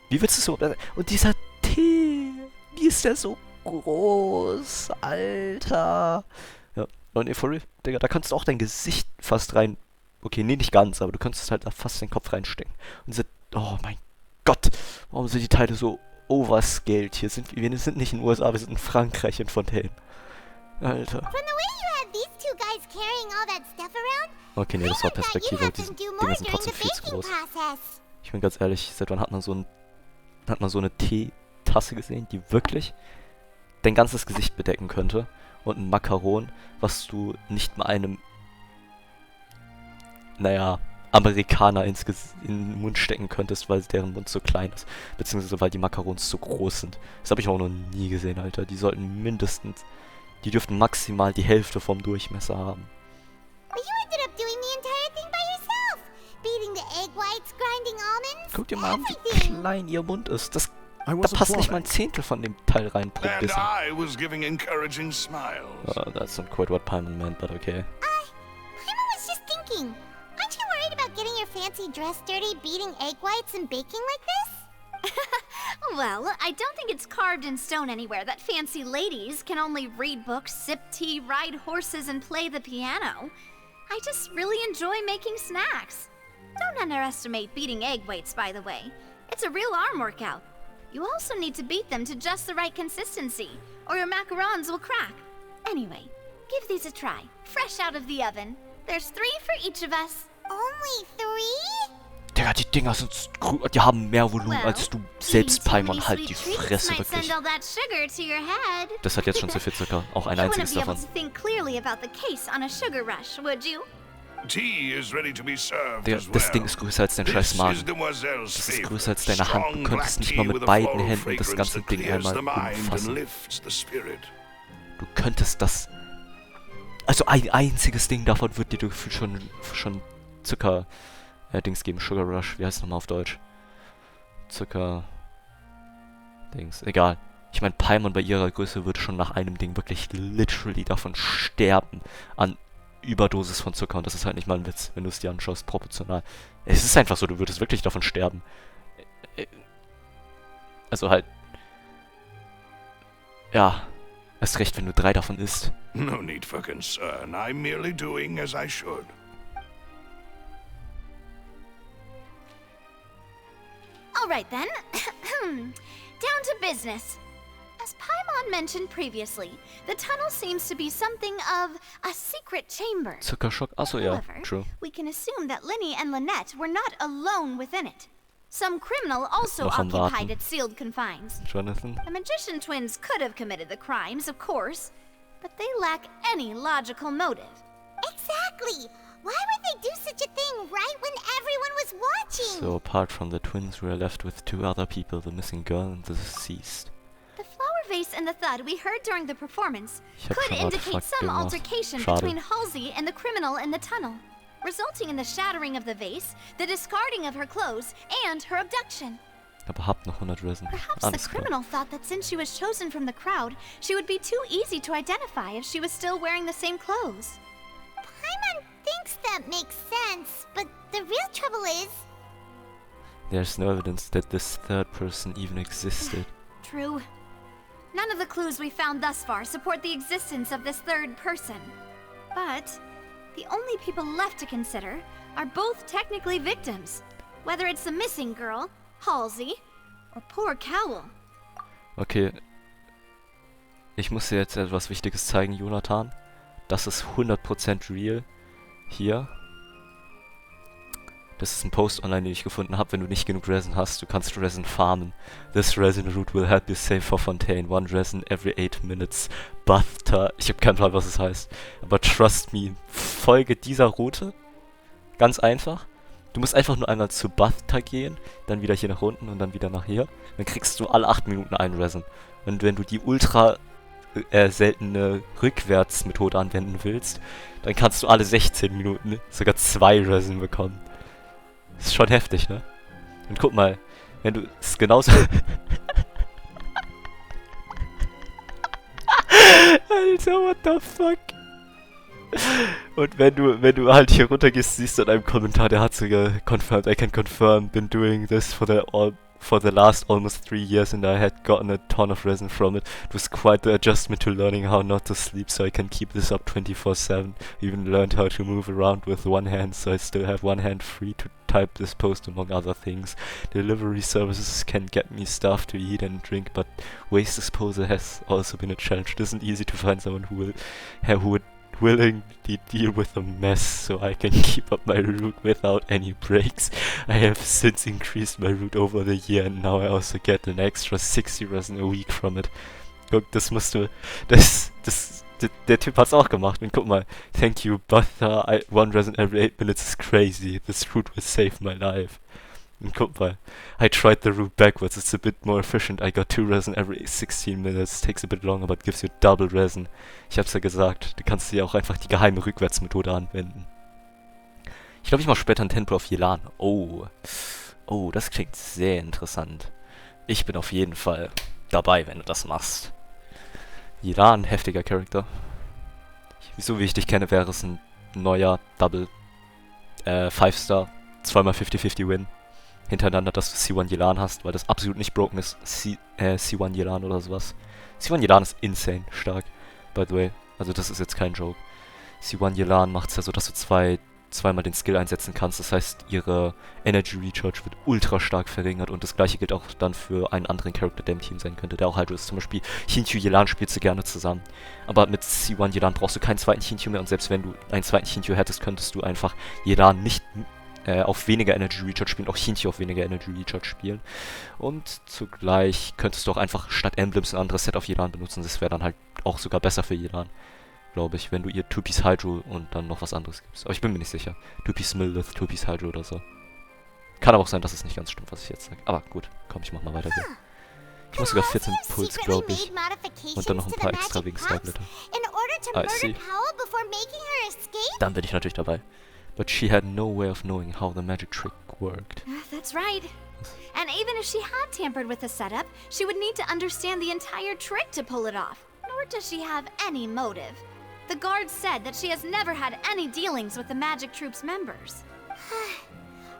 Wie willst du so... Und dieser Tee, wie ist der so groß, Alter. Ja, und for real, Digga, da kannst du auch dein Gesicht fast rein... Okay, nee, nicht ganz, aber du könntest halt da fast den Kopf reinstecken. Und diese... Oh mein Gott, warum sind die Teile so overscaled hier? Wir sind nicht in den USA, wir sind in Frankreich, in Fontaine. Alter. From the way you have these two guys carrying all that stuff around, Okay, nee, das war Perspektive. Die Dinge sind trotzdem viel zu groß. Ich bin ganz ehrlich, seit wann hat man so eine Teetasse gesehen, die wirklich dein ganzes Gesicht bedecken könnte? Und ein Makaron, was du nicht mal einem, naja, Amerikaner in den Mund stecken könntest, weil deren Mund so klein ist. Beziehungsweise weil die Makarons so groß sind. Das habe ich auch noch nie gesehen, Alter. Die sollten mindestens, die dürften maximal die Hälfte vom Durchmesser haben. Guck dir mal an, wie klein ihr Mund ist. Da passt nicht mal ein Zehntel von dem Teil rein pro And Bissen. I was giving encouraging smiles. That's not quite what Paimon meant, but okay. Paimon was just thinking. Aren't you worried about getting your fancy dress dirty beating egg whites and baking like this? Well, I don't think it's carved in stone anywhere that fancy ladies can only read books, sip tea, ride horses, and play the piano. I just really enjoy making snacks. Don't underestimate beating egg whites, by the way. It's a real arm workout. You also need to beat them to just the right consistency, or your macarons will crack. Anyway, give these a try, fresh out of the oven. There's 3 for each of us. Only 3? Digga, die Dinger sind, die haben mehr Volumen als du selbst, Paimon. Halt die Fresse, wirklich. Das hat jetzt schon zu viel Zucker. Auch ein einziges davon. Tea is ready to be served Digga, as well. das Ding ist größer als dein scheiß Magen. Das ist größer als deine Hand. Du könntest nicht mal mit beiden Händen das ganze Ding einmal umfassen. Du könntest das... Also ein einziges Ding davon wird dir schon Zucker... Dings geben. Sugar Rush. Wie heißt es nochmal auf Deutsch? Zucker... Dings. Egal. Ich meine, Paimon bei ihrer Größe würde schon nach einem Ding wirklich literally davon sterben. An Überdosis von Zucker. Und das ist halt nicht mal ein Witz, wenn du es dir anschaust. Proportional. Es ist einfach so, du würdest wirklich davon sterben. Also halt... Ja. Erst recht, wenn du 3 davon isst. No need for concern. I'm merely doing as I should. All right then. Down to business. As Paimon mentioned previously, the tunnel seems to be something of a secret chamber. Zuckerschock? Achso, ja. However, True. we can assume that Linny and Lynette were not alone within it. Some criminal also Noch am occupied Warten. its sealed confines. Jonathan? The magician twins could have committed the crimes, of course, but they lack any logical motive. Exactly! Why would they do such a thing right when everyone was watching? So, apart from the twins, we are left with 2 other people, the missing girl and the deceased. The flower vase and the thud we heard during the performance Ich hab could schon indicate Fuck some gemacht. altercation Schade. between Halsey and the criminal in the tunnel, resulting in the shattering of the vase, the discarding of her clothes, and her abduction. Aber habt noch 100 Risen. Perhaps Alles the klar. criminal thought that since she was chosen from the crowd, she would be too easy to identify if she was still wearing the same clothes. Paimon thinks that makes sense, but the real trouble is... There's no evidence that this 3rd person even existed. True. None of the clues we found thus far support the existence of this 3rd person. But the only people left to consider are both technically victims, whether it's the missing girl, Halsey, or poor Cowl. Okay. Ich muss dir jetzt etwas Wichtiges zeigen, Jonathan. Das ist 100% real. Hier. Das ist ein Post online, den ich gefunden habe. Wenn du nicht genug Resin hast, du kannst Resin farmen. This resin route will help you save for Fontaine. 1 resin every 8 minutes. Butter. Ich habe keinen Plan, was es heißt. Aber trust me, folge dieser Route. Ganz einfach. Du musst einfach nur einmal zu Butter gehen, dann wieder hier nach unten und dann wieder nach hier. Dann kriegst du alle 8 Minuten einen Resin. Und wenn du die ultra seltene Rückwärtsmethode anwenden willst, dann kannst du alle 16 Minuten sogar 2 Resin bekommen. Ist schon heftig, ne? Und guck mal, wenn du es genauso... Alter, what the fuck? Und wenn du halt hier runter gehst, siehst du in einem Kommentar, der hat sogar confirmed, I can confirm, been doing this for the last almost 3 years and I had gotten a ton of resin from it. It was quite the adjustment to learning how not to sleep so I can keep this up 24/7. Even learned how to move around with one hand so I still have one hand free to type this post among other things. Delivery services can get me stuff to eat and drink, but waste disposal has also been a challenge. It isn't easy to find someone who willingly deal with the mess so I can keep up my route without any breaks. I have since increased my route over the year and now I also get an extra 60 resin a week from it. Guck, das musst du... Der Typ hat's auch gemacht. Und guck mal. Thank you, Butter. One resin every 8 minutes is crazy. This route will save my life. Und guck mal. I tried the route backwards. It's a bit more efficient. I got 2 resin every 16 minutes. Takes a bit longer, but gives you double resin. Ich hab's ja gesagt. Du kannst ja auch einfach die geheime Rückwärtsmethode anwenden. Ich glaube, ich mache später ein Tempo auf Yelan. Oh. Oh, das klingt sehr interessant. Ich bin auf jeden Fall dabei, wenn du das machst. Yelan, heftiger Charakter. So wie ich dich kenne, wäre es ein neuer Double 5-Star, zweimal 50-50 Win hintereinander, dass du C1 Yelan hast, weil das absolut nicht broken ist. C1 Yelan oder sowas. C1 Yelan ist insane stark, by the way. Also das ist jetzt kein Joke. C1 Yelan macht es ja so, dass du zweimal den Skill einsetzen kannst. Das heißt, ihre Energy Recharge wird ultra stark verringert und das gleiche gilt auch dann für einen anderen Charakter, der im Team sein könnte, der auch Hydro ist. Zum Beispiel Hintyu Yelan spielst du gerne zusammen. Aber mit C1 Yelan brauchst du keinen zweiten Hintyu mehr und selbst wenn du einen zweiten Hintyu hättest, könntest du einfach Yelan nicht auf weniger Energy Recharge spielen, auch Hintyu auf weniger Energy Recharge spielen. Und zugleich könntest du auch einfach statt Emblems ein anderes Set auf Yelan benutzen. Das wäre dann halt auch sogar besser für Yelan, glaube ich, wenn du ihr 2-Piece Hydro und dann noch was anderes gibst. Aber ich bin mir nicht sicher. 2-Piece Smilith, 2-Piece Hydro oder so. Kann aber auch sein, dass es nicht ganz stimmt, was ich jetzt sage. Aber gut, komm, ich mach mal weiter hier. Ich muss sogar 14 Puls, glaube ich. Und dann noch ein paar extra wegen Starglitter. I see. Dann bin ich natürlich dabei. But she had no way of knowing how the magic trick worked. That's right. And even if she had tampered with the setup, she would need to understand the entire trick to pull it off. Nor does she have any motive. The guard said that she has never had any dealings with the Magic Troop's members.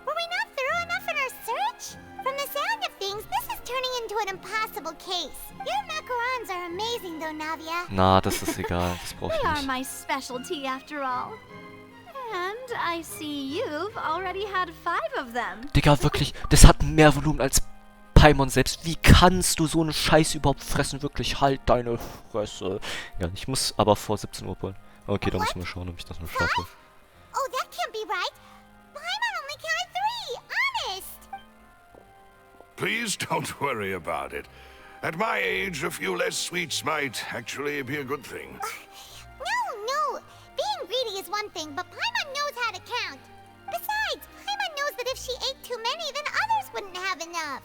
Were we not thorough enough in our search? From the sound of things, this is turning into an impossible case. Your macarons are amazing though, Navia. Na, das ist egal. Das brauche ich They are nicht. my specialty after all. And I see you've already had 5 of them. Digga, wirklich, das hat mehr Volumen als Paimon selbst. Wie kannst du so eine Scheiße überhaupt fressen? Wirklich, halt deine Fresse. Ja, ich muss aber vor 17 Uhr holen. Okay, da müssen wir schauen, ob ich das noch schaffe. Oh, that can't be right. Paimon only counted 3, honest. Please don't worry about it. At my age, a few less sweets might actually be a good thing. No. Being greedy is one thing, but Paimon knows how to count. Besides, Paimon knows that if she ate too many, then others wouldn't have enough.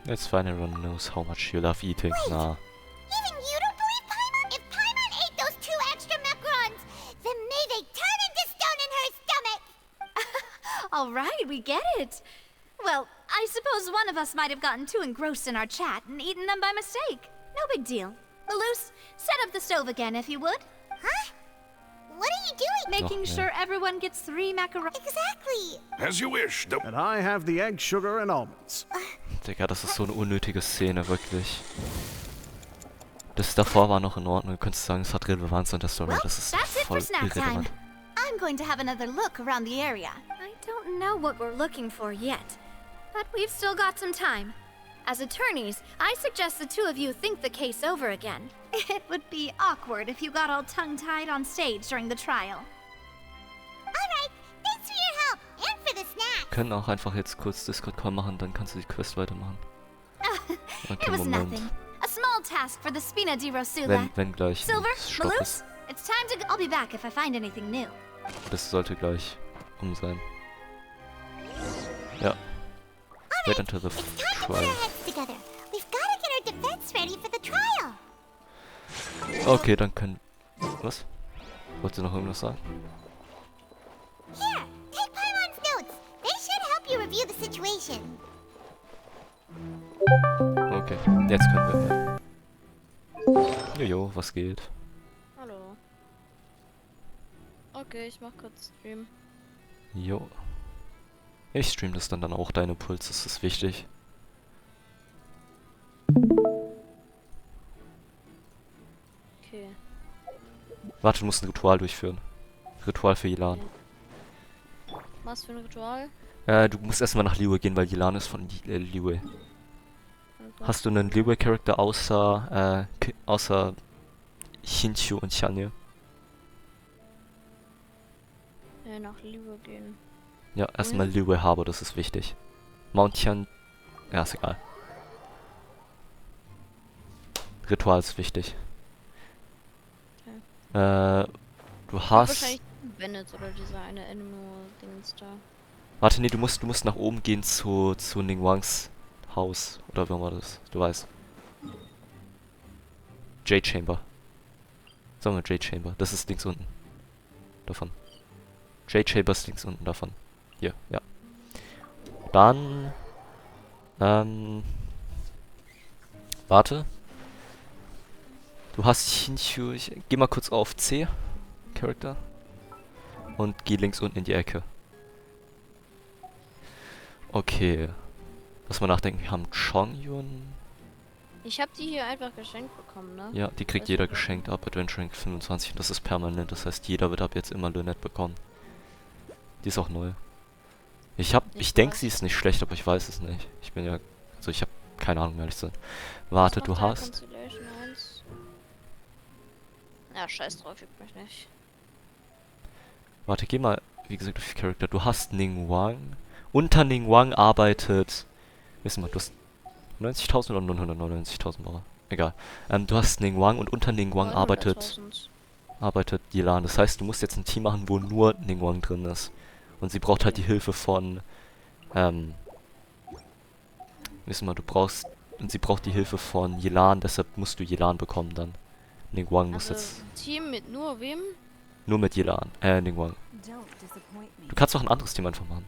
It's fine, everyone knows how much you love eating. Wait, Nah. even you don't believe Paimon? If Paimon ate those 2 extra macarons, then may they turn into stone in her stomach! All right, we get it. Well, I suppose one of us might have gotten too engrossed in our chat and eaten them by mistake. No big deal. Malus, set up the stove again if you would. Huh? What are you doing? Making sure everyone gets 3 macarons. Exactly. As you wish. And I have the egg, sugar, and almonds. Digga, das ist so eine unnötige Szene, wirklich. Das davor war noch in Ordnung. Du könntest sagen, es hat Relevanz in der Story. Das ist voll irrelevant. I'm going to have another look around the area. I don't know what we're looking for yet, but we've still got some time. As attorneys, I suggest the 2 of you think the case over again. It would be awkward if you got all tongue-tied on stage during the trial. Alright, thanks for your help and for the snack. Wir können auch einfach jetzt kurz Discord-Call machen, dann kannst du die Quest weitermachen. It was nothing. A small task for the Spina di Rosula. Wenn gleich Silver, Stopp Malus, ist. it's time to go. I'll be back if I find anything new. Das sollte gleich sein. Ja. Wait until the trial. Together. We've got to get our defense ready for the trial. Okay, dann können... Was? Wolltest du noch irgendwas sagen? Here, take Paimon's notes. They should help you review the situation. Okay, jetzt können wir. Jojo, was geht? Hallo. Okay, ich mach kurz Stream. Jo. Ich stream das dann auch, deine Puls, das ist wichtig. Okay. Warte, du musst ein Ritual durchführen. Ritual für Yelan. Was für ein Ritual? Du musst erstmal nach Liyue gehen, weil Yelan ist von Liyue. Okay. Hast du einen Liyue-Charakter außer Hintyu und Chanye? schnell nach Liebe gehen. Ja, erstmal Liebe Harbor, das ist wichtig. Mount Tian... Ja, ist egal. Ritual ist wichtig. Okay. Du hast... Wahrscheinlich Bennett oder dieser eine Animal-Dings da. Warte, nee, du musst nach oben gehen zu Ning Wangs Haus. Oder wie war das? Du weißt. J-Chamber. Sagen wir J-Chamber. Das ist links unten. Davon. J-Chamber ist links unten davon. Hier, ja. Dann... Warte. Du hast Hinchu... Geh mal kurz auf C. Character. Und geh links unten in die Ecke. Okay. Lass mal nachdenken. Wir haben Chongyun. Ich habe die hier einfach geschenkt bekommen, ne? Ja, die kriegt jeder geschenkt ab Adventure Rank 25. Und das ist permanent. Das heißt, jeder wird ab jetzt immer Lynette bekommen. Die ist auch neu. Ich denke, sie ist nicht schlecht, aber ich weiß es nicht. Ich bin ja... Also ich habe keine Ahnung, ehrlich zu sein. Warte, du hast... Ja, scheiß drauf, juckt mich nicht. Warte, geh mal, wie gesagt, auf die Charakter. Du hast Ning Wang. Unter Ning Wang arbeitet... Wissen wir, du hast 90.000 oder 999.000 Dollar. Egal. Du hast Ning Wang und unter Ning Wang arbeitet Yelan. Das heißt, du musst jetzt ein Team machen, wo nur Ning Wang drin ist. Und sie braucht halt die Hilfe von... Wissen wir, sie braucht die Hilfe von Yelan, deshalb musst du Yelan bekommen dann. Ning Wang muss jetzt... Team mit nur wem? Nur mit Yelan. Ning Wang. Du kannst auch ein anderes Team einfach machen.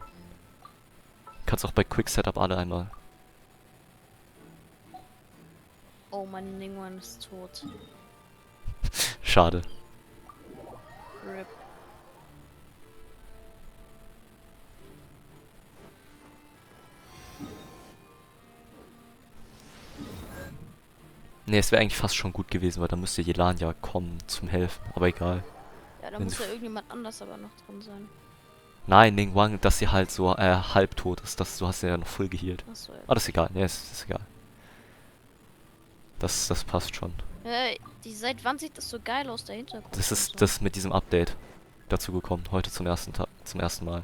Du kannst auch bei Quick Setup alle einmal. Oh, mein Ningwan ist tot. Schade. RIP. Ne, es wäre eigentlich fast schon gut gewesen, weil dann müsste Yelan ja kommen zum Helfen. Aber egal. Ja, da muss ja irgendjemand anders aber noch drin sein. Nein, Ning Wang, dass sie halt so halbtot ist. Du hast ja noch voll geheilt. Achso, ja. Ah, das ist egal. Ne, ist egal. Das passt schon. Seit wann sieht das so geil aus, der Hintergrund? Das ist mit diesem Update dazu gekommen. Heute zum ersten Mal.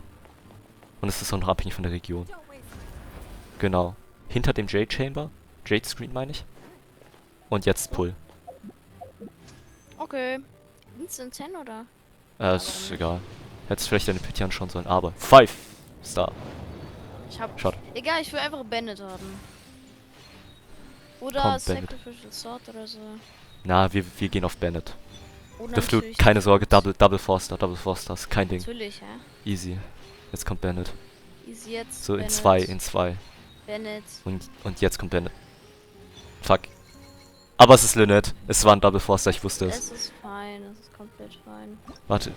Und es ist auch noch abhängig von der Region. Genau. Hinter dem Jade-Chamber. Jade-Screen meine ich. Und jetzt Pull. Okay. Instant 10 oder? Ist egal. Hättest vielleicht deine Pity anschauen sollen, aber 5 Star. Schade. Egal, ich will einfach Bennett haben. Oder Sacrificial Sword oder so. Na, wir gehen auf Bennett. Dürft du, keine Sorge, Double Forster ist kein Ding. Natürlich, ja. Easy. Jetzt kommt Bennett. Easy jetzt. So, Bennett. in zwei. Bennett. Und jetzt kommt Bennett. Fuck. Aber es ist Lynette. Es war ein Double Forster, ich wusste es. Es ist fein, es ist komplett fein. Warte.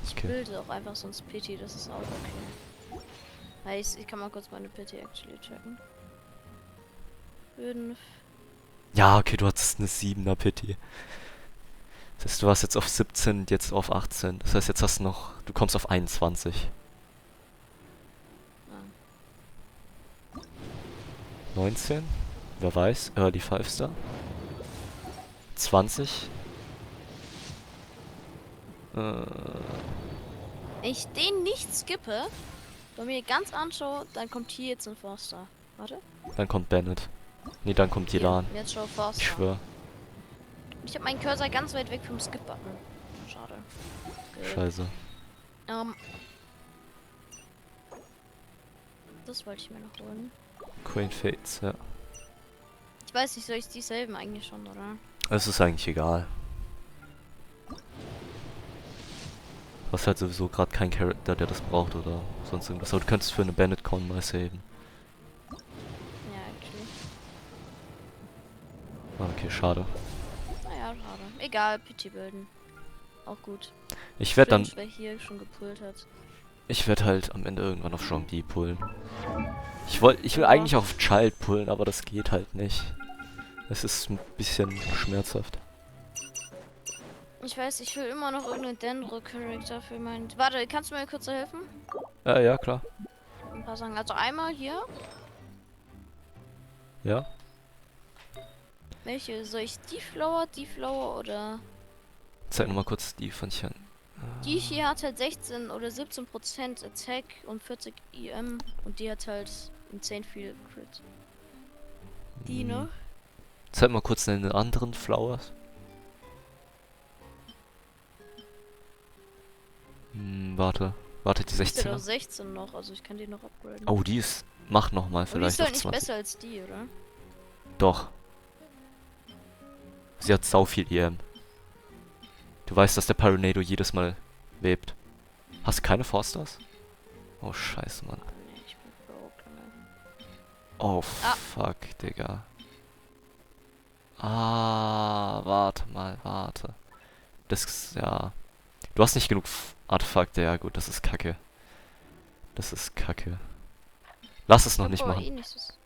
Ich bilde auch einfach sonst Pity, das ist auch okay. Heißt, ich kann mal kurz meine Pity actually checken. 5. Ja, okay, du hattest eine 7er Pity. Das heißt, du warst jetzt auf 17 und jetzt auf 18. Das heißt, jetzt hast du noch... Du kommst auf 21. Ah. 19. Wer weiß. Early 5 Star. 20. Wenn ich den nicht skippe, und mir ganz anschaue, dann kommt hier jetzt ein Forster. Warte. Dann kommt Bennett. Nee, dann kommt Yelan. Jetzt schon Forster. Ich schwör. Ich habe meinen Cursor ganz weit weg vom Skip-Button. Schade. Okay. Scheiße. Das wollte ich mir noch holen. Queen Fates, ja. Ich weiß nicht, soll ich dieselben eigentlich schon, oder? Es ist eigentlich egal. Du hast halt sowieso gerade keinen Charakter, der das braucht oder sonst irgendwas. Aber du könntest für eine Bandit-Con mal saven. Ja, actually. Okay, schade. Naja, schade. Egal, Pity bilden. Auch gut. Ich werde dann... Wer hier schon gepullt hat. Ich werde halt am Ende irgendwann auf Jean D pullen. Ich will eigentlich auf Child pullen, aber das geht halt nicht. Es ist ein bisschen schmerzhaft. Ich weiß, ich will immer noch irgendeinen Dendro-Charakter für meinen... Warte, kannst du mir kurz helfen? Ja, klar. Ein paar Sachen. Also einmal hier. Ja? Welche? Soll ich die Flower oder... Zeig nochmal kurz die von hier. Die hier hat halt 16 oder 17% Attack und 40 EM und die hat halt insane viel Crit. Die, ne? Zeig mal kurz einen anderen Flowers. Warte, die Die ist ja 16er. doch 16 noch, also ich kann die noch upgraden. Oh, die ist... Mach nochmal Aber die vielleicht ist halt auf nicht 20. besser als die, oder? Doch. Sie hat sau viel EM. Du weißt, dass der Pyronado jedes Mal lebt. Hast du keine Forsters? Oh, scheiße, Mann. Nee, ich bin broke, ne? Oh, fuck, Digga. Warte mal, warte. Das ist, ja... Du hast nicht genug Artefakte, ja gut, das ist kacke. Das ist kacke. Lass es noch nicht machen.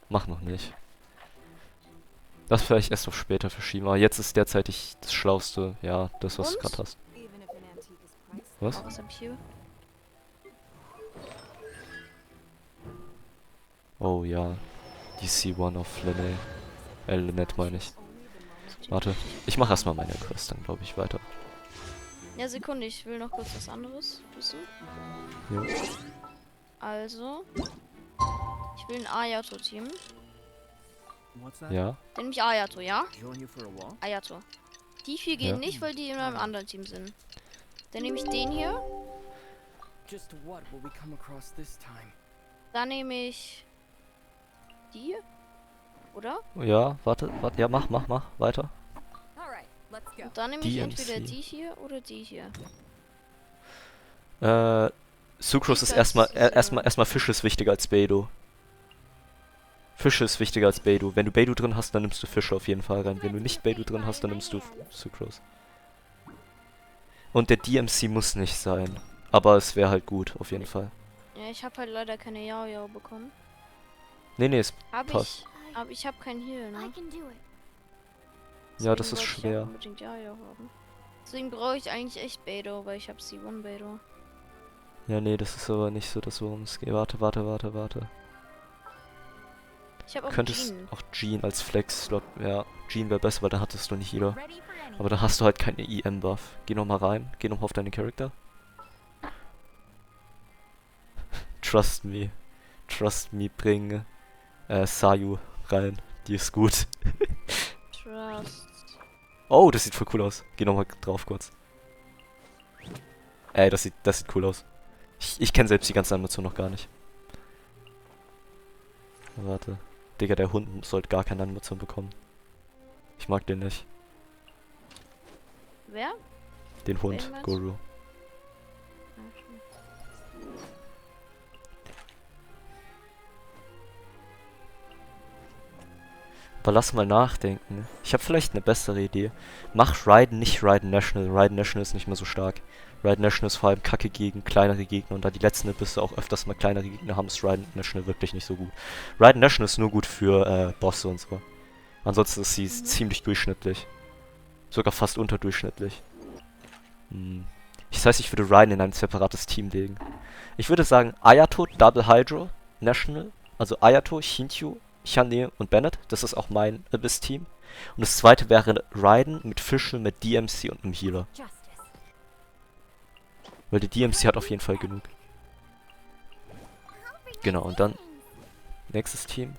Mach noch nicht. Das vielleicht erst auf später verschieben, aber jetzt ist derzeitig das Schlauste, ja, das, was du gerade hast. Was? Was hab ich hier? Oh ja, die C1 auf Lynette meine ich. Warte, ich mache erstmal meine Quest, dann glaube ich weiter. Ja, Sekunde, ich will noch kurz was anderes wissen. Jo. Also, ich will ein Ayato-Team. Ja. Den nehme ich Ayato, ja? Ayato. Die 4 gehen Ja. nicht, weil die in einem anderen Team sind. Dann nehme ich den hier. Dann nehme ich die hier. Oder? Ja, warte, ja, mach, weiter. Und dann nehme ich entweder die hier oder die hier. Sucrose ist erstmal Fisch ist wichtiger als Beidou. Fische ist wichtiger als Beidou. Wenn du Beidou drin hast, dann nimmst du Fische auf jeden Fall rein. Wenn du nicht Beidou drin hast, dann nimmst du Sucrose. Und der DMC muss nicht sein. Aber es wäre halt gut, auf jeden Fall. Ja, ich habe halt leider keine Yao bekommen. Nee, es passt. Aber ich habe keinen Heal, ne? Ja, das ist wollte ich schwer. auch unbedingt Yao haben. Deswegen brauche ich eigentlich echt Beidou, weil ich habe C1 Beidou. Ja, nee, das ist aber nicht so das, worum es geht. Warte. Ich habe auch Könntest Jean. auch Jean als Flex-Slot. Ja, Jean wäre besser, weil dann hattest du nicht Healer. Aber dann hast du halt keine EM-Buff. Geh nochmal rein. Geh nochmal auf deine Charakter. Trust me, bring Sayu rein. Die ist gut. Trust. Oh, das sieht voll cool aus. Geh nochmal drauf kurz. Ey, das sieht cool aus. Ich kenne selbst die ganze Animation noch gar nicht. Warte. Digga, der Hund sollte gar keine Animation bekommen. Ich mag den nicht. Wer? Den Hund, Guru. Aber lass mal nachdenken. Ich habe vielleicht eine bessere Idee. Mach Raiden, nicht Raiden National. Raiden National ist nicht mehr so stark. Raiden National ist vor allem kacke gegen kleinere Gegner. Und da die letzten Bisse auch öfters mal kleinere Gegner haben, ist Raiden National wirklich nicht so gut. Raiden National ist nur gut für Bosse und so. Ansonsten ist sie ziemlich durchschnittlich. Sogar fast unterdurchschnittlich. Das heißt, ich würde Raiden in ein separates Team legen. Ich würde sagen, Ayato, Double Hydro, National. Also Ayato, Hintyu, Chane und Bennett. Das ist auch mein Abyss-Team. Und das zweite wäre Raiden mit Fischl, mit DMC und einem Healer. Weil die DMC hat auf jeden Fall genug. Genau, und dann nächstes Team.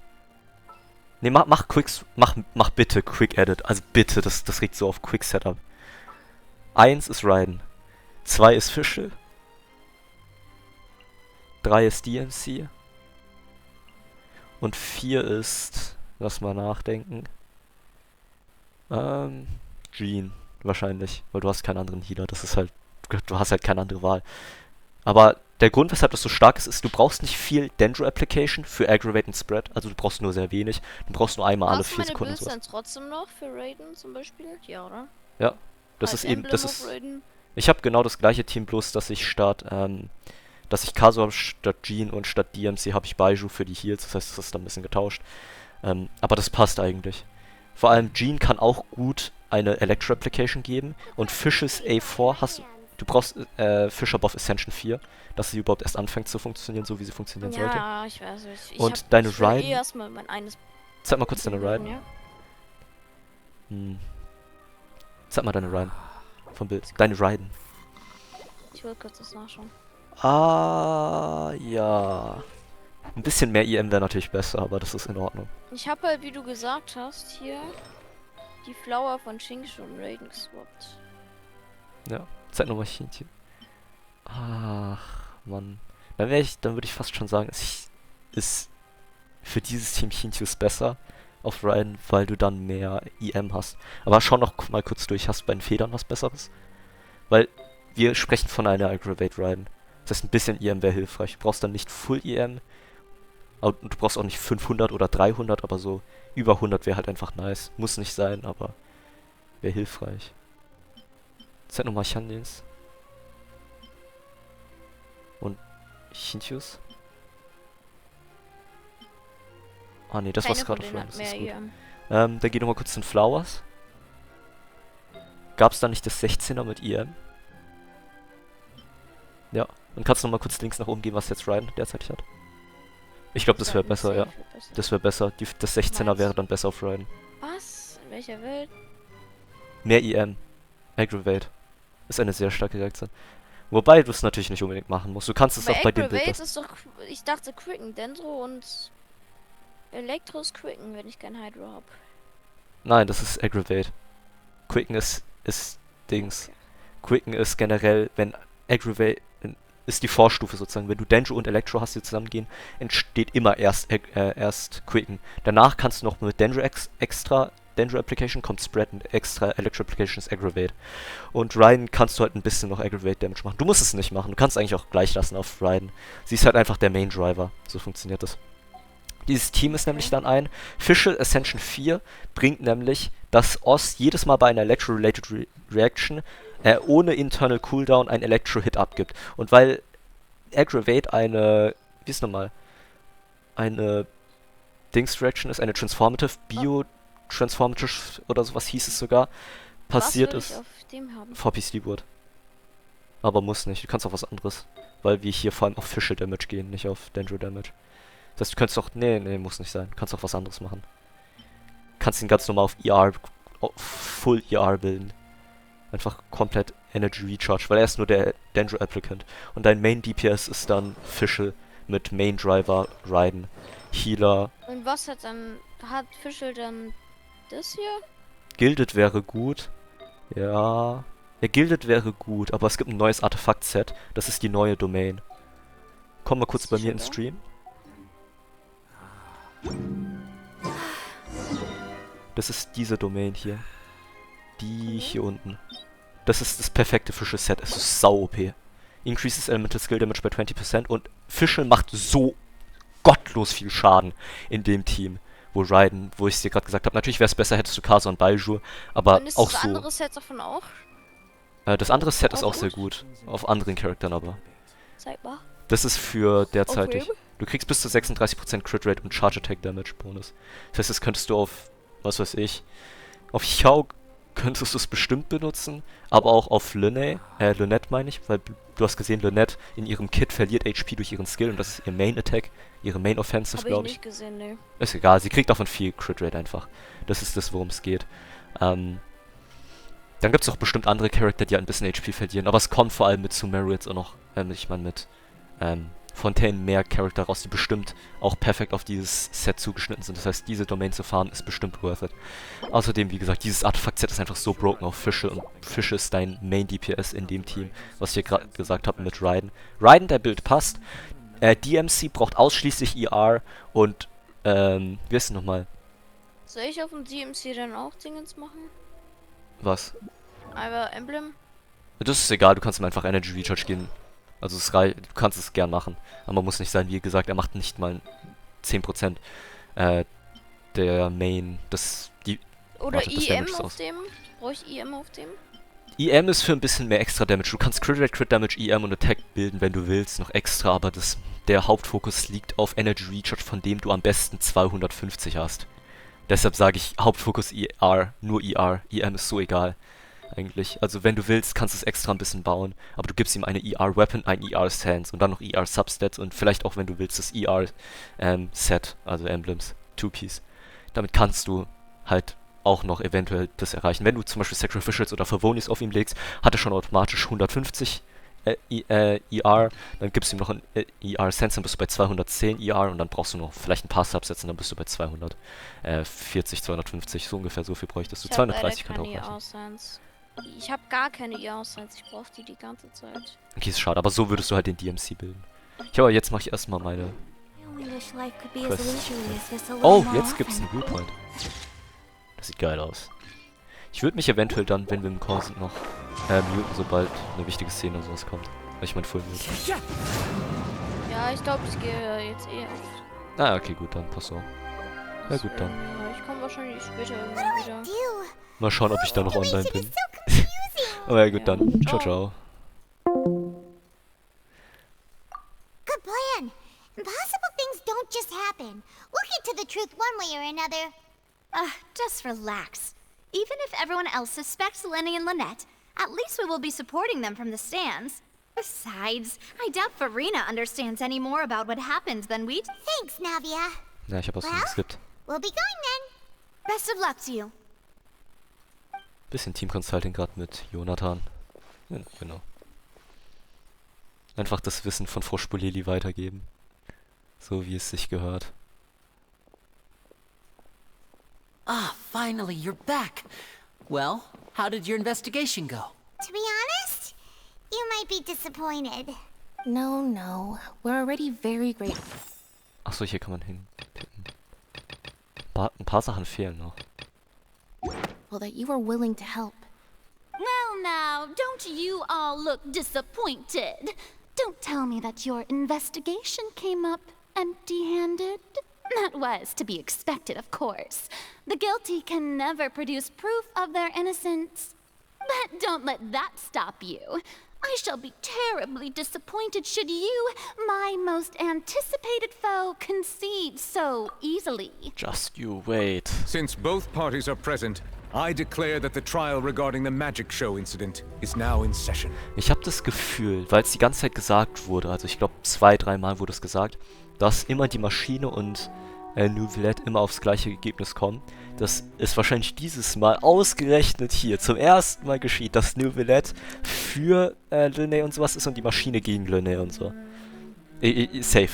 Ne, mach bitte Quick Edit. Also bitte, das regt so auf Quick Setup. 1 ist Raiden. 2 ist Fischl. 3 ist DMC. Und 4 ist... Lass mal nachdenken. Jean. Wahrscheinlich. Weil du hast keinen anderen Healer. Das ist halt... Du hast halt keine andere Wahl. Aber der Grund, weshalb das so stark ist, ist, du brauchst nicht viel Dendro Application für Aggravate und Spread. Also du brauchst nur sehr wenig. Du brauchst nur einmal alle 4 Sekunden. Hast du meine Builds dann trotzdem noch für Raiden zum Beispiel? Ja, oder? Ja. Das ist eben... Ich habe genau das gleiche Team, bloß dass ich Kazu habe statt Jean und statt DMC habe ich Baiju für die Heals. Das heißt, das ist dann ein bisschen getauscht. Aber das passt eigentlich. Vor allem Jean kann auch gut eine Electro Application geben. Und Fishes A4 du brauchst Fisher Buff Ascension 4, dass sie überhaupt erst anfängt zu funktionieren, so wie sie funktionieren sollte. Ja, ich weiß nicht. Und deine Raiden... erstmal mein eines... Zeig mal kurz deine Raiden. Ja. Zeig mal deine Raiden. Vom Bild. Deine Raiden. Ich wollte kurz das nachschauen. Ah, ja. Ein bisschen mehr IM wäre natürlich besser, aber das ist in Ordnung. Ich habe halt, wie du gesagt hast, hier die Flower von Shingshu und Raiden geswappt. Ja, zeig nochmal Chinchio. Ach, Mann. Dann würde ich fast schon sagen, es ist für dieses Team Chinchius besser auf Raiden, weil du dann mehr IM hast. Aber schau noch mal kurz durch, hast du bei den Federn was Besseres? Weil wir sprechen von einer Aggravate Raiden. Das heißt, ein bisschen IM wäre hilfreich. Du brauchst dann nicht Full IM. Und du brauchst auch nicht 500 oder 300, aber so über 100 wäre halt einfach nice. Muss nicht sein, aber wäre hilfreich. Zeig nochmal Chandins. Und Chinchius. Ah ne, das war's gerade auf Raiden. Das ist gut. Dann geh nochmal kurz zu den Flowers. Gab's da nicht das 16er mit IM? Ja. Dann kannst du nochmal kurz links nach oben gehen, was jetzt Raiden derzeit hat. Ich glaube, das wäre besser, ja. Das wäre besser. Das 16er wäre dann besser auf Raiden. Was? In welcher Welt? Mehr IM. Aggravate. Ist eine sehr starke Reaktion. Wobei du es natürlich nicht unbedingt machen musst. Du kannst es auch bei dem Bild. Aggravate ist doch... Ich dachte Quicken. Dendro und... Elektro ist Quicken, wenn ich kein Hydro hab. Nein, das ist Aggravate. Quicken ist Dings. Quicken ist generell, wenn Aggravate... ist die Vorstufe sozusagen. Wenn du Dendro und Electro hast, die zusammengehen, entsteht immer erst Quicken. Danach kannst du noch mit Dendro extra Dendro Application kommt Spread und extra Electro Application ist Aggravate. Und Raiden kannst du halt ein bisschen noch Aggravate Damage machen. Du musst es nicht machen. Du kannst eigentlich auch gleich lassen auf Raiden. Sie ist halt einfach der Main Driver. So funktioniert das. Dieses Team ist nämlich dann Official Ascension 4 bringt nämlich, dass Oz jedes Mal bei einer Electro-Related Reaction ohne Internal Cooldown ein Electro-Hit abgibt. Und weil Aggravate eine Dings-Reaction ist, eine Transformative, Bio-Transformative oder sowas hieß es sogar, passiert ist. Auf dem haben? VP Word. Aber muss nicht, du kannst auch was anderes. Weil wir hier vor allem auf Official Damage gehen, nicht auf Dendro Damage. Das heißt, du könntest auch... Nee, muss nicht sein. Du kannst auch was anderes machen. Kannst ihn ganz normal auf ER, Full ER bilden. Einfach komplett Energy Recharge, weil er ist nur der Dendro Applicant. Und dein Main DPS ist dann Official mit Main Driver, Raiden, Healer. Und was hat Official dann das hier? Gilded wäre gut. Ja, Gilded wäre gut, aber es gibt ein neues Artefakt-Set. Das ist die neue Domain. Komm mal kurz bei mir ins Stream. Das ist diese Domain hier. Die hier unten. Das ist das perfekte Fische-Set. Es ist sau-OP. Increases Elemental Skill Damage by 20% und Fische macht so gottlos viel Schaden in dem Team. Wo Raiden, wo ich es dir gerade gesagt habe. Natürlich wäre es besser, hättest du Kasa und Baiju, aber und ist auch das so. andere Set davon auch? Das andere Set ist auch gut? sehr gut. Auf anderen Charakteren aber. Zeig mal. Das ist für derzeitig. Okay. Du kriegst bis zu 36% Crit Rate und Charge Attack Damage Bonus. Das heißt, das könntest du auf, was weiß ich, auf Xiao könntest du es bestimmt benutzen, aber auch auf Lynette meine ich, weil du hast gesehen, Lynette in ihrem Kit verliert HP durch ihren Skill und das ist ihr Main Attack, ihre Main Offensive, glaube ich. Hab ich nicht gesehen, ne. Ist egal, sie kriegt davon viel Crit Rate einfach. Das ist das, worum es geht. Dann gibt es auch bestimmt andere Charakter, die ein bisschen HP verlieren, aber es kommt vor allem mit Sumeru jetzt auch noch, mit Fontaine mehr Charakter raus, die bestimmt auch perfekt auf dieses Set zugeschnitten sind. Das heißt, diese Domain zu fahren ist bestimmt worth it. Außerdem, wie gesagt, dieses Artefakt-Set ist einfach so broken auf Fische und Fische ist dein Main DPS in dem Team, was ich hier gerade gesagt habe mit Raiden. Raiden, der Bild passt. DMC braucht ausschließlich ER und, wie heißt es nochmal? Soll ich auf dem DMC dann auch Dingens machen? Was? Aber Emblem? Das ist egal, du kannst ihm einfach Energy Recharge geben. Also es reicht, du kannst es gern machen. Aber man muss nicht sein, wie gesagt, er macht nicht mal 10% der Main, Oder IM auf dem? Brauche ich IM auf dem? IM ist für ein bisschen mehr extra Damage. Du kannst Crit Rate, Crit Damage, IM und Attack bilden, wenn du willst, noch extra, aber der Hauptfokus liegt auf Energy Recharge, von dem du am besten 250 hast. Deshalb sage ich Hauptfokus ER, nur ER. IM ist so egal. Eigentlich. Also wenn du willst, kannst du es extra ein bisschen bauen, aber du gibst ihm eine ER-Weapon, ein ER-Sans und dann noch ER-Substats und vielleicht auch, wenn du willst, das ER-Set, also Emblems, Two-Piece. Damit kannst du halt auch noch eventuell das erreichen. Wenn du zum Beispiel Sacrificials oder Favonis auf ihm legst, hat er schon automatisch 150 IR, dann gibst du ihm noch ein IR Cents, dann bist du bei 210 IR und dann brauchst du noch vielleicht ein paar Subsets und dann bist du bei 240, 250, so ungefähr so viel bräuchtest du. 230 könnte auch reichen. Ich habe gar keine IR-Cents, ich brauche die ganze Zeit. Okay, ist schade, aber so würdest du halt den DMC bilden. Ja, aber jetzt mache ich erstmal meine Quest. Oh, jetzt gibt's einen Viewpoint. Das sieht geil aus. Ich würde mich eventuell dann, wenn wir im Call sind, noch muten, sobald eine wichtige Szene oder sowas kommt. Ich meine Full Mute. Ja, ich glaube, ich gehe jetzt eh auf. Ah, okay, gut, dann passt auf. Ja gut, dann. Ich komme wahrscheinlich später irgendwann wieder. Mal schauen, ob ich da noch online bin. Aber ja gut, dann. Ciao, ciao. Good plan. Impossible things don't just happen. We'll get to the truth one way or another. Just relax. Even if everyone else suspects Lenny and Lynette, at least we will be supporting them from the stands. Besides, I doubt Farina understands any more about what happened than we do. Thanks, Navia. Ja, ich habe was im Skript. We'll be going then. Best of luck to you. Bisschen Team Consulting gerade mit Jonathan. Ja, genau. Einfach das Wissen von Frau Spuleli weitergeben. So wie es sich gehört. Ah, finally, you're back. Well, how did your investigation go? To be honest, you might be disappointed. No. We're already very grateful. Achso, hier kann man hin. Ein paar Sachen fehlen noch. Well, that you were willing to help. Well, now, don't you all look disappointed? Don't tell me that your investigation came up empty-handed. That was to be expected, of course. The guilty can never produce proof of their innocence. But don't let that stop you. I shall be terribly disappointed should you, my most anticipated foe, concede so easily. Just you wait. Since both parties are present, I declare that the trial regarding the magic show incident is now in session. Ich habe das Gefühl, weil es die ganze Zeit gesagt wurde, also ich glaube 2-3 Mal wurde es gesagt, dass immer die Maschine und Nouvellette immer aufs gleiche Ergebnis kommen. Das ist wahrscheinlich dieses Mal ausgerechnet hier zum ersten Mal geschieht, dass Nouvellette für Lene und sowas ist und die Maschine gegen Lene und so. Safe.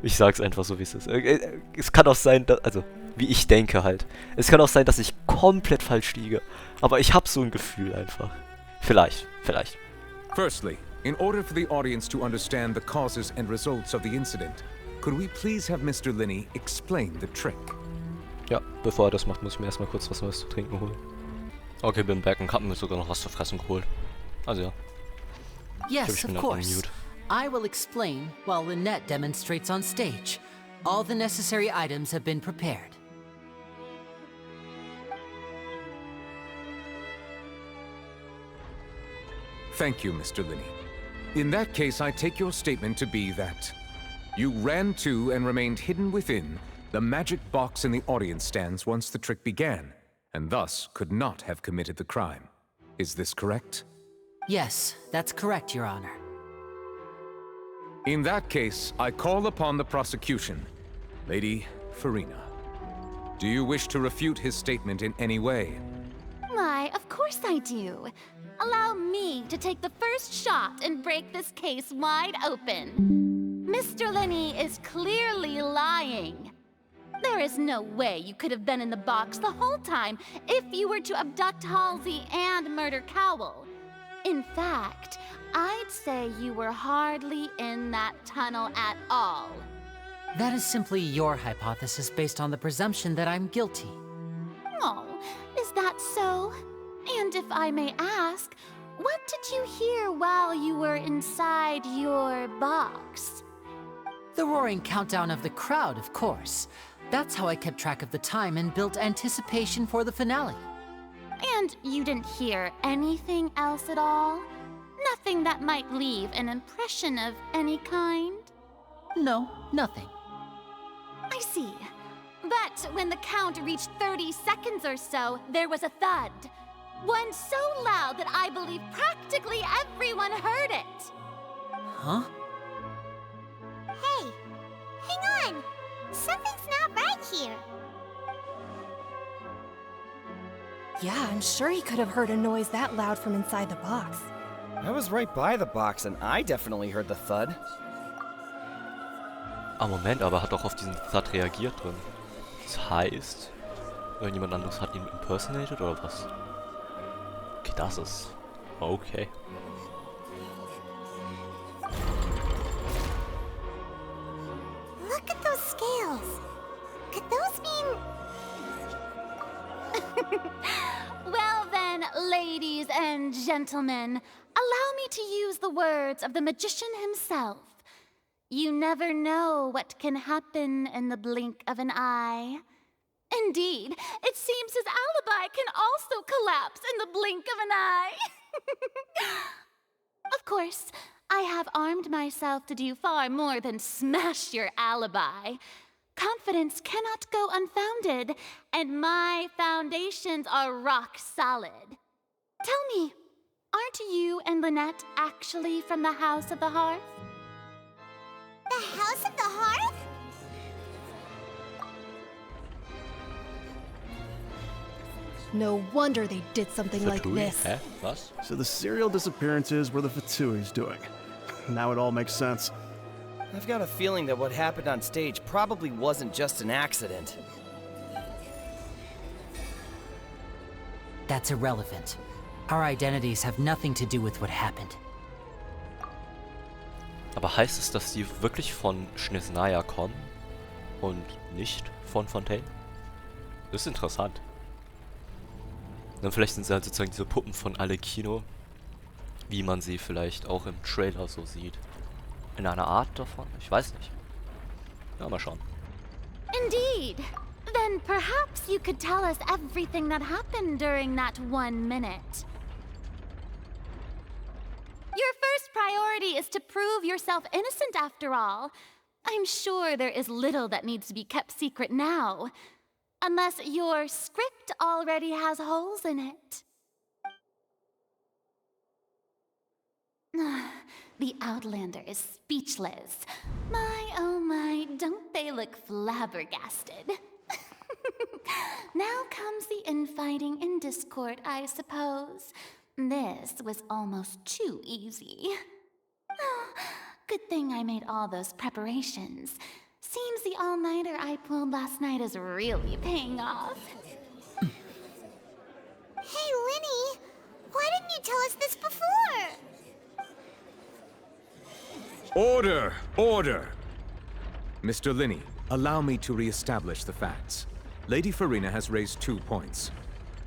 Ich sag's einfach so, wie es ist. Es kann auch sein, dass, also wie ich denke halt. Es kann auch sein, dass ich komplett falsch liege. Aber ich hab so ein Gefühl einfach. Vielleicht. Firstly, in order for the audience to understand the causes and results of the incident, could we please have Mr. Linney explain the trick? Ja, bevor er das macht, muss ich mir erstmal kurz was Neues zu trinken holen. Okay, bin back und hab mir sogar noch was zu fressen geholt. Also ja. Yes, of course. I will explain while Lynette demonstrates on stage. All the necessary items have been prepared. Thank you, Mr. Linney. In that case, I take your statement to be that you ran to and remained hidden within the magic box in the audience stands once the trick began, and thus could not have committed the crime. Is this correct? Yes, that's correct, Your Honor. In that case, I call upon the prosecution. Lady Farina, do you wish to refute his statement in any way? Why, of course I do. Allow me to take the first shot and break this case wide open. Mr. Linney is clearly lying. There is no way you could have been in the box the whole time if you were to abduct Halsey and murder Cowell. In fact, I'd say you were hardly in that tunnel at all. That is simply your hypothesis based on the presumption that I'm guilty. Oh, is that so? And if I may ask, what did you hear while you were inside your box? The roaring countdown of the crowd, of course. That's how I kept track of the time and built anticipation for the finale. And you didn't hear anything else at all? Nothing that might leave an impression of any kind? No, nothing. I see. But when the count reached 30 seconds or so, there was a thud. One so loud that I believe practically everyone heard it. Huh? Hey, hang on. Something's not right here. Yeah, I'm sure he could have heard a noise that loud from inside the box. I was right by the box and I definitely heard the thud. Ah, Moment, aber er hat doch auf diesen Thud reagiert drin. Das heißt, irgendjemand anderes hat ihn impersonated oder was? Okay, das ist... Okay. Look at those scales. Could those mean... Well then, ladies and gentlemen, allow me to use the words of the magician himself. You never know what can happen in the blink of an eye. Indeed, it seems his alibi can also collapse in the blink of an eye. Of course, I have armed myself to do far more than smash your alibi. Confidence cannot go unfounded, and my foundations are rock solid. Tell me, aren't you and Lynette actually from the House of the Hearth? The House of the Hearth? No wonder they did something like this. Was? So the serial disappearances were the Fatui's doing. Now it all makes sense. I've got a feeling that what happened on stage probably wasn't just an accident. That's irrelevant. Our identities have nothing to do with what happened. Aber heißt es, dass die wirklich von Schneznaja kommen und nicht von Fontaine? Das ist interessant. Dann vielleicht sind sie halt sozusagen diese Puppen von Kino, wie man sie vielleicht auch im Trailer so sieht. In einer Art davon? Ich weiß nicht. Ja, mal schauen. Indeed. Then perhaps you could tell us everything that happened during that 1 minute. Your first priority is to prove yourself innocent after all. I'm sure there is little that needs to be kept secret now. Unless your script already has holes in it. The Outlander is speechless. My, oh my, don't they look flabbergasted? Now comes the infighting and discord, I suppose. This was almost too easy. Good thing I made all those preparations. Seems the all-nighter I pulled last night is really paying off. Hey, Linny! Why didn't you tell us this before? Order! Order! Mr. Linney, allow me to re-establish the facts. Lady Farina has raised 2 points.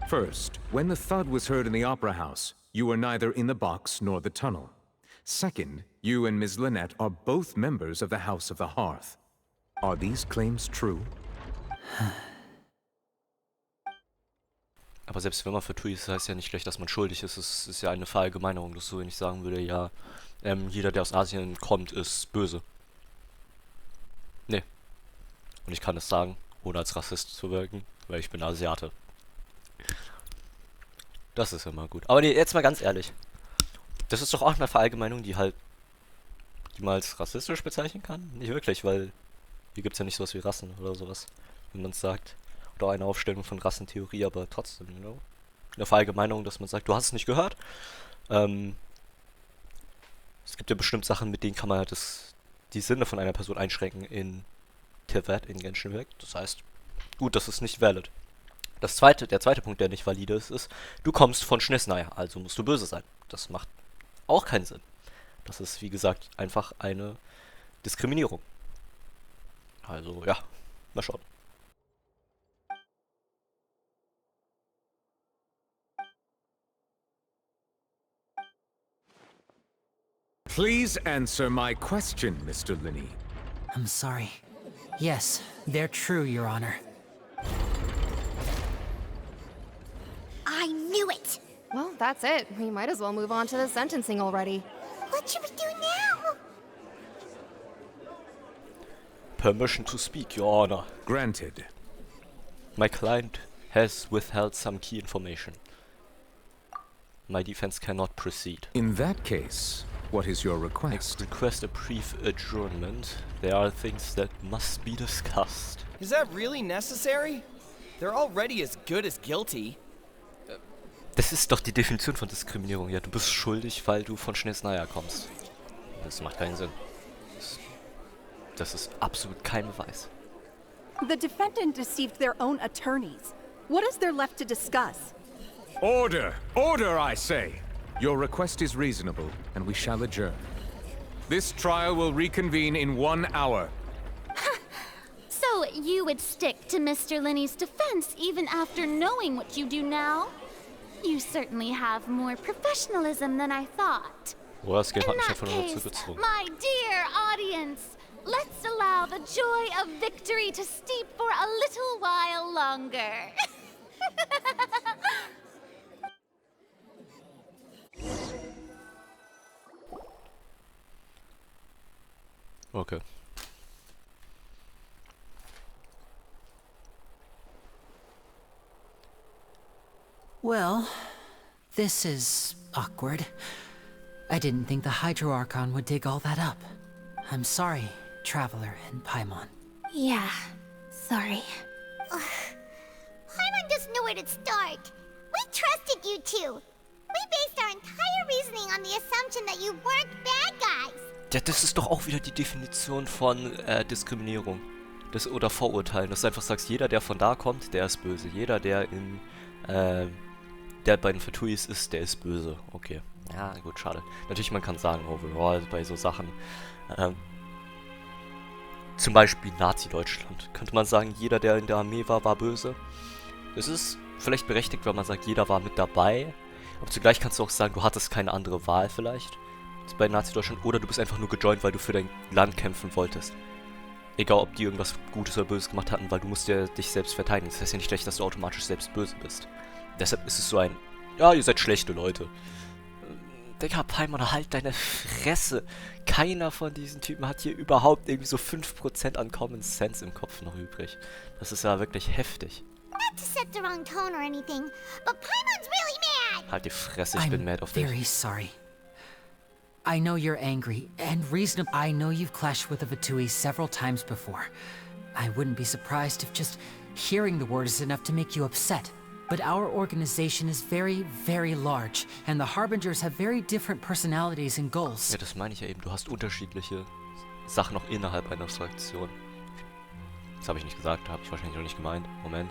First, when the thud was heard in the Opera House, you were neither in the box nor the tunnel. Second, you and Ms. Lynette are both members of the House of the Hearth. Are these claims true? Aber selbst wenn man Fatui ist, heißt ja nicht gleich, dass man schuldig ist. Es ist ja eine Verallgemeinerung, dass so, wenn ich sagen würde, ja, jeder, der aus Asien kommt, ist böse. Nee. Und ich kann es sagen, ohne als Rassist zu wirken, weil ich bin Asiate. Das ist immer gut. Aber nee, jetzt mal ganz ehrlich. Das ist doch auch eine Verallgemeinerung, die man als rassistisch bezeichnen kann? Nicht wirklich, weil hier gibt es ja nicht sowas wie Rassen oder sowas, wenn man es sagt. Oder eine Aufstellung von Rassentheorie, aber trotzdem, you know? Eine Verallgemeinerung, dass man sagt, du hast es nicht gehört. Es gibt ja bestimmt Sachen, mit denen kann man halt die Sinne von einer Person einschränken in Tibet, in Genshin Impact. Das heißt, gut, das ist nicht valid. Der zweite Punkt, der nicht valide ist, du kommst von Schneznaja, also musst du böse sein. Das macht auch keinen Sinn. Das ist, wie gesagt, einfach eine Diskriminierung. Also, ja, mal schauen. Please answer my question, Mr. Linney. I'm sorry. Yes, they're true, Your Honor. I knew it! Well, that's it. We might as well move on to the sentencing already. What should we do now? Permission to speak, Your Honor. Granted. My client has withheld some key information. My defense cannot proceed. In that case, what is your request? I request a brief adjournment. There are things that must be discussed. Is that really necessary? They're already as good as guilty. Das ist doch die Definition von Diskriminierung. Ja, du bist schuldig, weil du von Schnellsnaja kommst. Das macht keinen Sinn. Das ist absolut kein Beweis. The defendant deceived their own attorneys. What is there left to discuss? Order! Order, I say! Your request is reasonable, and we shall adjourn. This trial will reconvene in 1 hour. So you would stick to Mr. Linney's defense even after knowing what you do now? You certainly have more professionalism than I thought. Oh, das Game hat In mich that einfach nur case, zurückgezogen. my dear audience, let's allow the joy of victory to steep for a little while longer. Okay. Well, this is awkward. I didn't think the Hydro Archon would dig all that up. I'm sorry, Traveler and Paimon. Yeah, sorry. Paimon doesn't know where to start. We trusted you two. We based our entire reasoning on the assumption that you weren't bad guys. Ja, das ist doch auch wieder die Definition von Diskriminierung. Oder Vorurteilen. Dass du einfach sagst, jeder, der von da kommt, der ist böse. Jeder, der der bei den Fatuis ist, der ist böse. Okay. Ja, gut, schade. Natürlich, man kann sagen, overall, bei so Sachen, zum Beispiel Nazi-Deutschland, könnte man sagen, jeder, der in der Armee war, war böse. Das ist vielleicht berechtigt, wenn man sagt, jeder war mit dabei. Aber zugleich kannst du auch sagen, du hattest keine andere Wahl vielleicht bei Nazi-Deutschland. Oder du bist einfach nur gejoint, weil du für dein Land kämpfen wolltest. Egal, ob die irgendwas Gutes oder Böses gemacht hatten, weil du musst ja dich selbst verteidigen. Das heißt ja nicht gleich, dass du automatisch selbst böse bist. Deshalb ist es so ein, ja, ihr seid schlechte Leute. Digga, Paimon, halt deine Fresse. Keiner von diesen Typen hat hier überhaupt irgendwie so 5% an Common Sense im Kopf noch übrig. Das ist ja wirklich heftig. Not to set the wrong tone or anything, but Paimon's really mad. Halt die Fresse, ich bin mad auf dich. I'm very sorry. I know you're angry, and reasonable. I know you've clashed with the Fatui several times before. I wouldn't be surprised if just hearing the word is enough to make you upset. But our organization is very, very large, and the Harbingers have very different personalities and goals. Ja, das meine ich ja eben. Du hast unterschiedliche Sachen auch innerhalb einer Fraktion. Das habe ich nicht gesagt, habe ich wahrscheinlich auch nicht gemeint. Moment.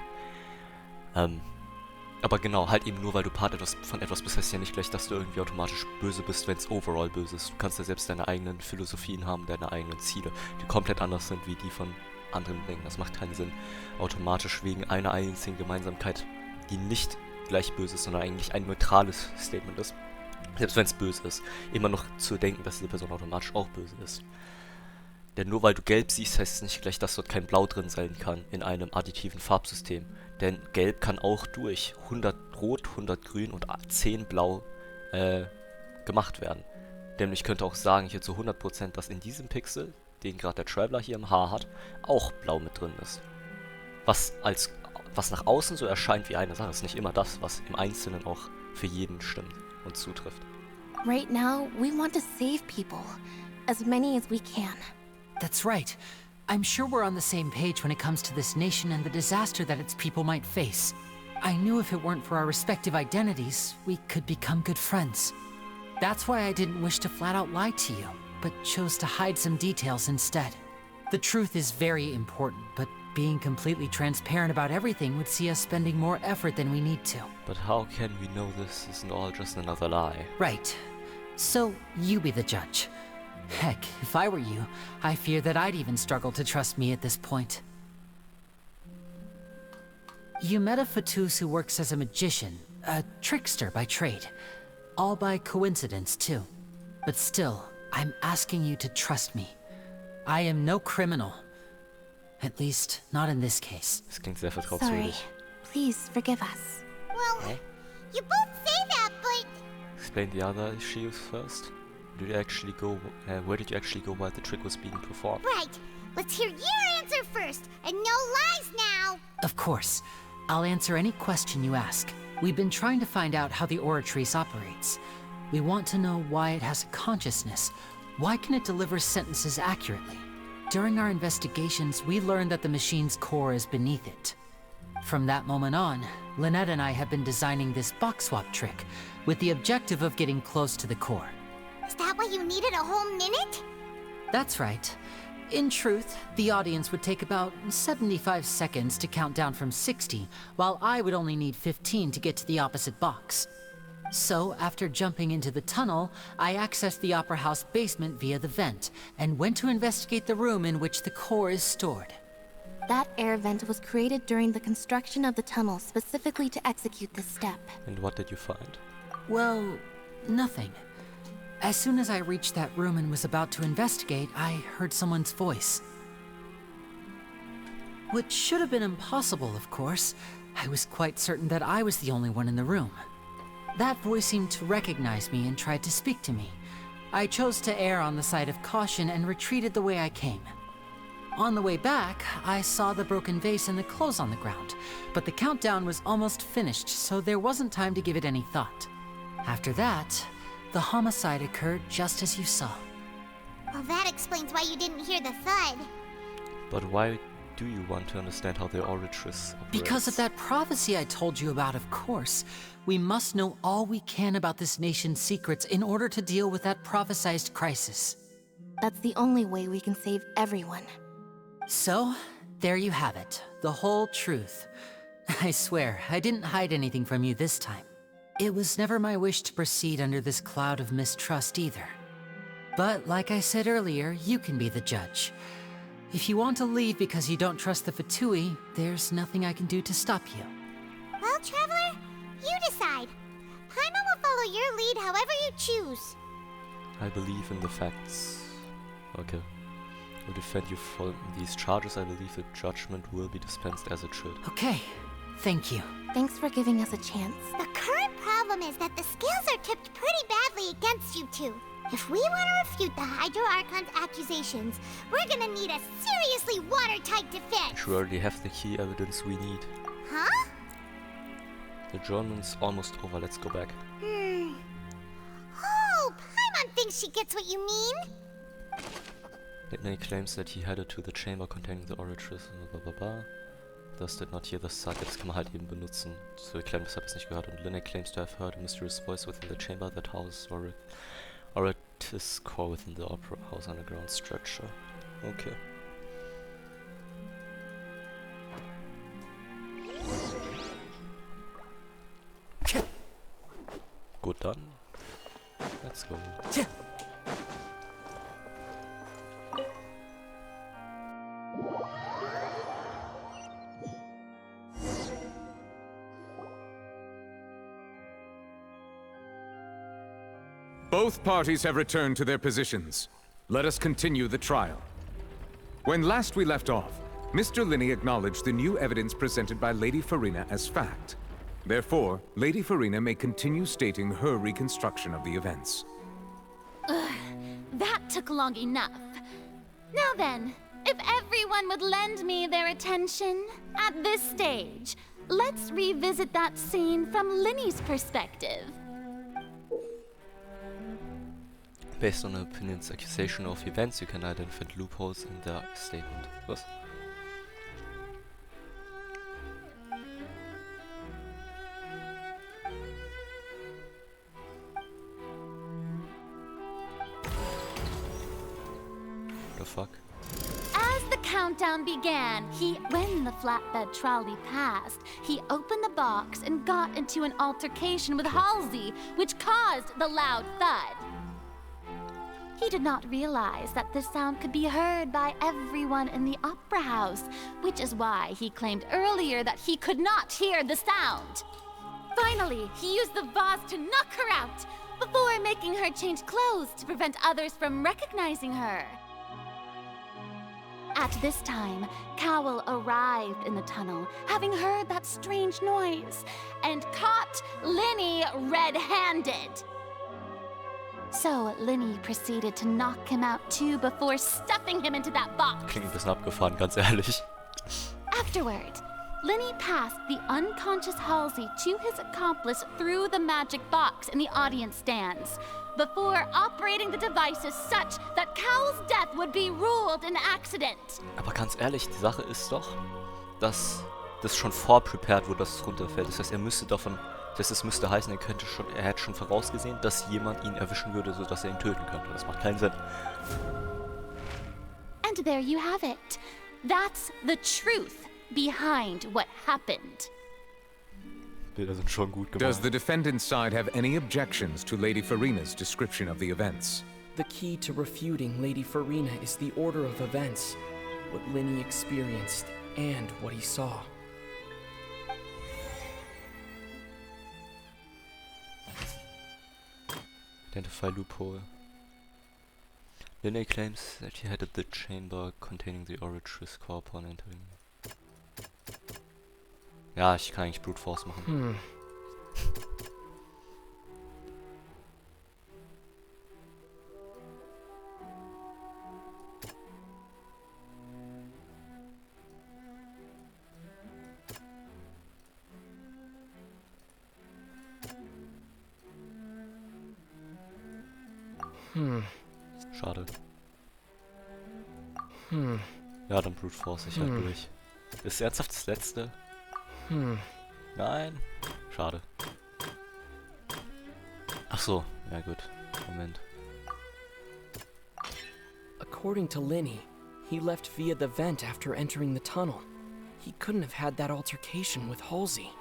Aber genau, halt eben nur, weil du Part von etwas bist, heißt ja nicht gleich, dass du irgendwie automatisch böse bist, wenn es overall böse ist. Du kannst ja selbst deine eigenen Philosophien haben, deine eigenen Ziele, die komplett anders sind wie die von anderen Dingen. Das macht keinen Sinn, automatisch wegen einer einzigen Gemeinsamkeit, die nicht gleich böse ist, sondern eigentlich ein neutrales Statement ist, selbst wenn es böse ist, immer noch zu denken, dass diese Person automatisch auch böse ist. Denn nur weil du gelb siehst, heißt es nicht gleich, dass dort kein Blau drin sein kann in einem additiven Farbsystem. Denn gelb kann auch durch 100 Rot, 100 Grün und 10 Blau gemacht werden. Denn ich könnte auch sagen hier zu 100%, dass in diesem Pixel, den gerade der Traveler hier im Haar hat, auch Blau mit drin ist. Was nach außen so erscheint wie eine Sache, ist nicht immer das, was im Einzelnen auch für jeden stimmt und zutrifft. Right now, we want to save people. As many as we can. That's right. I'm sure we're on the same page when it comes to this nation and the disaster that its people might face. I knew if it weren't for our respective identities, we could become good friends. That's why I didn't wish to flat out lie to you, but chose to hide some details instead. The truth is very important, but being completely transparent about everything would see us spending more effort than we need to. But how can we know this isn't all just another lie? Right. So, you be the judge. Heck, if I were you, I fear that I'd even struggle to trust me at this point. You met a Fatus who works as a magician, a trickster by trade. All by coincidence, too. But still, I'm asking you to trust me. I am no criminal. At least, not in this case. Das klingt sehr vertrauenswürdig. Sorry. Please forgive us. Well, you both say that, but... Explain the other issues first. Where did you actually go while the trick was being performed? Right. Let's hear your answer first, and no lies now. Of course. I'll answer any question you ask. We've been trying to find out how the Oratrice operates. We want to know why it has a consciousness. Why can it deliver sentences accurately? During our investigations, we learned that the machine's core is beneath it. From that moment on, Lynette and I have been designing this box swap trick with the objective of getting close to the core. Is that why you needed a whole minute? That's right. In truth, the audience would take about 75 seconds to count down from 60, while I would only need 15 to get to the opposite box. So, after jumping into the tunnel, I accessed the Opera House basement via the vent, and went to investigate the room in which the core is stored. That air vent was created during the construction of the tunnel specifically to execute this step. And what did you find? Well, nothing. As soon as I reached that room and was about to investigate, I heard someone's voice. Which should have been impossible, of course. I was quite certain that I was the only one in the room. That voice seemed to recognize me and tried to speak to me. I chose to err on the side of caution and retreated the way I came. On the way back, I saw the broken vase and the clothes on the ground, but the countdown was almost finished, so there wasn't time to give it any thought. After that, the homicide occurred just as you saw. Well, that explains why you didn't hear the thud. But why do you want to understand how the Oritress operates? Because of that prophecy I told you about, of course. We must know all we can about this nation's secrets in order to deal with that prophesized crisis. That's the only way we can save everyone. So, there you have it. The whole truth. I swear, I didn't hide anything from you this time. It was never my wish to proceed under this cloud of mistrust either. But like I said earlier, you can be the judge. If you want to leave because you don't trust the Fatui, there's nothing I can do to stop you. Well, Traveler, you decide. Paimon will follow your lead however you choose. I believe in the facts. Okay. I will defend you from these charges. I believe the judgment will be dispensed as it should. Okay. Thank you. Thanks for giving us a chance. The current problem is that the scales are tipped pretty badly against you two. If we want to refute the Hydro Archon's accusations, we're gonna need a seriously watertight defense. You already have the key evidence we need. Huh? The journal's almost over. Let's go back. Oh, Paimon thinks she gets what you mean. Linnae claims that he headed to the chamber containing the Oritress. Das did not hear the socket. Das kann man halt eben benutzen. Zu erklären, weshalb es nicht gehört. Und Linnae claims to have heard a mysterious voice within the chamber that houses Oritress core within the Opera House underground structure. Okay. Gut, dann. Let's go. Both parties have returned to their positions. Let us continue the trial. When last we left off, Mr. Linney acknowledged the new evidence presented by Lady Farina as fact. Therefore, Lady Farina may continue stating her reconstruction of the events. That took long enough. Now then, if everyone would lend me their attention at this stage, let's revisit that scene from Linney's perspective. Based on the opinion's accusation of events, you can identify loopholes in their statement. Was? The fuck? As the countdown began, when the flatbed trolley passed, he opened the box and got into an altercation with Halsey, which caused the loud thud. He did not realize that the sound could be heard by everyone in the opera house, which is why he claimed earlier that he could not hear the sound. Finally, he used the vase to knock her out, before making her change clothes to prevent others from recognizing her. At this time, Cowell arrived in the tunnel, having heard that strange noise, and caught Linney red-handed. So Linney proceeded to knock him out too before stuffing him into that box. Klingt ein bisschen abgefahren, ganz ehrlich. Afterward, Linney passed the unconscious Halsey to his accomplice through the magic box in the audience stands, before operating the devices such that Cowell's death would be ruled an accident. Aber ganz ehrlich, die Sache ist doch, dass das schon vorprepared wurde, dass es runterfällt. Das heißt, er müsste davon, es müsste heißen, er hätte schon vorausgesehen, dass jemand ihn erwischen würde, sodass er ihn töten könnte. Das macht keinen Sinn. And there you have it. That's the truth behind what happened. Bilder sind schon gut gemacht. Does the defendant's side have any objections to Lady Farina's description of the events? The key to refuting Lady Farina is the order of events, what Linny experienced, and what he saw. Identify loophole. Linny claims that he had the chamber containing the Oratrice core upon entering. Ja, ich kann eigentlich Brute Force machen. Schade. Ja, dann Brute Force ich halt durch. Ist ernsthaft das letzte? Nein. Schade. Ach so, ja gut. Moment. According to Linny, he left via the vent after entering the tunnel. He couldn't have had that altercation with Halsey.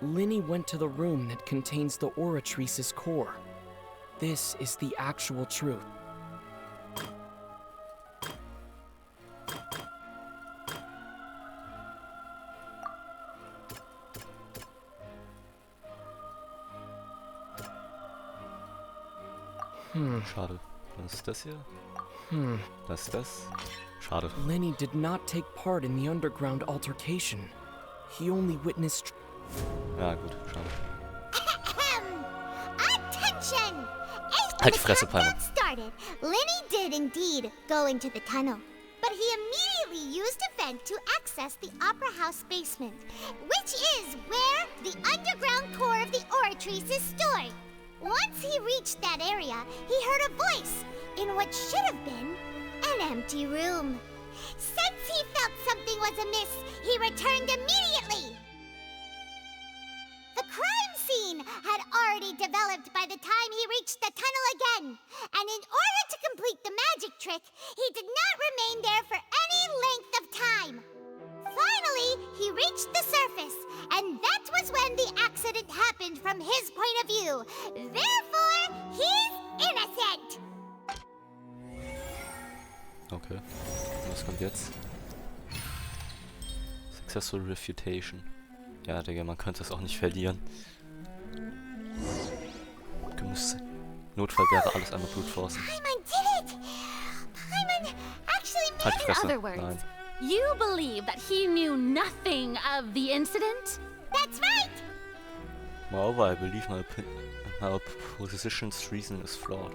Linny went to the room that contains the Oratrice's core. This is the actual truth. Schade. Was ist das hier? Was ist das? Schade. Linny did not take part in the underground altercation. He only witnessed... Ja, gut, schade. Attention! Halt die Fresse, Palmer. Started. Linny did indeed go into the tunnel, but he immediately used a vent to access the Opera House basement, which is where the underground core of the Oratrice is stored. Once he reached that area, he heard a voice in what should have been an empty room. Since he felt something was amiss, he returned immediately. The crime scene had already developed by the time he reached the tunnel again, and in order to complete the magic trick, he did not remain there for any length of time. Finally, he reached the surface, and that was when the accident happened from his point of view. Therefore, he's innocent. Okay. Was kommt jetzt? Successful Refutation. Ja, Digga, man könnte es auch nicht verlieren. Gemüse. Notfall wäre alles einmal Brute Forcen. Paimon did it! Paimon actually made Halt die Fresse. In other words, Nein. you believe that he knew nothing of the incident? That's right! Moreover, I believe my opposition's reason is flawed.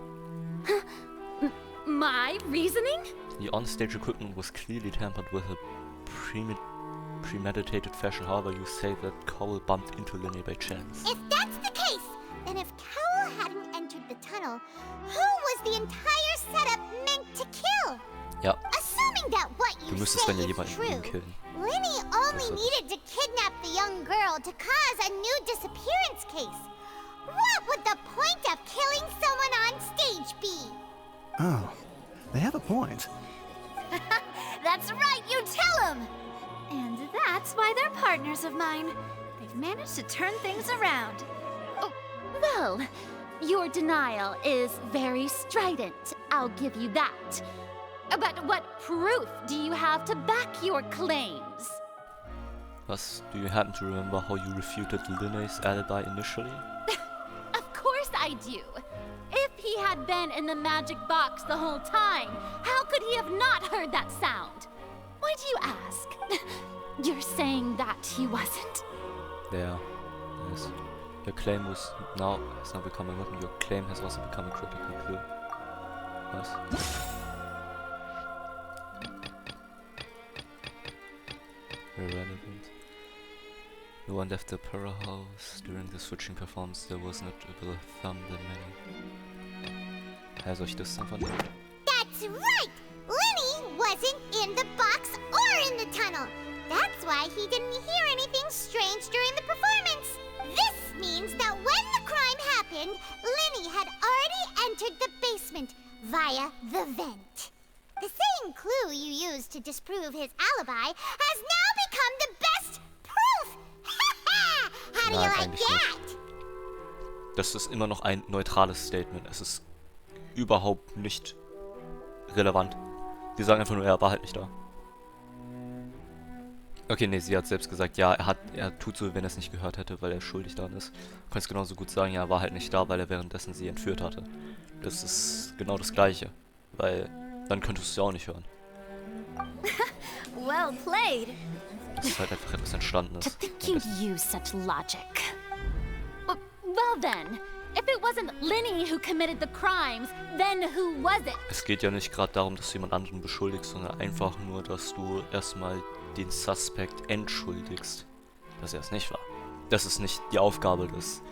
My reasoning? The on-stage equipment was clearly tampered with a premeditated fashion. However, you say that Cowell bumped into Linny by chance. If that's the case, then if Cowell hadn't entered the tunnel, who was the entire setup meant to kill? Ja. Assuming that what Du you müsstest say dann ja is jemanden true, killen. Linny only needed to kidnap the young girl to cause a new disappearance case. What would the point of killing someone on stage be? Oh, they have a point. That's right, you tell him! And that's why they're partners of mine. They've managed to turn things around. Oh, well, your denial is very strident, I'll give you that. But what proof do you have to back your claims? Was? Do you happen to remember how you refuted Linny's alibi initially? Of course I do. If he had been in the magic box the whole time, how could he have not heard that sound? Why do you ask? You're saying that he wasn't? Yeah, yes. Your claim has now become a weapon. Your claim has also become a critical clue. Was? Irrelevant. No one left the Opera House. During the switching performance, there was not a better thumb than many. Soll ich das einfach nicht? That's right! Lenny wasn't in the box or in the tunnel. That's why he didn't hear anything strange during the performance. This means that when the crime happened, Lenny had already entered the basement via the vent. The same clue you used to disprove his alibi has now become the best proof! How do you like that? Das ist immer noch ein neutrales Statement. Es ist überhaupt nicht relevant. Die sagen einfach nur, er war halt nicht da. Okay, nee, sie hat selbst gesagt, ja, er tut so, wenn er es nicht gehört hätte, weil er schuldig daran ist. Du kannst genauso gut sagen, ja, er war halt nicht da, weil er währenddessen sie entführt hatte. Das ist genau das Gleiche, weil dann könntest du es ja auch nicht hören. Well played. Das ist halt einfach etwas entstanden ist. To think you'd use such logic. Well then, if it wasn't Lenny who committed the crimes, then who was it? Es geht ja nicht gerade darum, dass du jemand anderen beschuldigst, sondern einfach nur, dass du erstmal den Suspect entschuldigst, dass er es nicht war. Das ist nicht die Aufgabe des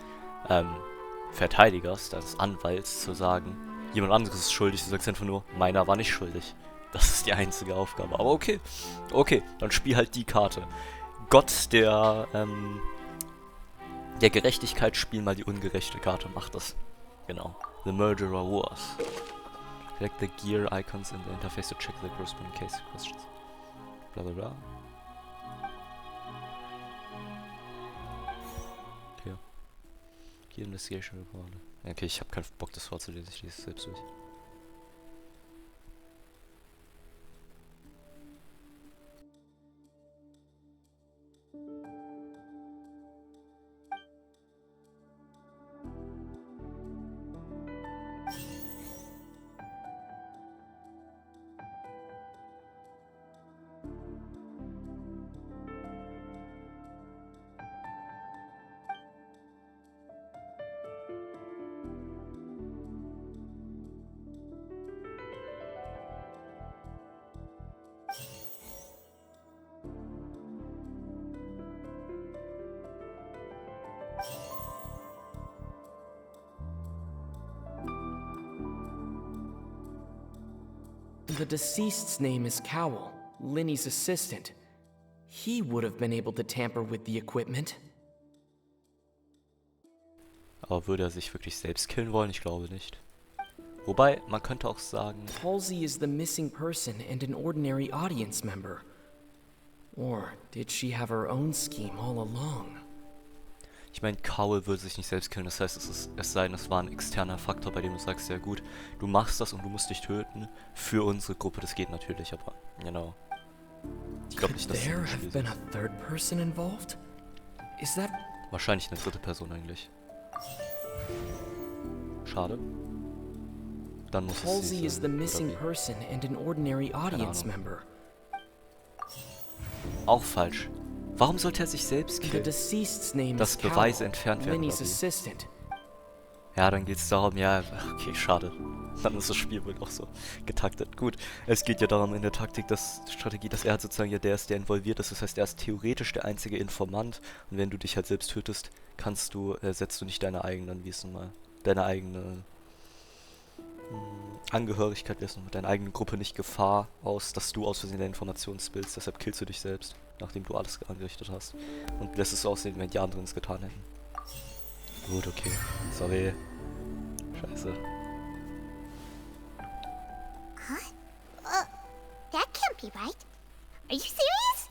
Verteidigers, des Anwalts, zu sagen, jemand anderes ist schuldig. Du sagst einfach nur, meiner war nicht schuldig. Das ist die einzige Aufgabe. Aber okay, dann spiel halt die Karte. Gott der Gerechtigkeit, spiel mal die ungerechte Karte. Mach das. Genau. The murderer was. Select the gear icons in the interface to check the corresponding case questions. Bla bla bla. Okay. Gear investigation report. Okay, ich habe keinen Bock, das vorzulesen. Ich lese es selbst durch. The deceased's name is Cowell, Lenny's assistant. He would have been able to tamper with the equipment. Aber würde er sich wirklich selbst killen wollen? Ich glaube nicht. Wobei, man könnte auch sagen... Halsey is the missing person and an ordinary audience member. Or did she have her own scheme all along? Ich meine, Cowell würde sich nicht selbst killen, das heißt, es sei denn, es war ein externer Faktor, bei dem du sagst, ja gut, du machst das und du musst dich töten für unsere Gruppe, das geht natürlich, aber, genau. Ich glaube nicht, dass there have been a third person involved? Is that... Wahrscheinlich eine dritte Person eigentlich. Schade. Dann muss Halsey is the missing person and an ordinary audience member. Auch falsch. Warum sollte er sich selbst killen? Dass Beweise entfernt werden. Ja, dann geht es darum, ja, okay, schade. Dann ist das Spiel wohl auch so getaktet. Gut, es geht ja darum in der Strategie, dass er halt sozusagen ja der ist, der involviert ist. Das heißt, er ist theoretisch der einzige Informant. Und wenn du dich halt selbst tötest, setzt du nicht deine eigenen, deine eigene Angehörigkeit, mit deiner eigenen Gruppe nicht Gefahr aus, dass du aus Versehen der Information spillst. Deshalb killst du dich selbst, nachdem du alles angerichtet hast. Und lässt es so aussehen, wenn die anderen es getan hätten. Gut, okay. Sorry. Scheiße. Huh? That can't be right. Are you serious?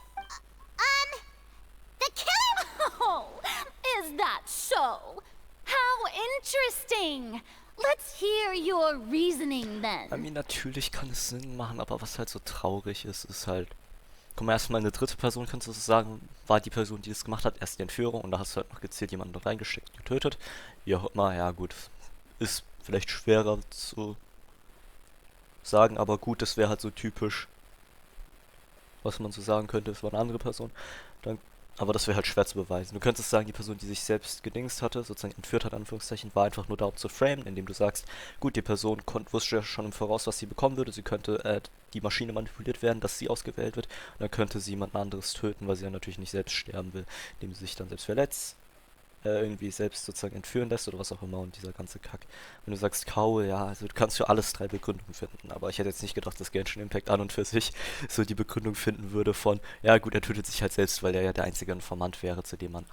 The killer... Oh, is that so? How interesting! Let's hear your reasoning then. I mean, natürlich kann es Sinn machen, aber was halt so traurig ist halt... Guck mal, erstmal eine dritte Person, kannst du sagen, war die Person, die das gemacht hat, erst die Entführung und da hast du halt noch gezielt jemanden da reingesteckt, getötet. Wie auch immer, ja gut. Ist vielleicht schwerer zu sagen, aber gut, das wäre halt so typisch, was man so sagen könnte, es war eine andere Person. Dann, aber das wäre halt schwer zu beweisen. Du könntest sagen, die Person, die sich selbst gedingst hatte, sozusagen entführt hat, Anführungszeichen, war einfach nur da, um zu framen, indem du sagst, gut, die Person wusste ja schon im Voraus, was sie bekommen würde, sie könnte die Maschine manipuliert werden, dass sie ausgewählt wird, und dann könnte sie jemand anderes töten, weil sie ja natürlich nicht selbst sterben will, indem sie sich dann selbst verletzt, irgendwie selbst sozusagen entführen lässt oder was auch immer und dieser ganze Kack. Wenn du sagst Kaul, ja, also du kannst für alles 3 Begründungen finden, aber ich hätte jetzt nicht gedacht, dass Genshin Impact an und für sich so die Begründung finden würde von, ja gut, er tötet sich halt selbst, weil er ja der einzige Informant wäre, zu dem man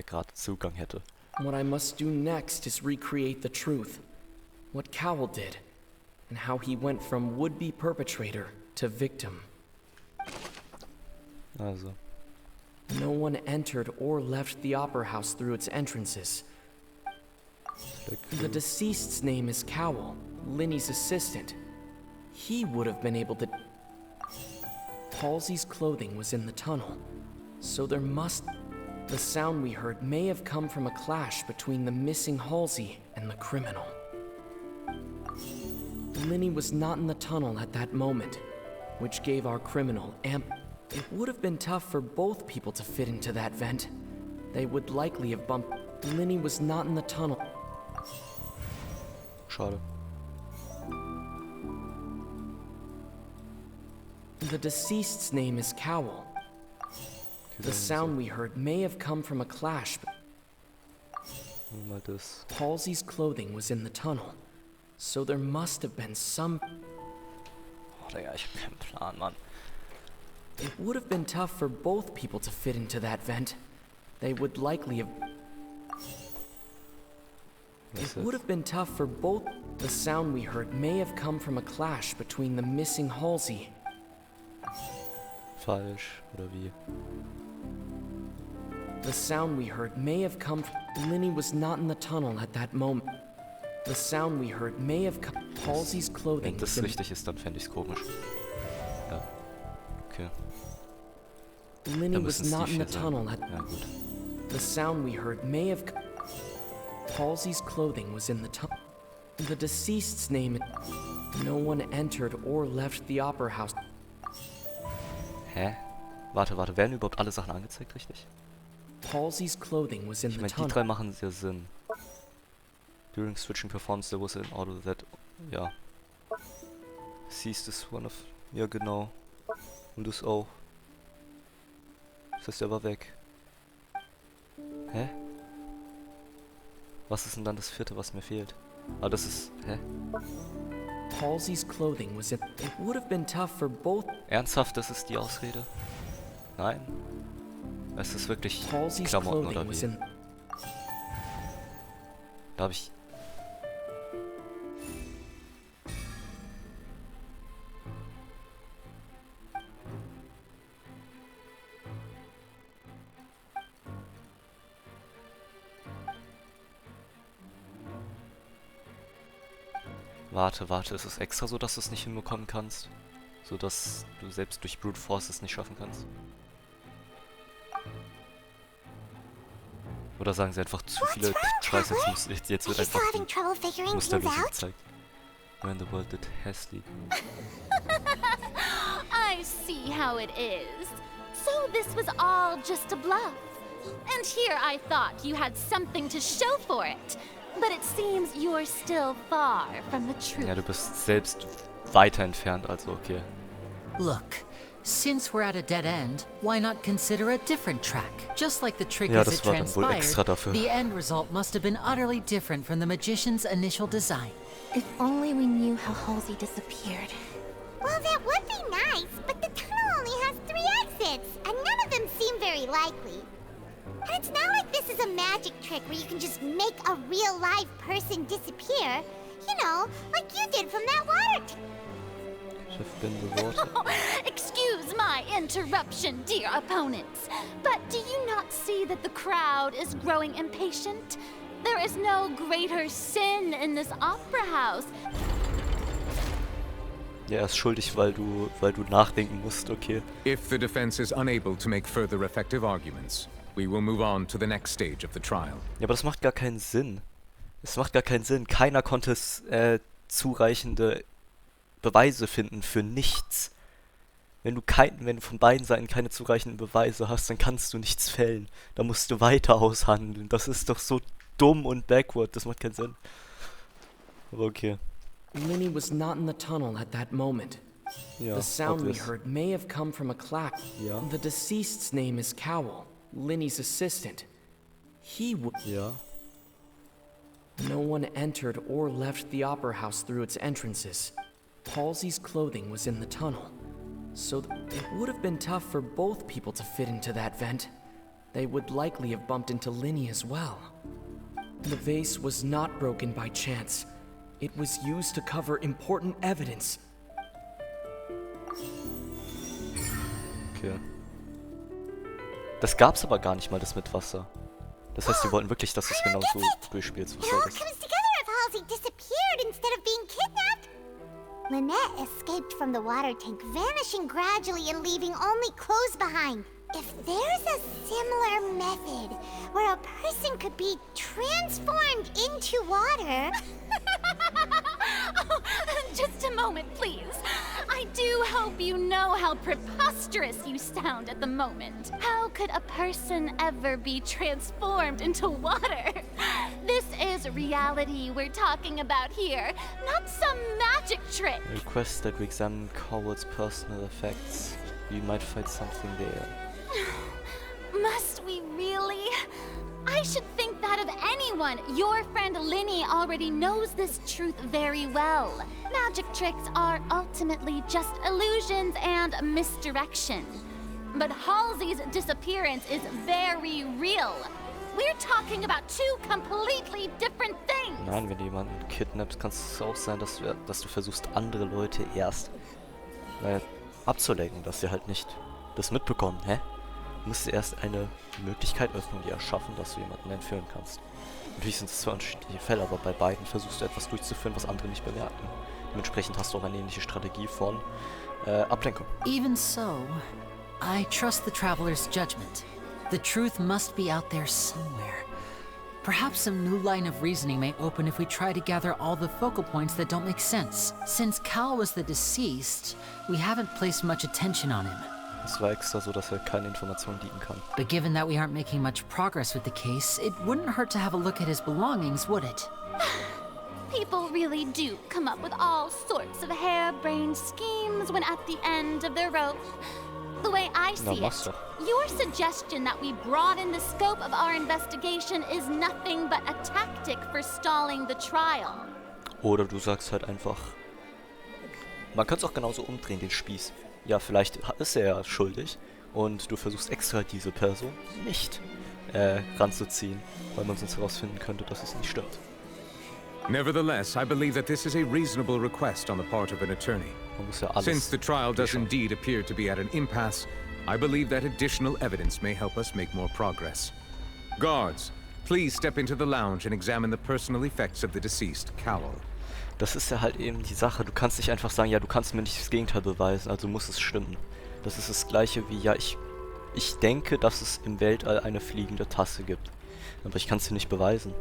gerade Zugang hätte. What I must do next is recreate the truth. What Cowell did, and how he went from would-be perpetrator to victim. Also. No one entered or left the opera house through its entrances. The deceased's name is Cowell, Linny's assistant. He would have been able to... Halsey's clothing was in the tunnel, so there must... The sound we heard may have come from a clash between the missing Halsey and the criminal. Linny was not in the tunnel at that moment, which gave our criminal It would have been tough for both people to fit into that vent. They would likely have bumped... Linny was not in the tunnel. Schade. The deceased's name is Cowell. The sound we heard may have come from a clash. Halsey's clothing was in the tunnel, so there must have been some... Oh, Digga, ich hab keinen Plan, Mann. It would have been tough for both people to fit into that vent. They would likely have... It would have been tough for both... The sound we heard may have come from a clash between the missing Halsey. Falsch, oder wie? The sound we heard may have come from... Linny was not in the tunnel at that moment. The sound we heard may have come... Halsey's clothing... Wenn das richtig ist, dann fände ich's komisch. Ja. Okay. Linny was not in the tunnel at... Ja, gut. The sound we heard may have... Halsey's clothing was in the tunnel. The deceased's name... No one entered or left the opera house. Hä? Warte, werden überhaupt alle Sachen angezeigt, richtig? Halsey's clothing was in Ich the meine, die tunnel. 3 machen sehr Sinn. During switching performance there was an auto that... Ja. Sees this one of... Ja, genau. Und das auch. Das heißt, er war weg. Hä? Was ist denn dann das 4., was mir fehlt? Ah, das ist... Hä? Halsey's clothing was in... It would have been tough for both... Ernsthaft, das ist die Ausrede? Nein. Es ist wirklich die Klamotten oder wie? Da hab ich... Warte, ist es extra so, dass du es nicht hinbekommen kannst? So dass du selbst durch Brute Force es nicht schaffen kannst? Oder sagen sie einfach zu viele Scheiße, jetzt wird einfach die Musterlösung gezeigt. When the world did Hesly. I see how it is. So this was all just a bluff. And here I thought you had something to show for it. But it seems you're still far from the truth. Ja, du bist selbst weiter entfernt, also okay. Look, since we're at a dead end, why not consider a different track? Just like the trick Ja, as das it war dann wohl extra transpired, dafür. the end result must have been utterly different from the magician's initial design. If only we knew how Halsey disappeared. Well, that would be nice, but the tunnel only has 3 exits, and none of them seem very likely. And it's not like this is a magic trick where you can just make a real live person disappear. You know, like you did from that water Excuse my interruption, dear opponents. But do you not see that the crowd is growing impatient? There is no greater sin in this opera house. Ja, er ist schuldig, weil du nachdenken musst, okay. If the defense is unable to make further effective arguments, we will move on to the next stage of the trial. Ja, aber das macht gar keinen Sinn. Es macht gar keinen Sinn. Keiner konnte zureichende Beweise finden für nichts. Wenn du von beiden Seiten keine zureichenden Beweise hast, dann kannst du nichts fällen. Da musst du weiter aushandeln. Das ist doch so dumm und backward. Das macht keinen Sinn. Aber okay. Linny was not in the tunnel at that moment. Ja, the sound obvious. we heard may have come from a clack. Ja. The deceased's name is Cowell, Linny's assistant. Ja. No one entered or left the opera house through its entrances. Halsey's clothing was in the tunnel, so it would have been tough for both people to fit into that vent. They would likely have bumped into Linny as well. The vase was not broken by chance. It was used to cover important evidence. Okay. Das gab's aber gar nicht mal, das mit Wasser. Das heißt, die wollten wirklich, dass du es genau so durchspielst. Was It soll all das? comes together if Halsey disappeared instead of being kidnapped. Lynette escaped from the water tank, vanishing gradually and leaving only clothes behind. If there's a similar method where a person could be transformed into water... Oh, just a moment, please. I do hope you know how preposterous you sound at the moment. How could a person ever be transformed into water? This is reality we're talking about here, not some magic trick. Request that we examine Cowell's personal effects. You might find something there. Must we really? I should think that of anyone. Your friend Linny already knows this truth very well. Magic tricks are ultimately just illusions and misdirection. But Halsey's disappearance is very real. We're talking about two completely different things. Nein, wenn du jemanden kidnappst, kann es auch sein, dass du versuchst, andere Leute erst abzulenken, dass sie halt nicht das mitbekommen, hä? Du musst erst eine Möglichkeit öffnen, die erschaffen, dass du jemanden entführen kannst. Natürlich sind es zwar unterschiedliche Fälle, aber bei beiden versuchst du etwas durchzuführen, was andere nicht bemerken. Dementsprechend hast du auch eine ähnliche Strategie von Ablenkung. Even so, I trust the traveler's judgment. The truth must be out there somewhere. Perhaps some new line of reasoning may open if we try to gather all the focal points that don't make sense. Since Cal was the deceased, we haven't placed much attention on him. Es war extra so, dass keine Informationen liegen kann. But given that we aren't making much progress with the case, it wouldn't hurt to have a look at his belongings, would it? People really do come up with all sorts of harebrained schemes when at the end of their rope. The way I see it, your suggestion that we broaden the scope of our investigation is nothing but a tactic for stalling the trial. Oder du sagst halt einfach, man könnte es auch genauso umdrehen, den Spieß. Ja, vielleicht ist er ja schuldig und du versuchst extra diese Person nicht ranzuziehen, weil man sonst herausfinden könnte, dass es nicht stimmt. Nevertheless, I believe that this is a reasonable request on the part of an attorney. Since the trial does indeed appear to be at an impasse, I believe that additional evidence may help us make more progress. Guards, please step into the lounge and examine the personal effects of the deceased, Cowell. Das ist ja halt eben die Sache. Du kannst nicht einfach sagen, ja, du kannst mir nicht das Gegenteil beweisen, also muss es stimmen. Das ist das Gleiche wie, ja, ich denke, dass es im Weltall eine fliegende Tasse gibt. Aber ich kann es dir nicht beweisen.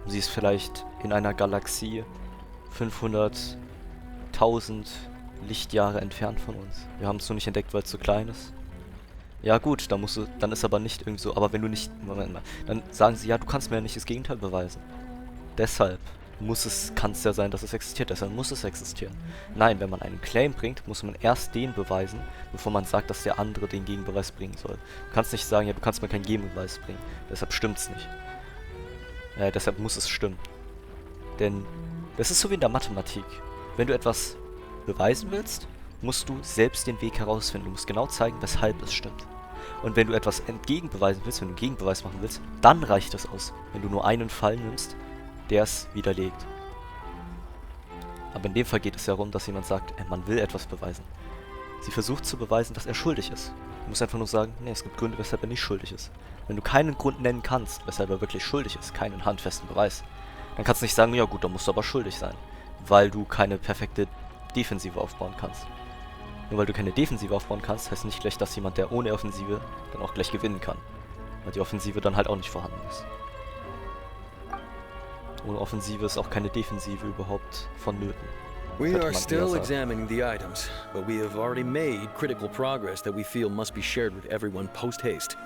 Sie ist vielleicht in einer Galaxie 500.000 Lichtjahre entfernt von uns. Wir haben es nur nicht entdeckt, weil es zu klein ist. Ja gut, dann ist aber nicht irgendwie so, aber wenn du nicht, Moment mal, dann sagen sie, ja, du kannst mir ja nicht das Gegenteil beweisen. Deshalb kann es ja sein, dass es existiert, deshalb muss es existieren. Nein, wenn man einen Claim bringt, muss man erst den beweisen, bevor man sagt, dass der andere den Gegenbeweis bringen soll. Du kannst nicht sagen, ja, du kannst mir keinen Gegenbeweis bringen, deshalb stimmt's nicht. Deshalb muss es stimmen. Denn das ist so wie in der Mathematik. Wenn du etwas beweisen willst, musst du selbst den Weg herausfinden. Du musst genau zeigen, weshalb es stimmt. Und wenn du etwas entgegenbeweisen willst, wenn du einen Gegenbeweis machen willst, dann reicht es aus, wenn du nur einen Fall nimmst, der es widerlegt. Aber in dem Fall geht es ja darum, dass jemand sagt, man will etwas beweisen. Sie versucht zu beweisen, dass er schuldig ist. Du musst einfach nur sagen, nee, es gibt Gründe, weshalb er nicht schuldig ist. Wenn du keinen Grund nennen kannst, weshalb er wirklich schuldig ist, keinen handfesten Beweis, dann kannst du nicht sagen, ja gut, dann musst du aber schuldig sein, weil du keine perfekte Defensive aufbauen kannst. Nur weil du keine Defensive aufbauen kannst, heißt nicht gleich, dass jemand, der ohne Offensive dann auch gleich gewinnen kann. Weil die Offensive dann halt auch nicht vorhanden ist. Ohne Offensive ist auch keine Defensive überhaupt vonnöten. We Könnte are man eher still sagen. examining the items, but we have already made critical progress that we feel must be shared with everyone post-haste.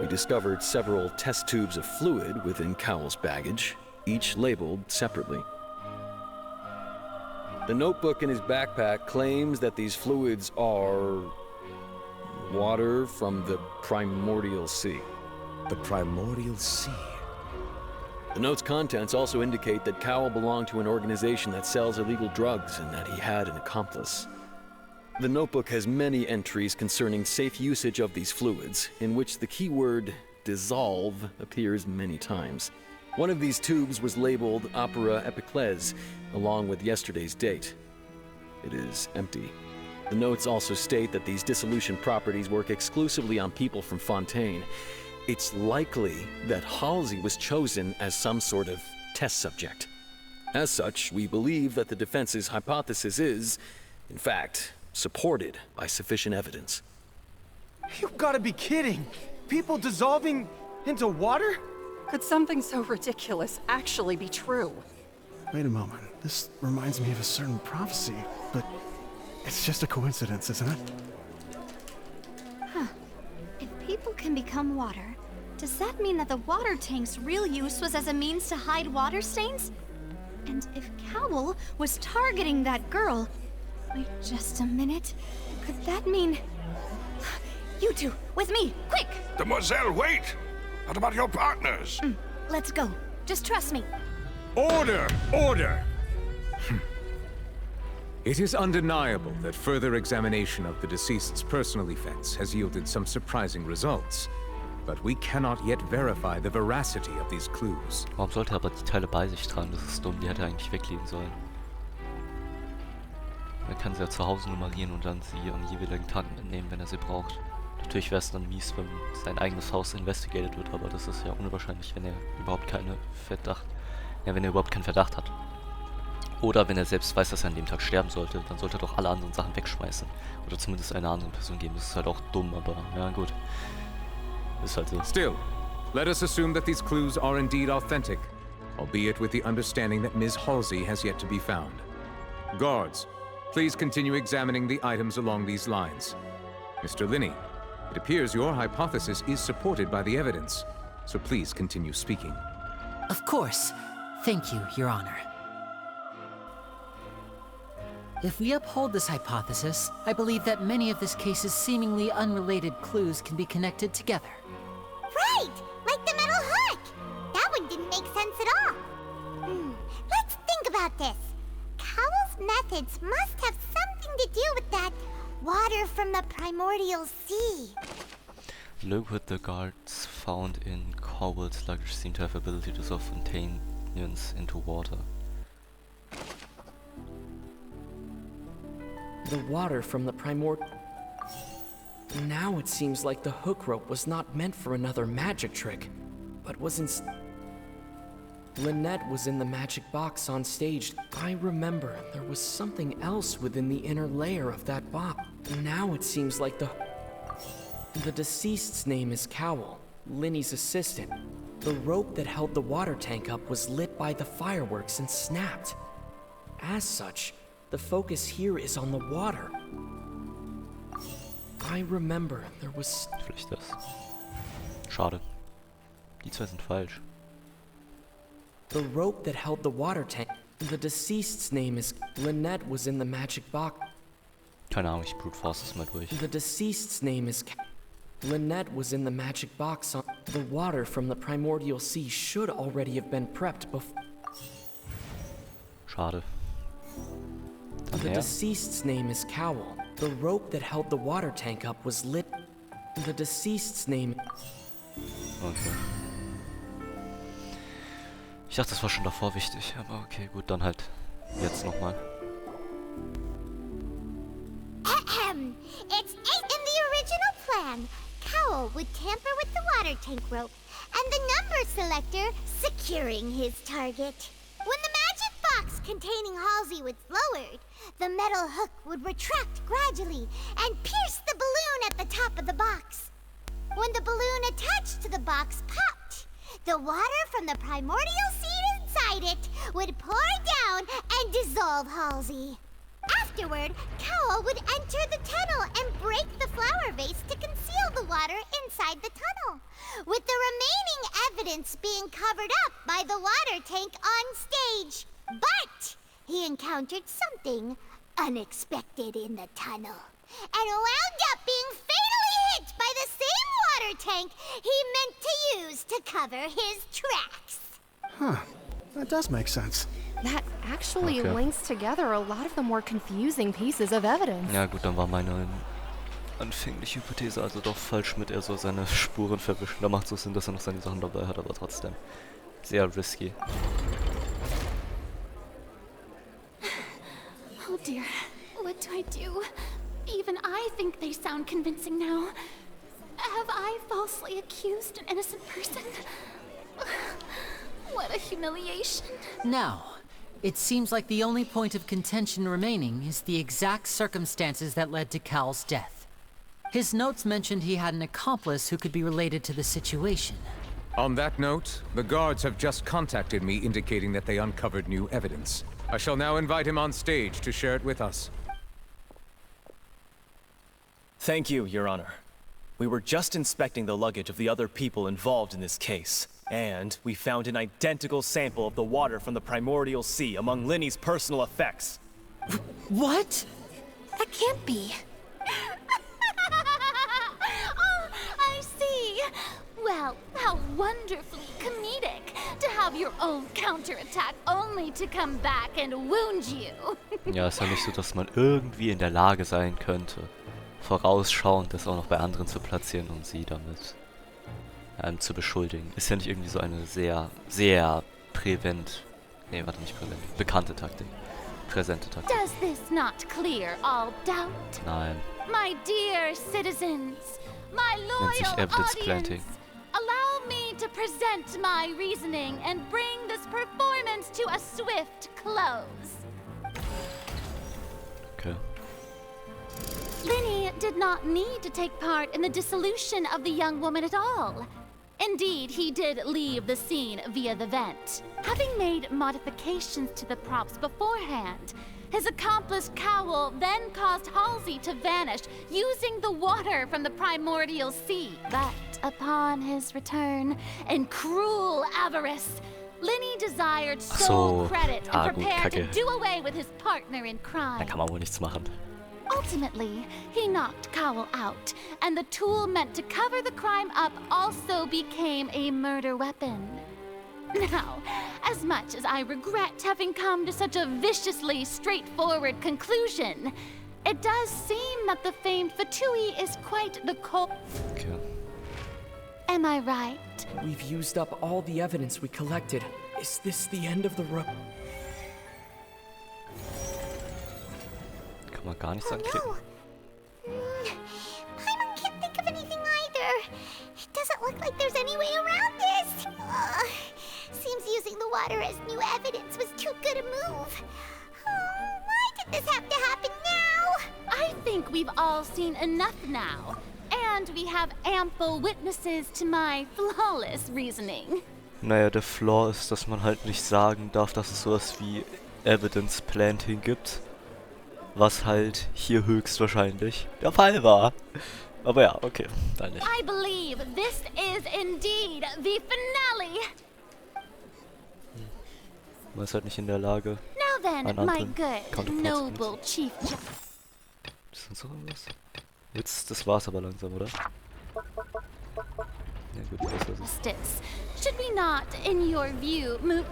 We discovered several test tubes of fluid within Cowell's baggage, each labeled separately. The notebook in his backpack claims that these fluids are water from the primordial sea. The primordial sea? The note's contents also indicate that Cowell belonged to an organization that sells illegal drugs and that he had an accomplice. The notebook has many entries concerning safe usage of these fluids, in which the keyword dissolve appears many times. One of these tubes was labeled Opera Epiclese, along with yesterday's date. It is empty. The notes also state that these dissolution properties work exclusively on people from Fontaine. It's likely that Halsey was chosen as some sort of test subject. As such, we believe that the defense's hypothesis is, in fact, supported by sufficient evidence. You've got to be kidding! People dissolving into water? Could something so ridiculous actually be true? Wait a moment. This reminds me of a certain prophecy, but it's just a coincidence, isn't it? Huh. If people can become water, does that mean that the water tank's real use was as a means to hide water stains? And if Cowell was targeting that girl... Wait just a minute. Could that mean... You two, with me, quick! Demoiselle, wait! What about your partners? Let's go. Just trust me. Order! Order! It is undeniable that further examination of the deceased's personal effects has yielded some surprising results. But we cannot yet verify the veracity of these clues. Warum sollte er aber die Teile bei sich tragen? Das ist dumm, die hätte er eigentlich weglegen sollen. Er kann sie ja zu Hause nummerieren und dann sie am jeweiligen Tag mitnehmen, wenn er sie braucht. Natürlich wäre es dann mies, wenn sein eigenes Haus investigated wird, aber das ist ja unwahrscheinlich, wenn er überhaupt keinen Verdacht hat. Oder wenn er selbst weiß, dass er an dem Tag sterben sollte, dann sollte er doch alle anderen Sachen wegschmeißen. Oder zumindest einer anderen Person geben. Das ist halt auch dumm, aber ja gut. Ist halt so. Still, let us assume that these clues are indeed authentic, albeit with the understanding that Ms. Halsey has yet to be found. Guards, please continue examining the items along these lines. Mr. Linney, it appears your hypothesis is supported by the evidence, so please continue speaking. Of course. Thank you, Your Honor. If we uphold this hypothesis, I believe that many of this case's seemingly unrelated clues can be connected together. Right! Like the metal hook! That one didn't make sense at all. Let's think about this. Cowell's methods must have something to do with that water from the primordial sea. Look what the guards found in Cowell's luggage seem to have ability to dissolve Fontainians into water. The water from the Now it seems like the hook rope was not meant for another magic trick, but was Lynette was in the magic box on stage. I remember there was something else within the inner layer of that box. Now it seems like the deceased's name is Cowell, Linny's assistant. The rope that held the water tank up was lit by the fireworks and snapped. As such, the focus here is on the water. I remember there was... Vielleicht das. Schade. Die zwei sind falsch. The rope that held the water tank... The deceased's name is... Lynette was in the magic box. Keine Ahnung, ich brute force es mal durch. The deceased's name is... Lynette was in the magic box on... The water from the primordial sea should already have been prepped before... Schade. The deceased's name is Cowell. The rope that held the water tank up was lit... The deceased's name... Okay. Ich dachte, das war schon davor wichtig, aber okay, gut, dann halt jetzt nochmal. It's in the original plan. Cowell would tamper with the water tank rope, and the number selector securing his target. When the magic box containing Halsey was lowered, the metal hook would retract gradually and pierce the balloon at the top of the box. When the balloon attached to the box popped, the water from the primordial seed inside inside it would pour down and dissolve Halsey. Afterward, Cowl would enter the tunnel and break the flower vase to conceal the water inside the tunnel, with the remaining evidence being covered up by the water tank on stage. But he encountered something unexpected in the tunnel, and wound up being fatally hit by the same water tank he meant to use to cover his tracks. Huh. That does make sense. That actually links together a lot of the more confusing pieces of evidence. Ja gut, dann war meine anfängliche Hypothese also doch falsch mit er so seine Spuren verwischen. Da macht es so Sinn, dass er noch seine Sachen dabei hat, aber trotzdem sehr risky. Oh dear, what do I do? Even I think they sound convincing now. Have I falsely accused an innocent person? What a humiliation. Now, it seems like the only point of contention remaining is the exact circumstances that led to Cowl's death. His notes mentioned he had an accomplice who could be related to the situation. On that note, the guards have just contacted me indicating that they uncovered new evidence. I shall now invite him on stage to share it with us. Thank you, Your Honor. We were just inspecting the luggage of the other people involved in this case, and we found an identical sample of the water from the primordial sea among Linny's personal effects. What? That can't be. Oh, I see. Well, how wonderfully comedic to have your own counterattack only to come back and wound you. Ja, ist ja nicht so, dass man irgendwie in der Lage sein könnte, vorausschauend das auch noch bei anderen zu platzieren und sie damit zu beschuldigen. Ist ja nicht irgendwie so eine sehr bekannte Taktik. Präsente Taktik. Does this not clear all doubt? Nein. My dear citizens, my loyal audience, allow me to present my reasoning and bring this performance to a swift close. Okay. Linny did not need to take part in the dissolution of the young woman at all. Indeed, he did leave the scene via the vent. Having made modifications to the props beforehand, his accomplice Cowl then caused Halsey to vanish using the water from the primordial sea. But upon his return, in cruel avarice, Linny desired sole credit and prepared to do away with his partner in crime. Da kann man wohl nichts machen. Ultimately, he knocked Cowl out, and the tool meant to cover the crime up also became a murder weapon. Now, as much as I regret having come to such a viciously straightforward conclusion, it does seem that the famed Fatui is quite the Okay. Am I right? We've used up all the evidence we collected. Is this the end of the road? Kann man gar nichts anklicken. Paimon can't think of anything either. It doesn't look like there's any way around this. Seems using the water as new evidence was too good a move. Why did this have to happen now? I think we've all seen enough now. And we have ample witnesses to my flawless reasoning. Naja, der Flaw ist, dass man halt nicht sagen darf, dass es sowas wie Evidence Planting gibt. Was halt hier höchstwahrscheinlich der Fall war. Aber ja, okay, dann nicht. I believe this is indeed the finale. Man ist halt nicht in der Lage, Now then, einen my anderen good, Counterpart noble chief. Ist das noch irgendwas? Jetzt, das war's aber langsam, oder? Ja gut, das ist Justice. Should we not, in your view, move...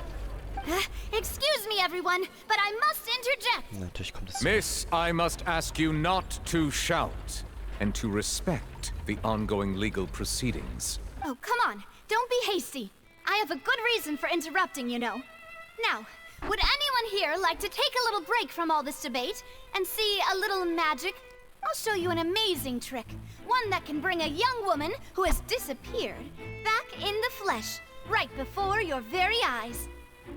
Excuse me, everyone, but I must interject. Natürlich kommt es. Miss, I must ask you not to shout and to respect the ongoing legal proceedings. Oh, come on. Don't be hasty. I have a good reason for interrupting, you know. Now, would anyone here like to take a little break from all this debate and see a little magic? I'll show you an amazing trick. One that can bring a young woman who has disappeared back in the flesh, right before your very eyes.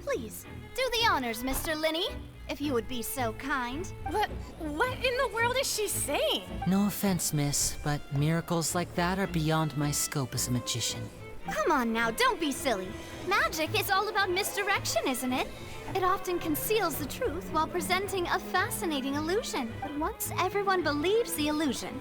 Please, do the honors, Mr. Linny, if you would be so kind. But what in the world is she saying? No offense, miss, but miracles like that are beyond my scope as a magician. Come on now, don't be silly. Magic is all about misdirection, isn't it? It often conceals the truth while presenting a fascinating illusion. But once everyone believes the illusion,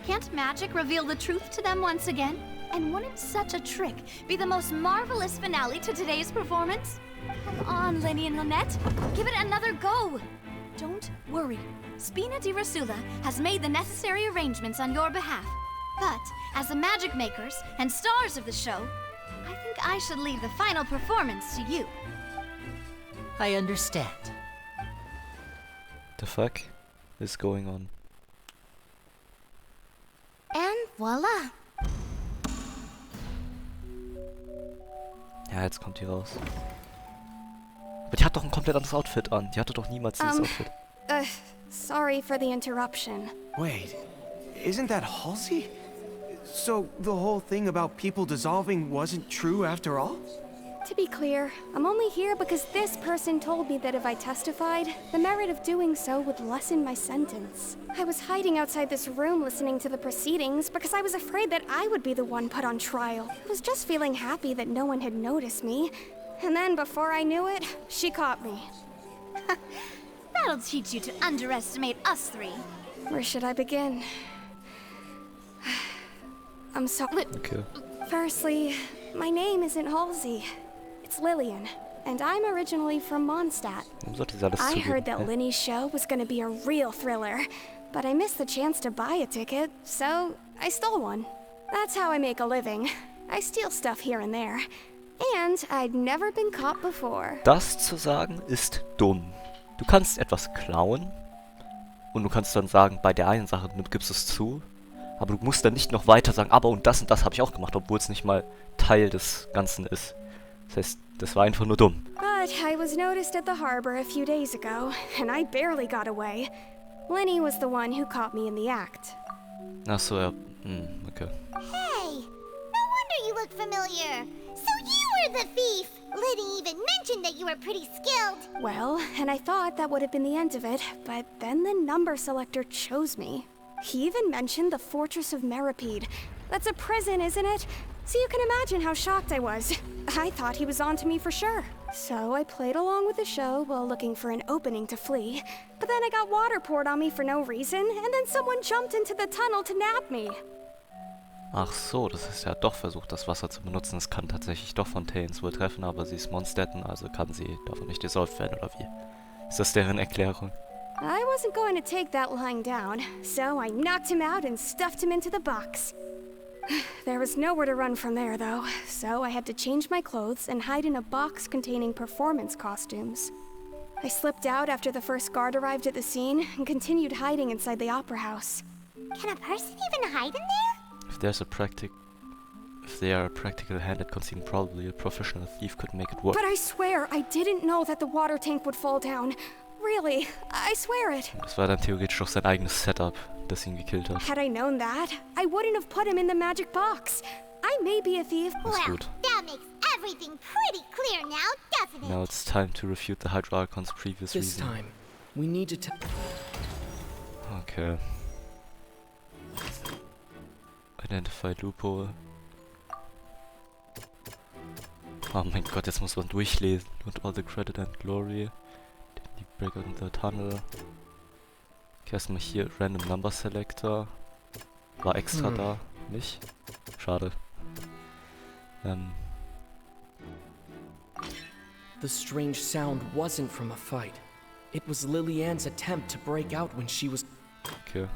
can't magic reveal the truth to them once again? And wouldn't such a trick be the most marvelous finale to today's performance? Come on, Lenny and Lynette. Give it another go. Don't worry. Spina di Rasula has made the necessary arrangements on your behalf. But, as the magic makers and stars of the show, I think I should leave the final performance to you. I understand. The fuck is going on? And voila. Ja, jetzt kommt die raus. Aber die hat doch ein komplett anderes Outfit an. Die hatte doch niemals dieses Outfit. Sorry for the interruption. Wait, isn't that Halsey? So the whole thing about people dissolving wasn't true after all? To be clear, I'm only here because this person told me that if I testified, the merit of doing so would lessen my sentence. I was hiding outside this room listening to the proceedings because I was afraid that I would be the one put on trial. I was just feeling happy that no one had noticed me. And then before I knew it, she caught me. That'll teach you to underestimate us three. Where should I begin? I'm sorry. Okay. Firstly, my name isn't Halsey. It's Lillian, and I'm originally from Mondstadt. I heard that Linny's show was gonna be a real thriller, but I missed the chance to buy a ticket, so I stole one. That's how I make a living. I steal stuff here and there. And I'd never been caught before. Das zu sagen ist dumm. Du kannst etwas klauen und du kannst dann sagen, bei der einen Sache gibst du es zu, aber du musst dann nicht noch weiter sagen, aber und das habe ich auch gemacht, obwohl es nicht mal Teil des Ganzen ist. Das heißt, das war einfach nur dumm. But I was noticed at the harbor a few days ago, and I barely got away. Lenny was the one who caught me in the act. Ach so, ja. Okay. Hey, no wonder you look familiar. So you were the thief! Liddy even mentioned that you were pretty skilled. Well, and I thought that would have been the end of it, but then the number selector chose me. He even mentioned the Fortress of Meripede. That's a prison, isn't it? So you can imagine how shocked I was. I thought he was onto me for sure. So I played along with the show while looking for an opening to flee. But then I got water poured on me for no reason, and then someone jumped into the tunnel to nab me. Ach so, das ist ja doch versucht, das Wasser zu benutzen. Es kann tatsächlich doch Fontaines wohl treffen, aber sie ist Mondstadt, also kann sie davon nicht dissolved werden, oder wie? Ist das deren Erklärung? I wasn't going to take that lying down, so I knocked him out and stuffed him into the box. There was nowhere to run from there, though, so I had to change my clothes and hide in a box containing performance costumes. I slipped out after the first guard arrived at the scene and continued hiding inside the opera house. Can a person even hide in there? If they are a practical hand at concealing, probably a professional thief could make it work. But I swear, I didn't know that the water tank would fall down. Really, I swear it. Das war dann theoretisch auch sein eigenes Setup, das ihn gekillt hat. Had I known that, I wouldn't have put him in the magic box. I may be a thief. Well, that makes everything pretty clear now, doesn't it? Now it's time to refute the Hydra Archon's previous This reason. time, we need to Okay. Identify loophole. Oh mein Gott, jetzt muss man durchlesen. Und all the credit and glory. Die break out in the tunnel. Okay, erstmal hier Random Number Selector. War extra da. Nicht? Schade. The strange sound wasn't from a fight. It was Lillian's attempt to break out when she was... Okay.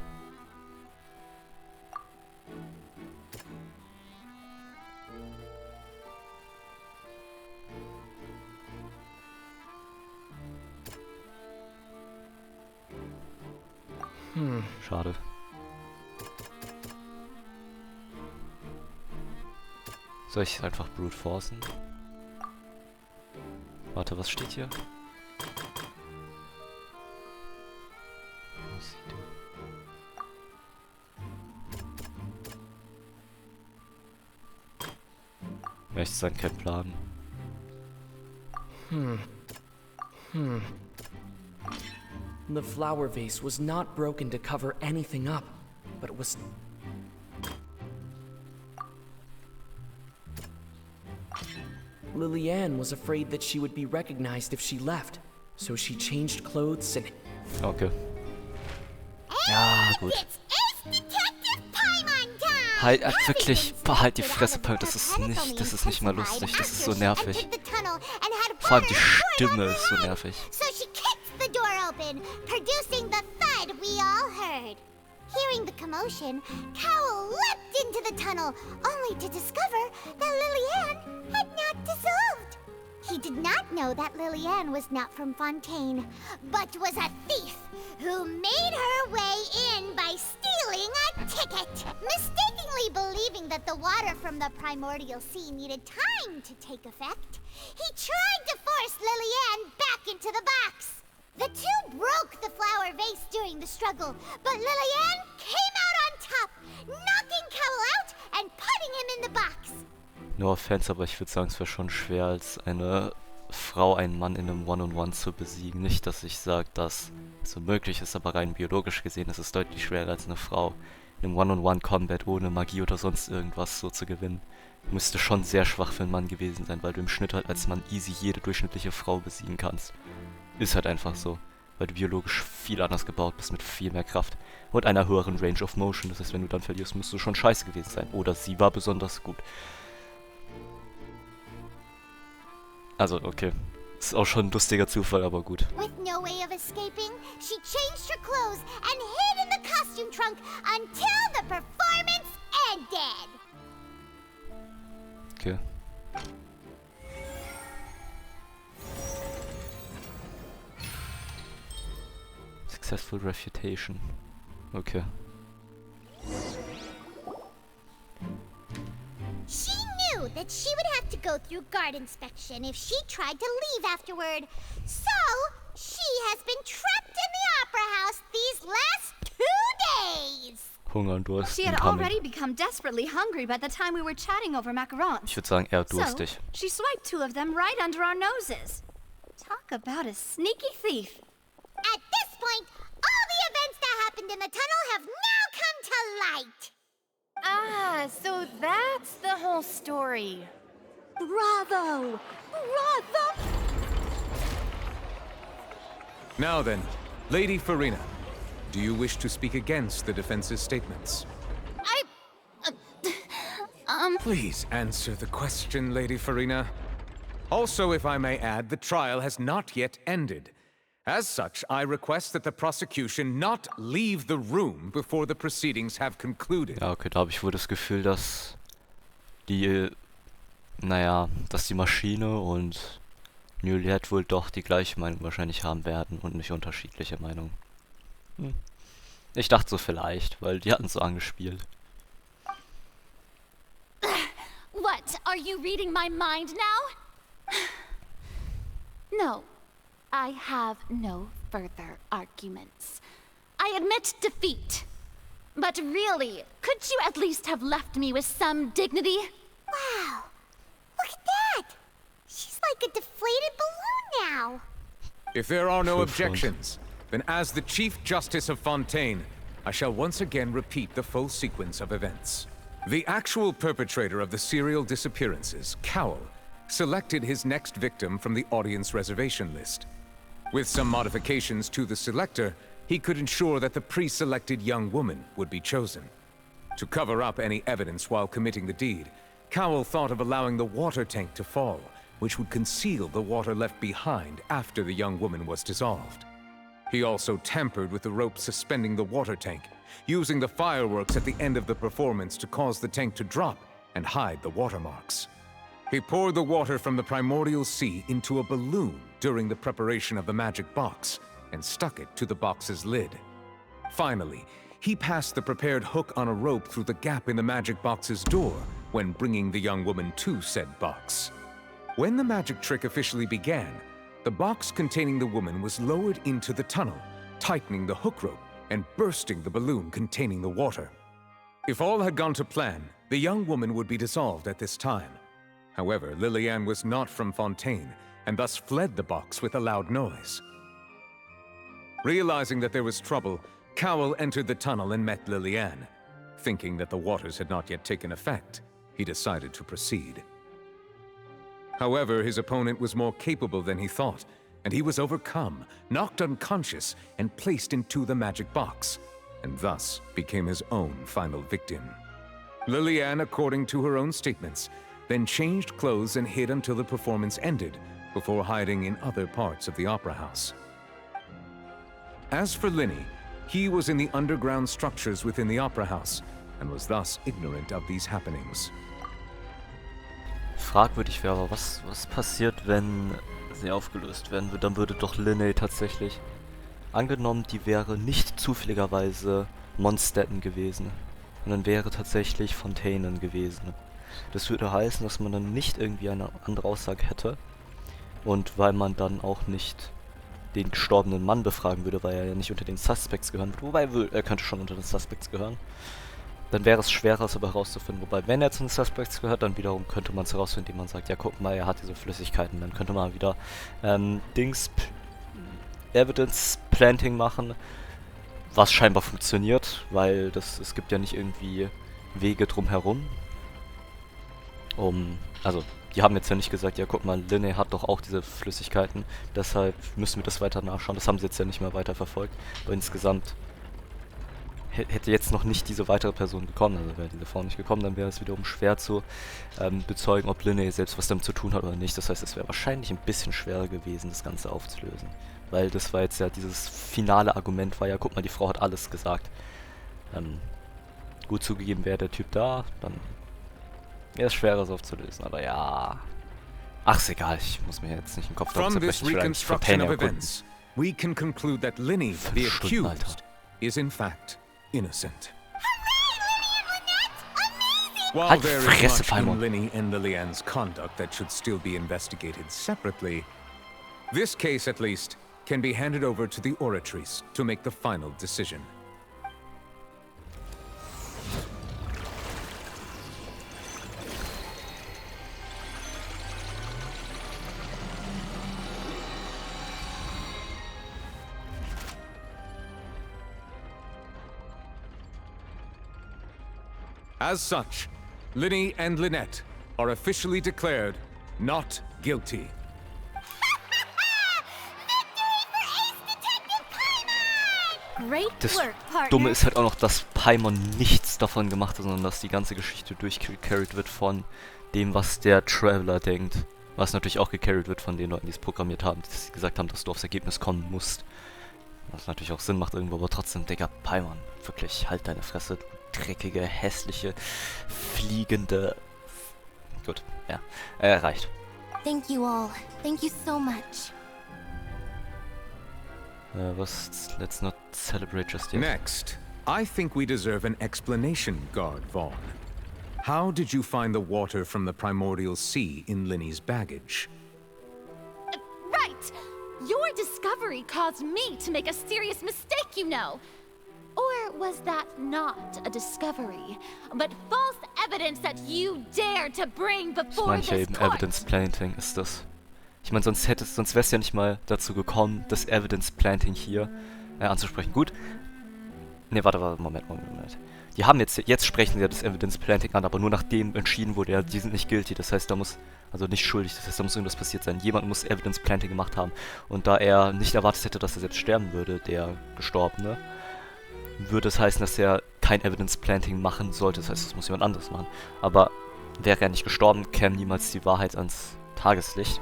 Schade. Soll ich einfach brute forcen? Warte, was steht hier? Möchte sein, kein Plan. The flower vase was not broken to cover anything up, but it was... Lillian was afraid that she would be recognized if she left, so she changed clothes and... Okay. Ja, gut. Halt, wirklich, behalt die Fresse, Punk, das ist nicht mal lustig, das ist so nervig. Vor allem die Stimme ist so nervig. So she kicked the door open, producing the thud we all heard. Hearing the commotion, Cowell leapt into the tunnel, only to discover that Lillian had not dissolved. He did not know that Lillian was not from Fontaine, but was a thief who made her way in by stealing a ticket. Mistakenly believing that the water from the primordial sea needed time to take effect, he tried to force Lillian back into the box. The two broke the flower vase during the struggle, but Lillian came out on top, knocking Cowell out and putting him in the box. No offense, aber ich würde sagen, es wäre schon schwer, als eine Frau einen Mann in einem One-on-One zu besiegen. Nicht, dass ich sage, dass es so möglich ist, aber rein biologisch gesehen ist es deutlich schwerer als eine Frau in einem One-on-One-Combat ohne Magie oder sonst irgendwas so zu gewinnen. Du müsstest schon sehr schwach für einen Mann gewesen sein, weil du im Schnitt halt als Mann easy jede durchschnittliche Frau besiegen kannst. Ist halt einfach so, weil du biologisch viel anders gebaut bist mit viel mehr Kraft und einer höheren Range of Motion. Das heißt, wenn du dann verlierst, musst du schon scheiße gewesen sein. Oder sie war besonders gut. Also, okay. Ist auch schon ein lustiger Zufall, aber gut. With no way of escaping, she changed her clothes and hid in the costume trunk until the performance ended. Okay. Successful refutation. Okay. She knew that she would have to go through guard inspection if she tried to leave afterward. So, she has been trapped in the opera house these last 2 days. Hunger und Durst. She had already become desperately hungry by the time we were chatting over macarons. Ich würde sagen, eher durstig. So, she swiped 2 of them right under our noses. Talk about a sneaky thief. At this point, all the events that happened in the tunnel have now come to light. Ah, so that's the whole story. Bravo! Bravo! Now then, Lady Farina, do you wish to speak against the defense's statements? Please answer the question, Lady Farina. Also, if I may add, the trial has not yet ended. As such, I request that the prosecution not leave the room before the proceedings have concluded. Ja, okay, da habe ich wohl das Gefühl, dass die Maschine und Juliette wohl doch die gleiche Meinung wahrscheinlich haben werden und nicht unterschiedliche Meinungen. Ich dachte so vielleicht, weil die hatten so angespielt. What? Are you reading my mind now? No. I have no further arguments. I admit defeat. But really, could you at least have left me with some dignity? Wow. Look at that. She's like a deflated balloon now. If there are no objections, then as the Chief Justice of Fontaine, I shall once again repeat the full sequence of events. The actual perpetrator of the serial disappearances, Cowell, selected his next victim from the audience reservation list. With some modifications to the selector, he could ensure that the pre-selected young woman would be chosen. To cover up any evidence while committing the deed, Cowell thought of allowing the water tank to fall, which would conceal the water left behind after the young woman was dissolved. He also tampered with the rope suspending the water tank, using the fireworks at the end of the performance to cause the tank to drop and hide the watermarks. He poured the water from the primordial sea into a balloon during the preparation of the magic box and stuck it to the box's lid. Finally, he passed the prepared hook on a rope through the gap in the magic box's door when bringing the young woman to said box. When the magic trick officially began, the box containing the woman was lowered into the tunnel, tightening the hook rope and bursting the balloon containing the water. If all had gone to plan, the young woman would be dissolved at this time. However, Lillian was not from Fontaine, and thus fled the box with a loud noise. Realizing that there was trouble, Cowell entered the tunnel and met Lillian. Thinking that the waters had not yet taken effect, he decided to proceed. However, his opponent was more capable than he thought, and he was overcome, knocked unconscious, and placed into the magic box, and thus became his own final victim. Lillian, according to her own statements, then changed clothes and hid until the performance ended, before hiding in other parts of the opera house. As for Linny, he was in the underground structures within the opera house, and was thus ignorant of these happenings. Fragwürdig wäre aber, was passiert, wenn sie aufgelöst werden würde? Dann würde doch Linny tatsächlich... Angenommen, die wäre nicht zufälligerweise Mondstatten gewesen, sondern wäre tatsächlich Fontaine gewesen. Das würde heißen, dass man dann nicht irgendwie eine andere Aussage hätte. Und weil man dann auch nicht den gestorbenen Mann befragen würde, weil er ja nicht unter den Suspects gehören würde, wobei er könnte schon unter den Suspects gehören, dann wäre es schwerer, es aber herauszufinden. Wobei, wenn er zu den Suspects gehört, dann wiederum könnte man es herausfinden, indem man sagt, ja guck mal, er hat diese Flüssigkeiten. Dann könnte man wieder Evidence Planting machen, was scheinbar funktioniert, weil es gibt ja nicht irgendwie Wege drumherum. Also, die haben jetzt ja nicht gesagt, ja guck mal, Linny hat doch auch diese Flüssigkeiten, deshalb müssen wir das weiter nachschauen. Das haben sie jetzt ja nicht mehr weiter verfolgt. Aber insgesamt hätte jetzt noch nicht diese weitere Person gekommen, also wäre diese Frau nicht gekommen, dann wäre es wiederum schwer zu bezeugen, ob Linny selbst was damit zu tun hat oder nicht. Das heißt, es wäre wahrscheinlich ein bisschen schwerer gewesen, das Ganze aufzulösen. Weil das war jetzt ja, dieses finale Argument war ja, guck mal, die Frau hat alles gesagt. Gut zugegeben, wäre der Typ da, dann wäre es schwerer, es aufzulösen, aber ja... Ach, ist egal, ich muss mir jetzt nicht den Kopf drauf zerbrechen. From this reconstruction of events, we can conclude that Linny, the accused, is in fact innocent. While there is much in Linny and Lillian's conduct that should still be investigated separately, this case at least can be handed over to the oratories to make the final decision. As such, Linny and Lynette are officially declared not guilty. Das Dumme ist halt auch noch, dass Paimon nichts davon gemacht hat, sondern dass die ganze Geschichte durchgecarried wird von dem, was der Traveler denkt. Was natürlich auch gecarried wird von den Leuten, die es programmiert haben, die gesagt haben, dass du aufs Ergebnis kommen musst. Was natürlich auch Sinn macht irgendwo, aber trotzdem, Digga, Paimon, wirklich, halt deine Fresse, du dreckige, hässliche, fliegende... Gut, ja, reicht. Thank you all. Thank you so much. Let's not celebrate just yet. Next, I think we deserve an explanation, Guard Vaughn. How did you find the water from the primordial sea in Linny's baggage? Right! Your discovery caused me to make a serious mistake, you know. Or was that not a discovery, but false evidence that you dared to bring before this eben court? Evidence Planting ist das. Ich meine, sonst wär's ja nicht mal dazu gekommen, das Evidence Planting hier anzusprechen. Gut. Ne, warte, Moment. Die haben jetzt sprechen sie ja das Evidence Planting an, aber nur nachdem entschieden wurde, ja, die sind nicht guilty. Das heißt, also nicht schuldig, das heißt, da muss irgendwas passiert sein. Jemand muss Evidence Planting gemacht haben. Und da er nicht erwartet hätte, dass er selbst sterben würde, der Gestorbene, würde es heißen, dass er kein Evidence Planting machen sollte. Das heißt, das muss jemand anderes machen. Aber wäre er nicht gestorben, käme niemals die Wahrheit ans Tageslicht.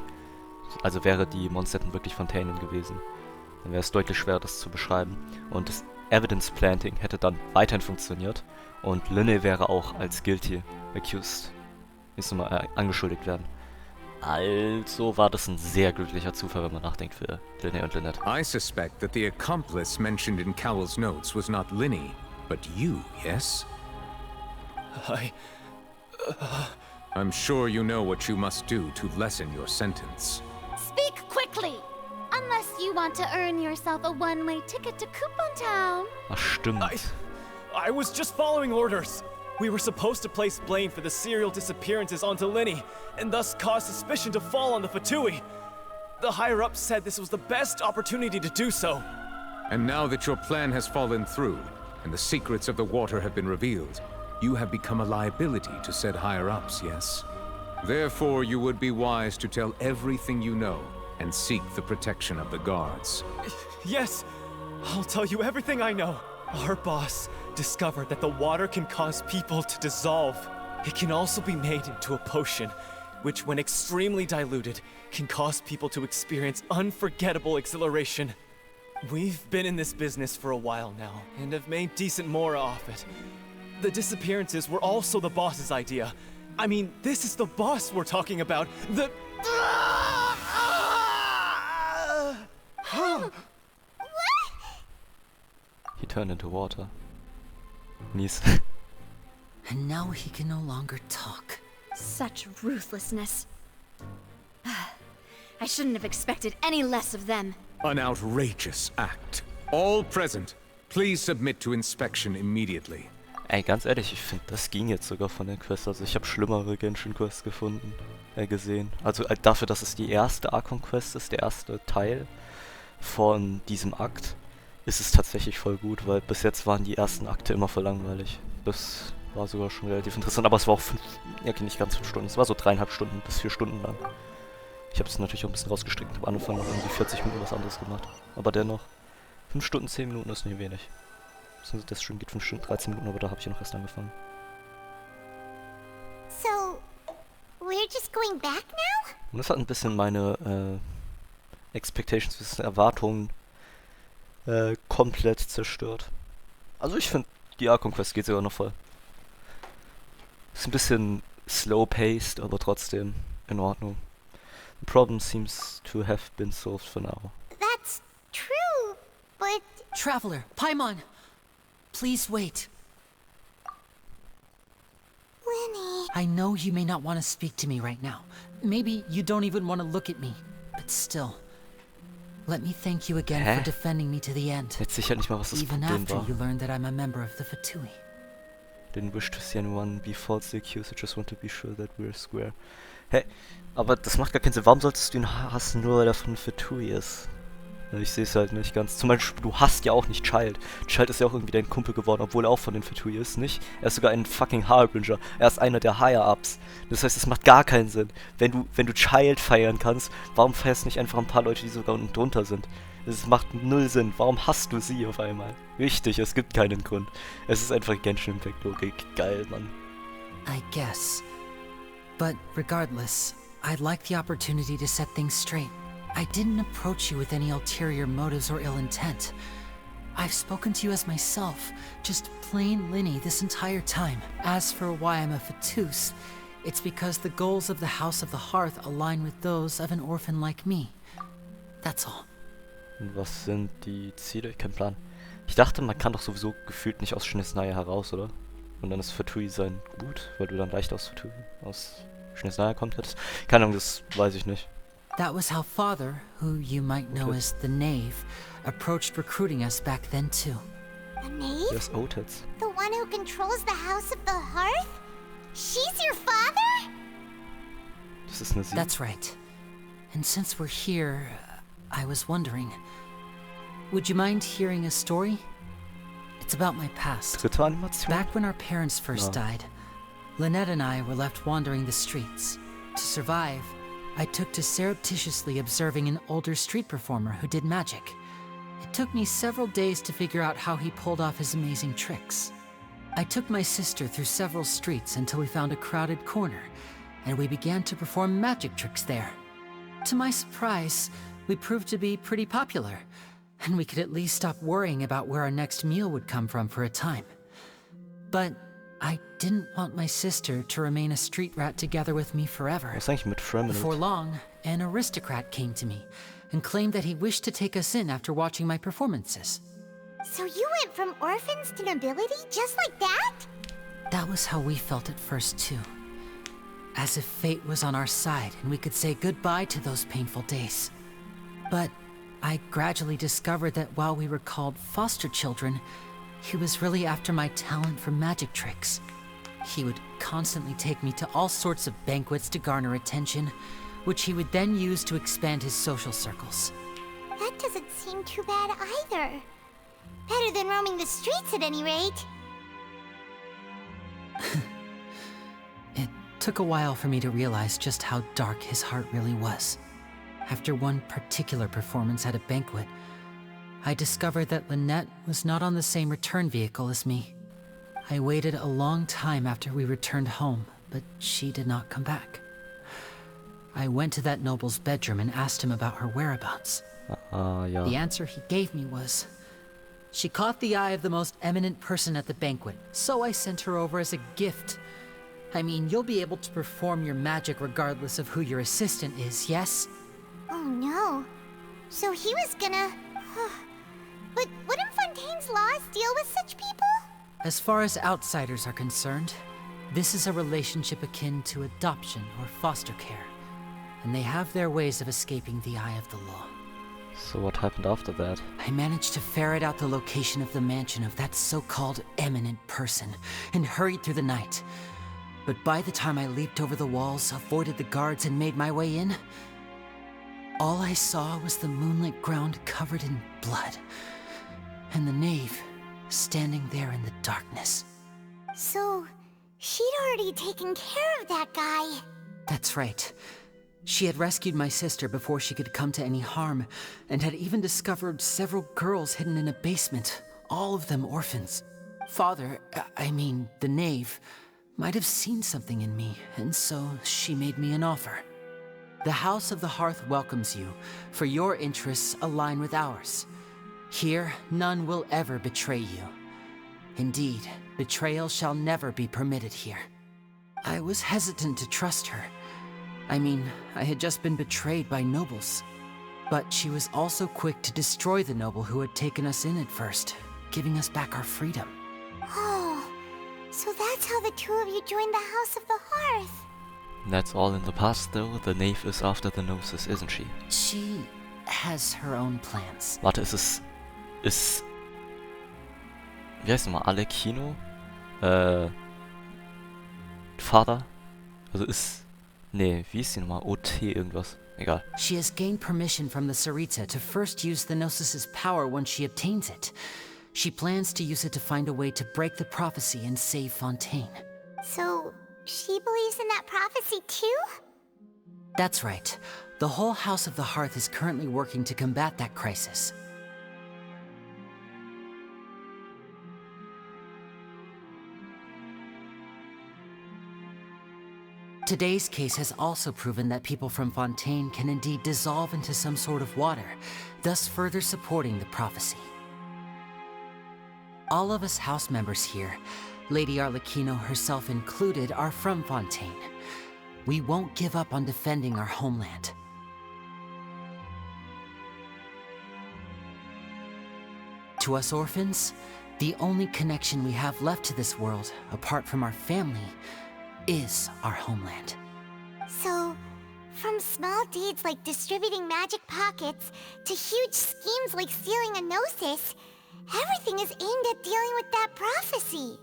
Also wäre die Mondstatten wirklich Fontaine gewesen. Dann wäre es deutlich schwer, das zu beschreiben. Und das Evidence Planting hätte dann weiterhin funktioniert. Und Linny wäre auch als guilty accused angeschuldigt werden. Also war das ein sehr glücklicher Zufall, wenn man nachdenkt, für Linny und Lynette. I suspect that the accomplice mentioned in Cowell's notes was not Linny, but you, yes? I'm sure you know what you must do to lessen your sentence. Speak quickly! Unless you want to earn yourself a one-way ticket to Coupon Town. Ach, stimmt. I was just following orders. We were supposed to place blame for the serial disappearances onto Linny, and thus cause suspicion to fall on the Fatui. The higher-ups said this was the best opportunity to do so. And now that your plan has fallen through, and the secrets of the water have been revealed, you have become a liability to said higher-ups, yes? Therefore, you would be wise to tell everything you know and seek the protection of the guards. Yes, I'll tell you everything I know. Our boss discovered that the water can cause people to dissolve. It can also be made into a potion, which when extremely diluted, can cause people to experience unforgettable exhilaration. We've been in this business for a while now, and have made decent more off it. The disappearances were also the boss's idea. I mean, this is the boss we're talking about. The... He turned into water. Nice. And now he can no longer talk. Such ruthlessness. I shouldn't have expected any less of them. An outrageous act. All present, please submit to inspection immediately. Ey, ganz ehrlich, ich finde, das ging jetzt sogar von der Quest. Also ich habe schlimmere Genshin Quests gefunden, gesehen. Also dafür, dass es die erste Archon Quest ist, der erste Teil von diesem Akt, ist es tatsächlich voll gut, weil bis jetzt waren die ersten Akte immer voll langweilig. Das war sogar schon relativ interessant, aber es war auch nicht ganz 5 Stunden, es war so 3,5 Stunden bis 4 Stunden lang. Ich habe es natürlich auch ein bisschen rausgestreckt, habe angefangen noch irgendwie 40 Minuten was anderes gemacht. Aber dennoch, 5 Stunden, 10 Minuten ist nicht wenig. Der Stream geht 5 Stunden, 13 Minuten, aber da habe ich ja noch erst angefangen. So, we're just going back now? Und das hat ein bisschen meine Expectations, Erwartungen komplett zerstört. Also ich finde, die Archon Quest geht sogar noch voll. Ist ein bisschen slow-paced, aber trotzdem in Ordnung. The problem seems to have been solved for now. That's true, but... Traveler, Paimon! Please wait. Lenny... I know you may not want to speak to me right now. Maybe you don't even want to look at me. But still, let me thank you again for defending me to the end. Jetzt sicher nicht mal, was das Even Problem after war. you learned that I'm a member of the Fatui. Didn't wish to see anyone be falsely accused, I just want to be sure that we're square. Hey, aber das macht gar keinen Sinn. Warum solltest du ihn hassen, nur weil er von Fatui ist? Ich sehe es halt nicht ganz. Zum Beispiel, du hasst ja auch nicht Child. Child ist ja auch irgendwie dein Kumpel geworden, obwohl er auch von den Fatui ist, nicht? Er ist sogar ein fucking Harbinger. Er ist einer der Higher-Ups. Das heißt, es macht gar keinen Sinn. Wenn du Child feiern kannst, warum feierst du nicht einfach ein paar Leute, die sogar unten drunter sind? Es macht 0 Sinn. Warum hasst du sie auf einmal? Richtig, es gibt keinen Grund. Es ist einfach Genshin Impact Logik. Geil, Mann. I guess. But regardless, I'd like the opportunity to set things straight. I didn't approach you with any ulterior motives or ill intent. I've spoken to you as myself, just plain Linny this entire time. As for why I'm a Fatus, it's because the goals of the House of the Hearth align with those of an orphan like me. That's all. Und was sind die Ziele? Kein Plan. Ich dachte, man kann doch sowieso gefühlt nicht aus Schnitznaya heraus, oder? Und dann ist Fatui sein gut, weil du dann leicht aus Fatui, aus Schnitznaya kommt hättest. Keine Ahnung, das weiß ich nicht. That was how Father, who you might know as the Knave, approached recruiting us back then too. The Knave? Yes, Otets. The one who controls the House of the Hearth? She's your father? Das ist eine Sie. That's right. And since we're here, I was wondering, would you mind hearing a story? It's about my past. Dritte Animation? Back when our parents first died, Lynette and I were left wandering the streets. To survive, I took to surreptitiously observing an older street performer who did magic. It took me several days to figure out how he pulled off his amazing tricks. I took my sister through several streets until we found a crowded corner, and we began to perform magic tricks there. To my surprise, we proved to be pretty popular, and we could at least stop worrying about where our next meal would come from for a time. But I didn't want my sister to remain a street rat together with me forever. Was eigentlich mit Fremont? Before long, an aristocrat came to me and claimed that he wished to take us in after watching my performances. So you went from orphans to nobility just like that? That was how we felt at first too. As if fate was on our side and we could say goodbye to those painful days. But I gradually discovered that while we were called foster children, he was really after my talent for magic tricks. He would constantly take me to all sorts of banquets to garner attention, which he would then use to expand his social circles. That doesn't seem too bad either. Better than roaming the streets at any rate. It took a while for me to realize just how dark his heart really was. After one particular performance at a banquet, I discovered that Lynette was not on the same return vehicle as me. I waited a long time after we returned home, but she did not come back. I went to that noble's bedroom and asked him about her whereabouts. Ja. The answer he gave me was, she caught the eye of the most eminent person at the banquet, so I sent her over as a gift. I mean, you'll be able to perform your magic regardless of who your assistant is, yes? Oh no. So he was gonna... But wouldn't Fontaine's laws deal with such people? As far as outsiders are concerned, this is a relationship akin to adoption or foster care, and they have their ways of escaping the eye of the law. So what happened after that? I managed to ferret out the location of the mansion of that so-called eminent person and hurried through the night. But by the time I leaped over the walls, avoided the guards, and made my way in, all I saw was the moonlit ground covered in blood, and the knave standing there in the darkness. So, she'd already taken care of that guy. That's right. She had rescued my sister before she could come to any harm, and had even discovered several girls hidden in a basement, all of them orphans. Father, I mean, the knave, might have seen something in me, and so she made me an offer. The House of the Hearth welcomes you, for your interests align with ours. Here, none will ever betray you. Indeed, betrayal shall never be permitted here. I was hesitant to trust her. I mean, I had just been betrayed by nobles. But she was also quick to destroy the noble who had taken us in at first, giving us back our freedom. Oh, so that's how the two of you joined the House of the Hearth. That's all in the past, though. The knave is after the noses, isn't she? She has her own plans. Warte, wie heißt nochmal? Alekino? Vater? Also nee, wie ist sie nochmal? OT irgendwas. Egal. She has gained permission from the Tsaritsa to first use the Gnosis' power once she obtains it. She plans to use it to find a way to break the prophecy and save Fontaine. So, she believes in that prophecy too? That's right. The whole House of the Hearth is currently working to combat that crisis. Today's case has also proven that people from Fontaine can indeed dissolve into some sort of water, thus further supporting the prophecy. All of us house members here, Lady Arlecchino herself included, are from Fontaine. We won't give up on defending our homeland. To us orphans, the only connection we have left to this world, apart from our family, is our homeland. So, from small deeds like distributing magic pockets to huge schemes like stealing a Gnosis, everything is aimed at dealing with that prophecy.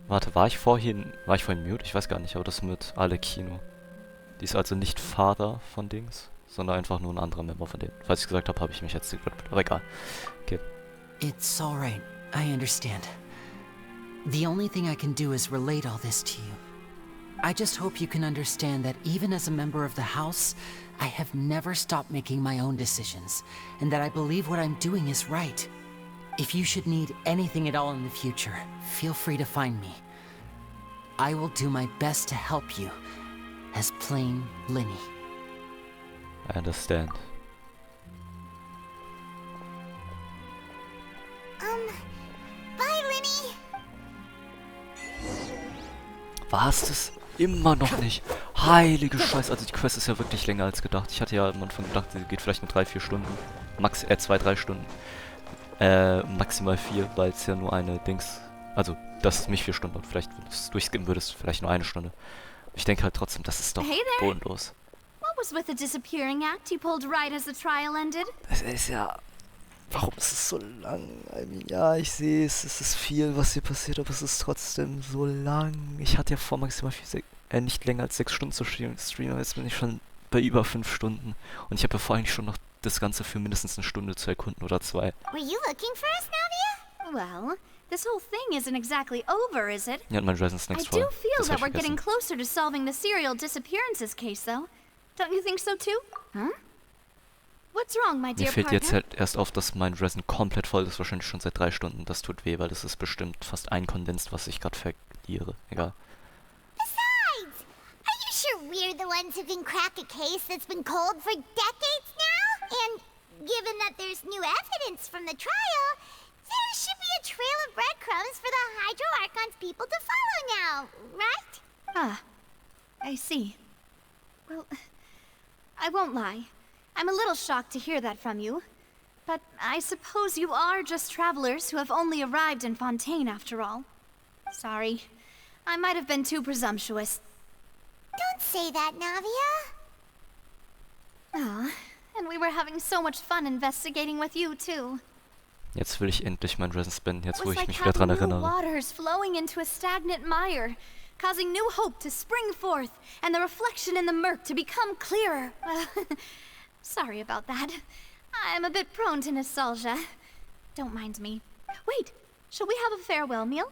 Warte, war ich vorhin mute? Ich weiß gar nicht, aber das mit Alekino. Die ist also nicht Vater von Dings, sondern einfach nur ein anderer Member von denen. Falls ich gesagt habe, habe ich mich jetzt geglückt, aber egal. Okay. It's alright, I understand. The only thing I can do is relate all this to you. I just hope you can understand that even as a member of the House, I have never stopped making my own decisions, and that I believe what I'm doing is right. If you should need anything at all in the future, feel free to find me. I will do my best to help you, as plain Linny. I understand. Bye, Linny! War's das? Immer noch nicht. Heilige Scheiße, also die Quest ist ja wirklich länger als gedacht. Ich hatte ja am Anfang gedacht, sie geht vielleicht nur 3-4 Stunden. 2-3 Stunden. Maximal 4, weil es ja nur eine Dings... Also, dass es mich 4 Stunden und vielleicht, wenn du es durchskippen würdest, vielleicht nur 1 Stunde. Ich denke halt trotzdem, das ist doch bodenlos. What was with the disappearing act you pulled right as the trial ended? Es ist ja... Warum ist es so lang? I mean, ja, ich sehe es, es ist viel, was hier passiert, aber es ist trotzdem so lang. Ich hatte ja vor, maximal nicht länger als 6 Stunden zu streamen, jetzt bin ich schon bei über 5 Stunden. Und ich habe ja vor eigentlich schon noch das Ganze für mindestens 1 Stunde zu erkunden oder 2. Were you looking for us, Navia? Well, This whole thing isn't exactly over, is it? Ja, und mein Resin ist I nichts do voll. feel Das hab that ich we're getting vergessen. closer to solving the serial disappearances case, though. Don't you think so too? Huh? What's wrong, my Mir dear fällt partner? jetzt halt erst auf, dass mein Resin komplett voll ist, wahrscheinlich schon seit 3 Stunden. Das tut weh, weil das ist bestimmt fast ein Kondens, was ich gerade verliere. Egal. Besides, are you sure we're the ones who can crack a case that's been cold for decades now? And given that there's new evidence from the trial, there should be a trail of breadcrumbs for the Hydro Archon's people to follow now, right? Ah, I see. Well, I won't lie. I'm a little shocked to hear that from you. But I suppose you are just travelers who have only arrived in Fontaine after all. Sorry. I might have been too presumptuous. Don't say that, Navia. Ah, and we were having so much fun investigating with you, too. Jetzt will ich endlich mein Resin spenden, jetzt wo Was ich like mich wieder dran having new erinnere. waters flowing into a stagnant mire, causing new hope to spring forth, and the reflection in the murk to become clearer. Sorry about that. I'm a bit prone to nostalgia. Don't mind me. Wait, shall we have a farewell meal?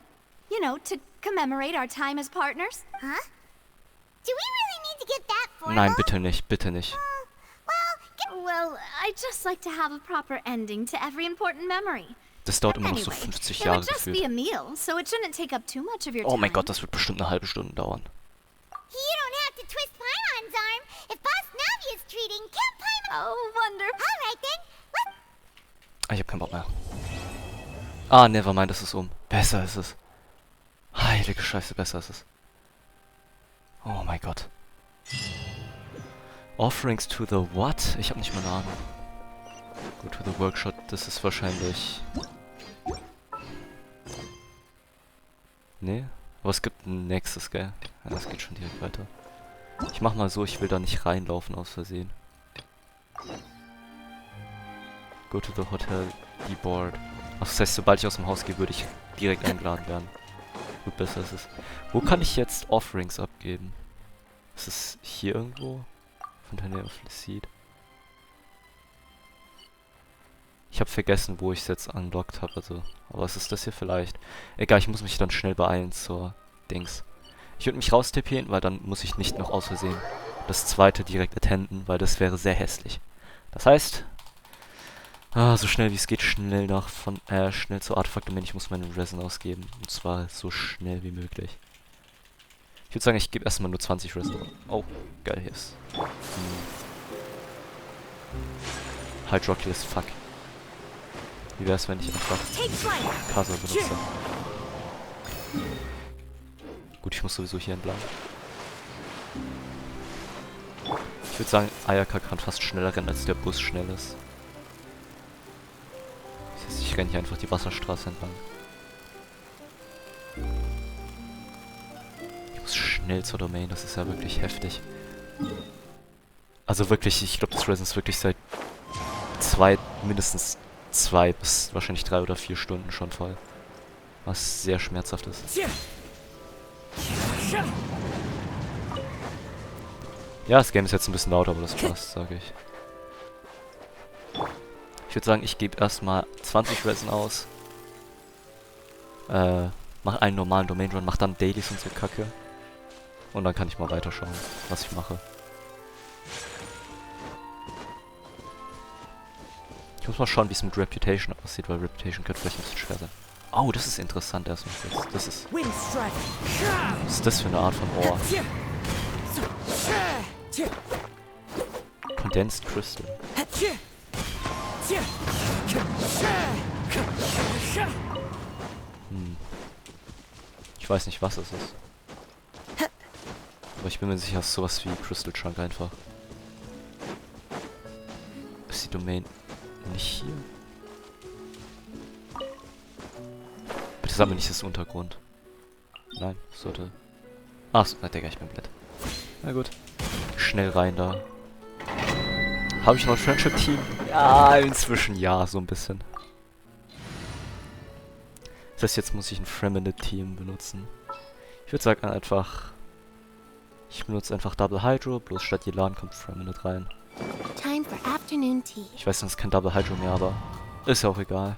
You know, to commemorate our time as partners? Huh? Do we really need to get that formal? Nein, bitte nicht, bitte nicht. Well, I'd just like to have a proper ending to every important memory. Das dauert immer noch so Anyway, 50 it Jahre would just be gefühlt. a meal, so it shouldn't take up too much of your Oh time. mein Gott, das wird bestimmt eine halbe Stunde dauern. You don't have to twist Paimon's arm. If Boss Navia's treating, can't Paimon... Oh, wonderful. All right then. Let's... Ah, ich hab keinen Bock mehr. Ah, nevermind, das ist um. Besser ist es. Heilige Scheiße, besser ist es. Oh mein Gott. Offerings to the what? Ich hab nicht mal eine Ahnung. Go to the workshop, das ist wahrscheinlich... Nee, aber es gibt ein nächstes, gell? Ja, das geht schon direkt weiter. Ich mach mal so, ich will da nicht reinlaufen aus Versehen. Go to the hotel, be bored. Ach, das heißt, sobald ich aus dem Haus gehe, würde ich direkt eingeladen werden. Gut, besser ist es. Wo kann ich jetzt Offerings abgeben? Ist es hier irgendwo? Fontaine of Seed. Ich habe vergessen, wo ich es jetzt unlocked habe, also. Aber was ist das hier vielleicht? Egal, ich muss mich dann schnell beeilen zur Dings. Ich würde mich raustippen, weil dann muss ich nicht noch aus Versehen das zweite direkt attenden, weil das wäre sehr hässlich. Das heißt, so schnell wie es geht, schnell schnell zur Artefakt-Domain. Ich muss meinen Resin ausgeben. Und zwar so schnell wie möglich. Ich würde sagen, ich gebe erstmal nur 20 Resin. Oh, geil, hier ist. Hydroxy ist fuck. Wie wär's, wenn ich einfach Casa benutze? Gut, ich muss sowieso hier entlang. Ich würde sagen, Ayaka kann fast schneller rennen, als der Bus schnell ist. Das heißt, ich renne hier einfach die Wasserstraße entlang. Ich muss schnell zur Domain, das ist ja wirklich heftig. Also wirklich, ich glaube, das Resin ist wirklich seit mindestens 2 bis wahrscheinlich 3 oder 4 Stunden schon voll. Was sehr schmerzhaft ist. Ja, das Game ist jetzt ein bisschen lauter, aber das passt, sage ich. Ich würde sagen, ich gebe erstmal 20 Resin aus. Mach einen normalen Domain Run, mach dann Dailies und so Kacke. Und dann kann ich mal weiterschauen, was ich mache. Ich muss mal schauen, wie es mit Reputation aussieht, weil Reputation könnte vielleicht ein bisschen schwer sein. Oh, das ist interessant erstmal. Das ist... Was ist das für eine Art von Ohr? Condensed Crystal. Ich weiß nicht, was es ist. Aber ich bin mir sicher, es ist sowas wie Crystal Trunk einfach. Ist die Domain nicht hier? Bitte sag mir nicht, das ist Untergrund. Nein, sollte... Ach, so, Digga, ich bin blöd. Na gut. Schnell rein da. Habe ich noch ein Friendship-Team? Ja, inzwischen ja, so ein bisschen. Das heißt, jetzt muss ich ein Feminine-Team benutzen. Ich würde sagen einfach... Ich benutze einfach Double Hydro, bloß statt Yelan kommt Feminine rein. Time for afternoon tea. Ich weiß, das ist kein Double Hydro mehr, aber ist ja auch egal.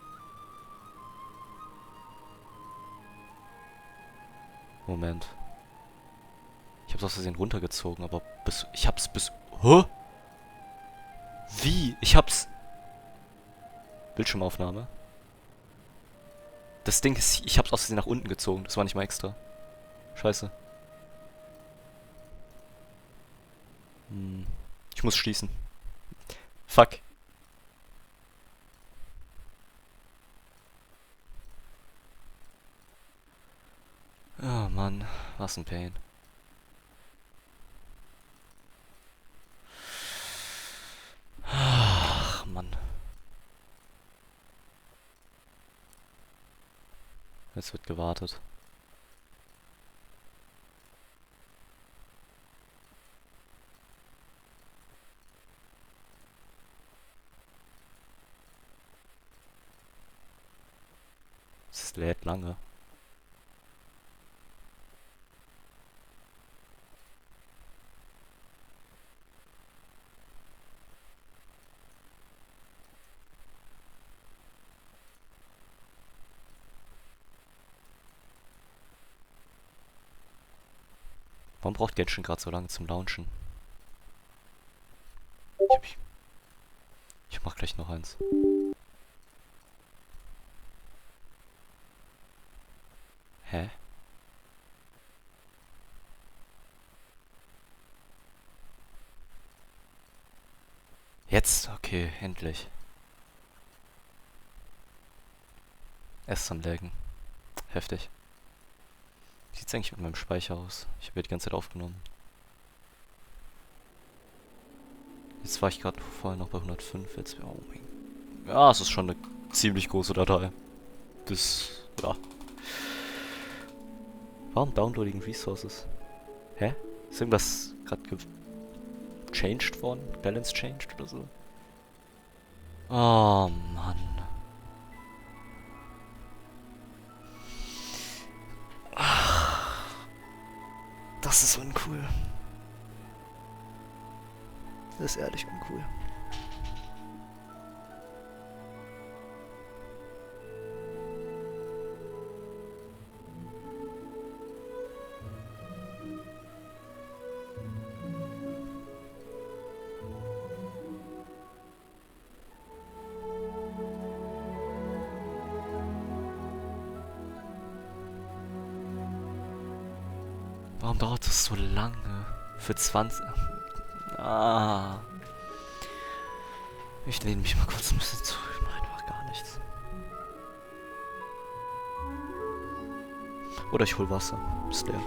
Moment. Ich hab's aus Versehen runtergezogen, aber bis... Ich hab's bis... Hä? Wie? Ich hab's... Bildschirmaufnahme. Das Ding ist... Ich hab's aus Versehen nach unten gezogen. Das war nicht mal extra. Scheiße. Ich muss schließen. Fuck. Oh Mann, was ein Pain. Ach Mann. Jetzt wird gewartet. Es lädt lange. Warum braucht Genshin gerade so lange zum Launchen? Ich mach gleich noch eins. Hä? Jetzt? Okay, endlich. Erst am Laggen. Heftig. Wie sieht's eigentlich mit meinem Speicher aus? Ich habe ja die ganze Zeit aufgenommen. Jetzt war ich gerade vorher noch bei 105. Jetzt... Oh mein... Ja, es ist schon eine ziemlich große Datei. Das... Ja. Warum Downloading Resources? Hä? Ist irgendwas gerade changed worden? Balance changed oder so? Oh Mann. Das ist uncool. Das ist ehrlich uncool. Warum dauert das so lange? Für 20... Ah. Ich lehne mich mal kurz ein bisschen zurück. Ich mache einfach gar nichts. Oder ich hol Wasser. Ist leer.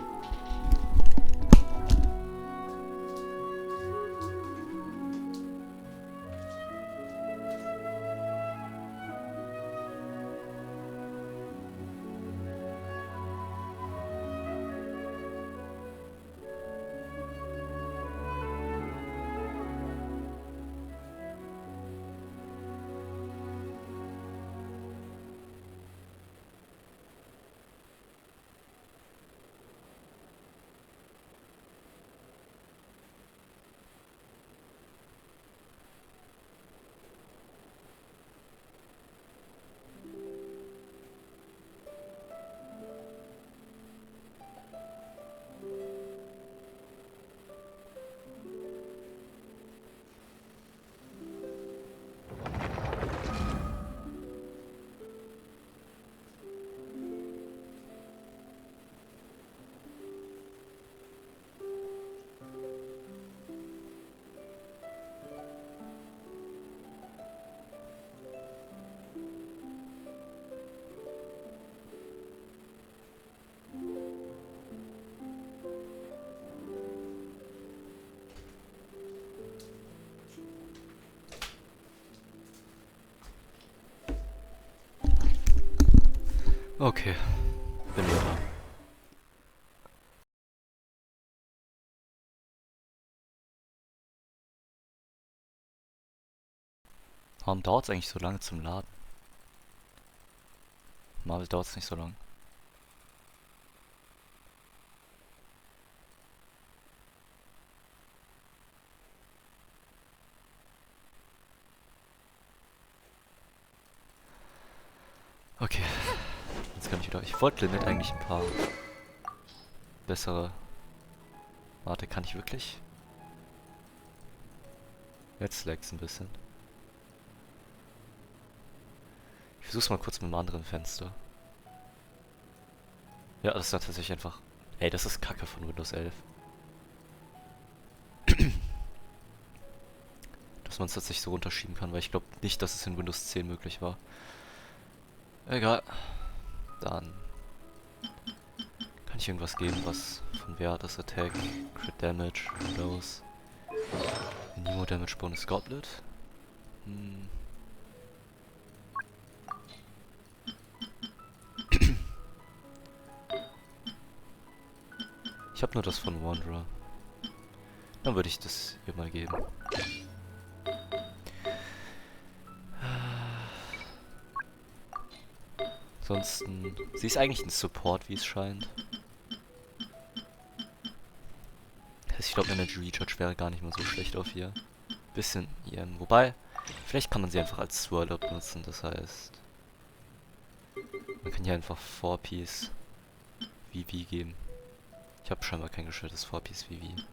Okay, bin wieder da. Warum dauert es eigentlich so lange zum Laden? Marvel dauert es nicht so lang. Okay. Jetzt kann ich wieder... Ich wollte Limit eigentlich ein paar bessere... Warte, kann ich wirklich? Jetzt lag's ein bisschen. Ich versuch's mal kurz mit einem anderen Fenster. Ja, das ist tatsächlich einfach... Ey, das ist Kacke von Windows 11. Dass man es tatsächlich so runterschieben kann, weil ich glaube nicht, dass es in Windows 10 möglich war. Egal. Dann... Kann ich irgendwas geben, was von Wert ist? Attack, Crit Damage, Windows... Nemo Damage Bonus Goblet. Ich habe nur das von Wanderer. Dann würde ich das hier mal geben. Ansonsten... Sie ist eigentlich ein Support, wie es scheint. Ich glaube, Energy Recharge wäre gar nicht mal so schlecht auf ihr. Bisschen EM. Wobei, vielleicht kann man sie einfach als Swirler benutzen. Das heißt, man kann hier einfach 4-Piece VV geben. Ich habe scheinbar kein geschultes 4-Piece VV.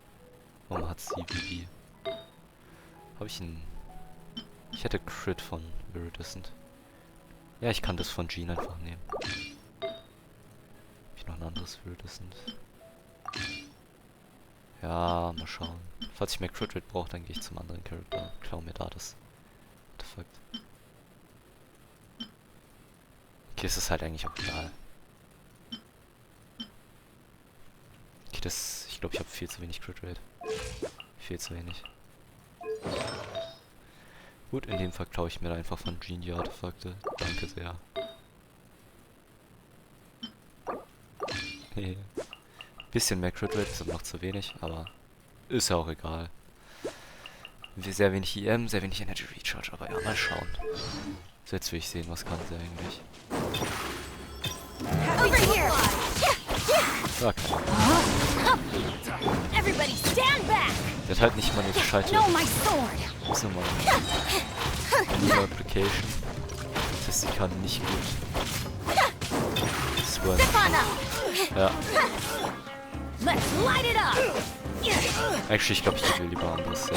Warum hat sie VV? Habe ich ein... Ich hätte Crit von Viridescent. Ja, ich kann das von Jean einfach nehmen. Habe ich noch ein anderes Viridescent? Ja, mal schauen. Falls ich mehr Crit Rate brauche, dann gehe ich zum anderen Charakter. Klau mir da das Artefakt. Okay, es ist halt eigentlich auch egal. Okay, das... Ich glaube, ich habe viel zu wenig Crit Rate. Viel zu wenig. Gut, in dem Fall klaue ich mir da einfach von Jean die Artefakte. Danke sehr. Hey. Bisschen mehr Crit Rate ist noch zu wenig, aber ist ja auch egal. Sehr wenig EM, sehr wenig Energy Recharge, aber ja, mal schauen. So, jetzt will ich sehen, was kann sie eigentlich. Fuck. Der hat halt nicht mal eine gescheite... Das ist nochmal eine Application. Das heißt, sie kann nicht gut. Swirl. Ja. Actually, ich glaube, ich will lieber anderes. Ja.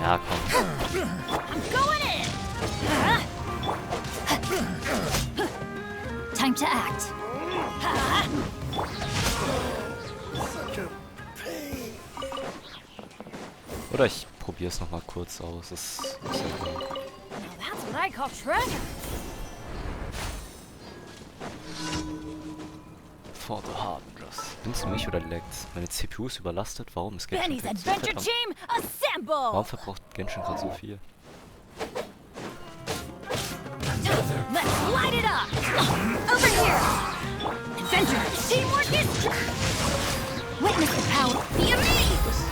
Ja, komm. Time to act. Oder ich probiere es nochmal kurz aus. Das ist ja cool. That's what I call treasure. For the hard dress. Bin's mich oder laggt? Meine CPU ist überlastet. Warum ist Genshin Benny's so Adventure fett Team, assemble! Warum verbraucht Genshin gerade so viel? Let's light it up! Over here! Adventure! Teamwork is... Witness the power! Be amazed!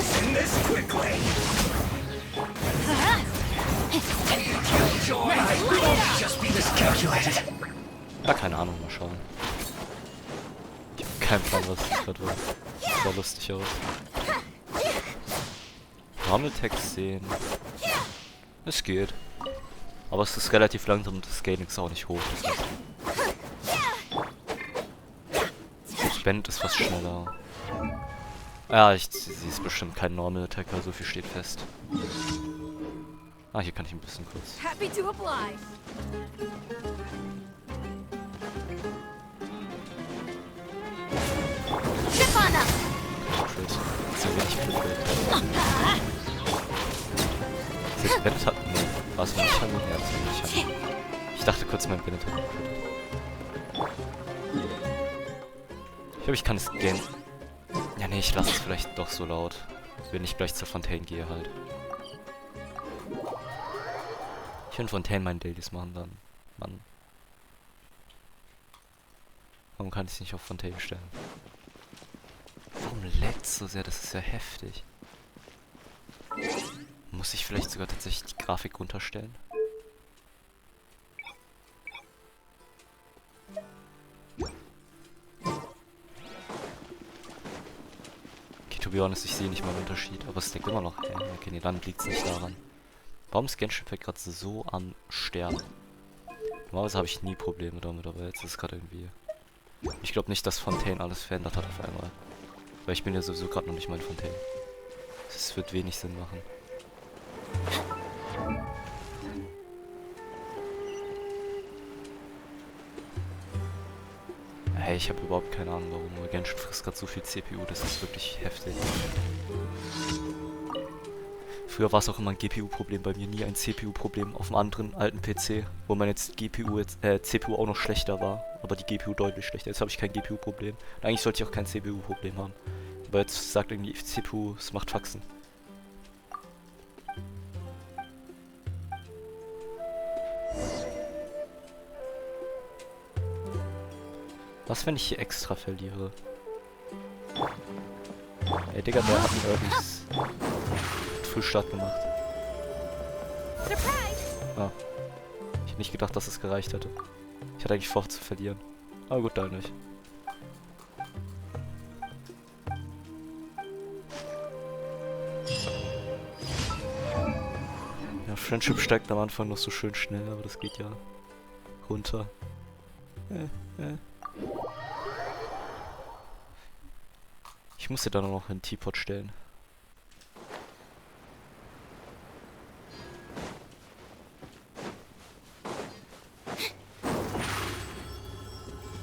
Send this quickly! Just be miscalculated. Ja, keine Ahnung, mal schauen. Ich hab keinen Plan, was das gerade war. Das sah lustig aus. Rammeltext sehen. Es geht. Aber es ist relativ langsam und das Scaling ist auch nicht hoch. Das heißt, das Band ist was schneller. Ja, sie ist bestimmt kein Normal Attacker, so viel steht fest. Ah, hier kann ich ein bisschen kurz. Happy to apply. Zip on up. Crit. Zu wenig Crit Rate. Das Band hat... Nee, war es nicht schon? Ja, das ist nicht. Ich dachte kurz, mein Band hat einen Crit. Ich glaube, ich kann es gehen. Ja, nee, ich lasse es vielleicht doch so laut. Wenn ich gleich zur Fontaine gehe halt. Ich will Fontaine meinen Dailies machen dann. Mann. Warum kann ich es nicht auf Fontaine stellen? Warum laggt es so sehr? Das ist ja heftig. Muss ich vielleicht sogar tatsächlich die Grafik runterstellen? Okay, to be honest, ich sehe nicht mal einen Unterschied. Aber es denkt immer noch, okay, nee, dann liegt es nicht daran. Warum ist Genshin Impact gerade so am Sterben? Normalerweise habe ich nie Probleme damit, aber jetzt ist es gerade irgendwie... Ich glaube nicht, dass Fontaine alles verändert hat auf einmal. Weil ich bin ja sowieso gerade noch nicht mal in Fontaine. Es wird wenig Sinn machen. Hey, ich habe überhaupt keine Ahnung warum, aber Genshin frisst gerade so viel CPU, das ist wirklich heftig. Früher war es auch immer ein GPU-Problem bei mir, nie ein CPU-Problem auf dem anderen alten PC, wo meine CPU auch noch schlechter war, aber die GPU deutlich schlechter. Jetzt habe ich kein GPU-Problem. Eigentlich sollte ich auch kein CPU-Problem haben. Aber jetzt sagt irgendwie CPU, es macht Faxen. Was, wenn ich hier extra verliere? Ey, Digga, der hat einen Earlys Frühstart gemacht. Ah. Ich hätte nicht gedacht, dass es gereicht hätte. Ich hatte eigentlich vor zu verlieren. Aber gut, da nicht. Ja, Friendship steigt am Anfang noch so schön schnell, aber das geht ja runter. Ich muss dir da noch einen Teapot stellen.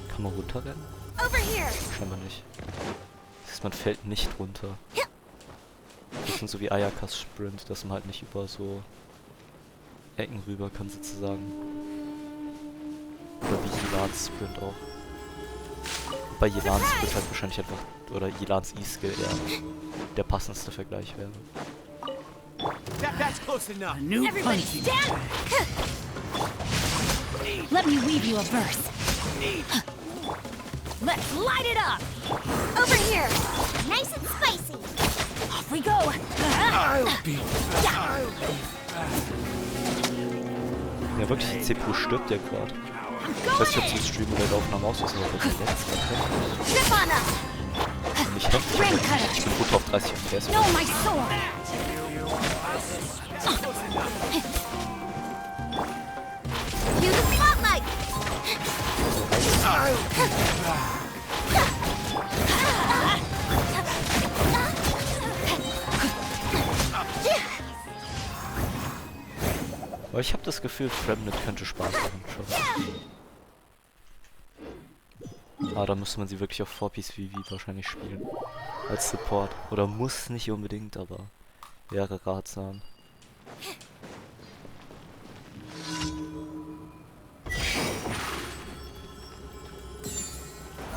Kann man runterrennen? Scheinbar nicht. Das heißt, man fällt nicht runter. Das sind so wie Ayakas Sprint, dass man halt nicht über so Ecken rüber kann sozusagen. Oder wie Yilans Sprint auch. Bei Yilans Sprint halt wahrscheinlich einfach, oder Yilans E-Skill eher der passendste Vergleich wäre. That's close enough. Everybody stand! Let me weave you a verse. Let's light it up! Over here! Nice and spicy! Off we go! I'll be back. Ja, wirklich, die CPU stirbt ja gerade. Ich weiß nicht, ob es im Stream oder in der Aufnahme aus ist, aber bei den letzten nicht heftig. Ich bin gut auf 30 FPS. No, my sword! Use the spotlight! Aber ich habe das Gefühl, Fremnet könnte Spaß machen schon. Ah, da müsste man sie wirklich auf 4-Piece-VV wahrscheinlich spielen. Als Support. Oder muss nicht unbedingt, aber wäre ratsam.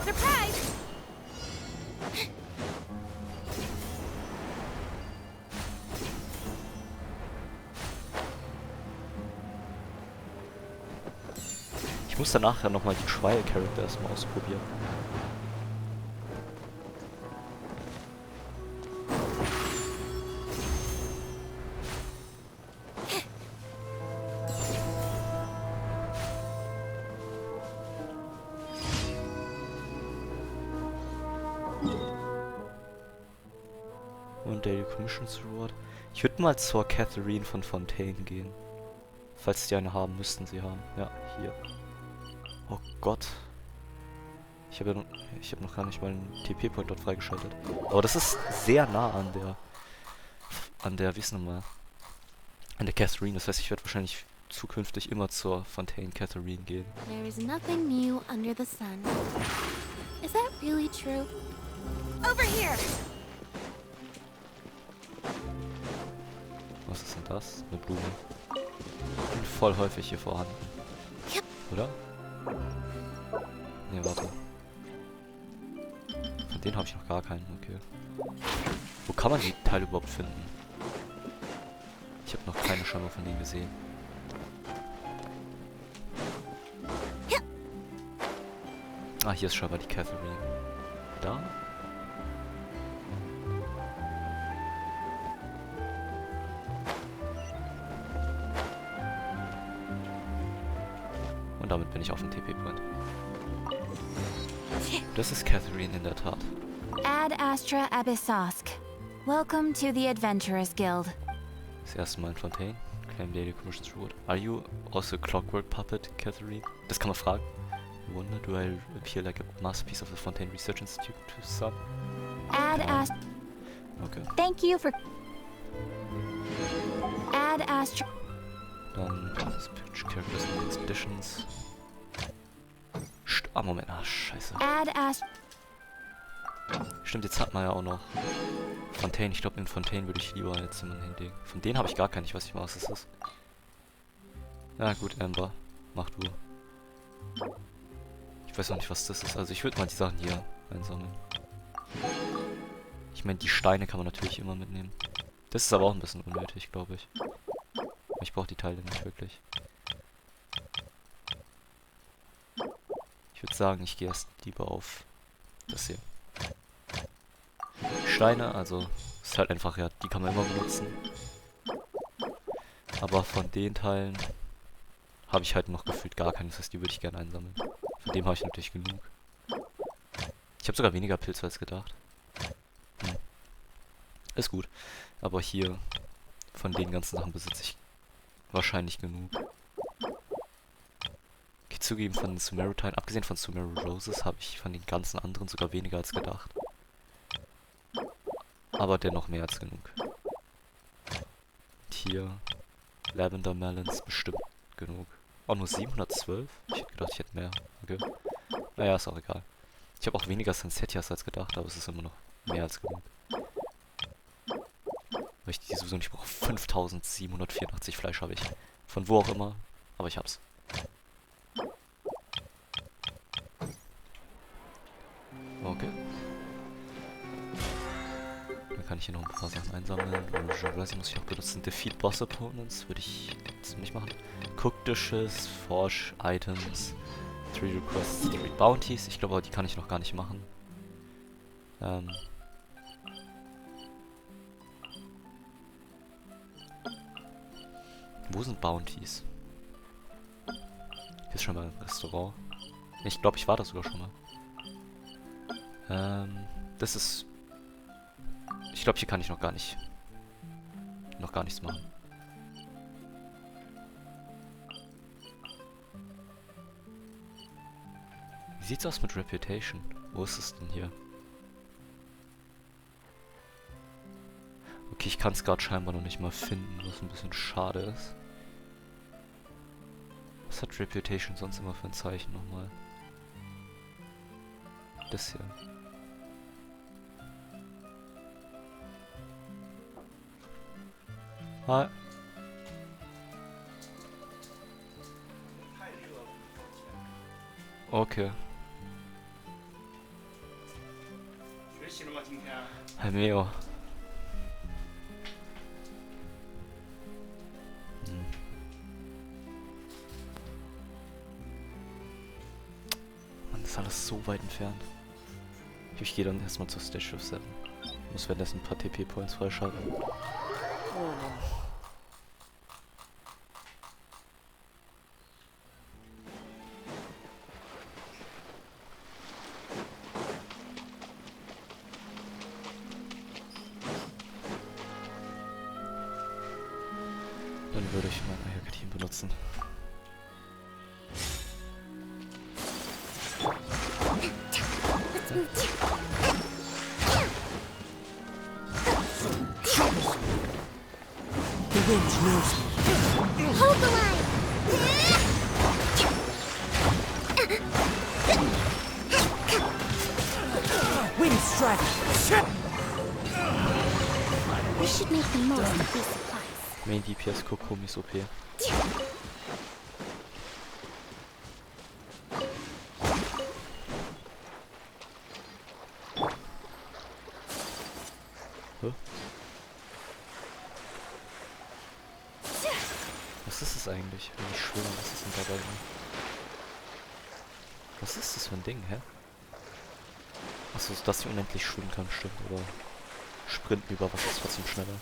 Surprise! Ich muss danach ja nochmal die Trial-Charakter erstmal ausprobieren. Und Daily Commissions Reward. Ich würde mal zur Catherine von Fontaine gehen. Falls die eine haben, müssten sie haben. Ja, hier. Oh Gott. Ich habe noch gar nicht mal einen TP-Point dort freigeschaltet. Aber das ist sehr nah an der, wie ist nochmal? An der Catherine. Das heißt, ich werde wahrscheinlich zukünftig immer zur Fontaine Catherine gehen. There is nothing new under the sun. Is that really true? Over here! Was ist denn das? Eine Blume. Sind voll häufig hier vorhanden. Oder? Ne, warte. Von denen habe ich noch gar keinen, okay. Wo kann man die Teile überhaupt finden? Ich habe noch keine scheinbar von denen gesehen. Ah, hier ist scheinbar die Catherine. Da? Und damit bin ich auf dem TP-Point. Das ist Catherine in der Tat. Ad Astra Abyssosk. Welcome to the Adventurers Guild. Das erste Mal in Fontaine. Claim daily commissions reward. Are you also a clockwork puppet, Catherine? Das kann man fragen. I wonder, do I appear like a masterpiece of the Fontaine Research Institute to some? Add Okay. Thank you for... Add astro... Dann das Picture Characters and Expeditions. Moment, scheiße. Add Stimmt, jetzt hat man ja auch noch Fontaine. Ich glaube, in Fontaine würde ich lieber jetzt jemanden hinlegen. Von denen habe ich gar keinen. Ich weiß nicht mal, was das ist. Na gut, Amber. Mach du. Ich weiß auch nicht, was das ist. Also ich würde mal die Sachen hier einsammeln. Ich meine, die Steine kann man natürlich immer mitnehmen. Das ist aber auch ein bisschen unnötig, glaube ich. Ich brauche die Teile nicht wirklich. Ich würde sagen, ich gehe erst lieber auf das hier. Steine, also ist halt einfach, ja, die kann man immer benutzen. Aber von den Teilen habe ich halt noch gefühlt gar keine, das heißt, die würde ich gerne einsammeln. Von dem habe ich natürlich genug. Ich habe sogar weniger Pilze als gedacht. Ist gut. Aber hier, von den ganzen Sachen besitze ich wahrscheinlich genug. Okay, zugeben von Sumerotine, abgesehen von Sumeru Roses, habe ich von den ganzen anderen sogar weniger als gedacht. Aber dennoch mehr als genug. Hier, Lavender Melons, bestimmt genug. Auch nur 712? Ich hätte gedacht, ich hätte mehr. Okay. Naja, ist auch egal. Ich habe auch weniger Sensetias als gedacht, aber es ist immer noch mehr als genug. Weil ich die sowieso nicht brauche. 5784 Fleisch habe ich. Von wo auch immer, aber ich hab's. Okay. Dann kann ich hier noch ein paar Sachen einsammeln. Resin muss ich auch benutzen. Defeat Boss Opponents würde ich jetzt nicht machen. Cook Dishes, Forge Items, 3 Requests, 3 Bounties. Ich glaube, die kann ich noch gar nicht machen. Wo sind Bounties? Hier ist schon mal ein Restaurant. Ich glaube, ich war da sogar schon mal. Das ist... Ich glaube, hier kann ich noch gar nichts machen. Wie sieht's aus mit Reputation? Wo ist es denn hier? Okay, ich kann es gerade scheinbar noch nicht mal finden, was ein bisschen schade ist. Was hat Reputation sonst immer für ein Zeichen nochmal? Das hier. Hi. Okay. Hi Meo. Mann, das ist alles so weit entfernt. Ich gehe dann erstmal zur Statue of 7. Muss währenddessen ein paar TP-Points freischalten. Oh Mann. Dann würde ich mein Eierkartin benutzen. The wind knows me. Hold the line! Wind strike! We should make the most of these supplies. Main DPS Kokomis OP. Was ist das eigentlich, wenn ich schwimme? Was ist denn dabei? Was ist das für ein Ding, hä? Achso, dass sie unendlich schwimmen kann, stimmt. Oder sprinten über Wasser ist trotzdem schneller.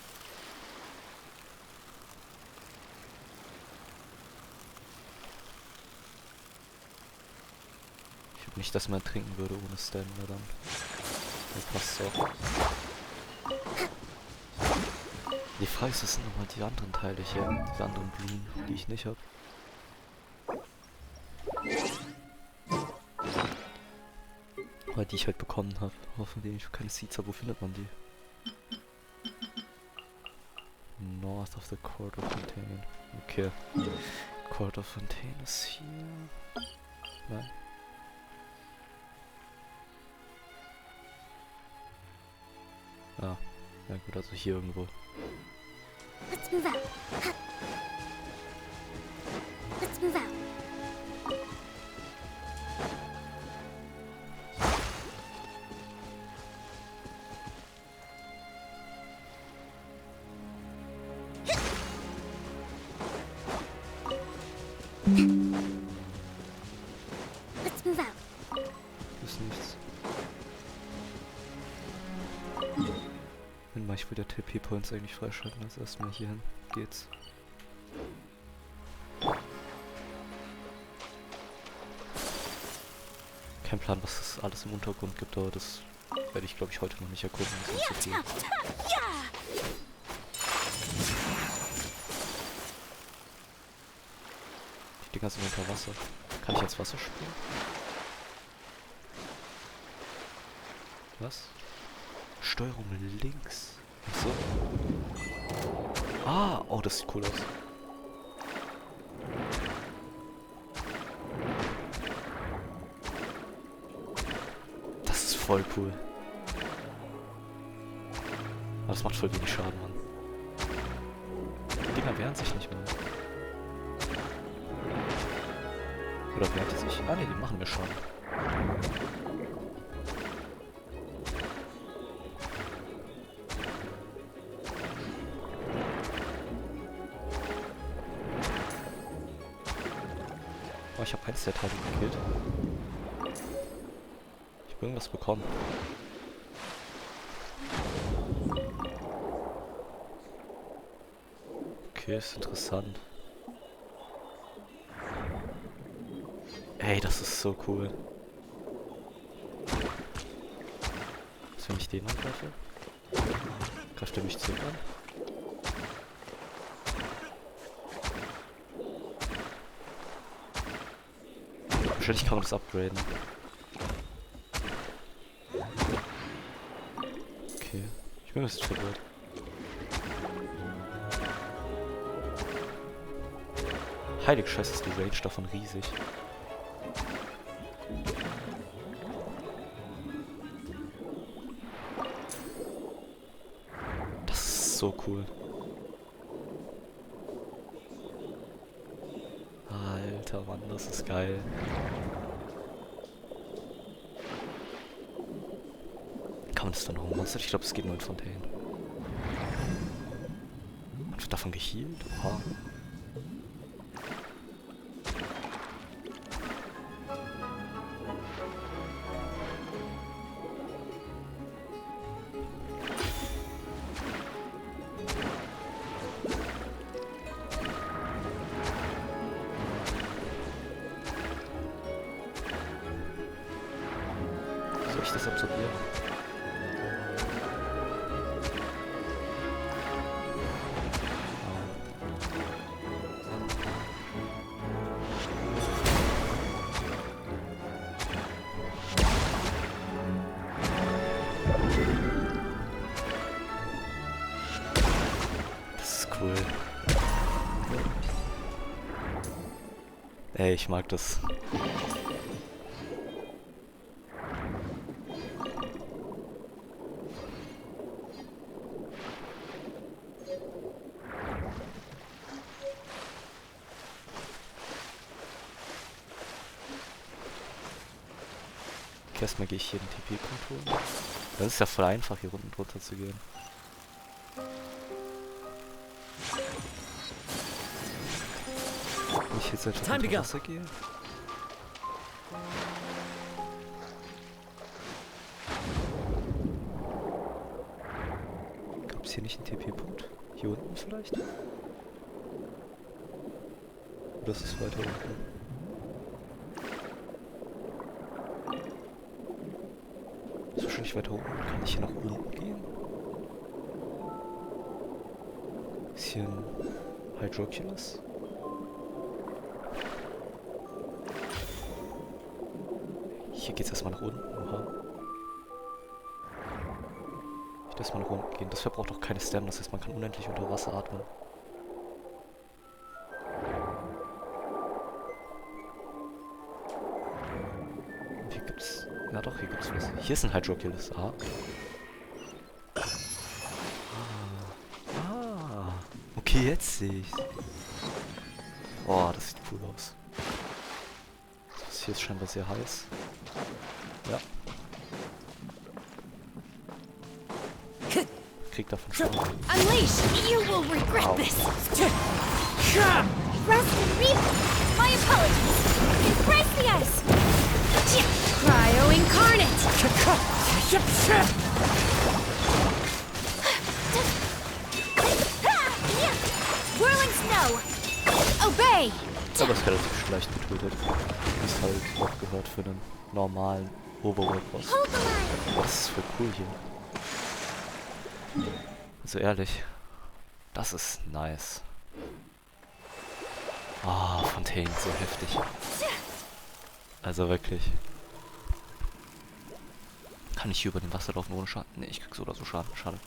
Ich würde nicht, dass man trinken würde ohne Stamina dann. Das passt auch. Die Frage ist, was sind nochmal die anderen Teile hier? Diese anderen Blumen, die ich nicht habe. Oder die ich halt bekommen habe. Hoffentlich ich keine Seeds habe. Wo findet man die? North of the Court of Fontaine. Okay. Court of Fontaine ist hier. Nein. Ah. Na gut, also hier irgendwo. Let's move out. Huh. Let's move out. Let's move out. Ist nichts. Dann mach ich wieder TP-Points eigentlich freischalten, also erstmal hierhin geht's. Kein Plan, was es alles im Untergrund gibt, aber das werde ich glaube ich heute noch nicht erkunden. Das ist nicht so viel. Die Dinger sind unter Wasser. Kann ich jetzt Wasser spielen? Was? Steuerung links. Achso. Ah, oh, das sieht cool aus. Das ist voll cool. Aber das macht voll wenig Schaden, Mann. Die Dinger wehren sich nicht mehr. Oder wehrt die sich? Ah ne, die machen mir Schaden. Oh, ich habe eins der Teile gekillt. Ich habe irgendwas bekommen. Okay, ist interessant. Ey, das ist so cool. Was, wenn ich den angreife? Greift er mich zurück an? Wahrscheinlich kann man das upgraden. Okay, ich bin ein bisschen verwirrt. Heilig Scheiße, ist die Range davon riesig. Das ist so cool. Alter Mann, das ist geil. Kann man das dann noch monstern? Ich glaube, es geht nur in Fontaine. Man wird davon geheilt? Oha. Soll ich das absorbieren? Das ist cool. Ey, ich mag das. Erstmal gehe ich hier den TP-Punkt holen. Das ist ja voll einfach, hier unten drunter zu gehen. Wenn ich jetzt einfach unter Wasser gehe. Gab es hier nicht einen TP-Punkt? Hier unten vielleicht? Oder ist es weiter unten? Wahrscheinlich weiter oben. Kann ich hier nach unten gehen? bisschen Hydroculus. Hier geht's erstmal nach unten. Oha. Ich lass mal nach unten gehen. Das verbraucht auch keine Stamina, das heißt, man kann unendlich unter Wasser atmen. Und hier gibt's... Ja doch, hier gibt's was. Hier ist ein Hydroculus. Aha. Okay, jetzt sehe ich's. Boah, das sieht cool aus. Das hier ist scheinbar sehr heiß. Ja. Krieg davon schon. Unleash! You will regret Ow. this! Rust and Reap! My apologies! Embrace the ice! Cryo incarnate! Whirling snow! Obey! Aber es ist relativ schlecht getötet. Ist halt auch gehört für einen normalen Overworld-Boss. Das ist voll cool hier. Also ehrlich, das ist nice. Ah, Fontaine, so heftig. Also wirklich. Kann ich hier über dem Wasser laufen ohne Schaden? Ne, ich krieg so oder so Schaden. Schade.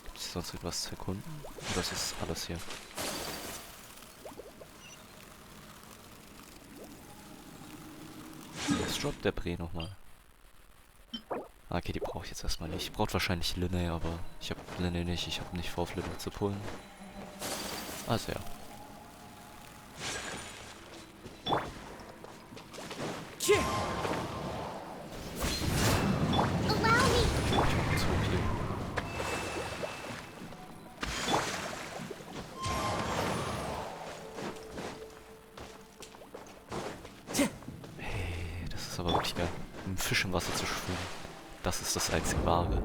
Gibt es sonst etwas zu erkunden? Das ist alles hier. Jetzt droppt der Bre nochmal. Okay, die brauche ich jetzt erstmal nicht. Braucht wahrscheinlich Linne, aber ich habe Linne nicht. Ich habe nicht vor, auf Linne zu pullen. Also ja. Hey, das ist aber wirklich geil. Ein Fisch im Wasser zu schwimmen. Das ist das einzig Wahre.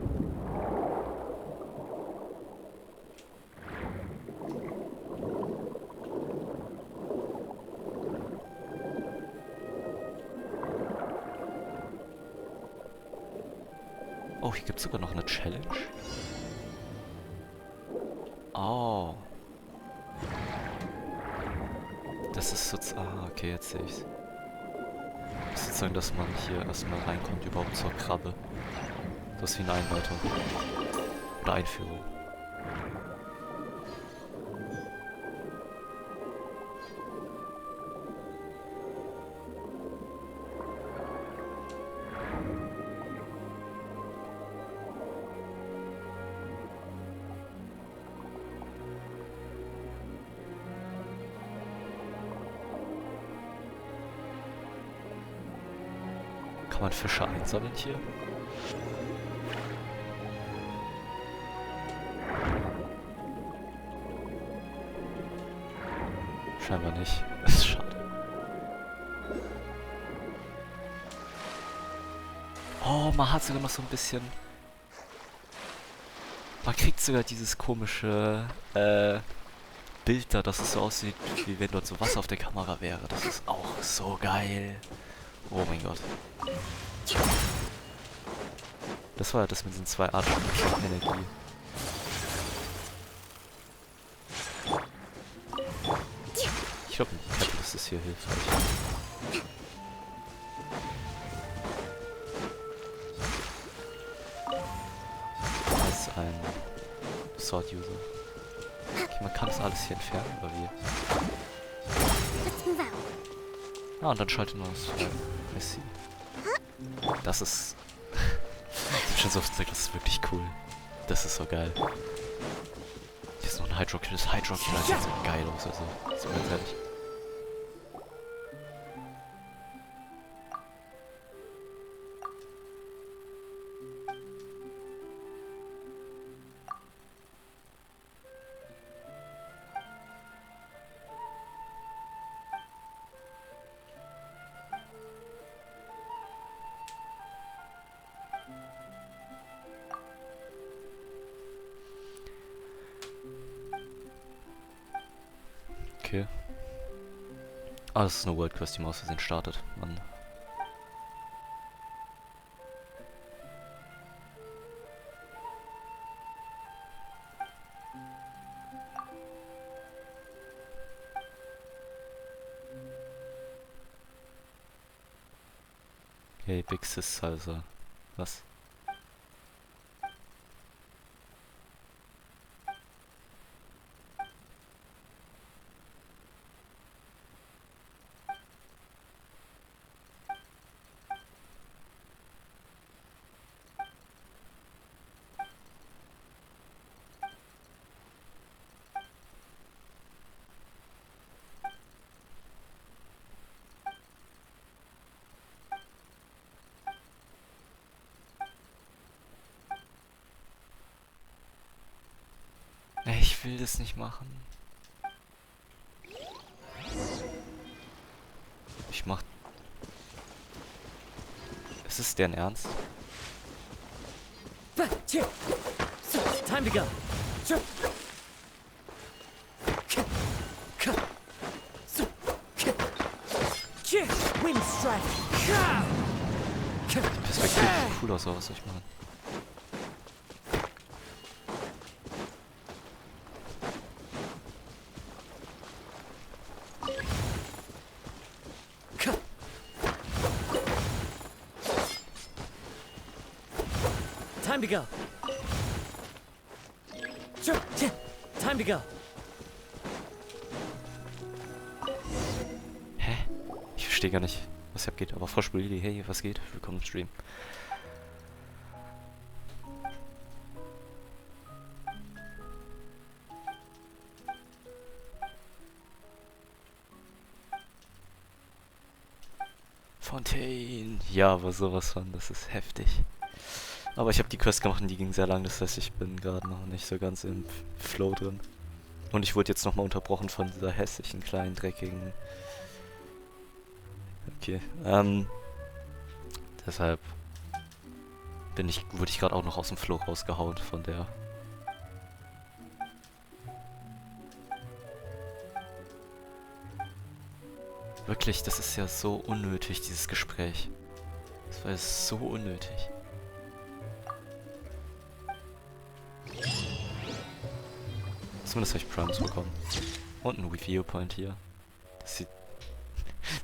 Oh, hier gibt es sogar noch eine Challenge. Oh. Das ist sozusagen... Ah, okay, jetzt sehe ich's. Das ist sozusagen, dass man hier erstmal reinkommt, überhaupt zur Krabbe. Das ist wie eine Einleitung. Oder Einführung. Kann man Fische einsammeln hier? Scheinbar nicht. Das ist schade. Oh, man hat sogar noch so ein bisschen... Man kriegt sogar dieses komische Bild da, dass es so aussieht, wie wenn dort so Wasser auf der Kamera wäre. Das ist auch so geil. Oh mein Gott. Das war ja das mit diesen zwei Arten von Energie. Ich glaube, das ist hier hilfreich. Als ein Sword-User. Okay, man kann das alles hier entfernen, oder wie? Ah, und dann schaltet man das frei. I see. Das ist... ich hab schon so oft gesagt, das ist wirklich cool. Das ist so geil. Hier ist noch ein Hydroculus. Hydroculus sieht so geil aus, also. Das ist ganz ehrlich. Okay. Ah, das ist eine World Quest, die man aus Versehen startet. Mann. Hey, Big Sis, also. Was? Ich will das nicht machen. Ich mach... Ist es deren Ernst? Time to go. Wind strike. Die Perspektive sieht cool aus, aber was soll ich machen? Time to go. Time to go. Hä? Ich verstehe gar nicht, was hier abgeht. Aber Froschbulli, hey, was geht? Willkommen im Stream. Fontaine. Ja, aber sowas von, das ist heftig. Aber ich habe die Quest gemacht und die ging sehr lang, das heißt, ich bin gerade noch nicht so ganz im Flow drin. Und ich wurde jetzt nochmal unterbrochen von dieser hässlichen, kleinen, dreckigen... Okay, deshalb wurde ich gerade auch noch aus dem Flow rausgehauen von der... Wirklich, das ist ja so unnötig, dieses Gespräch. Das war so unnötig. Zumindest habe ich Primes bekommen. Und ein Viewpoint hier. Das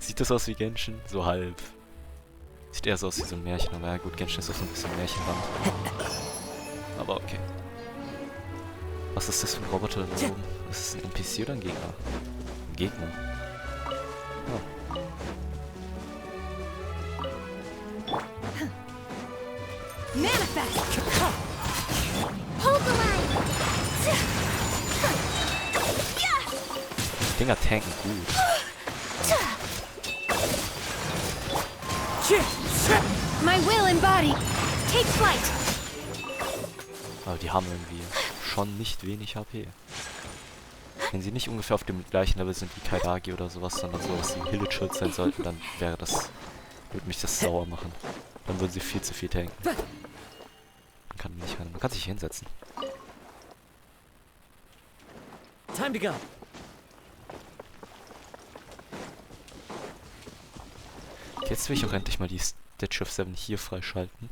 sieht das aus wie Genshin? So halb. Sieht eher so aus wie so ein Märchen, aber ja gut, Genshin ist auch so ein bisschen Märchenland. Aber okay. Was ist das für ein Roboter da oben? Ist das ein NPC oder ein Gegner? Ein Gegner. Oh. Manifest! Hold the line! Die Dinger tanken gut. My will embodied. Take flight. Aber die haben irgendwie schon nicht wenig HP. Wenn sie nicht ungefähr auf dem gleichen Level sind wie Kaidagi oder sowas, sondern sowas wie Village sein sollten, dann würde mich das sauer machen. Dann würden sie viel zu viel tanken. Man kann sich hinsetzen. Time to go. Jetzt will ich auch endlich mal die Statue of 7 hier freischalten.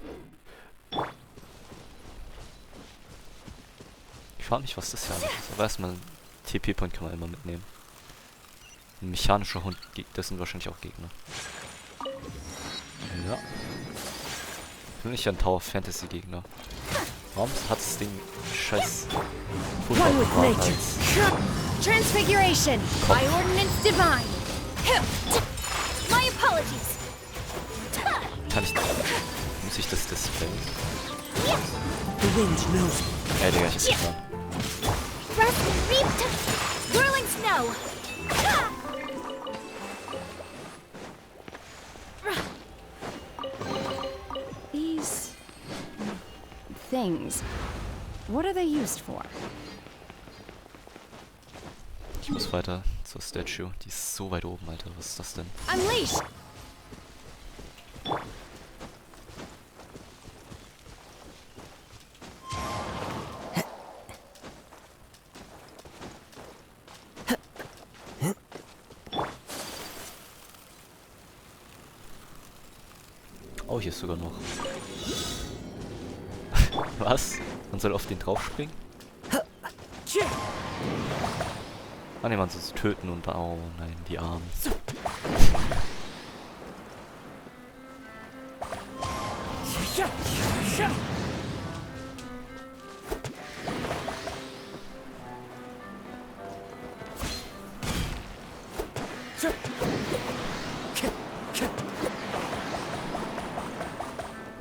Ich frage mich, was das hier ist. Aber erstmal einen TP-Point kann man immer mitnehmen. Ein mechanischer Hund, das sind wahrscheinlich auch Gegner. Ja. Ich bin nicht ein Tower Fantasy Gegner. Warum hat das Ding scheiß Transfiguration. By ordinance divine. My apologies. Muss ich das displayen? The wind knows. Ey, Digga, ich hab's getan. Whirling snow. These things, what are they used for? Ich muss weiter zur Statue. Die ist so weit oben, Alter. Was ist das denn? Unleash. Oh, hier ist sogar noch. Was? Man soll auf den draufspringen? Ah ne, man soll sie töten und... Oh nein, die Armen.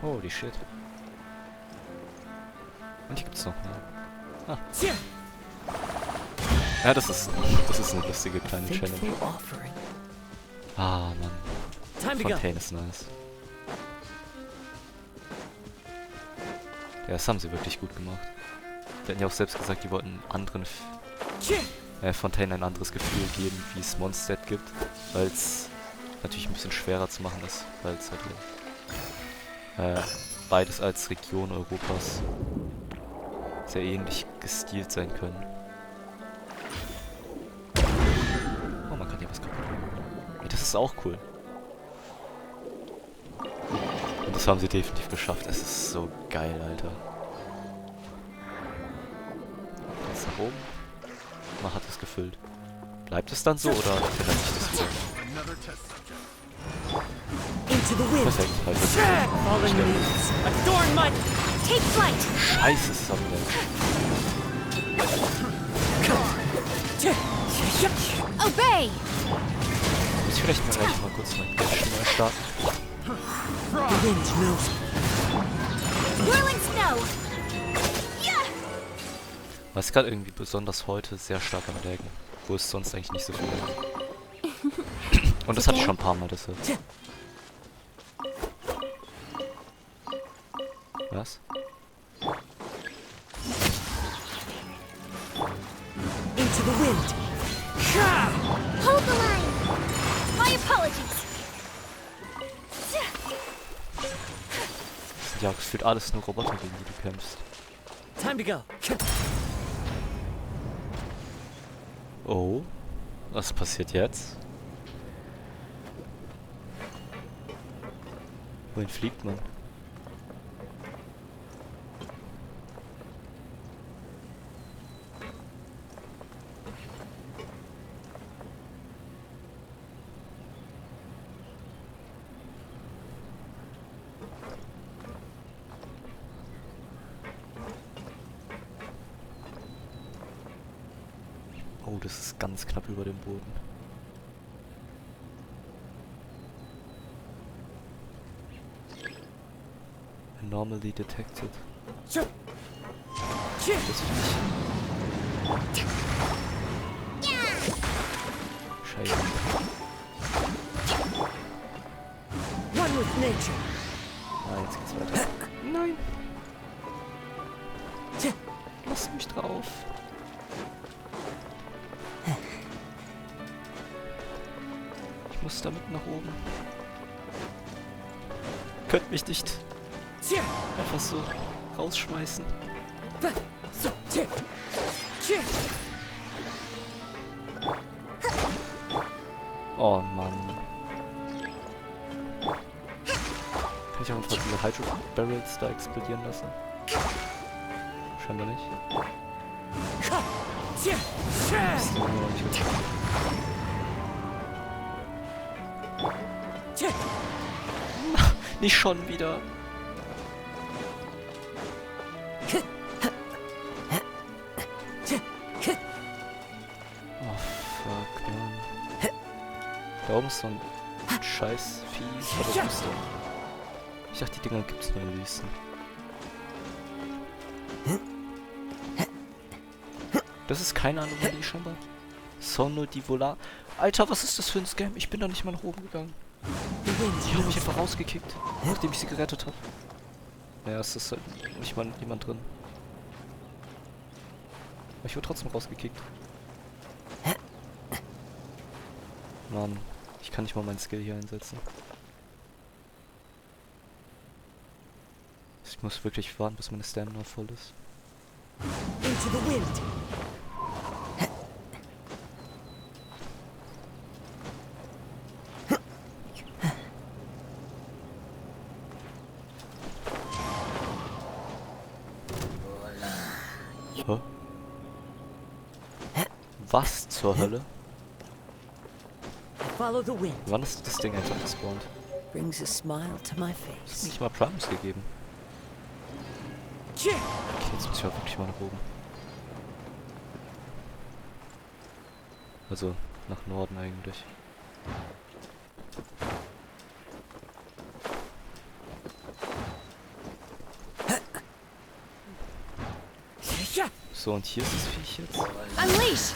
Holy shit. Und hier gibt's noch mehr. Ah. Ja, das ist eine lustige kleine Challenge. Ah, Mann. Fontaine ist nice. Ja, das haben sie wirklich gut gemacht. Die hatten ja auch selbst gesagt, die wollten anderen Fontaine ein anderes Gefühl geben, wie es Mondstadt gibt, weil es natürlich ein bisschen schwerer zu machen ist, weil es halt beides als Region Europas sehr ähnlich gestilt sein können. Oh, man kann hier was kaputt machen. Hey, das ist auch cool. Und das haben sie definitiv geschafft. Es ist so geil, Alter. Jetzt nach oben. Man hat es gefüllt. Bleibt es dann so oder verändert sich das wieder? Perfekt, halt das. Scheiße, es ist aber weg. Obey! Muss ich vielleicht mal kurz mein Geld neu starten? Was gerade irgendwie besonders heute sehr stark am Laggen, wo es sonst eigentlich nicht so viel ist. Und das hatte ich schon ein paar Mal deshalb. Was? Into the wind. Hold the line. My apologies. Das sind ja gefühlt alles nur Roboter, gegen die du kämpfst. Time to go. Oh, was passiert jetzt? Wohin fliegt man? Oh, das ist ganz knapp über dem Boden. Anomaly detected. Das will ich nicht. Scheiße. One with nature. Ah, jetzt geht's weiter. Nein. Lass mich drauf. Ich muss damit nach oben. Könnt mich nicht einfach so rausschmeißen. Oh Mann. Kann ich auch einfach diese Hydro Barrels da explodieren lassen? Scheinbar nicht. Das ist noch nicht gut. Nicht schon wieder. Oh fuck, man. Da oben ist so ein scheiß Vieh. Oder Wüste. Ich dachte, die Dinger gibt's nur in Wüsten. Das ist keine Anomalie scheinbar. Sonno di Volar. Alter, was ist das für ein Scam? Ich bin da nicht mal nach oben gegangen. Die haben mich einfach rausgekickt, nachdem ich sie gerettet habe. Naja, es ist halt nicht mal jemand drin. Aber ich wurde trotzdem rausgekickt. Mann, ich kann nicht mal meinen Skill hier einsetzen. Ich muss wirklich warten, bis meine Stamina voll ist. Into the wind. Hä? Was zur Hölle? Follow the wind. Wann ist das Ding einfach gespawnt? Brings a smile to my Hast face. du nicht mal Primes gegeben? Okay, jetzt muss ich auch wirklich mal nach oben. Also nach Norden eigentlich. So, und hier ist das Viech jetzt. Unleash!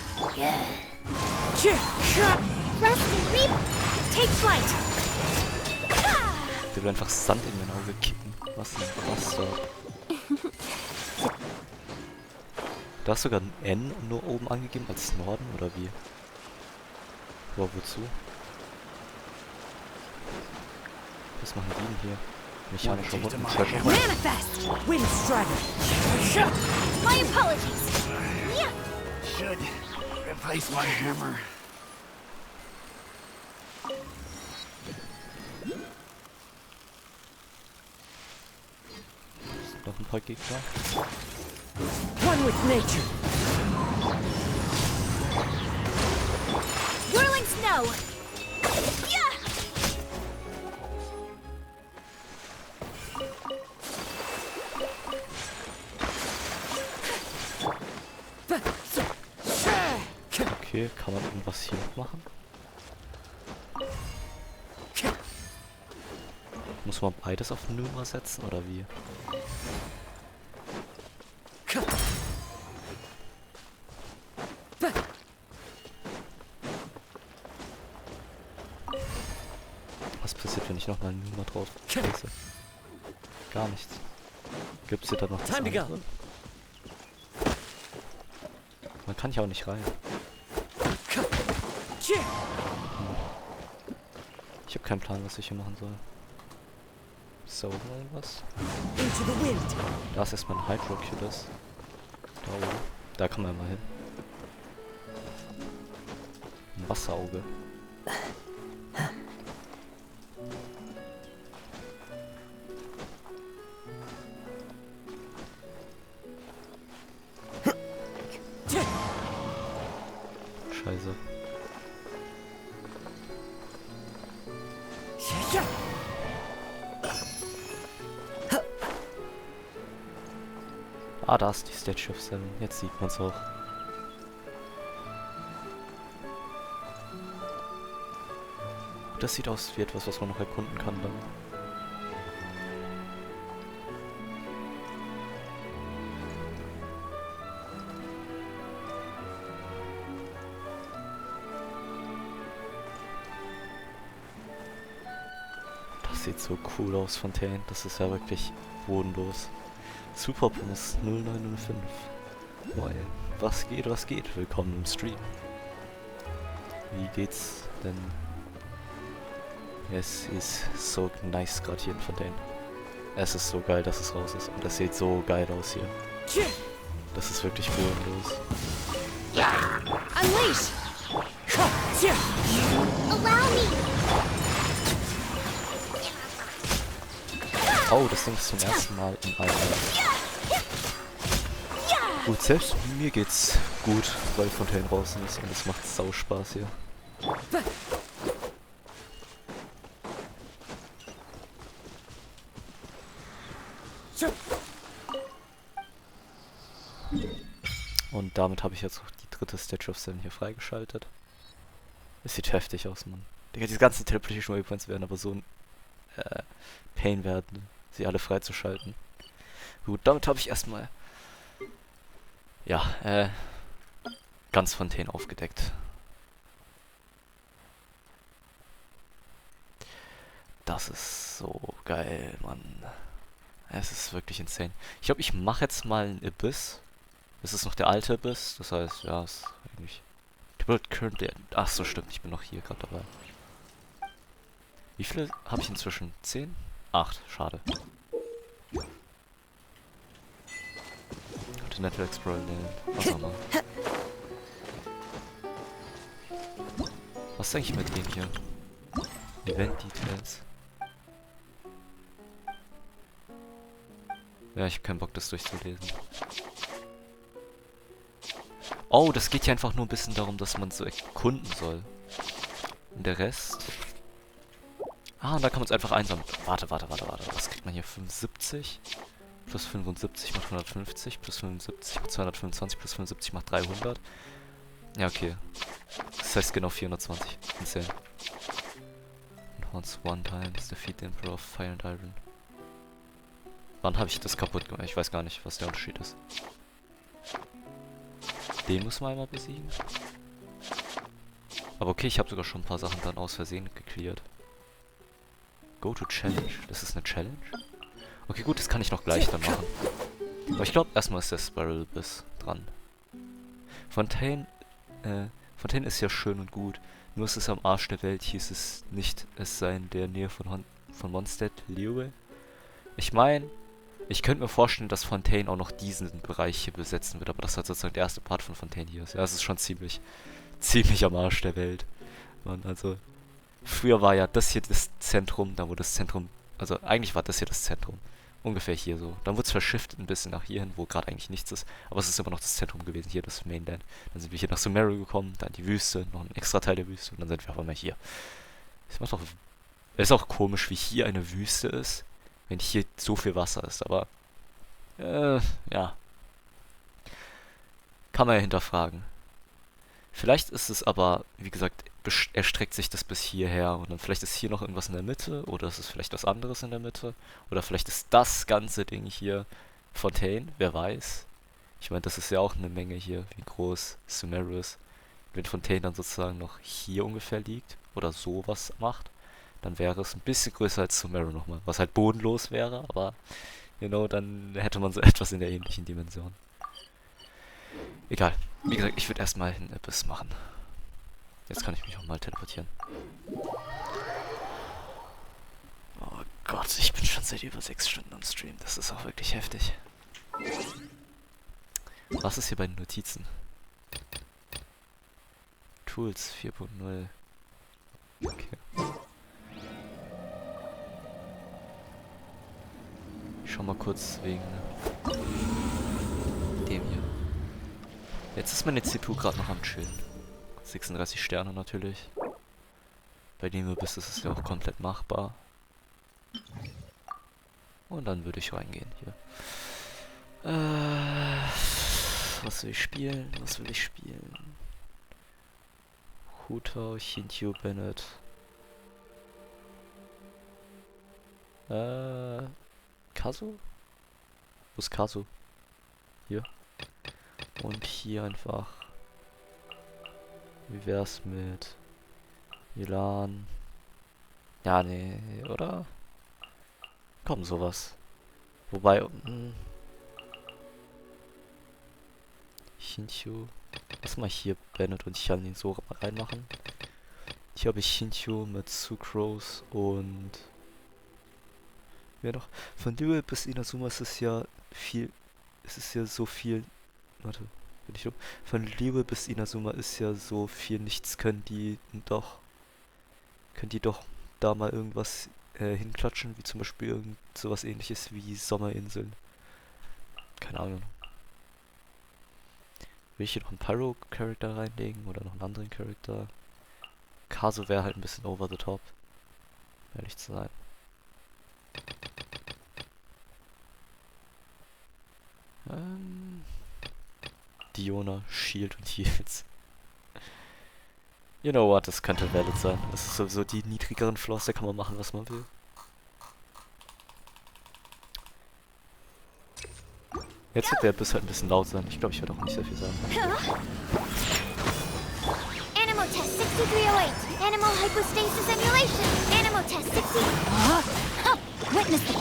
Take flight! Der will einfach Sand in mein Auge kicken. Was ein Bastard. Da ist sogar ein N nur oben angegeben als Norden, oder wie? Boah, wozu? Was machen die denn hier? Mechanischer Hund und Treasure. Manifest! Windstrider! My apologies! Yeah. Should replace my hammer. Noch ein paar Gegner. One with nature. Whirling snow! Yeah! Okay, kann man irgendwas hier noch machen? Muss man beides auf Nummer setzen, oder wie? Was passiert, wenn ich nochmal eine Nummer drauf setze? Gar nichts. Gibt's hier da noch was anderes? Man kann hier auch nicht rein. Ich habe keinen Plan, was ich hier machen soll. So, irgendwas? Da ist erstmal ein Hydroculus. Da oben. Da kann man mal hin. Ein Wasserauge. Scheiße. Ah, da ist die Statue of Seven. Jetzt sieht man's auch. Das sieht aus wie etwas, was man noch erkunden kann dann. Das sieht so cool aus, Fontaine. Das ist ja wirklich bodenlos. Super Pommes 0905. Moin. Was geht, was geht? Willkommen im Stream. Wie geht's denn? Es ist so nice gerade hier in Fontaine. Es ist so geil, dass es raus ist. Und es sieht so geil aus hier. Das ist wirklich bodenlos. Unleash! Allow me! Oh, das Ding ist zum ersten Mal in einem. Gut, selbst mir geht's gut, weil Fontaine draußen ist und es macht sau Spaß hier. Und damit habe ich jetzt auch die dritte Statue of Seven hier freigeschaltet. Es sieht heftig aus, Mann. Digga, diese ganzen Teleportation Waypoints werden aber so ein Pain werden, sie alle freizuschalten. Gut, damit habe ich erstmal ja, ganz Fontaine aufgedeckt. Das ist so geil, Mann. Es ist wirklich insane. Ich glaube, ich mache jetzt mal einen Abyss. Es ist noch der alte Abyss, das heißt, ja, ist eigentlich... Ach so, stimmt, ich bin noch hier gerade dabei. Wie viele habe ich inzwischen? 10? 8, schade. Network Explorer, was auch immer. Was ist eigentlich mit denen hier? Event Details. Ja, ich habe keinen Bock, das durchzulesen. Oh, das geht hier einfach nur ein bisschen darum, dass man so erkunden soll. Und der Rest... Ah, und da kann man es einfach einsammeln. Warte. Was kriegt man hier? 75? Plus 75 macht 150, plus 75 macht 225, plus 75 macht 300. Ja, okay. Das heißt genau 420. Insane. Once one times defeat the Emperor of Fire and Iron. Wann habe ich das kaputt gemacht? Ich weiß gar nicht, was der Unterschied ist. Den muss man einmal besiegen. Aber okay, ich habe sogar schon ein paar Sachen dann aus Versehen gecleart. Go to Challenge. Das ist eine Challenge? Okay, gut, das kann ich noch gleich dann machen. Aber ich glaube, erstmal ist der Spiral Biss dran. Fontaine ist ja schön und gut. Nur ist es am Arsch der Welt, hieß es nicht, es sei in der Nähe von Mondstadt, Liyue. Ich meine, ich könnte mir vorstellen, dass Fontaine auch noch diesen Bereich hier besetzen wird, aber das hat sozusagen der erste Part von Fontaine hier ist. Ja, es ist schon ziemlich am Arsch der Welt. Mann, also, früher war ja das hier das Zentrum, da wo das Zentrum, also eigentlich war das hier das Zentrum. Ungefähr hier so. Dann wurde es verschifft ein bisschen nach hier hin, wo gerade eigentlich nichts ist. Aber es ist immer noch das Zentrum gewesen, hier das Mainland. Dann sind wir hier nach Sumeru gekommen, dann die Wüste, noch ein extra Teil der Wüste und dann sind wir auf einmal hier. Es ist auch komisch, wie hier eine Wüste ist, wenn hier so viel Wasser ist, aber ja. Kann man ja hinterfragen. Vielleicht ist es aber, wie gesagt, erstreckt sich das bis hierher und dann vielleicht ist hier noch irgendwas in der Mitte oder ist es vielleicht was anderes in der Mitte oder vielleicht ist das ganze Ding hier Fontaine, wer weiß. Ich meine, das ist ja auch eine Menge hier, wie groß Sumeru ist. Wenn Fontaine dann sozusagen noch hier ungefähr liegt oder sowas macht, dann wäre es ein bisschen größer als Sumeru nochmal, was halt bodenlos wäre, aber dann hätte man so etwas in der ähnlichen Dimension. Egal. Wie gesagt, ich würde erstmal einen Abyss machen. Jetzt kann ich mich auch mal teleportieren. Oh Gott, ich bin schon seit über 6 Stunden am Stream. Das ist auch wirklich heftig. Was ist hier bei den Notizen? Tools 4.0. Okay. Ich schau mal kurz wegen dem hier. Jetzt ist meine CPU gerade noch am Chillen. 36 Sterne natürlich. Bei dem Abyss ist es ja auch komplett machbar. Und dann würde ich reingehen hier. Was will ich spielen? Hutau, Hintyu, Bennett. Kazu? Wo ist Kazu? Hier. Und hier einfach. Wie wär's mit Milan? Ja, nee, oder? Komm, sowas. Wobei, Hintyu. Lass mal hier Bennett und Xianlin so reinmachen. Hier habe ich Hintyu mit Sucrose und wer noch? Von Liyue bis Inazuma ist es ja viel. Es ist ja so viel. Warte, bin ich dumm? Von Liyue bis Inazuma ist ja so viel nichts. Können die doch da mal irgendwas hinklatschen, wie zum Beispiel irgend sowas ähnliches wie Sommerinseln. Keine Ahnung. Will ich hier noch einen Pyro-Charakter reinlegen oder noch einen anderen Charakter? Kazu wäre halt ein bisschen over the top, um ehrlich zu sein. Diona, Shield und Heals. You know what, das könnte valid sein. Das ist sowieso die niedrigeren Floors, da kann man machen, was man will. Jetzt wird der Biss halt ein bisschen laut sein. Ich glaube, ich werde auch nicht sehr viel sagen. Animal Test 6308. Animal Hypostasis Emulation. Animal Test 60. Witness it.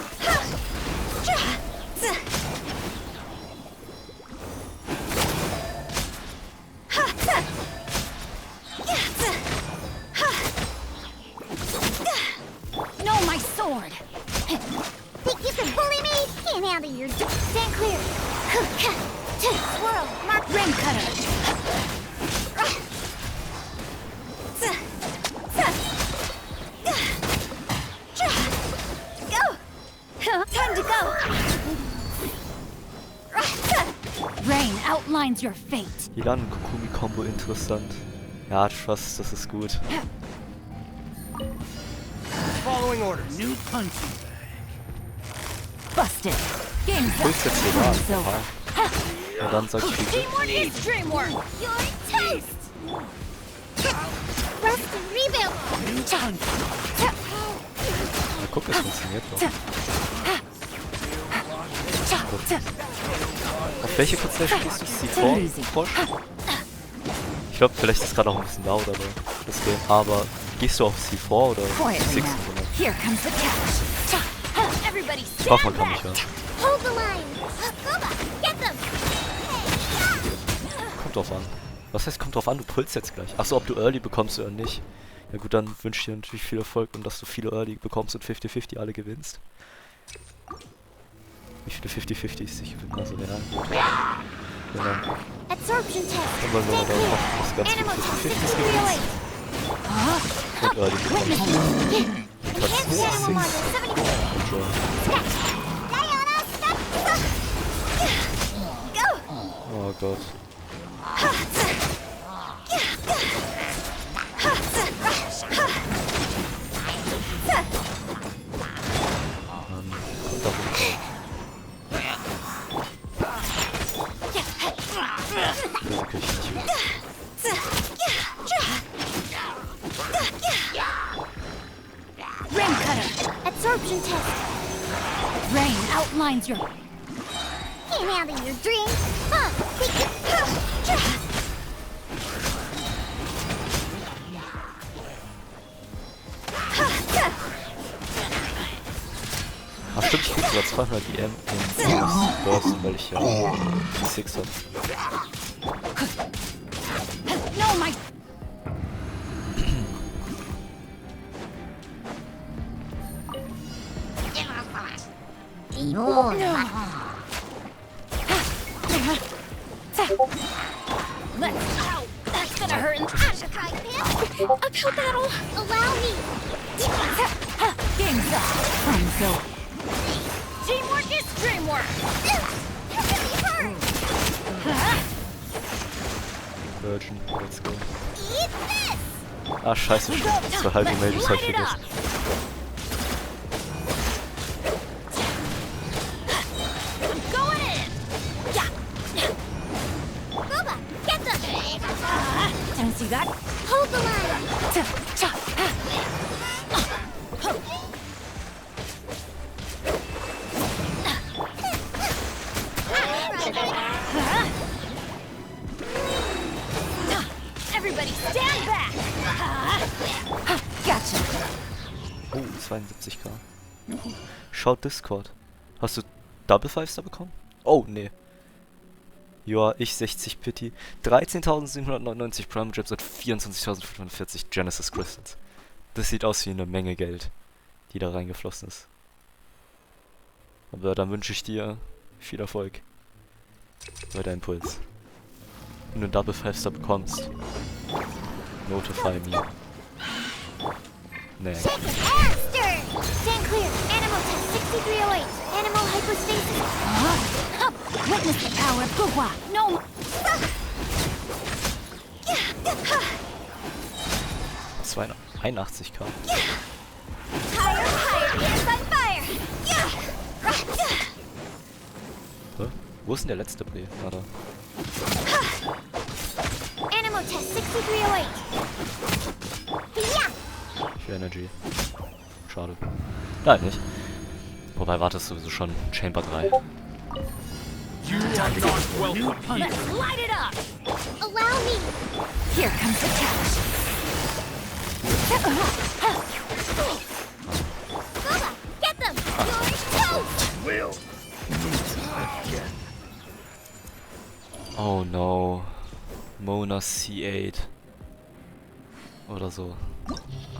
No, my sword! Think you can bully me? Can't handle your stand clear. Swirl, mark Ring cutter! Go! Time to go! Rain outlines your fate. Ilan Kokumi Combo interessant. Ja, Trust, das ist gut. Following orders. New punching bag. Busted. Puls jetzt hier da. Aha. Ja, dann sag ich viel Glück. Na guck, es funktioniert doch. Gut. Auf welche Konstellation gehst du? C4? Ich glaube, vielleicht ist es gerade auch ein bisschen laut, aber das Game. Aber gehst du auf C4 oder 6? Ich hoffe, man kann mich hören. Kommt drauf an. Was heißt, kommt drauf an, du pulst jetzt gleich. Achso, ob du Early bekommst oder nicht. Ja gut, dann wünsche ich dir natürlich viel Erfolg und dass du viele Early bekommst und 50-50 alle gewinnst. Wie viele 50-50s ich gewinne, also ja. Genau. Dann wollen wir mal darauf hoffen, dass du ganz viele 50-50s gewinnst. Und Early bekommst. Platz 6. Und schon. Oh Gott. Absorption test. Rain outlines your... Can't handle your dream. Ach stimmt, ich krieg sogar zweimal die M in Burst, weil ich ja die 6 hab. No, my... That's gonna hurt. Uphill battle. Allow me. Game's up. So. Teamwork is dreamwork. Virgin, let's go. Eat this. Ah scheiße, stimmt. Das war halbe Mages, hab ich vergessen. See that? Hold the line! Everybody stand back! Gotcha! Oh, 72k. Schaut Discord. Hast du Double Fives da bekommen? Oh, nee. Ja, ich 60 Pity. 13.799 Prime Gems und 24.540 Genesis Crystals. Das sieht aus wie eine Menge Geld, die da reingeflossen ist. Aber dann wünsche ich dir viel Erfolg bei deinem Puls. Wenn du Double Fives da bekommst, notify me. Nee. Stand clear. Animal test 6308. Animal hypostasis. Witness the power of Gugwa. No. 81k. Higher, higher. Yes, on fire. Hä? Wo ist denn der letzte Play? Warte. Animal test 6308. Ja. Ich will Energy. Schade. Nein, nicht. Wobei, wartest sowieso schon Chamber 3. You are not welcome here. Let's light it up. Allow me. Here comes the catch. Bubba, get them. You're toast. Will. Oh no. Mona C8. Oder so.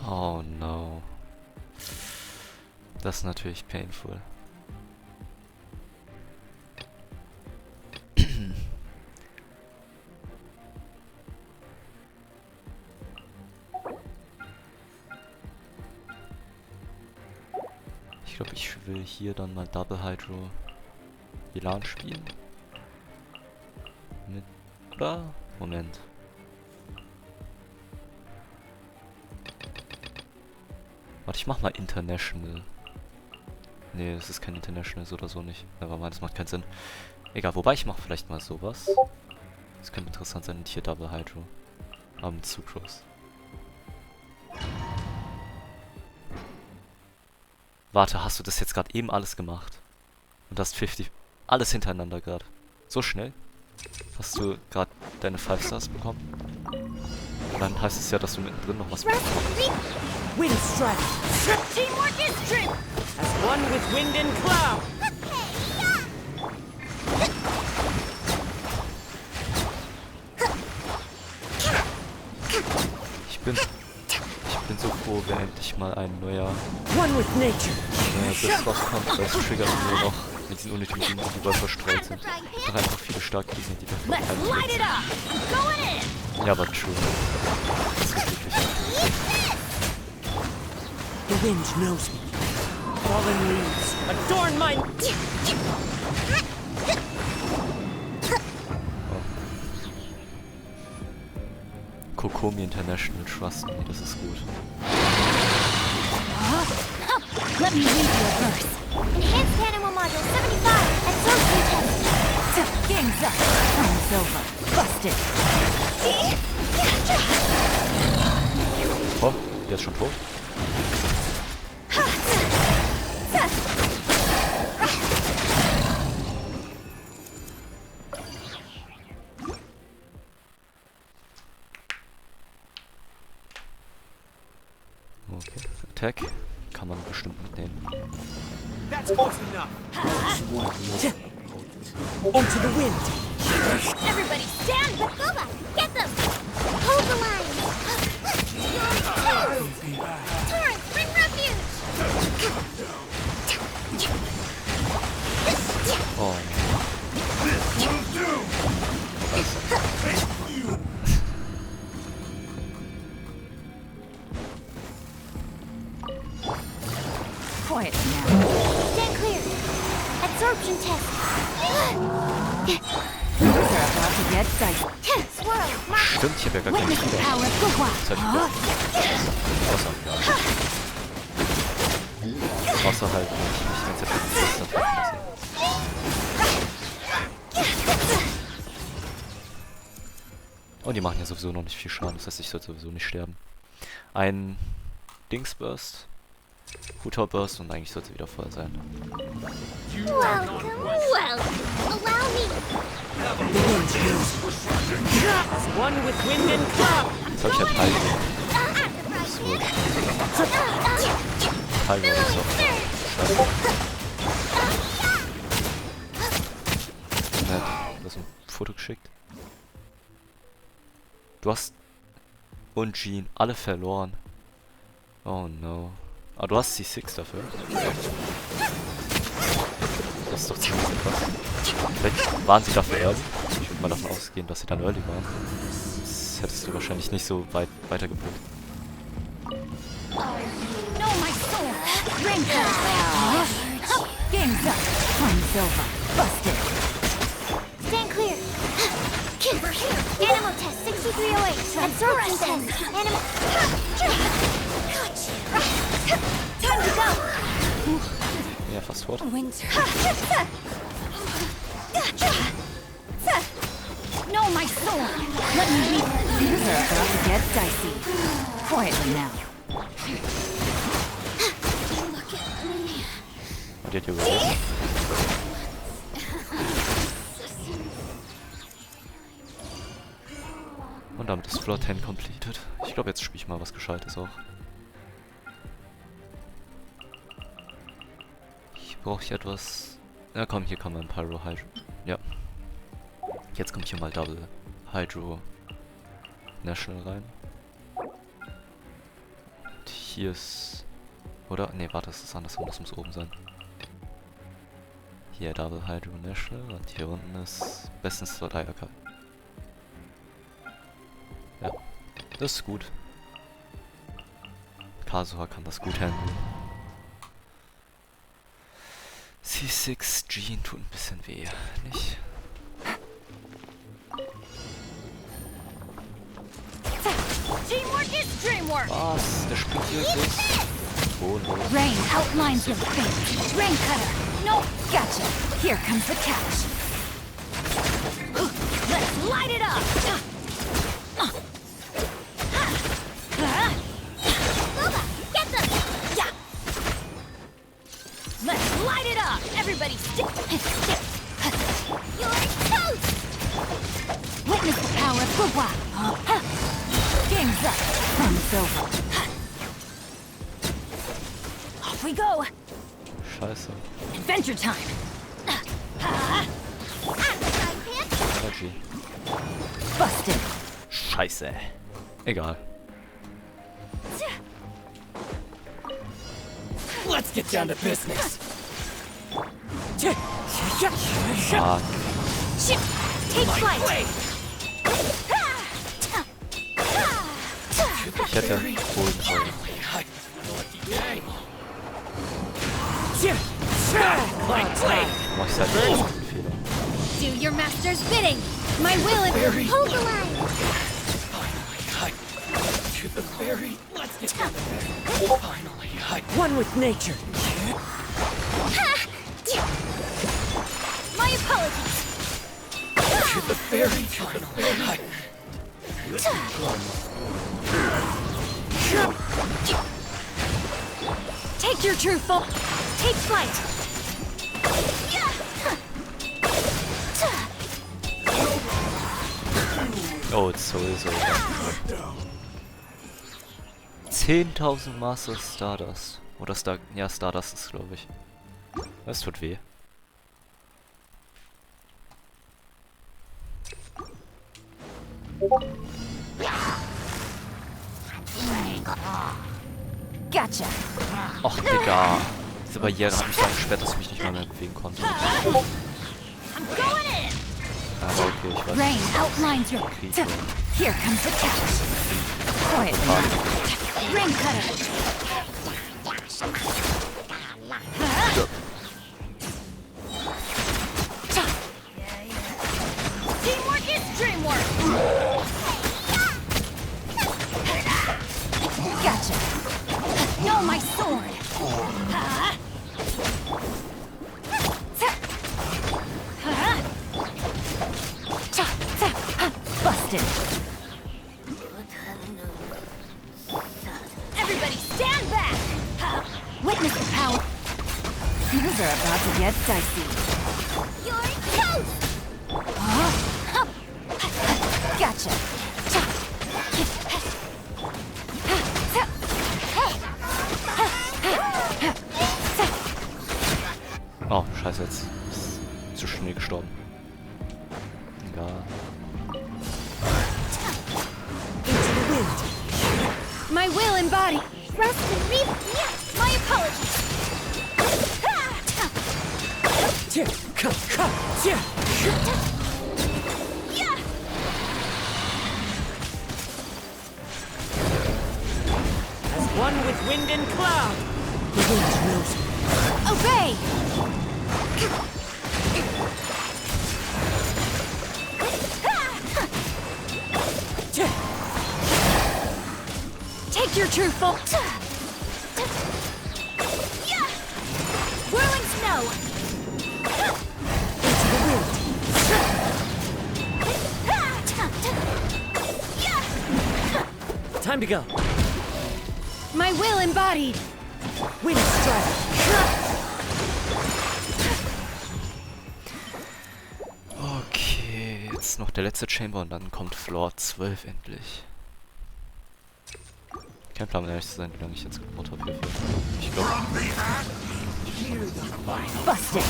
Oh no. Das ist natürlich painful. Ich glaube, ich will hier dann mal Double Hydro Elan spielen. Mit... Oder? Moment. Warte, ich mach mal International. Nee, es ist kein International oder so nicht. Nevermind, das macht keinen Sinn. Egal, wobei ich mache vielleicht mal sowas. Das könnte interessant sein. Hier Double Hydro. Am Sucrose. Warte, hast du das jetzt gerade eben alles gemacht? Und hast 50... Alles hintereinander gerade. So schnell? Hast du gerade deine 5 Stars bekommen? Und dann heißt es ja, dass du mittendrin noch was bekommst. Wind strike. Teamwork is true. As one with wind and cloud. Ich bin so froh, wenn endlich mal ein neuer Biss rauskommt, weil es triggert nur noch mit diesen unnötigen Dingen, die überall verstreut sind. Doch einfach viele starke Gegner, die davon halten. Ja, aber true. Das ist wirklich The wind knows me. Fallen leaves adorn my... Kokomi International Trust Me, das ist gut. Let me read you a verse. Enhanced Animal Module 75 and Social Test. Game's up. Time's over. Busted. Oh, der ist schon tot. Okay, Attack kann man bestimmt mitnehmen. That's close enough. Onto the wind. Everybody stand! Bakuba, get them! Hold the line! Torrent, bring refuge! Oh. Quiet now. Stand clear! Absorption test! Things are about to get dicey. Swirl, mark! Stimmt, ich habe ja gar keinen Witness the Fieber. power of Gugwa! Das hat Wasser halt nicht die ganze Zeit mit dem Wasser. Und die machen ja sowieso noch nicht viel Schaden, das heißt, ich sollte sowieso nicht sterben. Ein Dingsburst, Burst und eigentlich sollte wieder voll sein. Welcome, welcome! Allow me! The wind knows me. As one with wind and cloud. Jetzt hab ich halt Heilung. Das ist wohl Heilung ist auch. Nett, du hast ein Foto geschickt. Du hast und Jean alle verloren. Oh no. Ah, du hast C6 dafür. Das ist doch ziemlich krass. Vielleicht waren sie dafür early. Ich würde mal davon ausgehen, dass sie dann early waren. Das hättest du wahrscheinlich nicht so weit weitergebracht. No, my soul! Game's up. Time's over. Busted. Stand clear! Animal test 6308. Absorption test. Animal. Time to go. Ja, fast tot. Winter. No, my soul. Let me leave. Things are about to get dicey. Quietly now. Und die hat hier überlebt. Und damit ist Fontaine completed. Ich glaube, jetzt spiele ich mal was Gescheites auch. Hier brauche ich etwas... Ja komm, hier kann man Pyro Hydro. Ja. Jetzt kommt hier mal Double Hydro National rein. Und hier ist... Oder? Ne, warte, das ist andersrum, das muss oben sein. Hier Double Hydro National und hier unten ist bestens dort Ayaka. Ja, das ist gut. Kazuha kann das gut handeln. C6 Jean tut ein bisschen weh, nicht? Teamwork is dreamwork! Was? Der springt hier wirklich? Rain outlines your fate. Rain cutter. No, gotcha. Here comes the catch. Let's light it up. Get them. Yeah. Let's light it up. Everybody stick. You're toast. Witness the power of Gugwa. Game's up. Fun's over. Off we go. Scheiße. Adventure time. Energy. Busted. Scheiße. Egal. Let's get down to business. Ah, Take flight. ich hätte holen sollen. Mach ich halt nicht einen Fehler. Do your master's bidding. My will is hold the line. To the very. Let's get down to business. Finally, one with nature. My apologies. To the very finally. Take your true form. Take flight. Oh, jetzt sowieso. 10.000 Master Stardust. Oder ja, Stardust ist, glaube ich. Das tut weh. Gotcha. Och, Digga. Diese Barriere hat mich so gesperrt, dass ich mich nicht mal mehr bewegen konnte. I'm going in. Aber okay, ich weiß. Rain outlines your. Here comes the catch. Quiet. Rain cutter. Teamwork is dreamwork. Gotcha. No, my sword. Busted. Everybody stand back. Witness the power. Things are about to get dicey. You're toast. Gotcha. Oh, scheiße, jetzt ist zu schnell gestorben. Egal. My will embodied. Rest and reap. My apologies. As one with wind and cloud. The wind knows me. Obey. Take your true form. Whirling snow. Into the wind. Time to go. My will embodied. Wind strike. Okay, jetzt noch der letzte Chamber und dann kommt Floor 12 endlich. Kein Plan, ehrlich zu sein, wie lange ich jetzt gebraucht habe hierfür. Ich glaube. Busted.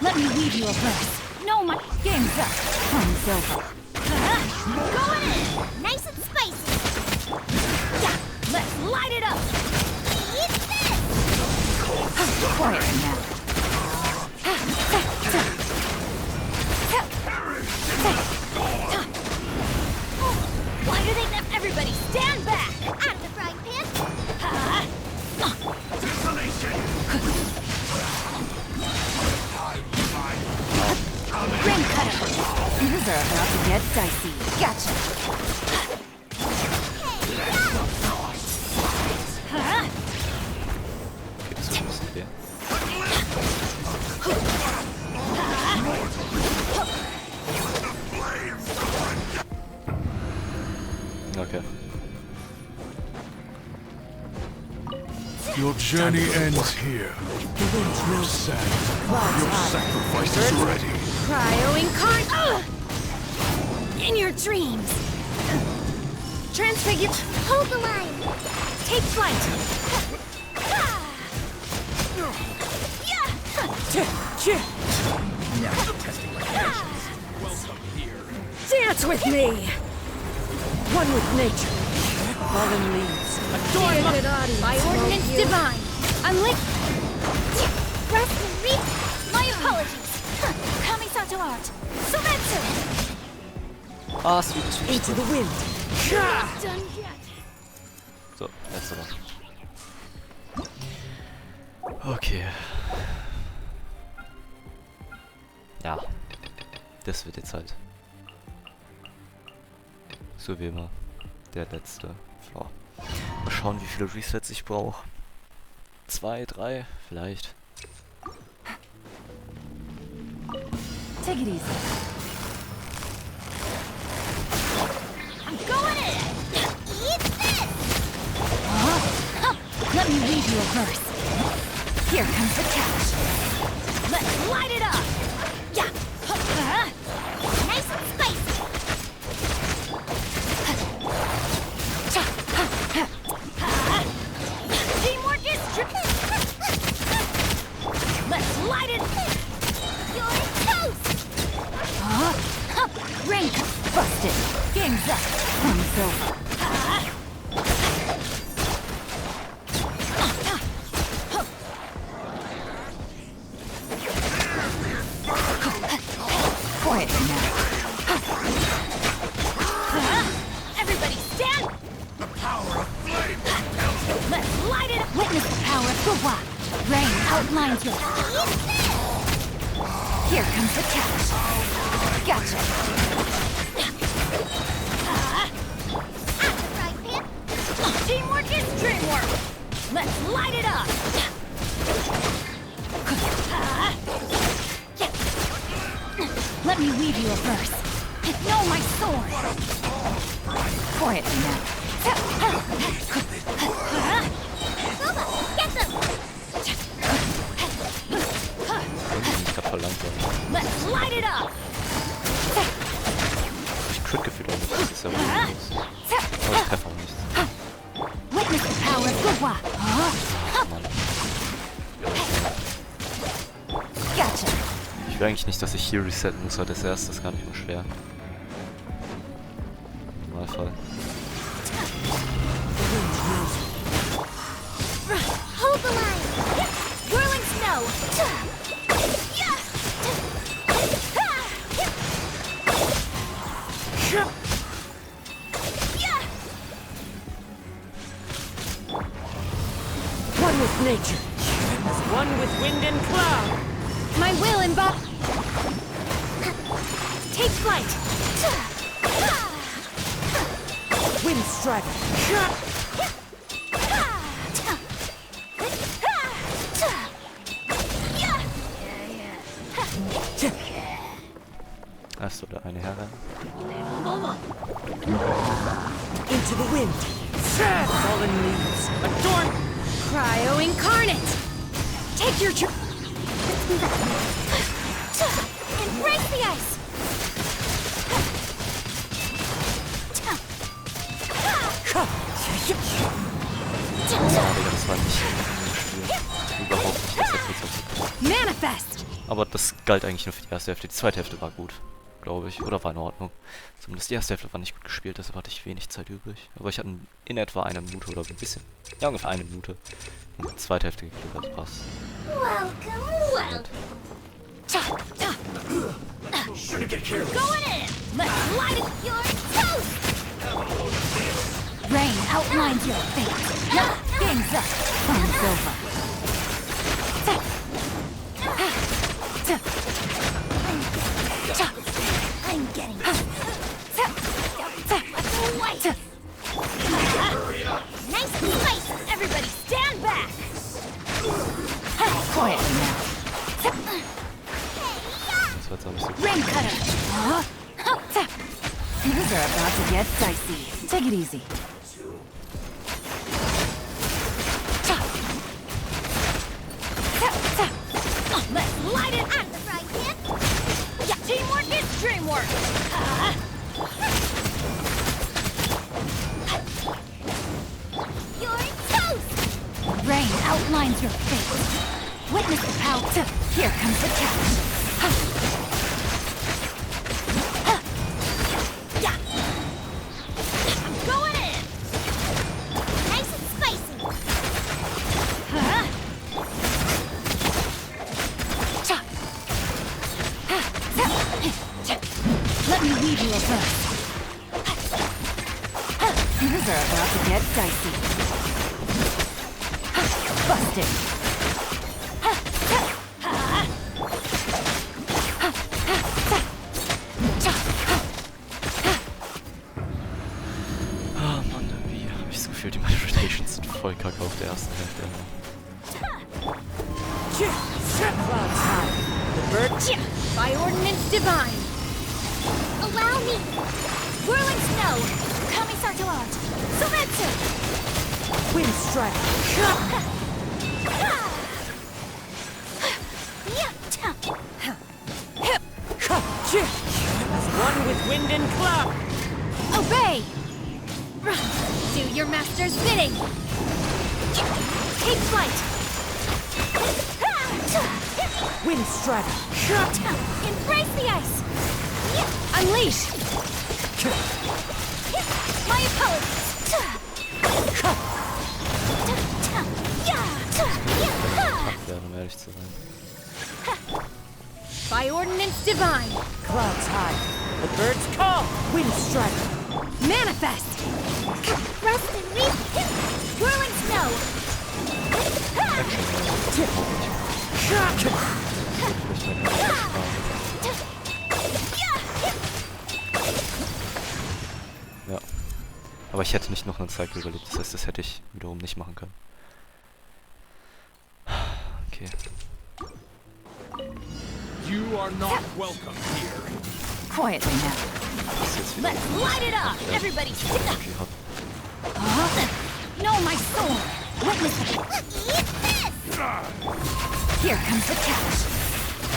Let me weave you a verse. No, my game's up. Fun's over. Going in. Nice and spicy. Yeah, let's light it up. Eat this. Quiet now. Why do they let everybody stand back? Out of the frying pan. Ring cutter. Things are about to get dicey. Gotcha. Okay. Your journey ends here. Your sacrifice is ready. Cryo incarnate. In your dreams. Transfigure. Hold the line. Take flight. Now you're testing my patience. Welcome here. Dance with me. One with nature. Fallen leaves. By ordinance divine. Unlit. Rest and read. My apologies. Kamisato art. Sometsu. Ah, sweet. Into the wind. Done yet. So, letzte Mal. Okay. Ja. Das wird jetzt halt. So wie immer. Der letzte Floor. Mal schauen, wie viele Resets ich brauche. 2, 3, vielleicht. Take it easy. I'm going in. Eat this. Let me read you a verse. Here comes the catch. Let's light it up. Yeah. Nice and spicy. Teamwork is let's light it. You're toast. Rank busted. Game's up. Runs over. Quiet now. Everybody stand. The power of flame. Let's light it up. Witness the power of Gwa. Rain outlines your. Here comes the catch. Gotcha. Right, man. Teamwork is dreamwork. Let's light it up. Let me weave you a verse. Know my sword. Quietly now. Boba, get them. Ich hab verlangt. Let's light it up. Ich Crit-Gefühl auch nicht. Das ist ja wohl aber ich treffe auch nichts. Witness the power of Gwa. Gotcha. Ich will eigentlich nicht, dass ich hier resetten muss, weil das erste ist gar nicht mehr schwer. Im Normalfall. Hold the line. Whirling snow. One with nature. One with wind and cloud. My will embody. Take flight. Wind strike. Achso, der eine Herr rein. Into the wind. Fallen leaves. Adorn. Cryo incarnate. Take your journey. Embrace the ice. Das war nicht gespielt. Überhaupt nicht. Das hat nichts. Manifest. Aber das galt eigentlich nur für die erste Hälfte. Die zweite Hälfte war gut, glaube ich. Oder war in Ordnung. Zumindest die erste Hälfte war nicht gut gespielt, deshalb hatte ich wenig Zeit übrig. Aber ich hatte in etwa 1 Minute oder ein bisschen. Ja, ungefähr 1 Minute. Und die zweite Hälfte gekriegt, also passt. Welcome. Going in. Let's light it. You're toast. Rain outlines your fate. Game's up. Runs over. I'm getting nice and spicy. Everybody stand back. Quietly now. Das war jetzt auch nicht so gut. Rain cutter. Things are about to to get dicey. Take it easy. Let's light it at the right hip. Yeah, teamwork is dreamwork. You're toast. Rain outlines your fate. Witness the power. Here comes the catch. Yeah. I'm going in. Nice and spicy. Let me weave you a verse. Things are about to get dicey. Busted. Ah, Mann, irgendwie habe ich das Gefühl, die Manifestations sind voll kacke auf der ersten Hälfte. By ordinance divine. Allow me. Whirling snow. Commissar to art. Surrender. Wind strike. As one with wind and cloud. Obey. Do your master's bidding. Take flight. Wind strike. Embrace the ice. Unleash. My apologies. Ja, um ehrlich zu sein. By ordinance divine. Clouds high. The birds call. Wind strike. Manifest. Rust and reef. Whirling snow. Ja. Aber ich hätte nicht noch einen Cycle überlebt, das heißt, das hätte ich wiederum nicht machen können. Okay. You are not welcome here. Quietly now. Let's light it up. Everybody sit up. No, my sword. Witness it. Eat this. Here comes the catch.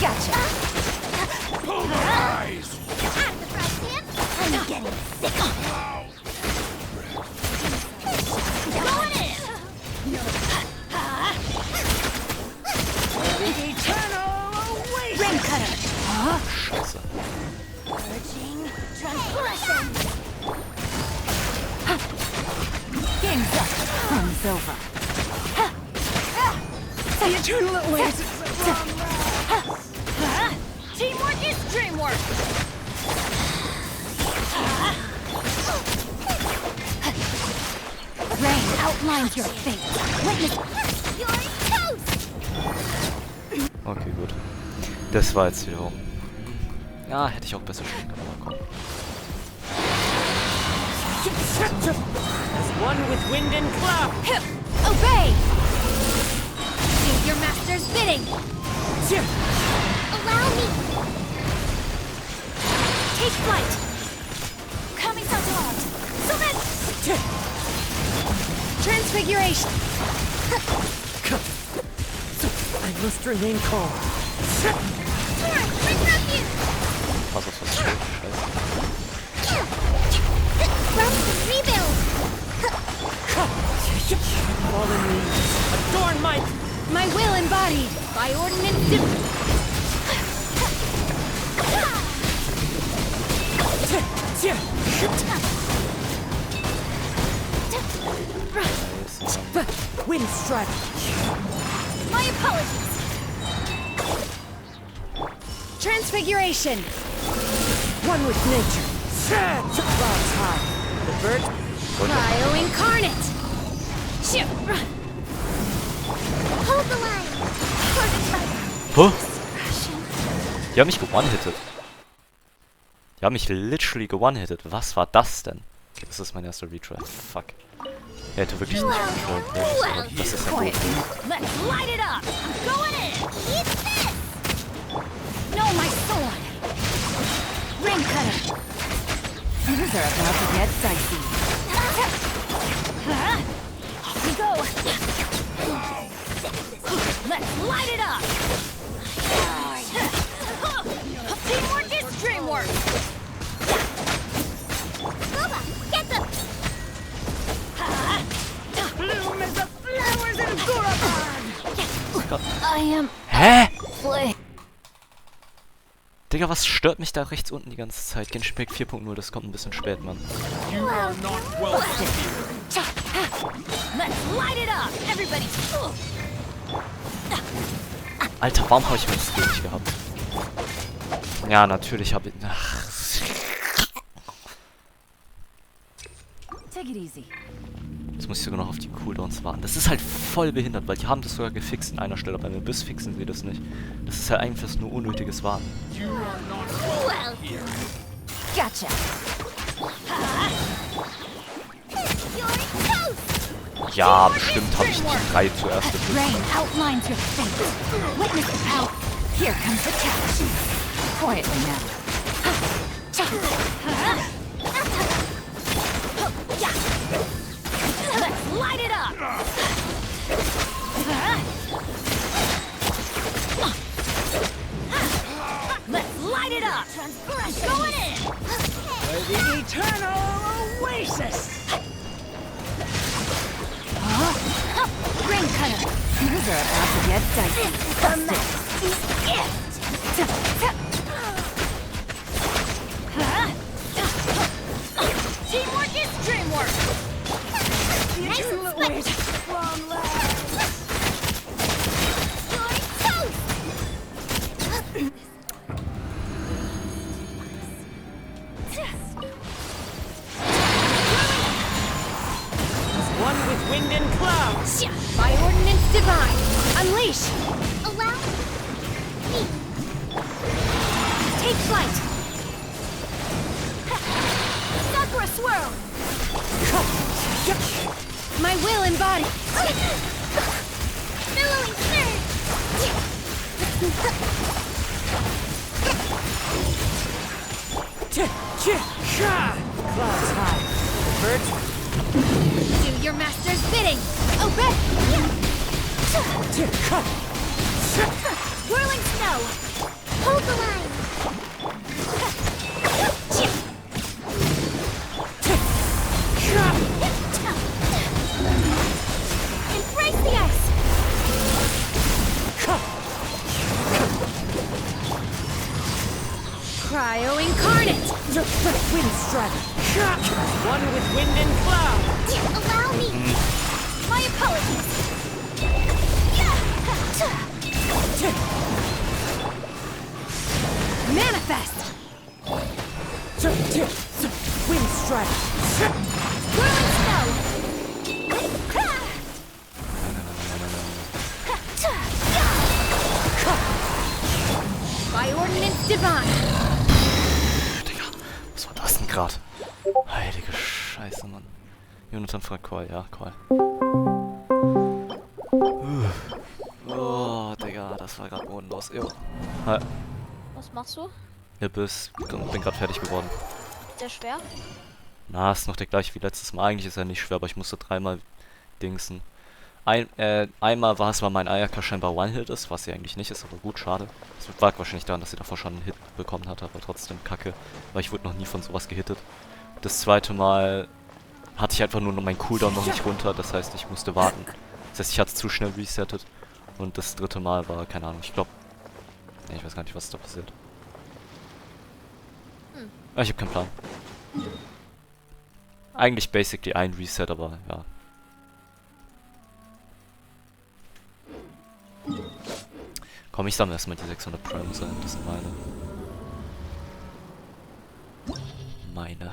Gotcha. Pulverize. At the front hip. I'm getting sick. Going in. Eternal await. Rain cutter. Scheiße. Urging transgression. Game's up. Fun's over. The eternal awaits. Teamwork is dreamwork. Rain outlines your fate. Witness. You're toast. Okay, gut. Das war jetzt wiederum. Ja, hätte ich auch besser spielen können, aber komm. As one with wind and cloud. Obey. Do your master's bidding. Allow me. Take flight. Commissar to art. Surrender. Transfiguration. I must remain calm. Alright, bring refuge. Was ist das? Scheiße. Rust and rebuild. Fallen leaves. Adorn my will embodied by ordinance divine. Wind strike. My apologies. Transfiguration. One with nature. Clouds high. The bird. Cryo incarnate. Hold the line. Huh? Die haben mich ge-one-hitted. Die haben mich literally ge-one-hitted. Was war das denn? Okay, das ist mein erster Retry. Fuck. Er hätte wirklich nicht getrollt. Das ist ja gut. Let's light it up. I'm going in. Eat this. No, my sword. Rain cutter. Things are about to get dicey. Off we go. Let's light it up. Teamwork is dreamwork. Booba, get them! Bloom is the flowers in Gurabad. I am... Hä? Play. Digga, was stört mich da rechts unten die ganze Zeit? Genshin Impact 4.0, das kommt ein bisschen spät, Mann. Let's light it up. Everybody. Alter, warum habe ich mein Skill nicht gehabt? Ja, natürlich habe ich... Ach. Take it easy. Jetzt muss ich sogar noch auf die Cooldowns warten. Das ist halt voll behindert, weil die haben das sogar gefixt in einer Stelle. Bei mir Biss fixen sie das nicht. Das ist halt einfach nur unnötiges Warten. Gotcha. Ja, bestimmt habe ich die 3 zuerst gefunden. Rain outlines your fate. Witness the power. Here comes the catch. Quietly now. Let's light it up. Let's light it up. Going in. The eternal oasis. Ring cutter. Things are about to get dicey. Teamwork is dreamwork. Nice and swift! One with wind and clouds. By ordinance divine, unleash! Allow me! Take flight! Sakura swirl! My will embodied! Billowing surge! Clouds high. Birds. Do your master's bidding! Obey! Whirling snow! Hold the line! Embrace the ice! Cryo incarnate! Wind strike. One with wind and cloud. Allow me! My apologies! Manifest! Wind strike. Whirling snow! By ordinance divine! Digga, was war das denn gerade? Heilige Scheiße, Mann. Jonathan fragt Call, ja, Call. Oh, Digga, das war gerade bodenlos. Jo. Hi. Was machst du? Ja, bin gerade fertig geworden. Ist der schwer? Na, ist noch der gleiche wie letztes Mal. Eigentlich ist er nicht schwer, aber ich musste 3-mal dingsen. Einmal war es, weil mein Ayaka scheinbar One-Hit ist, was sie eigentlich nicht ist, aber gut, schade. Es lag wahrscheinlich daran, dass sie davor schon einen Hit bekommen hatte, aber trotzdem kacke, weil ich wurde noch nie von sowas gehittet. Das zweite Mal hatte ich einfach nur noch meinen Cooldown noch nicht runter, das heißt, ich musste warten. Das heißt, ich hatte es zu schnell resettet. Und das dritte Mal war, keine Ahnung, ich glaube... Ne, ich weiß gar nicht, was da passiert. Ich habe keinen Plan. Eigentlich basically ein Reset, aber ja. Komm, ich sammle erstmal die 600 Primes ein, das sind meine.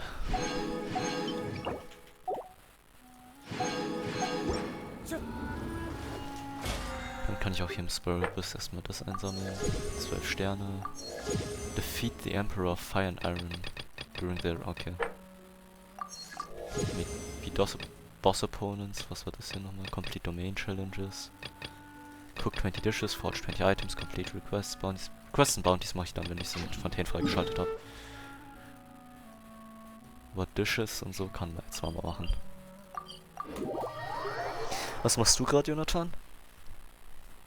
Dann kann ich auch hier im Spiralbus erstmal das einsammeln. 12 Sterne. Defeat the Emperor of Fire and Iron during their... Okay. Wie Boss Opponents, was war das hier nochmal? Complete Domain Challenges. Cook 20 Dishes, Forge 20 Items, Complete Requests, Bounties. Requests und Bounties mache ich dann, wenn ich sie mit Fontaine freigeschaltet habe. What Dishes und so kann man jetzt mal machen. Was machst du gerade, Jonathan?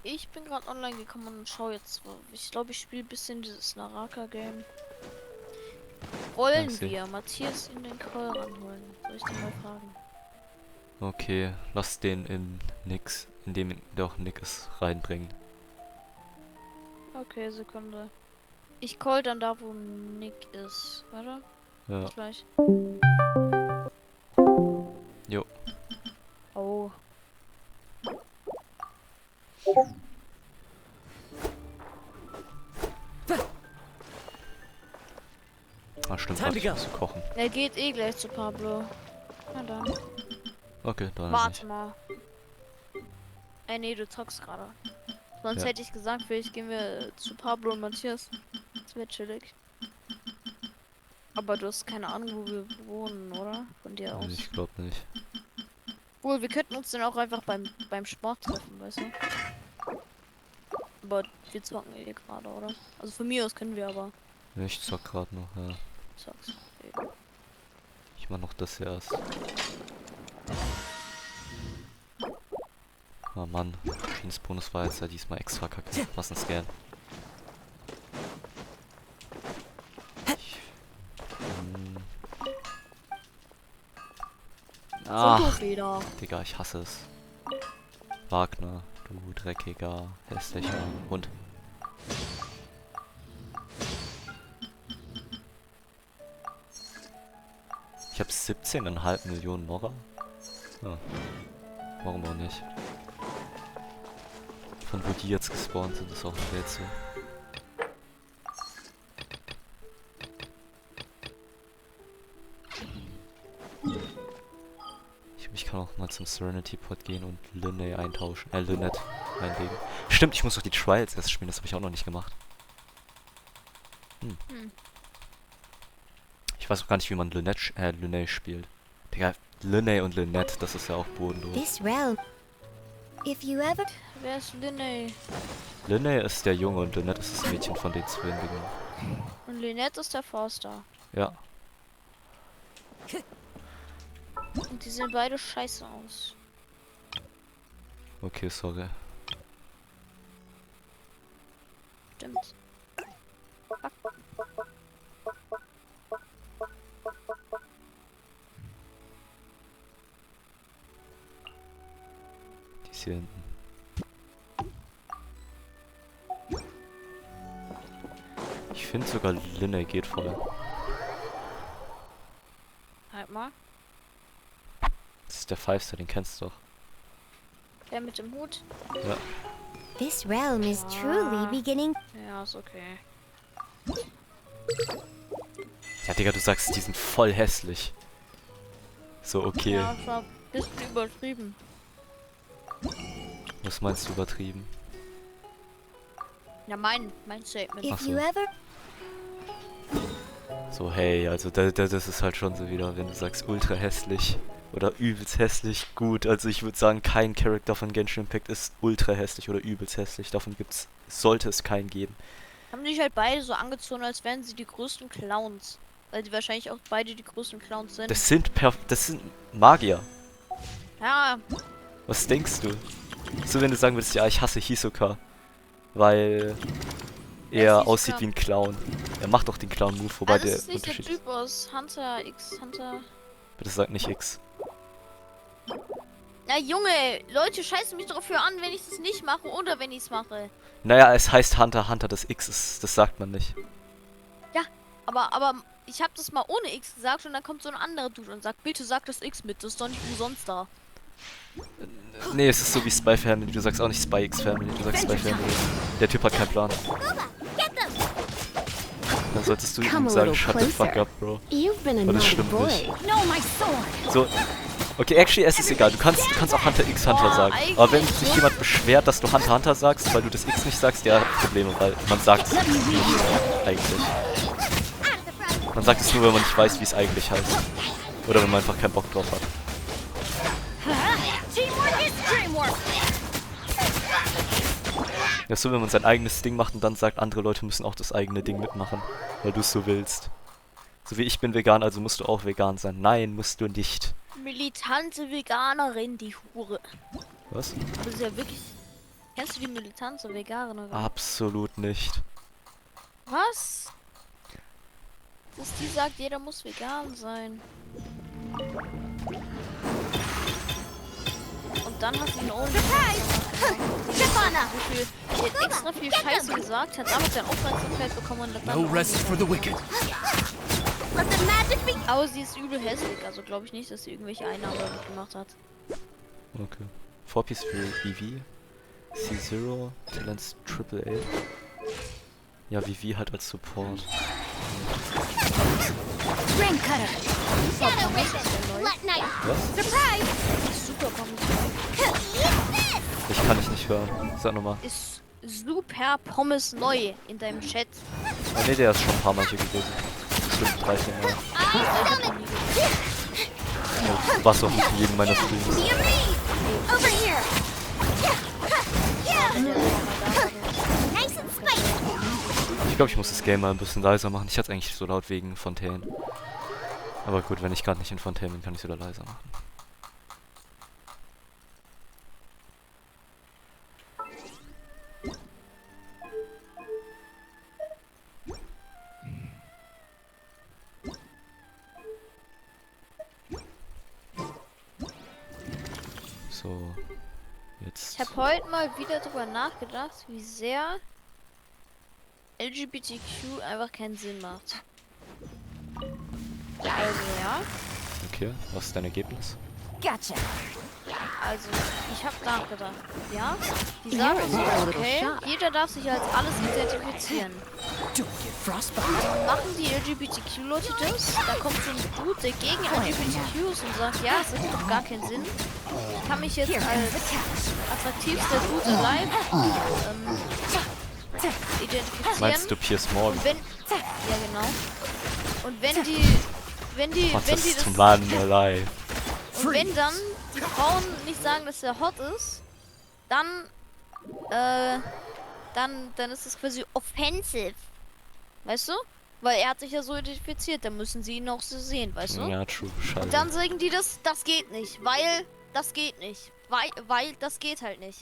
Ich bin gerade online gekommen und schau jetzt. Ich glaube, ich spiele ein bisschen dieses Naraka-Game. Wollen wir Matthias in den Call ranholen? Soll ich den mal fragen? Okay, lass den in nix, in dem der auch Nick ist, reinbringen. Okay, Sekunde. Ich call dann da, wo Nick ist, oder? Ja. Bis gleich. Jo. Oh. Ah, stimmt, warte, ich muss kochen. Er geht eh gleich zu Pablo. Na dann. Okay, dann Warte mal. Ey, nee, du zockst gerade. Sonst hätte ich gesagt, vielleicht gehen wir zu Pablo und Matthias. Das wäre chillig. Aber du hast keine Ahnung, wo wir wohnen, oder? Von dir aus. Ich glaube nicht. Wohl, wir könnten uns dann auch einfach beim Sport treffen, weißt du? Aber wir zocken eh gerade, oder? Also von mir aus können wir aber. Ich zock gerade noch, ja. Zockst. Ich mach noch das hier erst. Ah Mann, Schießbonus war jetzt ja diesmal extra kacke. Was ein Scan. Digga, ich hasse es. Wagner, du dreckiger, hässlicher Hund. Ich habe 17,5 Millionen Mora. Ah. Warum auch nicht? Von wo die jetzt gespawnt sind, ist auch ein Rätsel. Ich kann auch mal zum Serenity Pod gehen und Lynette eintauschen. Lynette einlegen. Stimmt, ich muss doch die Trials erst spielen, das habe ich auch noch nicht gemacht. Ich weiß auch gar nicht, wie man Lynette spielt. Digga, Lynette und Lynette, das ist ja auch bodenlos. This realm. If you ever... Wer ist Lynette? Lynette ist der Junge und Lynette ist das Mädchen von den Zwillingen. Und Lynette ist der Forster. Ja. Und die sehen beide scheiße aus. Okay, sorry. Stimmt. Fuck. Die ist hier hinten. Ich finde sogar Lynette geht voll. Halt mal. Das ist der Five-Star, den kennst du doch. Der mit dem Hut? Ja. This realm is truly beginning... Ja, ist okay. Ja, Digga, du sagst, die sind voll hässlich. So, okay. Ja, das war ein bisschen übertrieben. Was meinst du übertrieben? Ja, mein Statement. Ach so. So, hey, also das ist halt schon so wieder, wenn du sagst ultra hässlich oder übelst hässlich, gut. Also ich würde sagen, kein Charakter von Genshin Impact ist ultra hässlich oder übelst hässlich. Davon sollte es keinen geben. Haben sich halt beide so angezogen, als wären sie die größten Clowns. Weil die wahrscheinlich auch beide die größten Clowns sind. Das sind Magier. Ja. Was denkst du? So, wenn du sagen würdest, ja, ich hasse Hisoka, weil er aussieht wie ein Clown. Er macht doch den Clown-Move, wobei also der das ist nicht Unterschied der Typ aus Hunter X, Hunter... Bitte sag nicht X. Na Junge, Leute scheißen mich dafür an, wenn ich das nicht mache oder wenn ich es mache. Naja, es heißt Hunter, das X ist, das sagt man nicht. Ja, aber ich habe das mal ohne X gesagt und dann kommt so ein anderer Dude und sagt, bitte sag das X mit, das ist doch nicht umsonst da. Nee, es ist so wie Spy Family, du sagst auch nicht Spy X Family, du sagst Spy Family. Der Typ hat keinen Plan. Dann solltest du ihm sagen, shut the fuck up, Bro. Aber das stimmt nicht. So, okay, actually, es ist egal, du kannst auch Hunter X Hunter sagen. Aber wenn sich jemand beschwert, dass du Hunter sagst, weil du das X nicht sagst, ja, Probleme, weil man sagt es nicht eigentlich. Man sagt es nur, wenn man nicht weiß, wie es eigentlich heißt. Oder wenn man einfach keinen Bock drauf hat. Ja, so, wenn man sein eigenes Ding macht und dann sagt, andere Leute müssen auch das eigene Ding mitmachen, weil du es so willst. So wie ich bin vegan, also musst du auch vegan sein. Nein, musst du nicht. Militante Veganerin, die Hure. Was? Das ist ja wirklich... Kennst du die militante Veganerin? Absolut nicht. Was? Dass die sagt, jeder muss vegan sein. Und dann hat sie einen Ohren. Die hat extra viel Scheiße gesagt, hat damit seine Aufmerksamkeit bekommen und dann. No rest for the wicked. Aber sie ist übel hässlich, also glaube ich nicht, dass sie irgendwelche Einnahmen damit gemacht hat. Okay. 4-Piece für EV. C0, Talents AAA. Ja, VV halt als Support. Ring cutter. Was? Super Ich kann dich nicht hören. Sag nochmal. Ist super Pommes neu in deinem Chat. Oh ne, der ist schon ein paar Mal hier gewesen. Bestimmt 13 Mal. Ja, was auch nicht in jedem meiner Streams. Ich glaube, ich muss das Game mal ein bisschen leiser machen. Ich hatte es eigentlich so laut wegen Fontaine. Aber gut, wenn ich gerade nicht in Fontaine bin, kann ich es wieder leiser machen. So, jetzt. Ich habe heute mal wieder drüber nachgedacht, wie sehr LGBTQ einfach keinen Sinn macht. Also ja. Okay, was ist dein Ergebnis? Gotcha. Also, ich habe nachgedacht. Ja, die Sache ist okay, jeder darf sich als alles identifizieren. Machen die LGBTQ-Leute das? Da kommt so ein Dude, der gegen LGBTQ ist und sagt, ja, es ergibt doch gar keinen Sinn. Ich kann mich jetzt als attraktivster Dude alive identifizieren. Meinst du Piers Morgan? Und wenn, ja, genau. Und wenn die das... zum Laden alive. Und wenn dann die Frauen nicht sagen, dass er hot ist, dann ist es quasi offensive. Weißt du? Weil er hat sich ja so identifiziert, dann müssen sie ihn auch so sehen, weißt du? Ja, true, scheiße. Und dann sagen die das geht nicht, weil das geht nicht. Weil das geht halt nicht.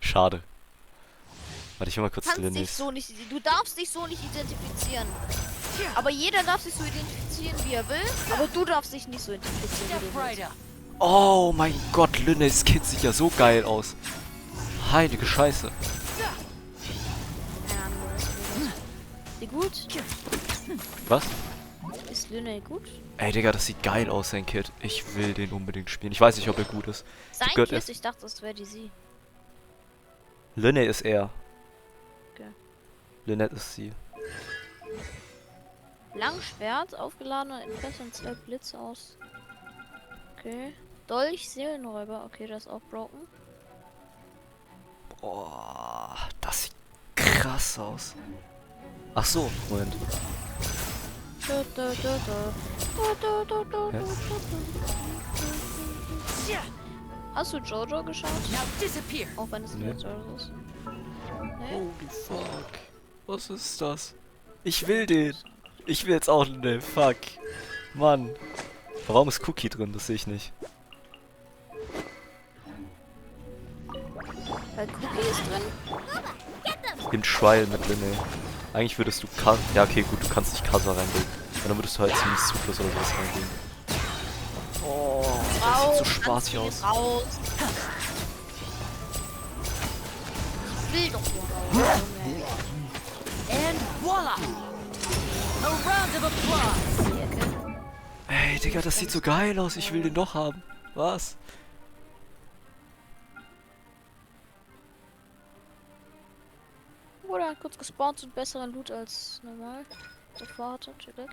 Schade. Warte, ich will mal kurz Du darfst dich so nicht identifizieren. Aber jeder darf sich so identifizieren, wie er will. Aber du darfst dich nicht so identifizieren, wie du willst. Oh mein Gott, Lynnes Kid sieht ja so geil aus. Heilige Scheiße. Wie gut? Was? Ist Lynne gut? Ey, Digga, das sieht geil aus, sein Kid. Ich will den unbedingt spielen. Ich weiß nicht, ob er gut ist. Sein Kid? Ich dachte, das wäre die sie. Lynne ist er. Okay. Lynette ist sie. Langschwert, aufgeladener Impress und 2 Blitze aus. Okay. Dolch, Seelenräuber. Okay, das ist auch broken. Boah, das sieht krass aus. Ach so, Moment. Hast du Jojo geschaut? Auch wenn es nicht Jojo ist. Nee? Holy fuck. Was ist das? Ich will den. Ich will jetzt auch den. Fuck. Mann. Warum ist Cookie drin? Das sehe ich nicht. Weil Cookie ist drin? Im Trial mit Linne. Eigentlich würdest du ja, okay, gut, du kannst nicht Casa reinlegen. Aber dann würdest du halt ziemlich Zyklus oder sowas reinlegen. Oh, das sieht so spaßig aus. Raus. Ich will doch nur raus. And voila! A round of applause! Ey, Digga, das sieht so geil aus. Ich will den doch haben. Was? Oder kurz gespawnt und besseren Loot als normal. Davor hatte, chillig.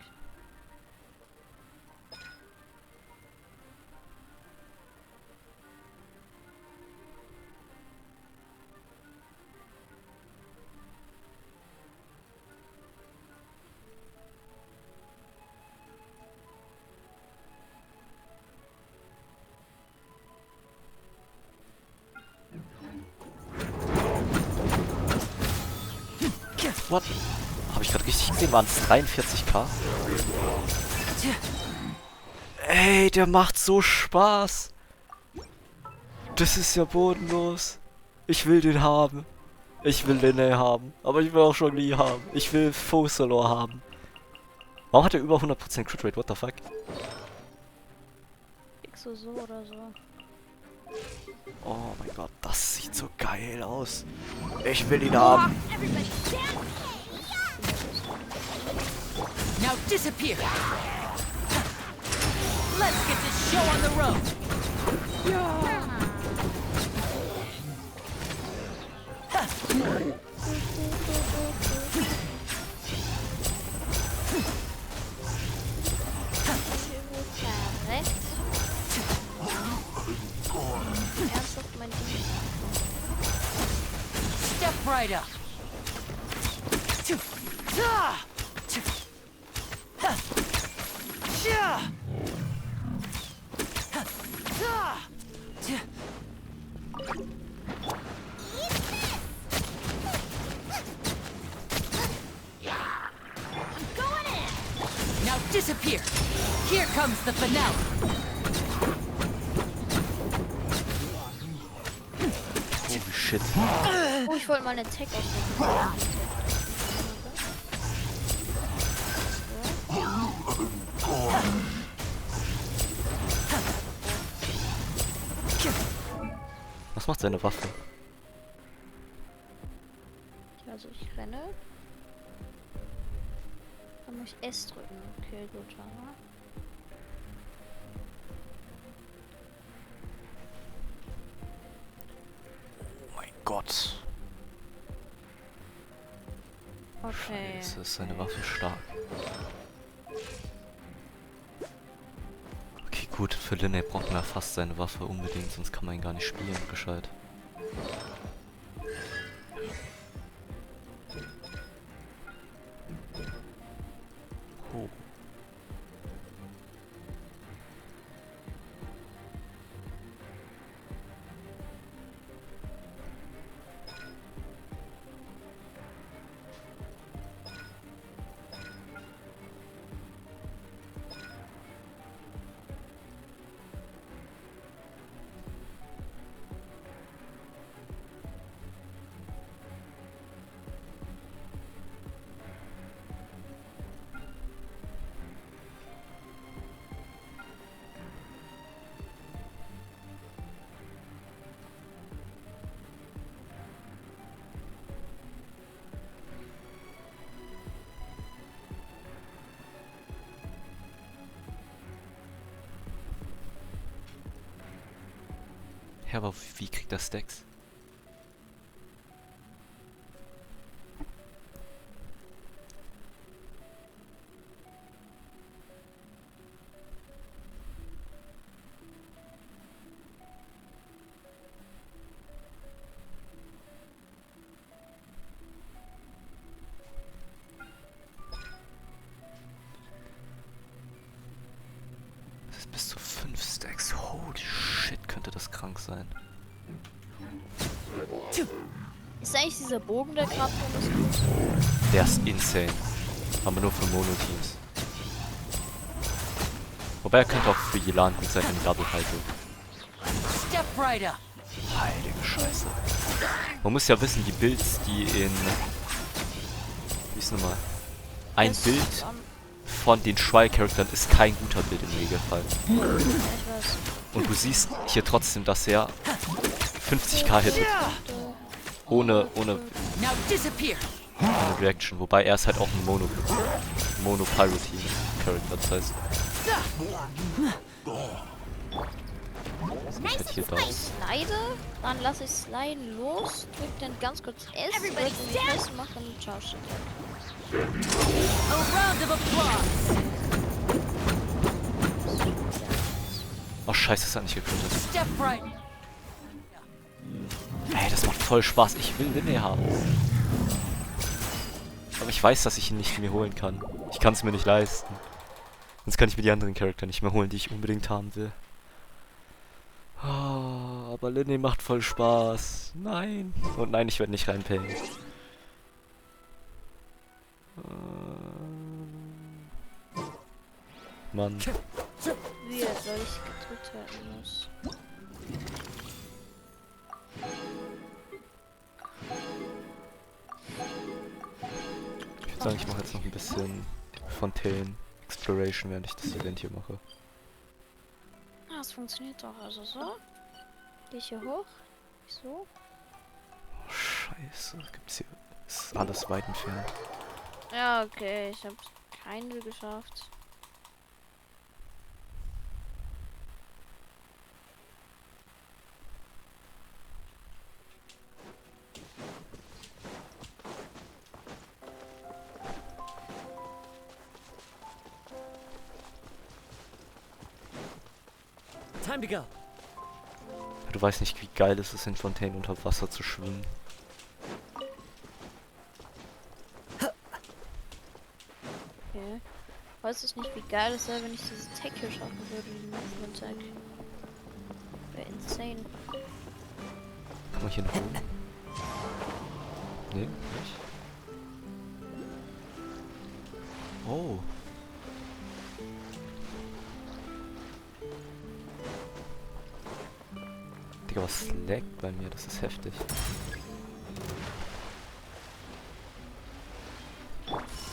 What? Habe ich gerade richtig gesehen? Waren es 43k? Ey, der macht so Spaß. Das ist ja bodenlos. Ich will den haben. Ich will den haben. Aber ich will auch schon nie haben. Ich will Fosalor haben. Warum hat er über 100% Crit Rate? What the fuck? Kriegst du so oder so. Oh mein Gott, das sieht so geil aus. Ich will ihn haben. Now disappear. Let's get this show on the road. Ernsthaft mein Ding. Step right up. Now disappear. Here comes the finale. Holy shit. Oh, ich wollte mal einen Tag auswählen. Was macht seine Waffe? Also ich renne. Dann muss ich S drücken. Okay, gut. Ja. Oh mein Gott. Okay. Scheiße, ist seine Waffe stark. Okay, gut, für Linne braucht man ja fast seine Waffe unbedingt, sonst kann man ihn gar nicht spielen, gescheit. Oh. Ja, aber wie kriegt er Stacks? Das ist bis zu 5 Stacks. Holy shit, könnte das krank sein. Ist eigentlich dieser Bogen, der gerade von ist, gut? Der ist insane. Aber nur für Mono-Teams. Wobei er könnte auch für Yelan gut sein im Double Hype. Step right up. Heilige Scheiße. Man muss ja wissen, die Builds, die in... Wie ist nochmal? Ein Bild von den Trial-Charakteren ist kein guter Bild im Regelfall. Und du siehst hier trotzdem, dass er 50k hittet. Ohne Reaction. Wobei er ist halt auch ein Mono-Pyro-Team-Charakter, das heißt... Ich hätte hier da. Slide, dann lasse ich Sliden los, drück dann ganz kurz S, drück mich festmachen und charge. A round of applause. Oh scheiße, das hat nicht gekriegt. Step right. Ey, das macht voll Spaß. Ich will Linne haben. Aber ich weiß, dass ich ihn nicht mehr holen kann. Ich kann es mir nicht leisten. Sonst kann ich mir die anderen Charakter nicht mehr holen, die ich unbedingt haben will. Oh, aber Linne macht voll Spaß. Nein. Und nein, ich werde nicht reinpayen. Mann. Wie, weil ich gedrückt halten muss. Ich würde sagen, ich mache jetzt noch ein bisschen Fontaine Exploration, während ich das Event hier mache. Ah, es funktioniert doch. Also so. Gehe ich hier hoch? So. Oh, Scheiße. Gibt's hier... Ist alles weit entfernt. Ja, okay. Ich habe keine geschafft. Time to go. Du weißt nicht, wie geil es ist, in Fontaine unter Wasser zu schwimmen. Okay. Weißt du nicht, wie geil es wäre, wenn ich diese Tech hier schaffen würde, die Movement Tech? Wäre insane. Kann man hier noch oben? Nee, nicht. Oh. Digga, was laggt bei mir? Das ist heftig.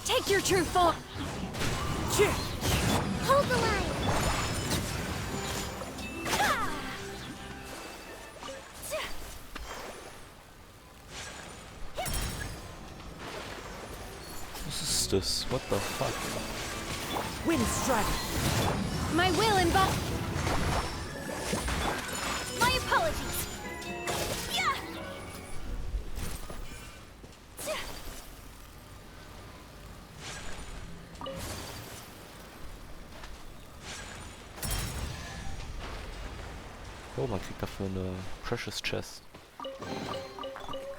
Take your true form. Hold the line. Was ist das? What the fuck? Wind strike. My will involve. My apologies. Yeah. Oh, man kriegt dafür eine Precious Chest.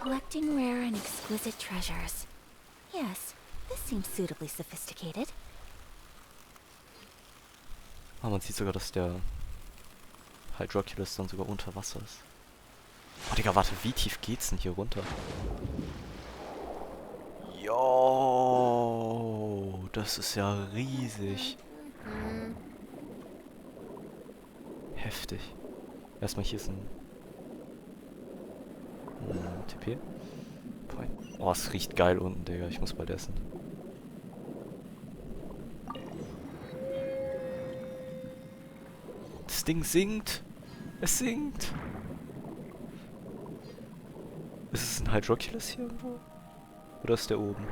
Collecting rare and exquisite treasures. Yes, this seems suitably sophisticated. Ah, man sieht sogar, dass der Hydroculus dann sogar unter Wasser ist. Oh, Digga, warte, wie tief geht's denn hier runter? Jo, das ist ja riesig. Heftig. Erstmal hier ist ein TP. Oh, es riecht geil unten, Digga. Ich muss bald essen. Das Ding sinkt. Es sinkt. Ist es ein Hydroculus hier irgendwo? Oder ist der oben?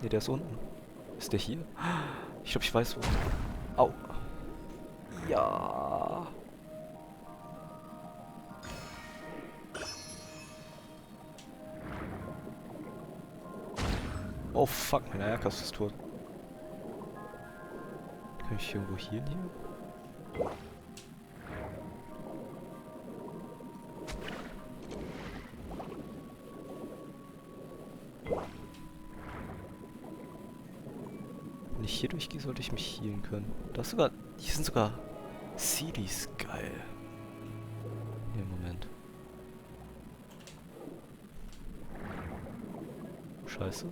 Ne, der ist unten. Ist der hier? Ich glaube, ich weiß wo. Au. Ja. Oh fuck, mein Eierkast ist tot. Kann ich irgendwo hier hin? Wenn ich hier durchgehe, sollte ich mich healen können. Da ist sogar... Hier sind sogar... CDs. Geil. Ne, Moment. Scheiße.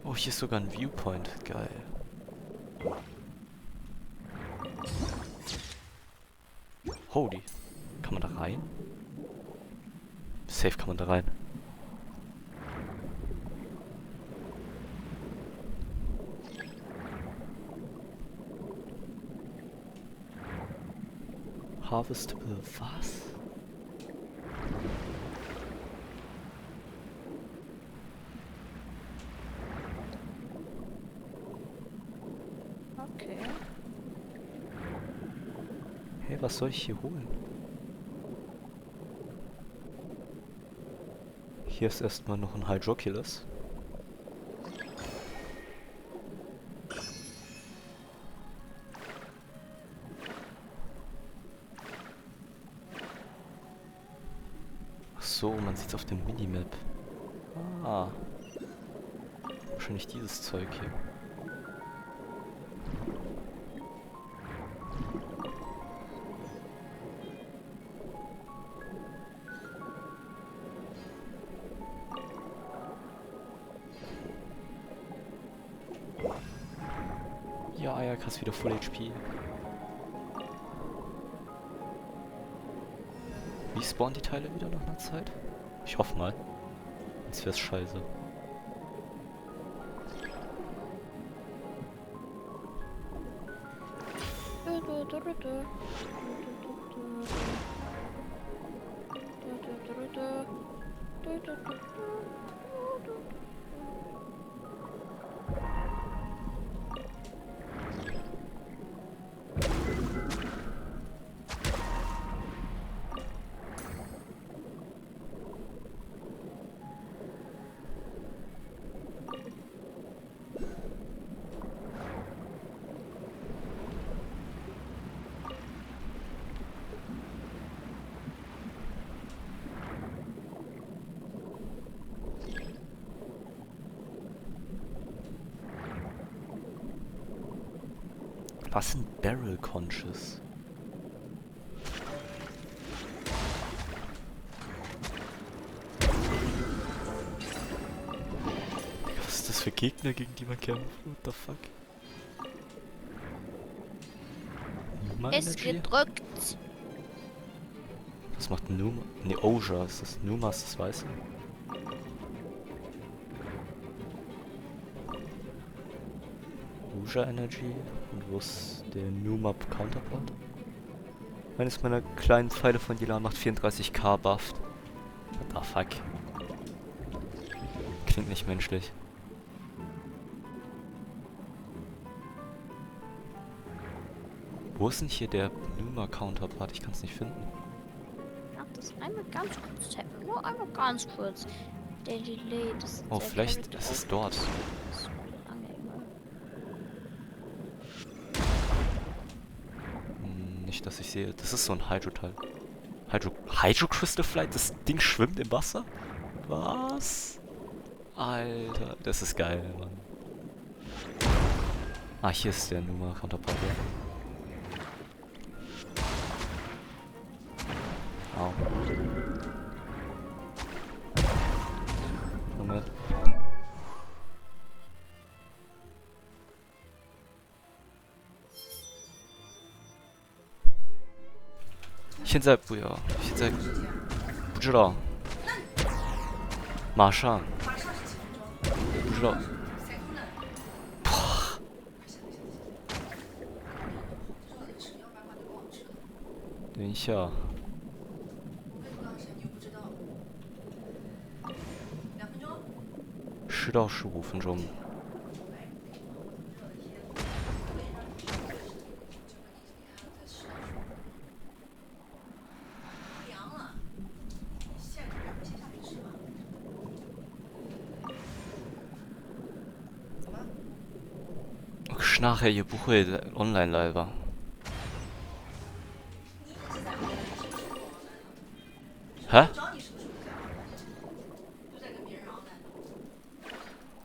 Oh, hier ist sogar ein Viewpoint. Geil. Holy. Kann man da rein? Safe kann man da rein. Harvestable was? Okay. Hey, was soll ich hier holen? Hier ist erstmal noch ein Hydroculus. Ach so, man sieht es auf dem Minimap. Ah. Wahrscheinlich dieses Zeug hier. Ja, ja, krass, wieder Full HP. Wie spawnen die Teile wieder nach einer Zeit? Ich hoffe mal. Sonst wär's scheiße. Was sind Barrel Conches? Was ist das für Gegner, gegen die man kämpft? What the fuck? Es gedrückt. Was macht Numa? Ne, Oja ist das. Numa ist das Weiße. Oja Energy. Und wo ist der Numa Counterpart? Eines meiner kleinen Pfeile von Yelan macht 34k bufft. What the fuck? Klingt nicht menschlich. Wo ist denn hier der Numa Counterpart? Ich kann es nicht finden. Ach, das einmal ganz kurz tappen. Nur einmal ganz kurz. Der Delay, das Oh, vielleicht ist es dort. Nicht, dass ich sehe. Das ist so ein Hydro-Teil. Hydro Crystal Flight? Das Ding schwimmt im Wasser? Was? Alter, das ist geil, Mann. Ah, hier ist der Numa Counterpart. Au. Moment.现在不要，现在不知道，马上，不知道。等一下。10到15分钟。nachher ihr Buche online live.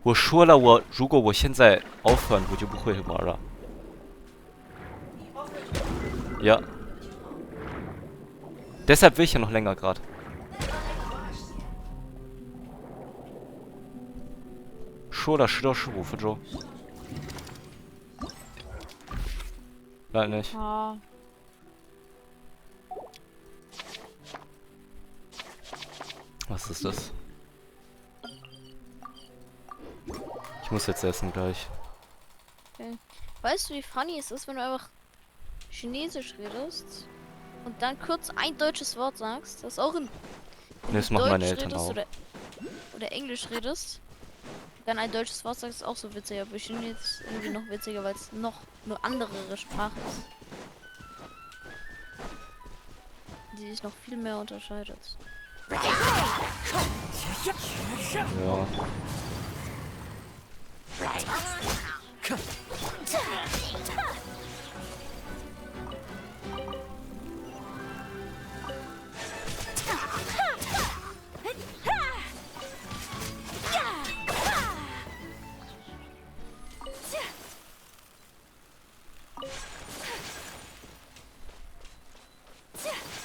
我说了，如果我现在 offline 我就不会玩了。Ja. Deshalb will ich ja noch länger gerade. Schon 10到15分钟。Nein, nicht. Ah. Was ist das? Ich muss jetzt essen gleich. Okay. Weißt du, wie funny es ist, wenn du einfach Chinesisch redest und dann kurz ein deutsches Wort sagst, das auch in Ne, das machen meine Eltern auch. Oder Englisch redest, dann ein deutsches Wort sagst, ist auch so witzig, aber Chinesisch ist irgendwie noch witziger, weil es noch eine andere Sprache ist. Die sich noch viel mehr unterscheidet. Ja.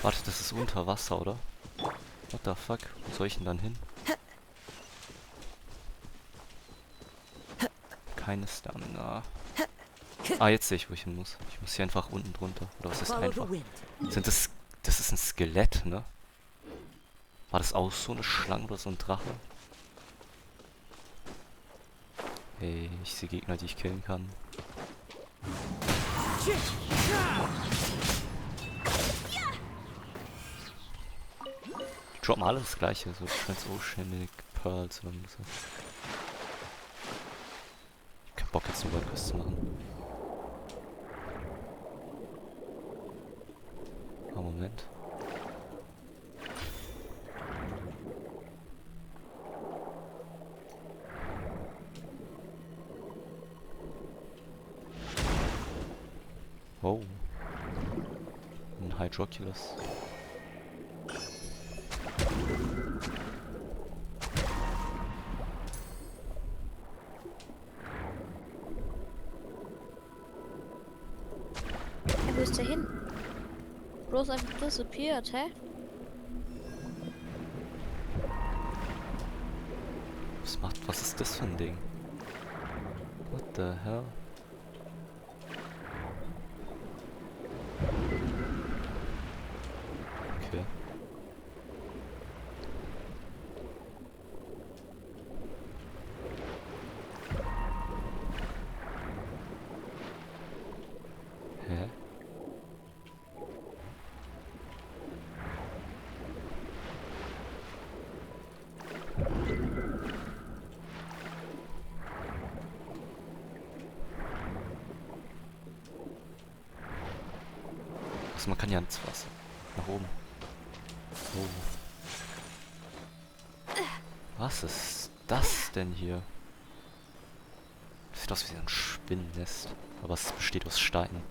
Warte, das ist unter Wasser, oder? What the fuck? Wo soll ich denn dann hin? Keine Stamina. Ah, jetzt sehe ich, wo ich hin muss. Ich muss hier einfach unten drunter. Oder was ist einfach? Das ist ein Skelett, ne? War das auch so eine Schlange oder so ein Drache? Hey, ich sehe Gegner, die ich killen kann. Die droppen alle das gleiche, so Transoceanic Pearls oder so. Ich hab keinen Bock jetzt eine World Quest zu machen. Oh, Moment. Oh. Ein Hydroculus. Wo ist der hin? Bloß einfach disappeared, hä? Was ist das für ein Ding? What the hell? Okay. Hä? Also man kann ja ins Wasser. Nach oben. Oh. Was ist das denn hier? Das sieht aus wie ein Spinnennest. Aber es besteht aus Steinen.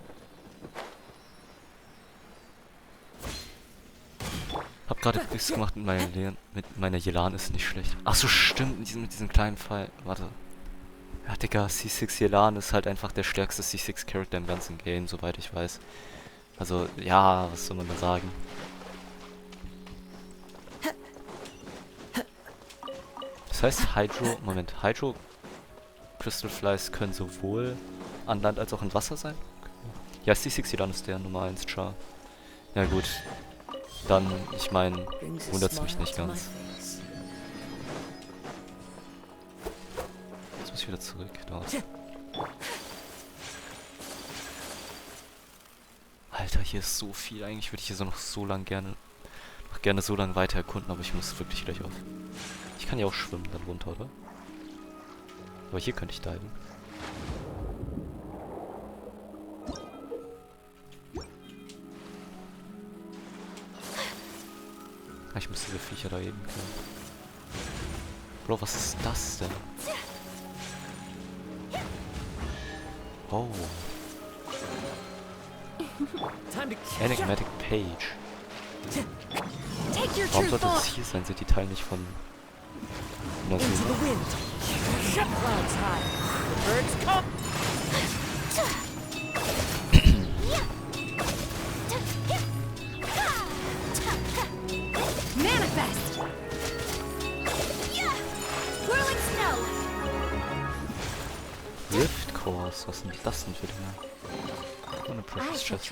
Hab gerade nichts gemacht mit meiner Jelan, ist nicht schlecht. Ach so, stimmt, mit diesem kleinen Pfeil. Warte. Ja, Digga, C6 Jelan ist halt einfach der stärkste C6-Charakter im ganzen Game, soweit ich weiß. Also, ja, was soll man da sagen? Das heißt Hydro Crystal Flies können sowohl an Land als auch in Wasser sein? Ja, C6 Jelan ist der Nummer 1 Char. Ja gut, dann, ich meine, wundert's mich nicht ganz. Jetzt muss ich wieder zurück, da. Alter, hier ist so viel. Eigentlich würde ich hier so noch gerne so lange weiter erkunden, aber ich muss wirklich gleich auf. Ich kann ja auch schwimmen dann runter, oder? Aber hier könnte ich diven. Ich muss diese Viecher da eben können. Bro, was ist das denn? Oh. Enigmatic Page. Warum sollte das hier sein? Sind die Teile nicht von... Manifest! Whirling snow! Rift Cores, was sind das denn für Dinge? Ohne Precious Chest.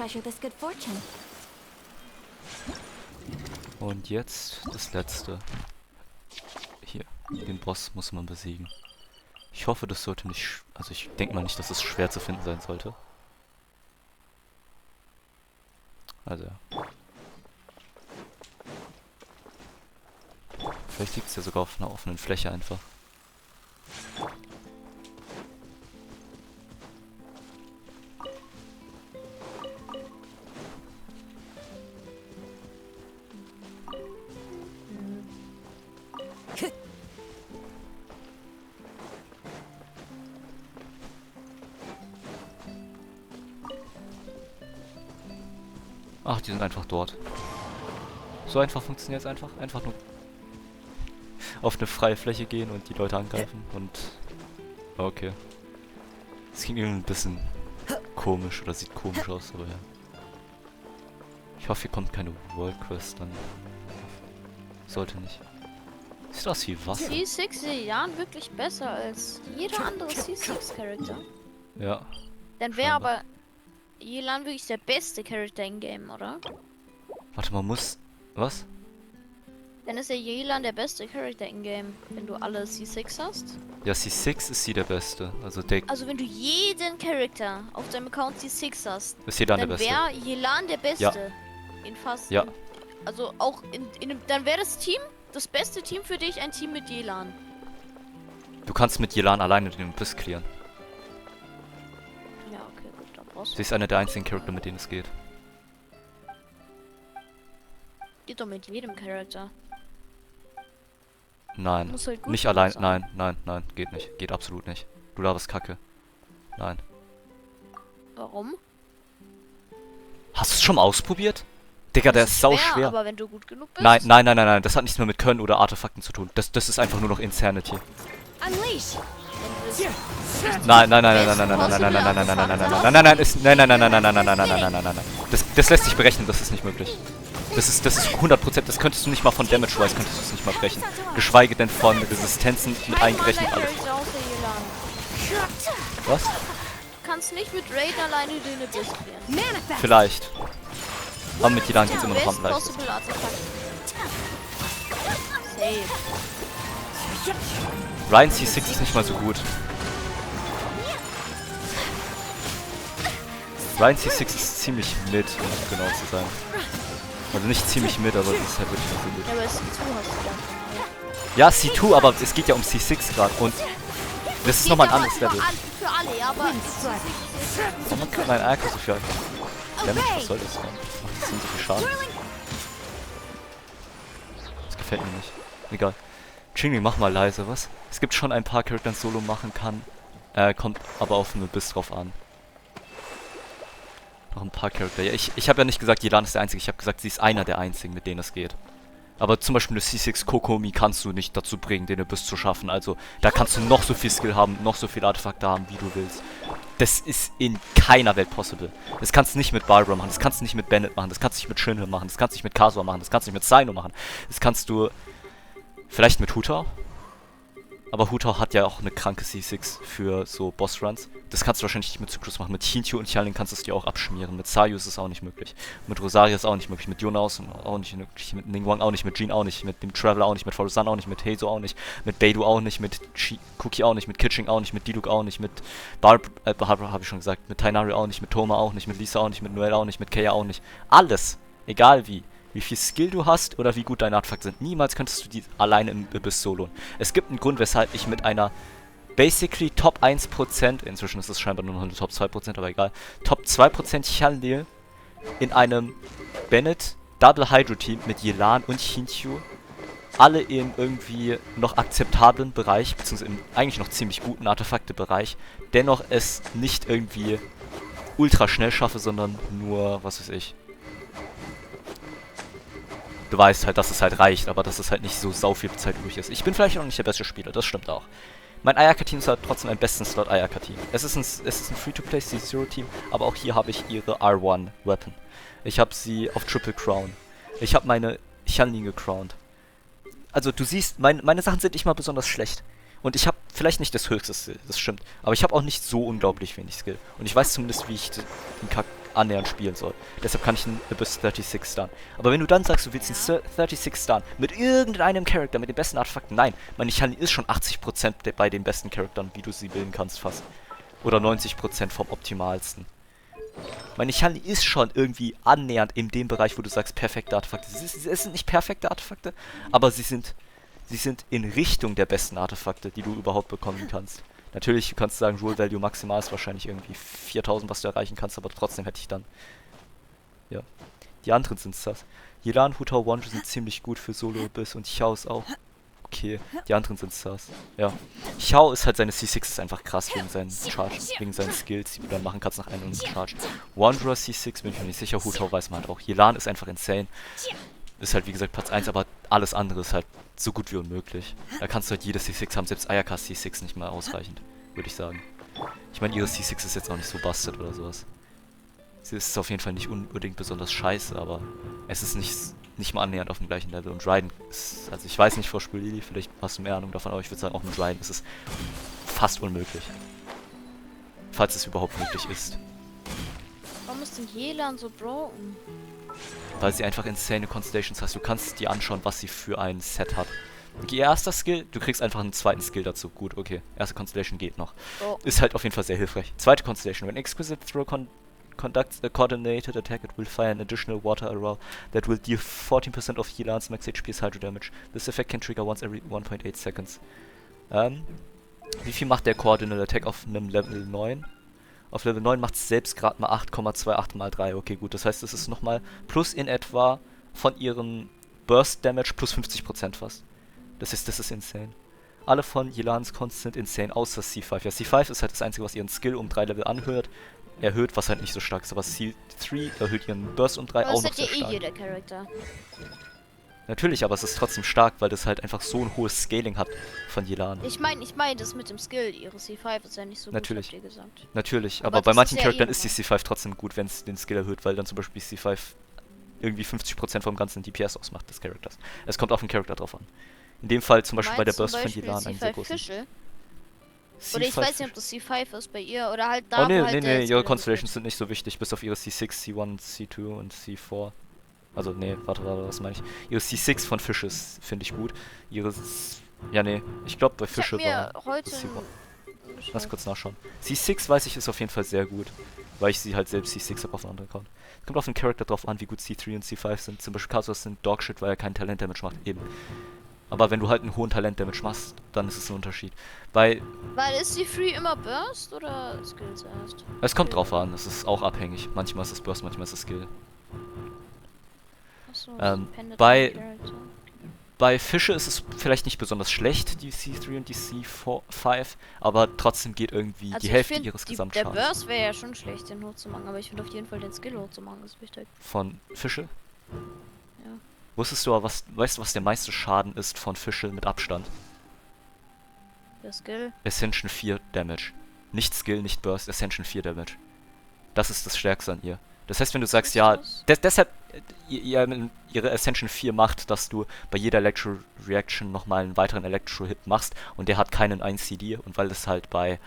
Und jetzt das letzte. Hier, den Boss muss man besiegen. Ich hoffe, das sollte nicht... Also ich denke mal nicht, dass es schwer zu finden sein sollte. Also ja. Vielleicht liegt es ja sogar auf einer offenen Fläche einfach. Ach, die sind einfach dort. So einfach funktioniert es einfach. Einfach nur auf eine freie Fläche gehen und die Leute angreifen und... Okay. Das klingt irgendwie ein bisschen komisch oder sieht komisch aus, aber ja. Ich hoffe, hier kommt keine World Quest dann. Sollte nicht. Sieht aus wie Wasser. C6 Jahren wirklich besser als jeder andere C6-Charakter. Ja. Dann wäre aber Yelan wirklich der beste Charakter im Game, oder? Warte, man muss... Was? Dann ist ja Yelan der beste Charakter im Game, wenn du alle C6 hast. Ja, C6 ist sie der Beste. Also wenn du jeden Charakter auf deinem Account C6 hast, ist Yelan der Beste. Dann wäre Yelan der Beste. Ja. In fast... Ja. Also auch dann wäre das beste Team für dich, ein Team mit Yelan. Du kannst mit Yelan alleine den Abyss clearen. Ja, okay, gut, dann brauchst du... Sie ist einer der einzigen Charakter, mit denen es geht. Geht doch mit jedem Charakter. Nein, Muss halt gut nicht allein. sein. Nein, geht nicht. Geht absolut nicht. Du laberst Kacke. Nein. Warum? Hast du es schon mal ausprobiert? Digga, der ist sau schwer. Aber wenn du gut genug bist. Nein. Das hat nichts mehr mit Können oder Artefakten zu tun. Das ist einfach nur noch Insanity. Unleash. Nein. Das lässt sich berechnen, das ist nicht möglich. Das ist 100%, das könntest du nicht mal von Damage-wise, könntest du es nicht mal berechnen. Geschweige denn von Resistenzen mit eingerechnet alles. Was? Du kannst nicht mit Raid alleine den Abyss klären. Vielleicht. Aber mit Yelan geht es immer noch am leichtesten. Ryan C6 ist nicht mal so gut. Ryan C6 ist ziemlich mid, um genau zu sein. Also nicht ziemlich mid, aber es ist halt wirklich nicht so gut. Ja, aber C2 hast du dann. Ja, C2, aber es geht ja um C6 gerade und das ist nochmal ein anderes Level. Für alle, ja, aber... Man kann mein Arco so viel... Damage, was soll das denn? Das sind so viel Schaden. Das gefällt mir nicht. Egal. Chingli, mach mal leise, was? Es gibt schon ein paar Charakter, die Solo machen kann. Kommt aber auf den Abyss drauf an. Noch ein paar Charakter. Ja, ich habe ja nicht gesagt, Yelan ist der Einzige. Ich habe gesagt, sie ist einer der Einzigen, mit denen es geht. Aber zum Beispiel eine C6 Kokomi kannst du nicht dazu bringen, den Abyss zu schaffen. Also, da kannst du noch so viel Skill haben, noch so viele Artefakte haben, wie du willst. Das ist in keiner Welt possible. Das kannst du nicht mit Barbara machen, das kannst du nicht mit Bennett machen, das kannst du nicht mit Shinhil machen, das kannst du nicht mit Kasua machen, das kannst du nicht mit Sino machen. Das kannst du vielleicht mit Hutao. Aber Hutao hat ja auch eine kranke C6 für so Bossruns. Das kannst du wahrscheinlich nicht mit Zyklus machen. Mit Hintyu und Hyalin kannst du es dir auch abschmieren. Mit Sayu ist es auch nicht möglich. Mit Rosaria ist es auch nicht möglich. Mit Yuna auch nicht möglich. Mit Ningguang auch nicht. Mit Jean auch nicht. Mit dem Traveler auch nicht. Mit Forusan auch nicht. Mit Heizo auch nicht. Mit Beidou auch nicht. Mit Cookie auch nicht. Mit Kitching auch nicht. Mit Diluc auch nicht. Mit Barbara habe ich schon gesagt. Mit Tainari auch nicht. Mit Thoma auch nicht. Mit Lisa auch nicht. Mit Noelle auch nicht. Mit Kea auch nicht. Alles. Egal wie. Wie viel Skill du hast oder wie gut deine Artefakte sind. Niemals könntest du die alleine im Abyss soloen. Es gibt einen Grund, weshalb ich mit einer basically Top 1%, inzwischen ist es scheinbar nur noch eine Top 2%, aber egal, Top 2% Hyalin in einem Bennett Double Hydro Team mit Yelan und Hintyu alle im irgendwie noch akzeptablen Bereich, beziehungsweise im eigentlich noch ziemlich guten Artefakte-Bereich, dennoch es nicht irgendwie ultra schnell schaffe, sondern nur, was weiß ich. Du weißt halt, dass es halt reicht, aber dass es halt nicht so sau viel Zeit übrig ist. Ich bin vielleicht auch nicht der beste Spieler, das stimmt auch. Mein Ayaka-Team ist halt trotzdem ein besten Slot Ayaka-Team. Es ist ein Free-to-Play C0-Team, aber auch hier habe ich ihre R1-Weapon. Ich habe sie auf Triple Crown. Ich habe meine Hyalin gecrowned. Also du siehst, meine Sachen sind nicht mal besonders schlecht. Und ich habe vielleicht nicht das höchste Skill, das stimmt. Aber ich habe auch nicht so unglaublich wenig Skill. Und ich weiß zumindest, wie ich den Kack annähernd spielen soll. Deshalb kann ich einen Abyss 36 stun. Aber wenn du dann sagst, du willst einen 36 stun mit irgendeinem Charakter, mit den besten Artefakten, nein, meine Hyalin ist schon 80% bei den besten Charaktern, wie du sie bilden kannst fast. Oder 90% vom optimalsten. Meine Hyalin ist schon irgendwie annähernd in dem Bereich, wo du sagst, perfekte Artefakte. Es sind nicht perfekte Artefakte, aber sie sind in Richtung der besten Artefakte, die du überhaupt bekommen kannst. Natürlich, du kannst sagen, Roll Value maximal ist wahrscheinlich irgendwie 4000, was du erreichen kannst, aber trotzdem hätte ich dann... Ja. Die anderen sind das. Yelan, Hutao, Wonju sind ziemlich gut für Solo-Abyss und Xiao ist auch okay. Die anderen sind das. Ja. Xiao ist halt, seine C6 ist einfach krass wegen seinen Charge, wegen seinen Skills, die du dann machen kannst nach einem Charge. Wanderer C6 bin ich mir nicht sicher, Hutao weiß man halt auch. Yelan ist einfach insane. Ist halt wie gesagt Platz 1, aber alles andere ist halt so gut wie unmöglich. Da kannst du halt jede C6 haben, selbst Ayakas C6 nicht mal ausreichend, würde ich sagen. Ich meine, ihre C6 ist jetzt auch nicht so busted oder sowas. Sie ist auf jeden Fall nicht unbedingt besonders scheiße, aber es ist nicht mal annähernd auf dem gleichen Level. Und Raiden ist, also ich weiß nicht vor Spiel Lili, vielleicht hast du mehr Ahnung davon, aber ich würde sagen, auch mit Raiden ist es fast unmöglich. falls es überhaupt möglich ist. Warum ist denn Jelan so broken? Weil sie einfach insane Constellations hast. Du kannst dir anschauen, was sie für ein Set hat. Okay, erster Skill, du kriegst einfach einen zweiten Skill dazu. Gut, okay. Erste Constellation geht noch. Oh. Ist halt auf jeden Fall sehr hilfreich. Zweite Constellation. When exquisite throw conducts a coordinated attack, it will fire an additional water arrow that will deal 14% of Yelan's max HP as hydro damage. This effect can trigger once every 1.8 seconds. Wie viel macht der Coordinate Attack auf einem Level 9? Auf Level 9 macht es selbst gerade mal 8,28 mal 3. Okay, gut. Das heißt, es ist nochmal plus in etwa von ihrem Burst Damage plus 50% fast. Das ist insane. Alle von Yelans Cons sind insane, außer C5. Ja, C5 ist halt das Einzige, was ihren Skill um 3 Level erhöht, was halt nicht so stark ist. Aber C3 erhöht ihren Burst um 3 auch noch sehr stark. Jeder Charakter. Natürlich, aber es ist trotzdem stark, weil das halt einfach so ein hohes Scaling hat von Yelan. Ich meine das mit dem Skill. Ihre C5 ist ja nicht so gut, habt ihr gesagt. Natürlich, aber bei manchen Charakteren ist die C5 trotzdem gut, wenn es den Skill erhöht, weil dann zum Beispiel C5 irgendwie 50% vom ganzen DPS ausmacht des Charakters. Es kommt auf den Charakter drauf an. In dem Fall zum Beispiel bei der Burst von Yelan einen sehr großen. Oder ich weiß nicht, ob das C5 ist bei ihr oder halt da. Oh nee, ihre Constellations sind nicht so wichtig, bis auf ihre C6, C1, C2 und C4. Also, nee, warte, was meine ich? Ihre C6 von Fishes finde ich gut. Ihre... Ja, nee, ich glaube bei Fische war... heute Lass kurz nachschauen. C6 weiß ich ist auf jeden Fall sehr gut, weil ich sie halt selbst C6 habe auf einem anderen Account. Kommt auf den Charakter drauf an, wie gut C3 und C5 sind. Zum Beispiel Kasus sind Dogshit, weil er keinen Talent-Damage macht, eben. Aber wenn du halt einen hohen Talent-Damage machst, dann ist es ein Unterschied. Weil ist C3 immer Burst oder Skill zuerst? Es kommt drauf an, es ist auch abhängig. Manchmal ist es Burst, manchmal ist es Skill. Bei Fische ist es vielleicht nicht besonders schlecht, die C3 und die C5, aber trotzdem geht irgendwie die Hälfte ihres Gesamtschadens. Der Burst wäre ja schon schlecht, den hochzumachen, aber ich finde auf jeden Fall den Skill hochzumachen ist wichtig. Von Fische? Ja. Wusstest du aber, weißt du, was der meiste Schaden ist von Fische mit Abstand? Der Skill? Ascension 4 Damage. Nicht Skill, nicht Burst, Ascension 4 Damage. Das ist das Stärkste an ihr. Das heißt, wenn du sagst, ja, deshalb ihre Ascension 4 macht, dass du bei jeder Electro Reaction nochmal einen weiteren Electro-Hit machst und der hat keinen 1 CD und weil das halt weil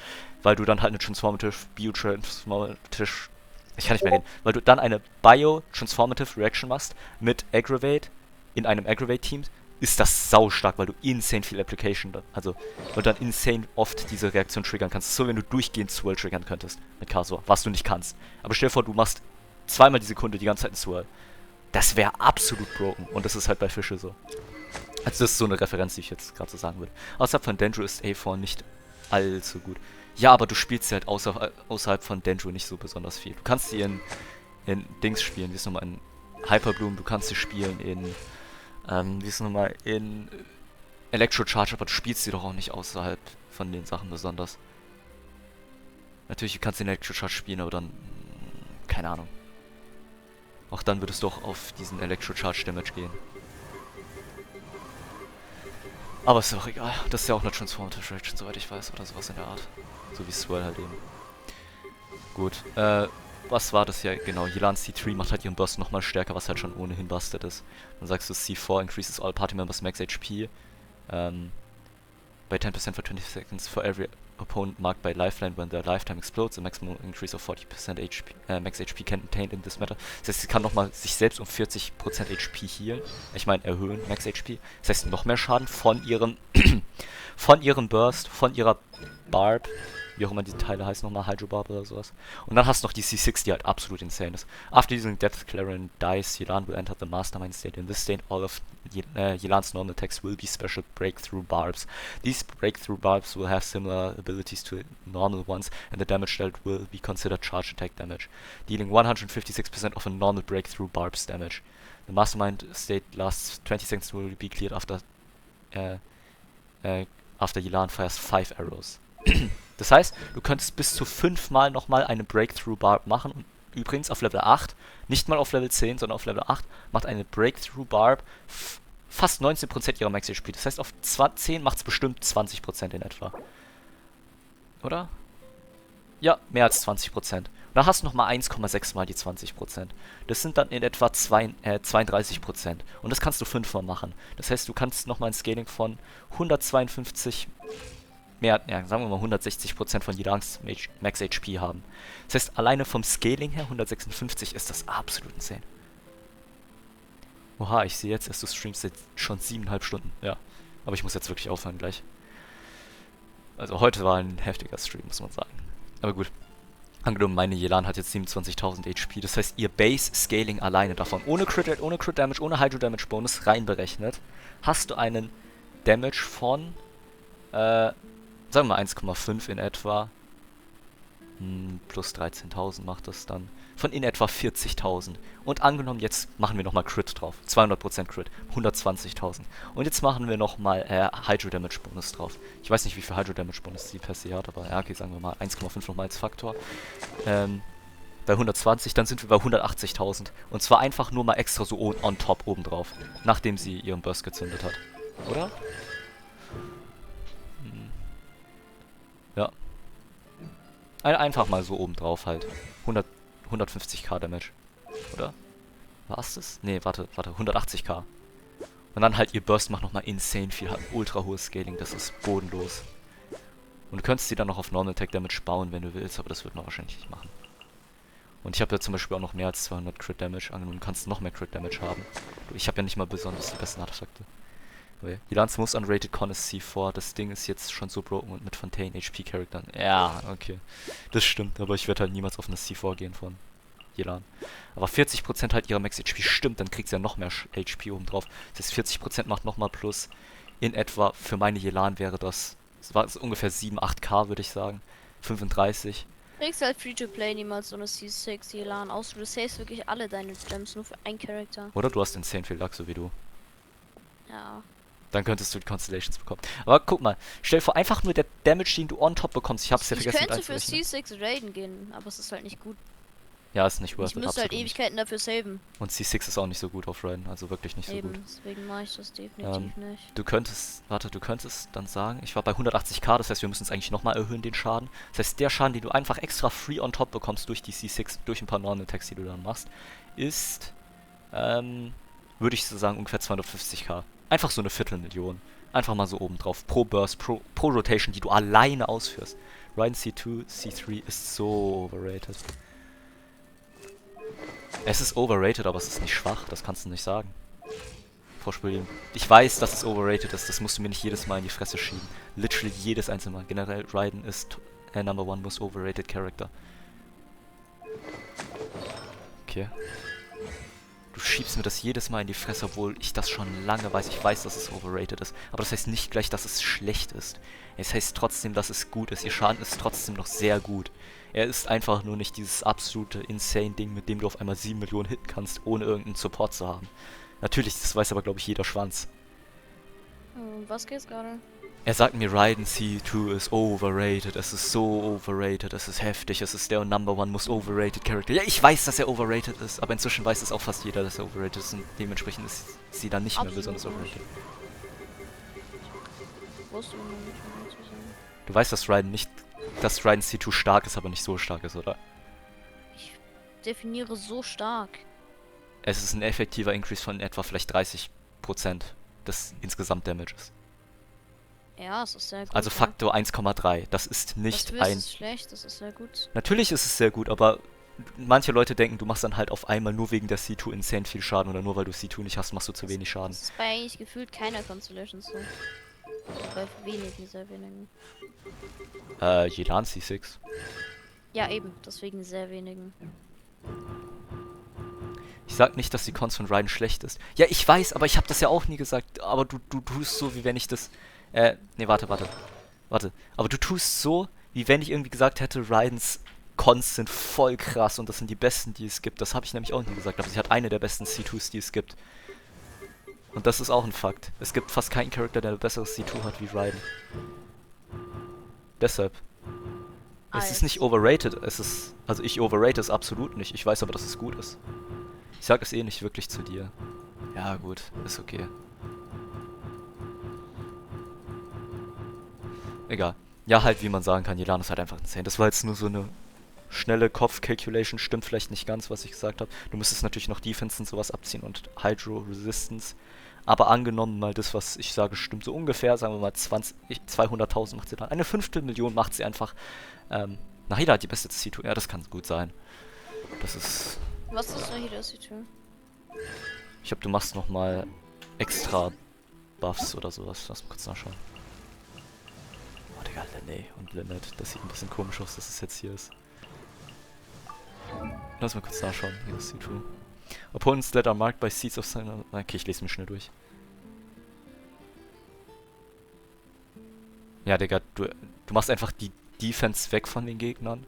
du dann halt eine Transformative, ich kann nicht mehr reden, weil du dann eine Bio-Transformative Reaction machst mit Aggravate in einem Aggravate-Team, ist das sau stark, weil du insane viel Application, und dann insane oft diese Reaktion triggern kannst. So, wenn du durchgehend Swirl triggern könntest mit Kasor, was du nicht kannst. Aber stell dir vor, du machst zweimal die Sekunde die ganze Zeit einen Swirl. Das wäre absolut broken. Und das ist halt bei Fische so. Also das ist so eine Referenz, die ich jetzt gerade so sagen würde. Außerhalb von Dendro ist A4 nicht allzu gut. Ja, aber du spielst sie halt außerhalb von Dendro nicht so besonders viel. Du kannst sie in Dings spielen, wie ist nochmal in Hyperbloom, du kannst sie spielen in in Electrocharge, aber du spielst sie doch auch nicht außerhalb von den Sachen besonders. Natürlich, du kannst den Electrocharge spielen, aber dann, keine Ahnung. Auch dann würdest du auch auf diesen Electrocharge Damage gehen. Aber ist ja auch egal. Das ist ja auch eine Transformative Reaction, soweit ich weiß, oder sowas in der Art. So wie Swirl halt eben. Gut, was war das hier? Genau, Yelan C3 macht halt ihren Burst nochmal stärker, was halt schon ohnehin busted ist. Dann sagst du C4 increases all party members max HP. By 10% for 20 seconds for every opponent marked by lifeline when their lifetime explodes. A maximum increase of 40% max HP can contained in this matter. Das heißt, sie kann nochmal sich selbst um 40% HP healen. Ich meine, erhöhen, Max HP. Das heißt, noch mehr Schaden von ihrem Burst, von ihrer Barb. Wie auch immer die Teile heißen, nochmal Hydro Barb oder sowas. Und dann hast du noch die C6, die halt absolut insane ist. After using Death Clarion dice, Yelan will enter the Mastermind state. In this state, all of Yelan's normal attacks will be special breakthrough barbs. These breakthrough barbs will have similar abilities to normal ones, and the damage dealt will be considered charge attack damage, dealing 156% of a normal breakthrough barbs damage. The Mastermind state lasts 20 seconds and will be cleared after Yelan fires 5 arrows. Das heißt, du könntest bis zu 5 Mal nochmal eine Breakthrough Barb machen. Und übrigens auf Level 8, nicht mal auf Level 10, sondern auf Level 8, macht eine Breakthrough Barb fast 19% ihrer Max HP. Das heißt, auf 10 macht es bestimmt 20% in etwa. Oder? Ja, mehr als 20%. Und da hast du nochmal 1,6 mal die 20%. Das sind dann in etwa 32%. Und das kannst du 5 Mal machen. Das heißt, du kannst nochmal ein Scaling von 152 mehr, ja, sagen wir mal 160% von Yilans Max HP haben. Das heißt, alleine vom Scaling her 156 ist das absolut insane. Oha, ich sehe jetzt erst, du streamst jetzt schon 7,5 Stunden. Ja, aber ich muss jetzt wirklich aufhören gleich. Also heute war ein heftiger Stream, muss man sagen. Aber gut. Angenommen, meine Yelan hat jetzt 27.000 HP. Das heißt, ihr Base-Scaling alleine davon, ohne Crit Rate, ohne Crit Damage, ohne Hydro Damage Bonus reinberechnet, hast du einen Damage von, sagen wir mal 1,5 in etwa. Plus 13.000 macht das dann. Von in etwa 40.000. Und angenommen, jetzt machen wir nochmal Crit drauf. 200% Crit. 120.000. Und jetzt machen wir nochmal Hydro Damage Bonus drauf. Ich weiß nicht, wie viel Hydro Damage Bonus sie per se hat, aber ja, okay, sagen wir mal 1,5 nochmal als Faktor. Bei 120, dann sind wir bei 180.000. Und zwar einfach nur mal extra so on top obendrauf. Nachdem sie ihren Burst gezündet hat. Oder? Ja. Einfach mal so obendrauf halt. 150k Damage. Oder? War's das? Nee, warte. 180k. Und dann halt ihr Burst macht nochmal insane viel. Hat ein ultra hohes Scaling. Das ist bodenlos. Und du könntest sie dann noch auf Normal Attack Damage bauen, wenn du willst. Aber das wird man wahrscheinlich nicht machen. Und ich habe ja zum Beispiel auch noch mehr als 200 Crit Damage. Angenommen, du kannst noch mehr Crit Damage haben. Ich habe ja nicht mal besonders die besten Artefakte. Yilans most unrated Con ist C4. Das Ding ist jetzt schon so broken und mit Fontaine HP-Charaktern. Ja, okay. Das stimmt, aber ich werde halt niemals auf eine C4 gehen von Yelan. Aber 40% halt ihrer Max HP stimmt, dann kriegt sie ja noch mehr HP oben drauf. Das heißt, 40% macht nochmal plus. In etwa, für meine Yelan wäre das war ungefähr 7, 8k, würde ich sagen. 35. Du kriegst halt Free-to-Play niemals so eine C6 Yelan aus. Du savest wirklich alle deine Gems nur für einen Charakter. Oder du hast insane viel Luck, so wie du. Ja. Dann könntest du die Constellations bekommen. Aber guck mal, stell dir vor, einfach nur der Damage, den du on top bekommst. Ich hab's ja vergessen mit einzurechnen. Ich könnte für C6 raiden gehen, aber es ist halt nicht gut. Ja, ist nicht worth it. Ich müsste halt Ewigkeiten dafür saven. Und C6 ist auch nicht so gut auf Raiden, also wirklich nicht so gut. Deswegen mache ich das definitiv nicht. Du könntest dann sagen, ich war bei 180k, das heißt, wir müssen es eigentlich nochmal erhöhen, den Schaden. Das heißt, der Schaden, den du einfach extra free on top bekommst durch die C6, durch ein paar Normal Attacks, die du dann machst, ist, würde ich so sagen, ungefähr 250k. Einfach so eine Viertelmillion. Einfach mal so oben drauf. Pro Burst, pro Rotation, die du alleine ausführst. Raiden C2, C3 ist so overrated. Es ist overrated, aber es ist nicht schwach. Das kannst du nicht sagen. Vorspielen. Ich weiß, dass es overrated ist. Das musst du mir nicht jedes Mal in die Fresse schieben. Literally jedes einzelne Mal. Generell, Raiden ist Number One most overrated Character. Okay. Du schiebst mir das jedes Mal in die Fresse, obwohl ich das schon lange weiß. Ich weiß, dass es overrated ist. Aber das heißt nicht gleich, dass es schlecht ist. Es heißt trotzdem, dass es gut ist. Ihr Schaden ist trotzdem noch sehr gut. Er ist einfach nur nicht dieses absolute insane Ding, mit dem du auf einmal 7 Millionen hitten kannst, ohne irgendeinen Support zu haben. Natürlich, das weiß aber, glaube ich, jeder Schwanz. Was geht's gerade? Er sagt mir, Raiden C2 ist overrated, es ist so overrated, es ist heftig, es ist der Number One most overrated Character. Ja, ich weiß, dass er overrated ist, aber inzwischen weiß es auch fast jeder, dass er overrated ist und dementsprechend ist sie dann nicht mehr besonders overrated. Du weißt, dass Raiden C2 stark ist, aber nicht so stark ist, oder? Ich definiere so stark. Es ist ein effektiver Increase von etwa vielleicht 30% des insgesamt Damages. Ja, es ist sehr gut. Also Faktor 1,3. Das ist nicht ein... Das ist schlecht, das ist sehr gut. Natürlich ist es sehr gut, aber manche Leute denken, du machst dann halt auf einmal nur wegen der C2 insane viel Schaden oder nur weil du C2 nicht hast, machst du zu wenig Schaden. Das ist bei eigentlich gefühlt keiner Constellation so. Bei wenigen, sehr wenigen. Yelan C6. Ja, eben, deswegen sehr wenigen. Ich sag nicht, dass die Cons von Raiden schlecht ist. Ja, ich weiß, aber ich habe das ja auch nie gesagt. Aber du tust so, wie wenn ich das... nee, warte. Aber du tust so, wie wenn ich irgendwie gesagt hätte, Raidens Cons sind voll krass und das sind die besten, die es gibt. Das habe ich nämlich auch nie gesagt, aber sie hat eine der besten C2s, die es gibt. Und das ist auch ein Fakt. Es gibt fast keinen Charakter, der ein besseres C2 hat wie Raiden. Deshalb. Es ist nicht overrated, es ist... Also ich overrate es absolut nicht. Ich weiß aber, dass es gut ist. Ich sag es eh nicht wirklich zu dir. Ja gut, ist okay. Egal. Ja, halt, wie man sagen kann, Yelan ist halt einfach insane. Das war jetzt nur so eine schnelle Kopf-Calculation. Stimmt vielleicht nicht ganz, was ich gesagt habe. Du müsstest natürlich noch Defense und sowas abziehen und Hydro Resistance. Aber angenommen mal das, was ich sage, stimmt so ungefähr, sagen wir mal 200.000 macht sie dann. Eine 1/5 macht sie einfach. Nahida hat die beste Situ. Ja, das kann gut sein. Das ist... Was ist Nahida Situ? Ich glaube, du machst nochmal extra Buffs oder sowas. Lass mal kurz nachschauen. Oh, Digga, Lenny und Lynette. Das sieht ein bisschen komisch aus, dass es jetzt hier ist. Lass mal kurz nachschauen. Hier ist Situ. Opponents that are marked by seeds of sun. Okay, ich lese mir schnell durch. Ja, Digga, du machst einfach die Defense weg von den Gegnern.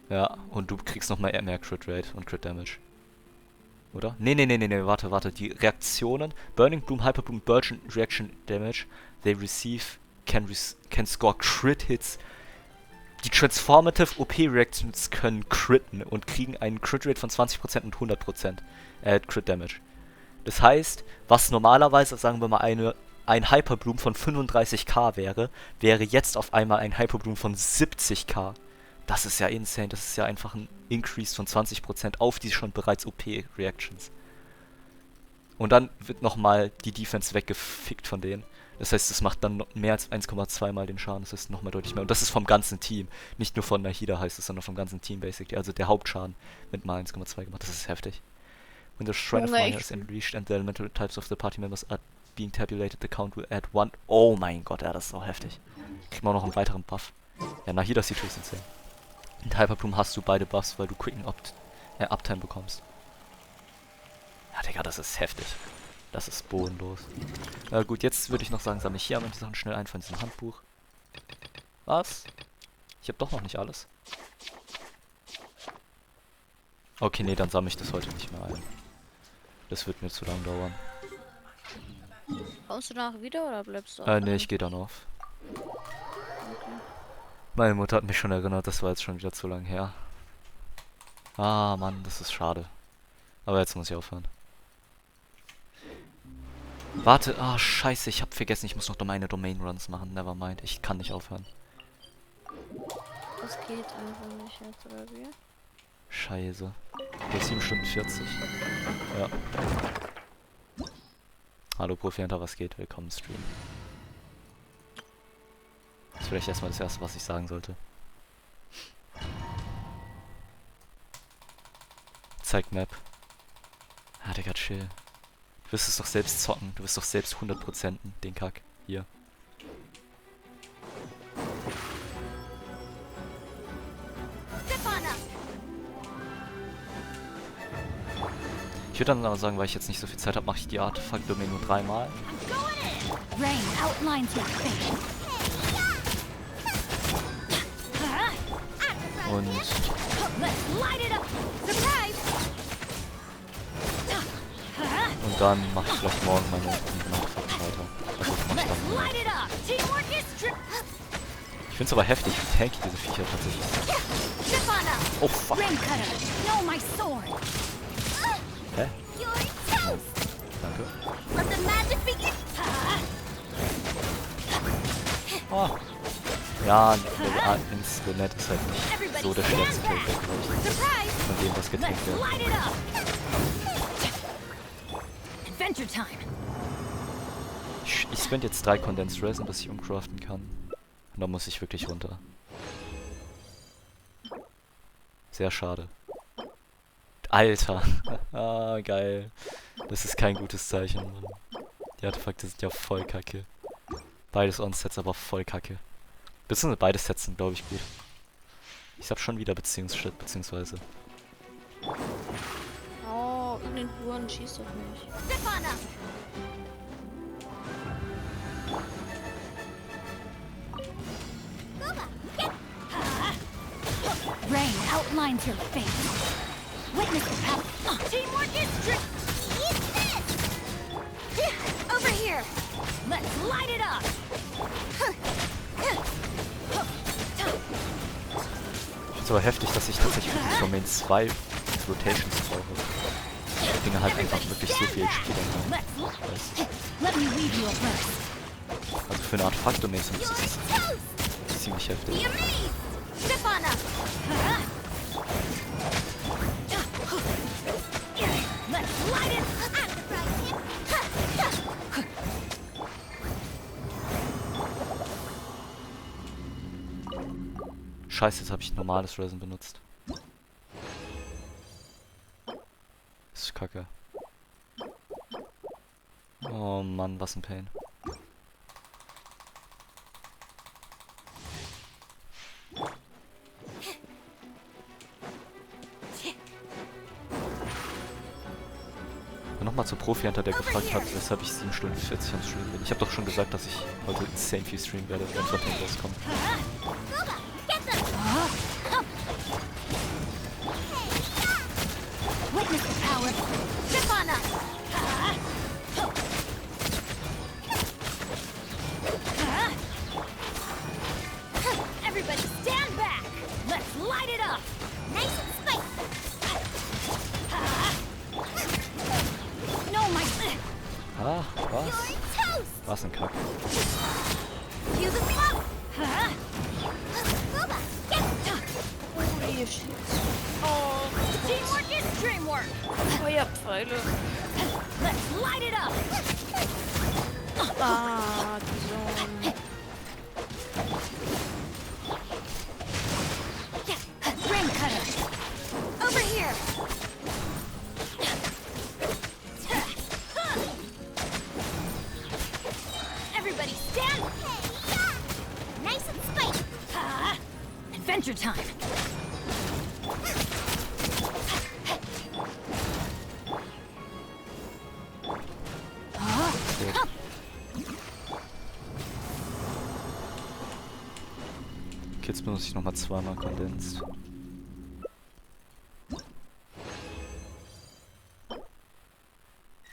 Ja, und du kriegst noch mal mehr Crit Rate und Crit Damage. Oder? Nee, warte. Die Reaktionen, Burning Bloom, Hyper Bloom, Burgeon Reaction Damage, they receive, can score Crit Hits. Die Transformative OP Reactions können critten und kriegen einen Crit Rate von 20% und 100% Crit Damage. Das heißt, was normalerweise, sagen wir mal, ein Hyper Bloom von 35k wäre jetzt auf einmal ein Hyper Bloom von 70k. Das ist ja insane. Das ist ja einfach ein Increase von 20% auf die schon bereits OP-Reactions. Und dann wird nochmal die Defense weggefickt von denen. Das heißt, es macht dann mehr als 1,2 mal den Schaden. Das heißt, nochmal deutlich mehr. Und das ist vom ganzen Team. Nicht nur von Nahida heißt es, sondern vom ganzen Team, basically. Also der Hauptschaden wird mal 1,2 gemacht. Das ist heftig. When the Shrine of Fire is unleashed and the elemental types of the party members are being tabulated, the count will add 1. Oh mein Gott, ja, das ist auch heftig. Kriegen wir auch noch einen weiteren Buff. Ja, Nahida sieht höchstens insane. In Hyperbloom hast du beide Buffs, weil du Quicken Uptime bekommst. Ja, Digga, das ist heftig. Das ist bodenlos. Gut, jetzt würde ich noch sagen, sammle ich hier manche Sachen schnell ein von diesem Handbuch. Was? Ich habe doch noch nicht alles. Okay, nee, dann sammle ich das heute nicht mehr ein. Das wird mir zu lang dauern. Kommst du danach wieder oder bleibst du? Nee, ich gehe dann auf. Meine Mutter hat mich schon erinnert, das war jetzt schon wieder zu lang her. Ah, Mann, das ist schade. Aber jetzt muss ich aufhören. Warte, scheiße, ich hab vergessen, ich muss noch meine Domain-Runs machen. Nevermind, ich kann nicht aufhören. Das geht einfach nicht jetzt, oder wie? Scheiße. Okay, 7 Stunden 40. Ja. Hallo Profi-Hunter, was geht? Willkommen im Stream. Das ist vielleicht erstmal das erste, was ich sagen sollte. Zeig Map. Ah, Digga, chill. Du wirst es doch selbst zocken. Du wirst doch selbst 100% den Kack. Hier. Ich würde dann aber sagen, weil ich jetzt nicht so viel Zeit habe, mache ich die Artefakt-Domain nur 3-mal. Und dann mache ich vielleicht morgen meine Artefakt weiter. Also das mache ich dann morgen. Ich finde es aber heftig, wie tanky diese Viecher tatsächlich sind. Oh fuck. Hä? Oh, danke. Oh. Ja, ins Lynette ist halt nicht so der stärkste Charakter, glaube ich. Von dem, was getankt wird. Ich spend jetzt 3 Condensed Resin, bis ich umcraften kann. Und dann muss ich wirklich runter. Sehr schade. Alter. Ah, geil. Das ist kein gutes Zeichen, Mann. Die Artefakte sind ja voll kacke. Beides On-Sets, aber voll kacke. Beziehungsweise beide Sets sind, glaube ich, gut. Ich hab schon wieder beziehungsweise. Oh, irgendein Huren schießt auf mich. Rain outlines your face. Witness the power. Teamwork is tricky. Over here. Let's light it up. Ich find's aber heftig, dass ich tatsächlich für Domain 2 Rotations brauche. Die Dinge halt einfach wirklich so viel Spiel haben. Also für eine Artefakt-Domain ist das ziemlich heftig. Scheiße, jetzt habe ich normales Resin benutzt. Das ist kacke. Oh Mann, was ein Pain. Nochmal zur Profi-Hunter, der gefragt hat, weshalb ich 7 Stunden 40 am Stream bin. Ich habe doch schon gesagt, dass ich heute insane viel streamen werde, wenn Fontaine rauskommt. Witness the power. Step on up. Everybody stand back. Let's light it up. Nice and spicy. No, my. Ah, was? Was ein Kack. Cue the smoke. Holy shit. Oh, teamwork is dreamwork. Feuerpfeile. Let's light it up. Ah, die Sonne. Rain cutter. Over here. Everybody stand. Nice and spicy. Adventure time. Jetzt benutze ich nochmal zweimal Condensed.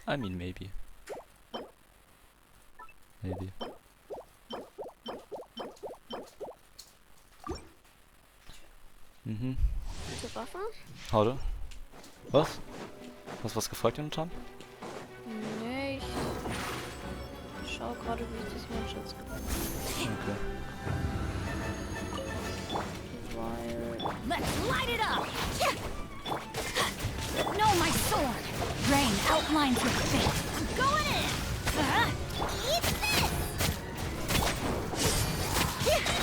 I mean, maybe. Maybe. Mhm. Gute Waffe? Heute? Was? Hast du was gefragt, Jonathan? Nee, ich schau gerade, wie ich das Mensch jetzt kann. Okay. Let's light it up! No, my sword! Rain outlines your fate. I'm going in! Eat this!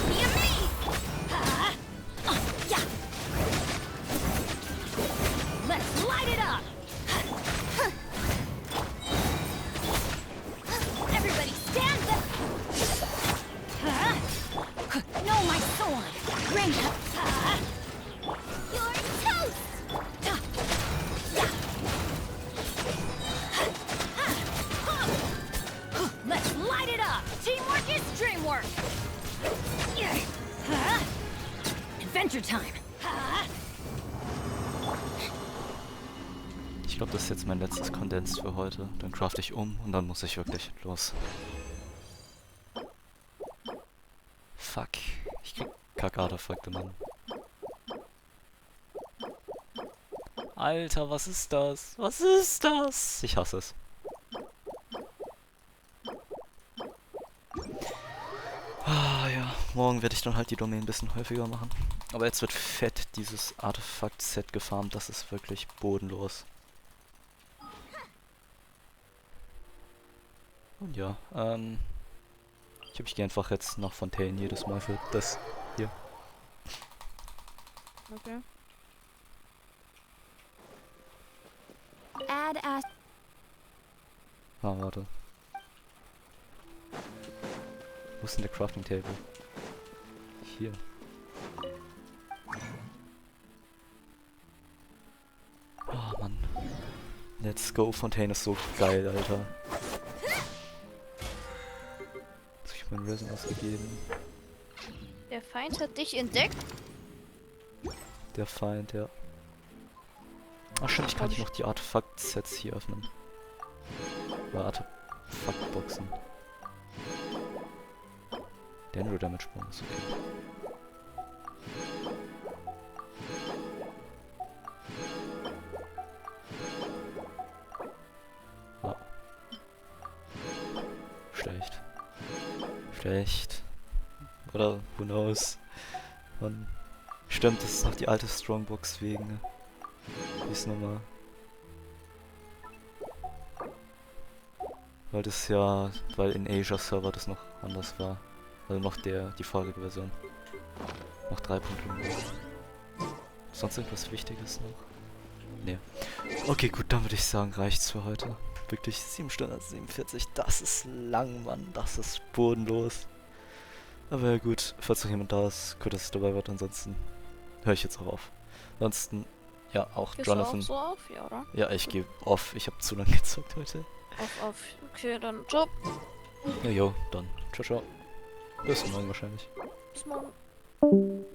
Be amazed! Yeah! Let's light it up! Everybody stand up! No, my sword! Rain up! You're toast! Let's light it up! Teamwork is dreamwork! Adventure time! Ich glaube, das ist jetzt mein letztes Condensed für heute. Dann craft ich um und dann muss ich wirklich los. Fuck. Ich krieg Kack-Artefakte, Mann. Alter, was ist das? Was ist das? Ich hasse es. Ah ja, morgen werde ich dann halt die Domain ein bisschen häufiger machen. Aber jetzt wird fett dieses Artefakt-Set gefarmt. Das ist wirklich bodenlos. Und ja, ich gehe einfach jetzt nach Fontaine jedes Mal für das hier. Okay. Add as. Ah, warte. Wo ist denn der Crafting Table? Hier. Oh Mann. Let's go, Fontaine ist so geil, Alter. Jetzt hab ich mein Resin ausgegeben. Der Feind hat dich entdeckt? Der Feind, ja. Ach stimmt, ich kann noch die Artefakt-Sets hier öffnen. Oder Artefakt-Boxen. Dendro Damage Bonus, okay. Ja. Schlecht. Schlecht. Oder who knows. Mann. Stimmt, das ist noch die alte Strongbox wegen. Wie ist nochmal? Weil das ja, weil in Asia Server das noch anders war. Also noch die vorige Version. Noch 3 Punkte. Sonst irgendwas Wichtiges noch? Nee. Okay, gut, dann würde ich sagen, reicht's für heute. Wirklich 7 Stunden 47. Das ist lang, Mann. Das ist bodenlos. Aber ja gut, falls noch jemand da ist, gut, dass es dabei wird. Ansonsten höre ich jetzt auch auf. Ansonsten, ja, auch Gehst Jonathan. du auch so auf, ja, oder? Ja, ich gehe off. Ich habe zu lange gezockt heute. Auf. Okay, dann ciao. Ja, jo, dann. Ciao, ciao. Bis morgen wahrscheinlich. Bis morgen.